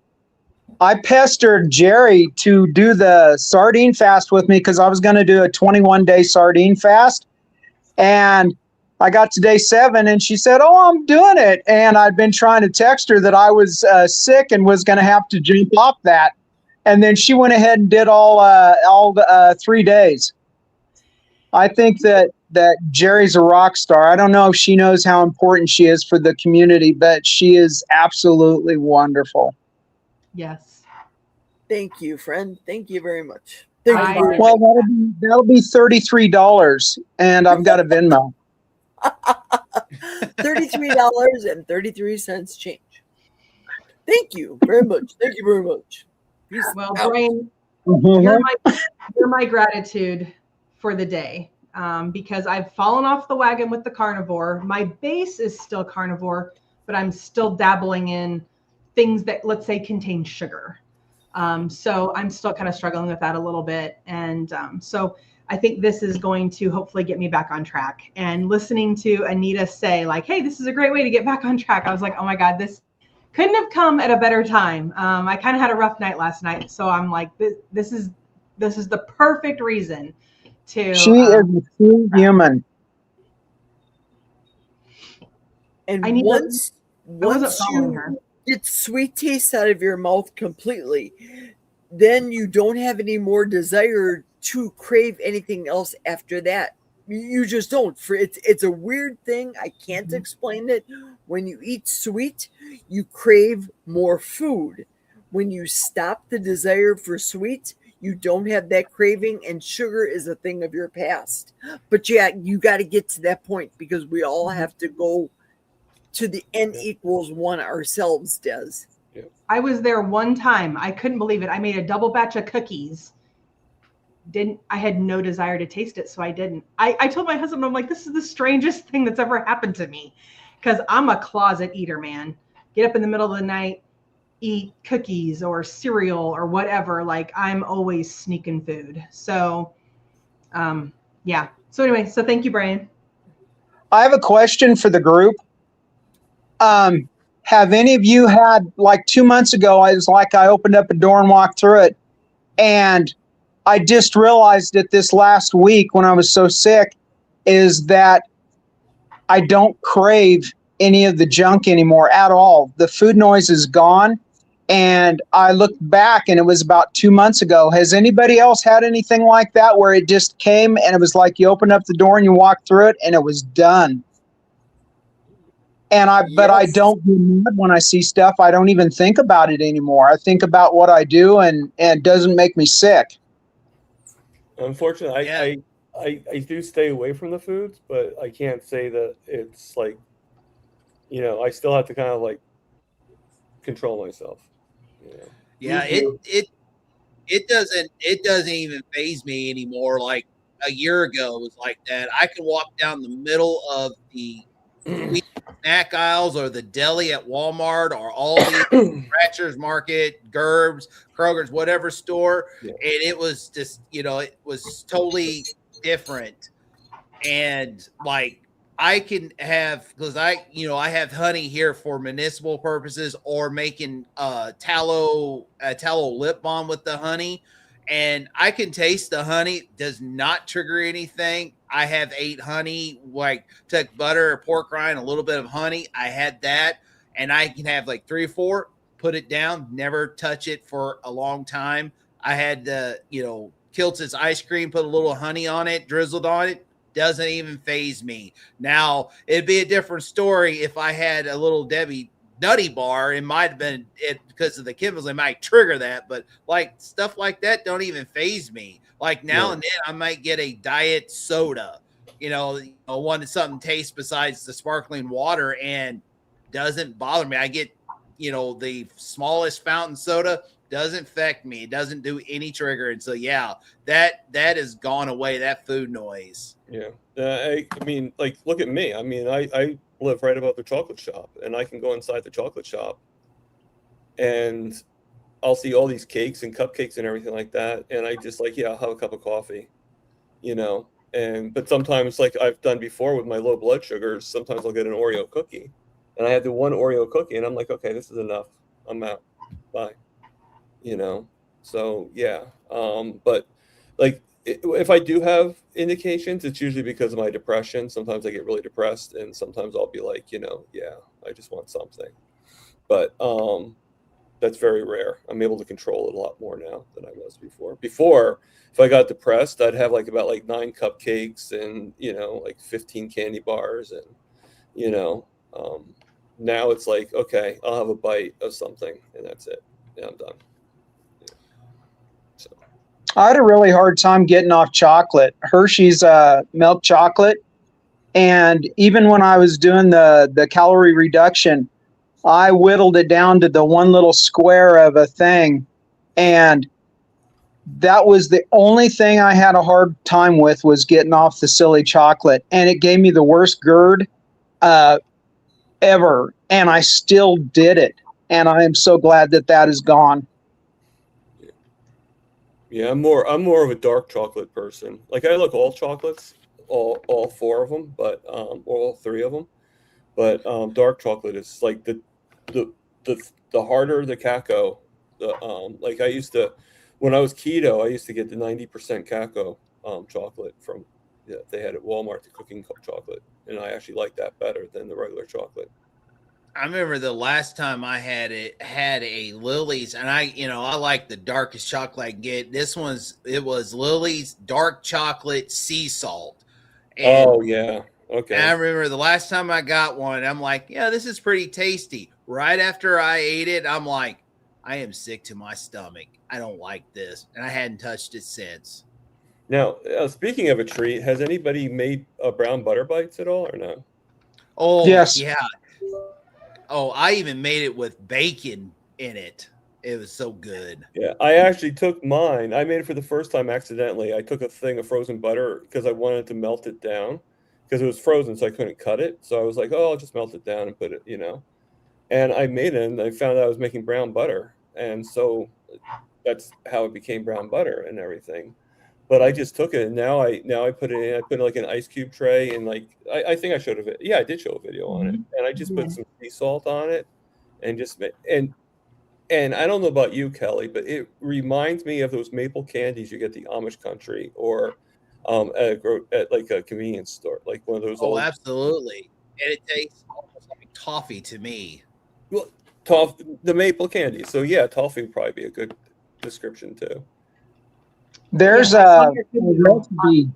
pestered Jerry to do the sardine fast with me, because I was going to do a 21-day sardine fast. And I got to day 7 and she said, "Oh, I'm doing it." And I'd been trying to text her that I was sick and was going to have to jump off that. And then she went ahead and did all 3 days. I think that Jerry's a rock star. I don't know if she knows how important she is for the community, but she is absolutely wonderful. Yes. Thank you, friend. Thank you very much. Well, that'll be $33, and I've got a Venmo. $33.33 change. Thank you very much. Thank you very much. Peace Well, out. Brian, you're my gratitude for the day, because I've fallen off the wagon with the carnivore. My base is still carnivore, but I'm still dabbling in things that, let's say, contain sugar. So I'm still kind of struggling with that a little bit. And so I think this is going to hopefully get me back on track. And listening to Anita say, like, hey, this is a great way to get back on track, I was like, oh my God, this couldn't have come at a better time. I kind of had a rough night last night. So I'm like, this is the perfect reason to. She is a true human. And I need once wasn't following her. get sweet taste out of your mouth completely, then you don't have any more desire to crave anything else after that. You just don't. It's a weird thing. I can't explain it. When you eat sweet, you crave more food. When you stop the desire for sweet, you don't have that craving, and sugar is a thing of your past. But yeah, you got to get to that point, because we all have to go to the n equals 1 ourselves, Des. I was there one time. I couldn't believe it. I made a double batch of cookies. I had no desire to taste it, so I didn't. I told my husband, I'm like, this is the strangest thing that's ever happened to me, because I'm a closet eater, man. Get up in the middle of the night, eat cookies or cereal or whatever. Like, I'm always sneaking food. So, yeah. So anyway, so thank you, Brian. I have a question for the group. Have any of you had, like 2 months ago, I opened up a door and walked through it, and I just realized that this last week when I was so sick is that I don't crave any of the junk anymore at all. The food noise is gone. And I looked back and it was about 2 months ago. Has anybody else had anything like that, where it just came and it was like you opened up the door and you walked through it and it was done? And but I don't get mad when I see stuff. I don't even think about it anymore. I think about what I do, and it doesn't make me sick. Unfortunately, I do stay away from the foods, but I can't say that it's like, I still have to kind of like control myself. Yeah, it doesn't even faze me anymore. Like a year ago, it was like that. I could walk down the middle of the snack aisles or the deli at Walmart or Aldi, Scratchers Market, Gerb's, Kroger's, whatever store. Yeah. And it was just, it was totally different. And like, I can have, because I have honey here for municipal purposes or making tallow lip balm with the honey. And I can taste the honey, does not trigger anything. I have ate honey, like took butter or pork rind, a little bit of honey. I had that, and I can have like 3 or 4, put it down, never touch it for a long time. I had the, Kiltz's ice cream, put a little honey on it, drizzled on it. Doesn't even faze me. Now, it'd be a different story if I had a little Debbie Nutty Bar. It might have been because of the chemicals. It might trigger that, but like stuff like that don't even faze me. Like now and then, I might get a diet soda, one that something tastes besides the sparkling water, and doesn't bother me. I get, the smallest fountain soda. Doesn't affect me. It doesn't do any trigger. And so, yeah, that has gone away, that food noise. Yeah. I mean, like, look at me. I mean, I live right above the chocolate shop, and I can go inside the chocolate shop and I'll see all these cakes and cupcakes and everything like that. And I just like, I'll have a cup of coffee, but sometimes, like I've done before with my low blood sugars, sometimes I'll get an Oreo cookie, and I had the one Oreo cookie and I'm like, okay, this is enough. I'm out. Bye. So yeah. But like, if I do have indications, it's usually because of my depression. Sometimes I get really depressed, and sometimes I'll be like, I just want something. But that's very rare. I'm able to control it a lot more now than I was before. Before, if I got depressed, I'd have about 9 cupcakes and, like 15 candy bars. And, now it's like, okay, I'll have a bite of something and that's it. Yeah, I'm done. I had a really hard time getting off chocolate, Hershey's milk chocolate. And even when I was doing the calorie reduction, I whittled it down to the one little square of a thing. And that was the only thing I had a hard time with, was getting off the silly chocolate. And it gave me the worst GERD ever. And I still did it. And I am so glad that is gone. Yeah, I'm more of a dark chocolate person. Like, I like all chocolates, all 4 of them, but all 3 of them. But dark chocolate is like the harder the cacao. Like I used to, when I was keto, I used to get the 90% cacao chocolate from they had at Walmart, the cooking chocolate, and I actually liked that better than the regular chocolate. I remember the last time I had a Lily's, and I like the darkest chocolate I can get. It was Lily's dark chocolate sea salt. And, oh yeah, okay. And I remember the last time I got one, I'm like, yeah, this is pretty tasty. Right after I ate it, I'm like, I am sick to my stomach. I don't like this, and I hadn't touched it since. Now, speaking of a treat, has anybody made brown butter bites at all, or no? Oh yes, yeah. Oh, I even made it with bacon in it. It was so good. Yeah, I actually took mine. I made it for the first time accidentally. I took a thing of frozen butter because I wanted to melt it down because it was frozen, so I couldn't cut it. So I was like, oh, I'll just melt it down and put it, And I made it, and I found out I was making brown butter. And so that's how it became brown butter and everything. But I just took it, and now I put it in. I put it in like an ice cube tray, and like I think I showed a video. Yeah, I did show a video on it, and I just put some sea salt on it, and and I don't know about you, Kelly, but it reminds me of those maple candies you get at the Amish country or at like a convenience store, like one of those. Oh, absolutely, and it tastes almost like toffee to me. Well, the maple candy. So yeah, toffee would probably be a good description too. There's a recipe.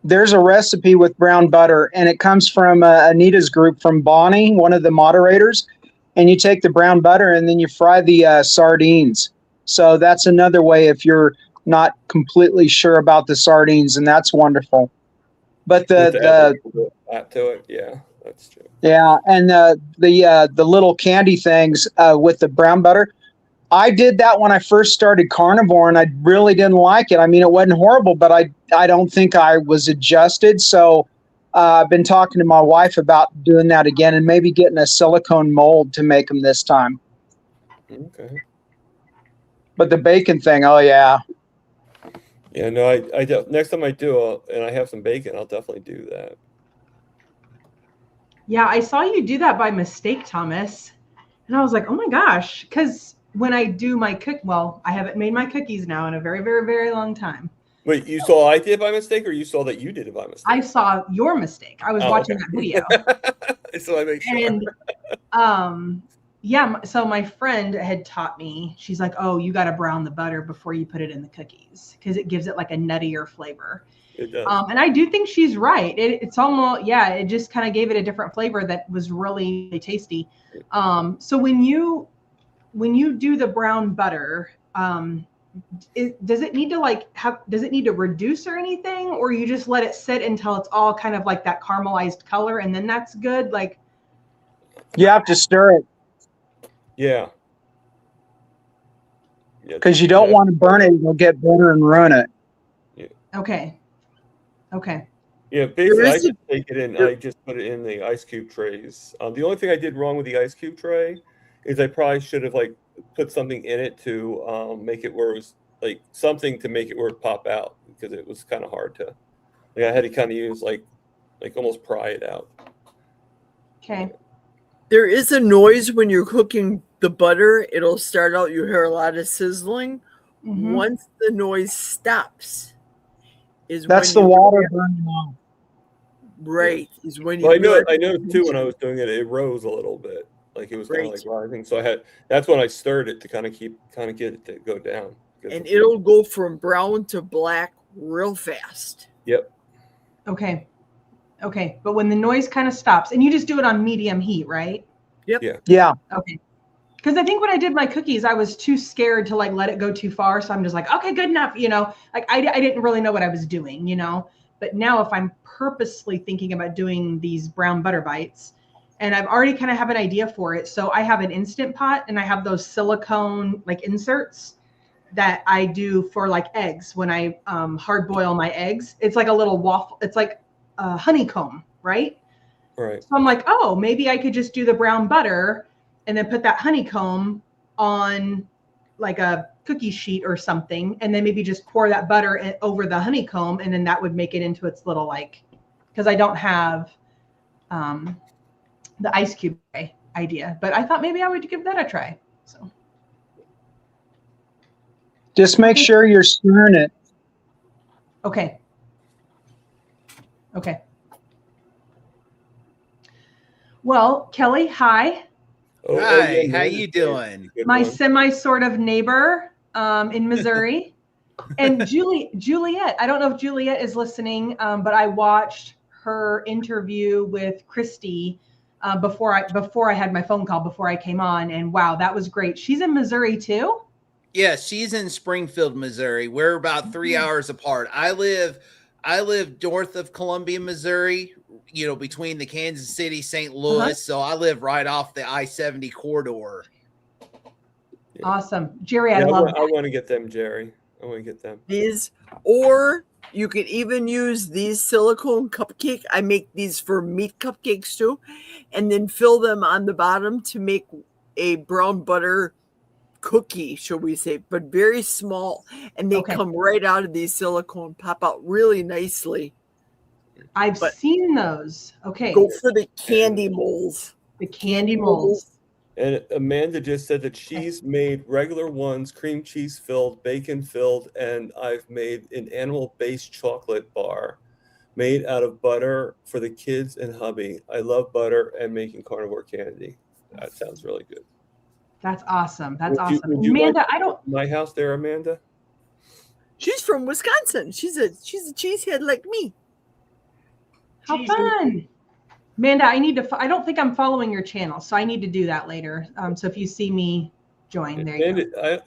There's a recipe with brown butter, and it comes from Anita's group from Bonnie, one of the moderators. And you take the brown butter and then you fry the sardines. So that's another way if you're not completely sure about the sardines, and that's wonderful. But add to it, yeah, that's true. Yeah, and the little candy things with the brown butter. I did that when I first started carnivore, and I really didn't like it. I mean, it wasn't horrible, but I don't think I was adjusted. So I've been talking to my wife about doing that again and maybe getting a silicone mold to make them this time. Okay. But the bacon thing, oh yeah. Yeah, no, next time I do, and I have some bacon, I'll definitely do that. Yeah, I saw you do that by mistake, Thomas. And I was like, oh my gosh. Because when I do my I haven't made my cookies now in a very, very, very long time. Wait, you saw I did it by mistake, or you saw that you did it by mistake? I saw your mistake. I was watching that video. So I make sure. And yeah, so my friend had taught me, she's like, oh, you got to brown the butter before you put it in the cookies because it gives it like a nuttier flavor. It does. And I do think she's right. It's almost, it just kind of gave it a different flavor that was really, really tasty. So when you do the brown butter, does it need to reduce or anything, or you just let it sit until it's all kind of like that caramelized color and then that's good? Like, you have to stir it. Yeah. Because you don't want to burn it, you'll get bitter and ruin it. Yeah. Okay. Yeah, basically, I just take it in. I just put it in the ice cube trays. The only thing I did wrong with the ice cube tray is I probably should have put something in it to make it where it was something to make it where it pop out, because it was kind of hard to. I had to kind of use like almost pry it out. Okay. There is a noise when you're cooking the butter. It'll start out, you hear a lot of sizzling. Mm-hmm. Once the noise stops, that's the water burning off. Right. Is when you. Well, I noticed too when I was doing it, it rose a little bit. Like it was kind of rising. So that's when I stirred it to kind of get it to go down. And it'll go from brown to black real fast. Yep. Okay. But when the noise kind of stops, and you just do it on medium heat, right? Yep. Yeah. Okay. Because I think when I did my cookies, I was too scared to let it go too far. So I'm just like, okay, good enough. I didn't really know what I was doing, But now if I'm purposely thinking about doing these brown butter bites, and I've already kind of have an idea for it. So I have an Instant Pot, and I have those silicone inserts that I do for eggs. When I hard boil my eggs, it's like a little waffle. It's like a honeycomb, right? Right. So I'm like, oh, maybe I could just do the brown butter and then put that honeycomb on a cookie sheet or something, and then maybe just pour that butter over the honeycomb, and then that would make it into its little because I don't have the ice cube idea, but I thought maybe I would give that a try. So just make sure you're stirring it. Okay. Well, Kelly, hi. Hi, how you doing? My semi sort of neighbor in Missouri. And Juliet, I don't know if Juliet is listening, but I watched her interview with Christy before I had my phone call, before I came on, and wow, that was great. She's in Missouri too? Yeah, she's in Springfield, Missouri. We're about 3 hours apart. I live north of Columbia, Missouri, between the Kansas City, St. Louis. So I live right off the I-70 corridor. Yeah. Awesome. Jerry, I love that. I want to get them, Jerry. I want to get them. These, or you could even use these silicone cupcake. I make these for meat cupcakes too, and then fill them on the bottom to make a brown butter cookie, should we say, but very small, and they come right out of these silicone, pop out really nicely. I've seen those. Okay. Go for the candy molds. The candy molds. And Amanda just said that she's made regular ones, cream cheese filled, bacon filled, and I've made an animal-based chocolate bar made out of butter for the kids and hubby. I love butter and making carnivore candy. That sounds really good. That's awesome. That's Would you awesome. Amanda, like my house there, Amanda? She's from Wisconsin. She's a cheesehead like me. How fun. Amanda, I don't think I'm following your channel, so I need to do that later. So if you see me join, there you go.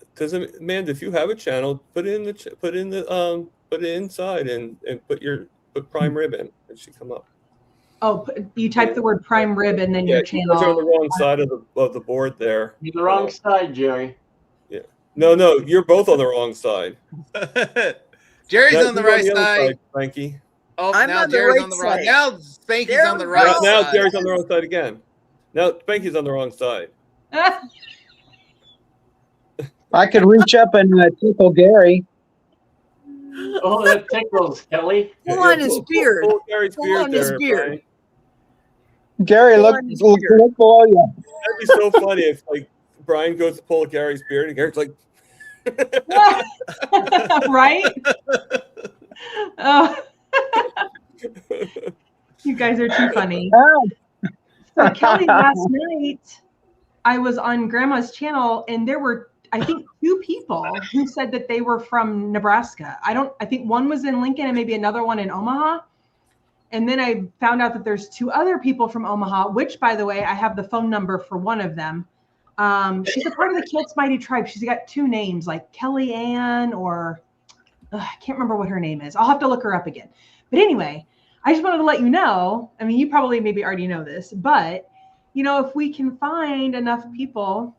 Amanda, if you have a channel, put it inside and put prime rib in. It should come up. Oh, you type the word prime rib and then your channel. You're on the wrong side of the board there. You're the wrong side, Jerry. Yeah. No, you're both on the wrong side. Jerry's No, on the you're right the other side. Frankie. Oh, I'm now on the Jerry's right on the wrong. side. Now Spanky's There on the we right go. Now side. Gary's on the wrong side again. Now Spanky's on the wrong side. I could reach up and tickle Gary. Oh, that tickles, Kelly. Pull on his beard. Pull Gary's Pull beard on his there, beard. Brian. Gary, Pull look, on his look, beard. look below you. That'd be so funny if like Brian goes to pull Gary's beard and Gary's like, Right? Oh, you guys are too funny. Oh. So Kelly, last night I was on Grandma's channel and there were, I think, 2 people who said that they were from Nebraska. I think one was in Lincoln and maybe another one in Omaha. And then I found out that there's 2 other people from Omaha, which, by the way, I have the phone number for one of them. She's a part of the Kiltz Mighty Tribe. She's got 2 names, like Kelly Ann or I can't remember what her name is. I'll have to look her up again. But anyway, I just wanted to let you know. I mean, you probably maybe already know this, but if we can find enough people,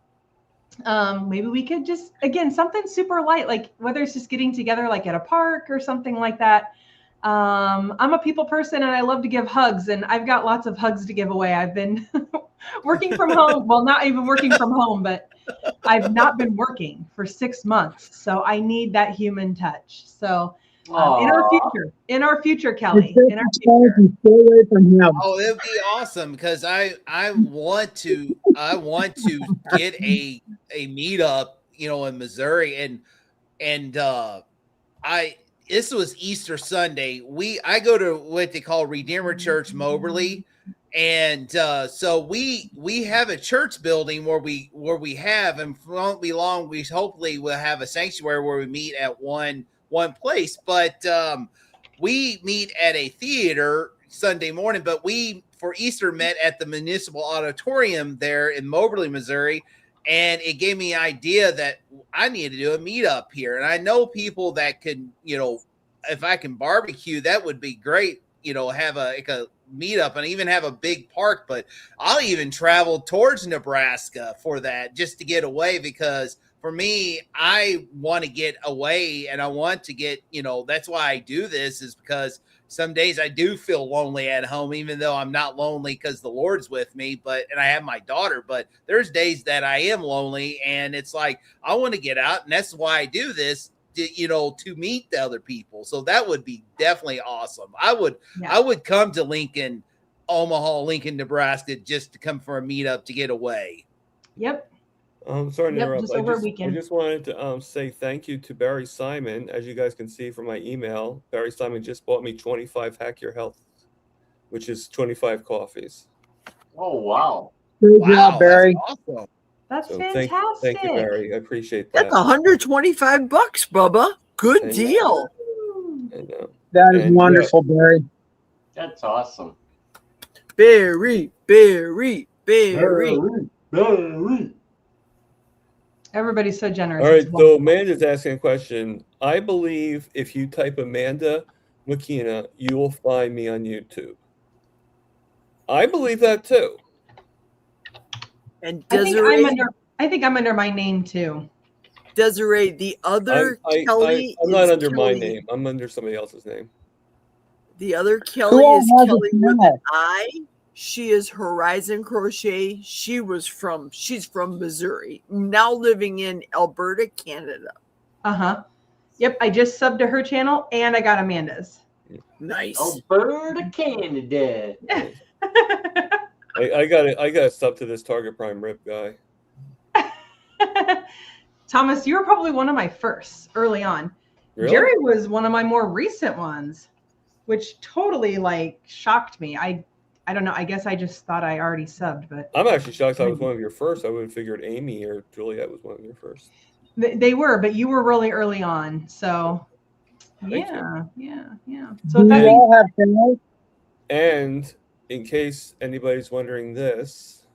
maybe we could just, again, something super light, like whether it's just getting together like at a park or something like that. I'm a people person and I love to give hugs, and I've got lots of hugs to give away. I've been working from home. Well, not even working from home, but I've not been working for 6 months. So I need that human touch. So in our future, Kelly, in our future. Stay away from him. Oh, it'd be awesome because I want to get a meetup, in Missouri, and this was Easter Sunday. I go to what they call Redeemer Church Moberly, and so we have a church building where we have, and won't be long, we hopefully will have a sanctuary where we meet at one place, but we meet at a theater Sunday morning, but we for Easter met at the municipal auditorium there in Moberly, Missouri. And it gave me an idea that I need to do a meetup here. And I know people that can, if I can barbecue, that would be great, have a meetup and even have a big park. But I'll even travel towards Nebraska for that, just to get away, because for me, I want to get away and I want to get, that's why I do this, is because some days I do feel lonely at home, even though I'm not lonely because the Lord's with me, and I have my daughter, but there's days that I am lonely, and it's like, I want to get out. And that's why I do this, to meet the other people. So that would be definitely awesome. I would come to Lincoln, Nebraska, just to come for a meetup to get away. Yep. Sorry to interrupt. Just over a weekend. I just wanted to say thank you to Barry Simon. As you guys can see from my email, Barry Simon just bought me 25 Hack Your Health, which is 25 coffees. Oh, wow. Good job, Barry. That's awesome. That's So fantastic. thank you, Barry. I appreciate that. That's $125, Bubba. Good deal. I know. That is wonderful, Barry. That's awesome. Barry. Everybody's so generous. All right, It's so wonderful. Amanda's asking a question. I believe if you type Amanda McKenna, you will find me on YouTube. I believe that too. And I think Desiree, I'm under my name too. Desiree, the other Kelly I'm not is under my Kelly. name. I'm under somebody else's name. The other Kelly all is has a Kelly with smell? an I. She is Horizon Crochet. She's from Missouri, now living in Alberta, Canada. Yep, I just subbed to her channel and I got Amanda's. Nice. Alberta, Canada. I got a sub to this Target Prime Rip guy. Thomas, you were probably one of my firsts early on. Really? Jerry was one of my more recent ones, which totally shocked me. I don't know. I guess I just thought I already subbed, but I'm actually shocked I was one of your first. I would have figured Amy or Juliet was one of your first. they were, but you were really early on. So Thank yeah. Do So with that you being all have channels? And in case anybody's wondering this,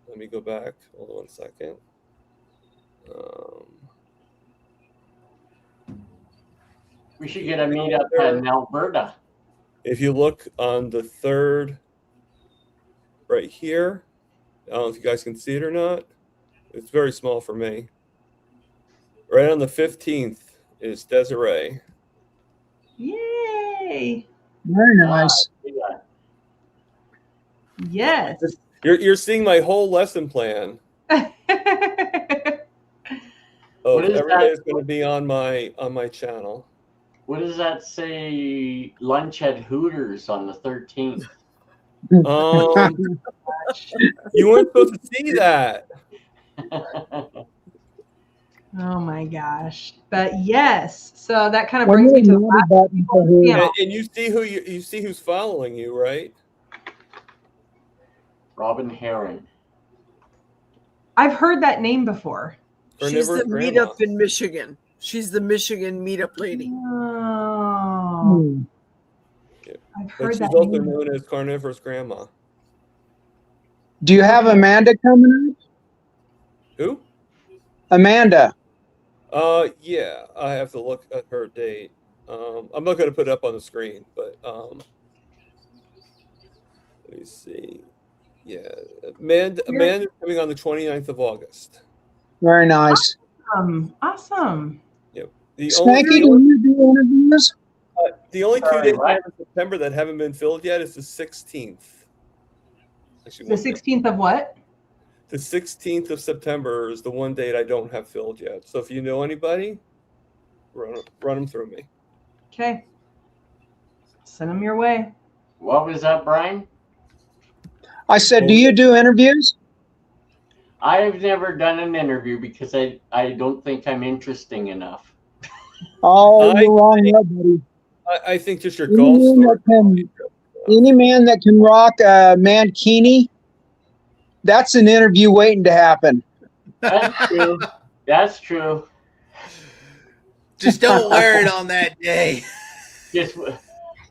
let me go back. Hold on one second. We should get a meetup in Alberta. If you look on the third right here, I don't know if you guys can see it or not. It's very small for me. Right on the 15th is Desiree. Yay! Very nice. Yeah. Yes. You're seeing my whole lesson plan. What is Every day that? is going to be on my channel. What does that say? Lunch at Hooters on the 13th. You weren't supposed to see that. Oh my gosh. But yes, so that kind of brings me to the last panel. And you see you see who's following you, right? Robin Heron. I've heard that name before. She's the meetup in Michigan. She's the Michigan meetup lady. Oh. I've heard She's that also name. known as Carnivorous Grandma. Do you have Amanda coming up? Who? Amanda. Yeah, I have to look at her date. I'm not going to put it up on the screen, but let me see. Yeah, Amanda's coming on the 29th of August. Very nice. Awesome. Yep. Spanky, do you do interviews? The only 2 Sorry, days what? in September that haven't been filled yet is the 16th. Actually, The 16th of what? The 16th of September is the one date I don't have filled yet. So if you know anybody, run them through me. Okay. Send them your way. What was that, Brian? I said, do you do interviews? I've never done an interview because I don't think I'm interesting enough. Oh, you're wrong there, buddy. I think just your golf story. Any man that can rock a mankini, that's an interview waiting to happen. That's true. That's true. Just don't wear it on that day. Just,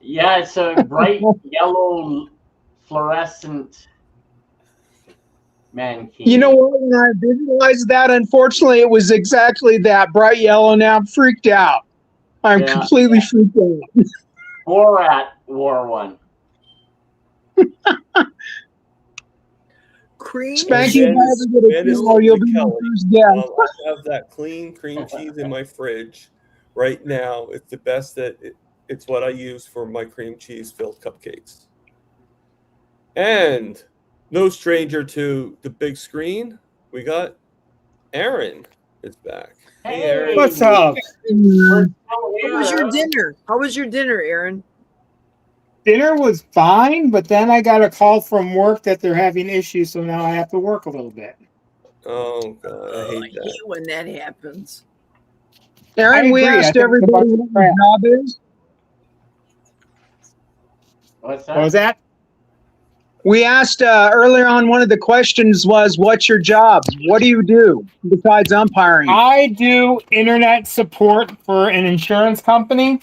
yeah, it's a bright yellow fluorescent mankini. You know what? When I visualized that, unfortunately, it was exactly that bright yellow. Now I'm freaked out. I'm completely freaked out. Borat wore one. Cream. Spanky, if I ever get a funeral, you'll be my first guest. I have that clean cream cheese in my fridge right now. It's the best it's what I use for my cream cheese filled cupcakes. And no stranger to the big screen, we got Aaron is back. Hey, Aaron. What's up? How was your dinner? How was your dinner, Aaron? Dinner was fine, but then I got a call from work that they're having issues, so now I have to work a little bit. Oh, God, I hate I hate when that happens. Aaron, we asked everybody what your job is. What's that? What was that? We asked earlier on, one of the questions was, what's your job? What do you do besides umpiring? I do internet support for an insurance company.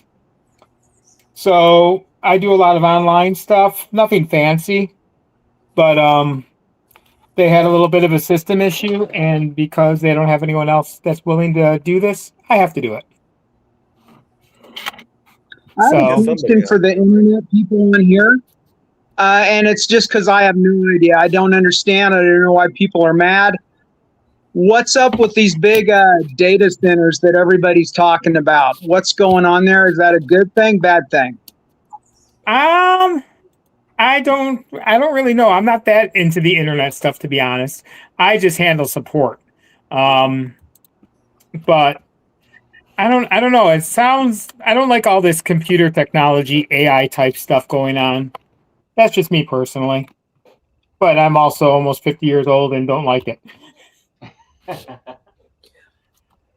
So I do a lot of online stuff, nothing fancy, but they had a little bit of a system issue, and because they don't have anyone else that's willing to do this, I have to do it. I have a question for the internet people on here, and it's just because I have no idea. I don't understand. I don't know why people are mad. What's up with these big data centers that everybody's talking about? What's going on there? Is that a good thing, bad thing? I don't really know. I'm not that into the internet stuff, to be honest. I just handle support. But I don't know. It sounds, I don't like all this computer technology, AI type stuff going on. That's just me personally. But I'm also almost 50 years old and don't like it.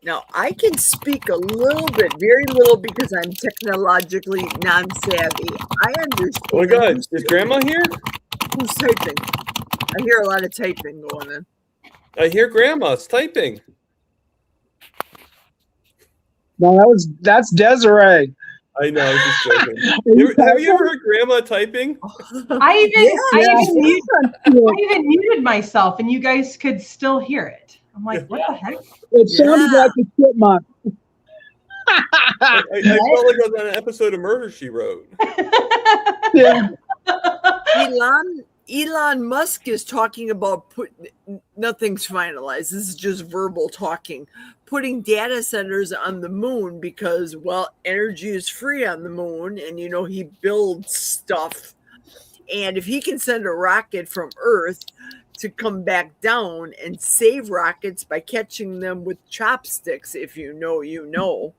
Now, I can speak a little bit, very little, because I'm technologically non-savvy. I understand. Oh my God, is Grandma here? Who's typing? I hear a lot of typing going on. I hear Grandma's typing. No, that's Desiree. I know, I was just joking. Have you ever heard Grandma typing? I even muted myself, and you guys could still hear it. I'm like, what the heck? It sounded like a chipmunk. I felt like I was on an episode of Murder, She Wrote. Yeah. Elon Musk is talking about nothing's finalized. This is just verbal talking. Putting data centers on the moon because, well, energy is free on the moon, and he builds stuff. And if he can send a rocket from Earth to come back down and save rockets by catching them with chopsticks, if you know,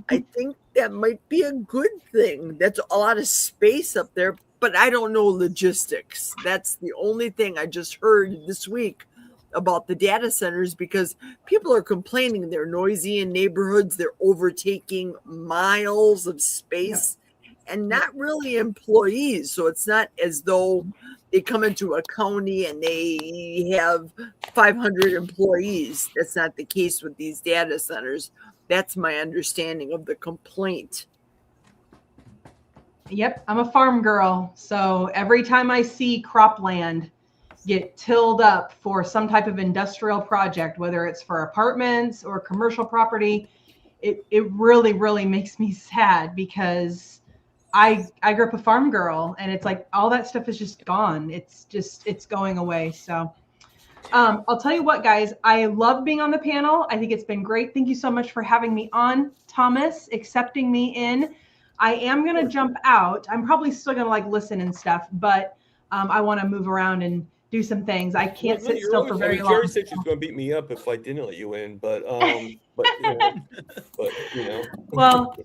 I think that might be a good thing. That's a lot of space up there, but I don't know logistics. That's the only thing I just heard this week about the data centers, because people are complaining they're noisy in neighborhoods, they're overtaking miles of space and not really employees. So it's not as though they come into a county and they have 500 employees. That's not the case with these data centers. That's my understanding of the complaint. Yep, I'm a farm girl. So every time I see cropland get tilled up for some type of industrial project, whether it's for apartments or commercial property, it really, really makes me sad, because I grew up a farm girl, and it's like all that stuff is just gone. It's going away. So I'll tell you what, guys, I love being on the panel. I think it's been great. Thank you so much for having me on, Thomas, accepting me in. I am going to jump out. I'm probably still going to listen and stuff, but I want to move around and do some things. I can't sit still for very long. Jerry said she's going to beat me up if I didn't let you in, but Well,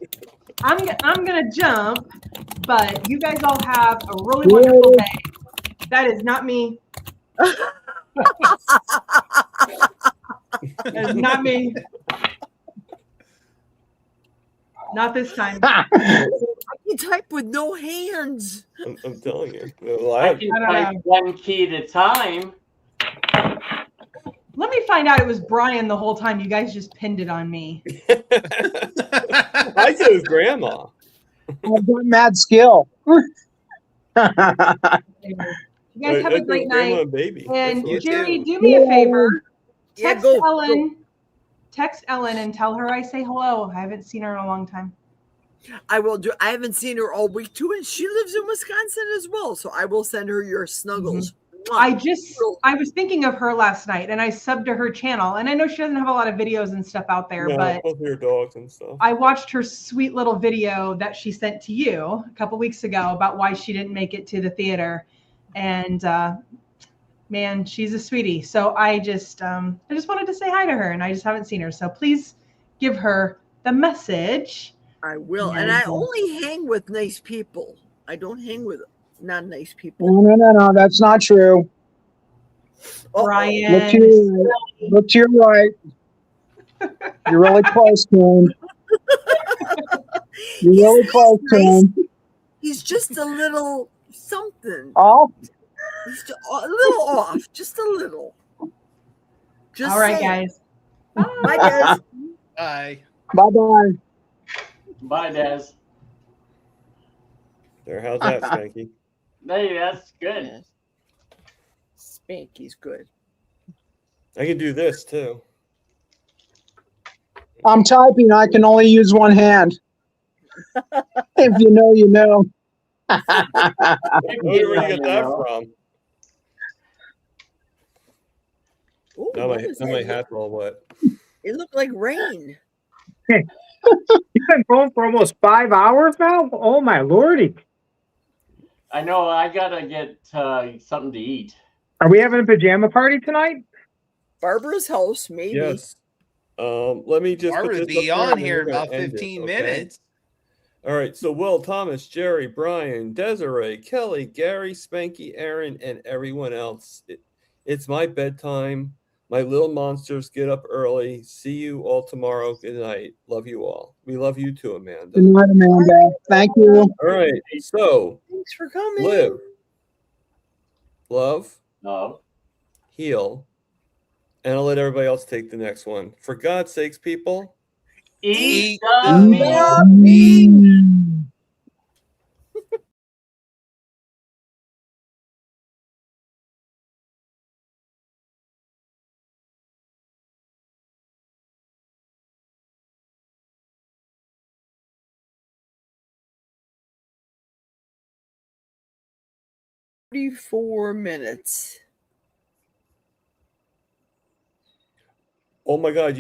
I'm gonna jump, but you guys all have a really wonderful day. That is not me. That is not me. Not this time. I can type with no hands. I'm telling you. Well, I can type one key at a time. Let me find out it was Brian the whole time. You guys just pinned it on me. I said it was grandma. I've got mad skill. You guys have a great night. Baby. And Jerry, do me a favor. Yeah, Text Ellen and tell her I say hello. I haven't seen her in a long time. I will do. I haven't seen her all week too, and she lives in Wisconsin as well. So I will send her your snuggles. Mm-hmm. I was thinking of her last night, and I subbed to her channel, and I know she doesn't have a lot of videos and stuff out there, but both of your dogs and stuff. I watched her sweet little video that she sent to you a couple weeks ago about why she didn't make it to the theater, and man, she's a sweetie. So I just wanted to say hi to her, and I just haven't seen her. So please give her the message. I will, and I only hang with nice people. I don't hang with not nice people. No, that's not true. Brian, Look to your right. You're really close to him. You're really close to him. He's just a little something. Oh, He's just a little off, just a little. Just all right, saying. guys. Bye, guys. Bye. bye-bye. Bye, Des. There, how's that, Spanky? Hey, that's good. Spanky's good. I can do this too. I'm typing. I can only use one hand. If you know, you know. I wonder where you get that from. Ooh, Now what is my that? hat's all wet. It looked like rain. You've been going for almost 5 hours now? Oh, my lordy. I know. I gotta get something to eat. Are we having a pajama party tonight? Barbara's house, maybe. Yes. Let me just Barbara put to this be up there on and then here in we're gonna about end it, 15 okay? minutes. All right. So Will, Thomas, Jerry, Brian, Desiree, Kelly, Gary, Spanky, Aaron, and everyone else. It's my bedtime. My little monsters get up early. See you all tomorrow. Good night. Love you all. We love you too, Amanda. Good night, Amanda. Thank you. All right. So Thanks for coming. live, love, No. heal, and I'll let everybody else take the next one. For God's sakes, people. Eat the meat. meat. 44 minutes. Oh my God.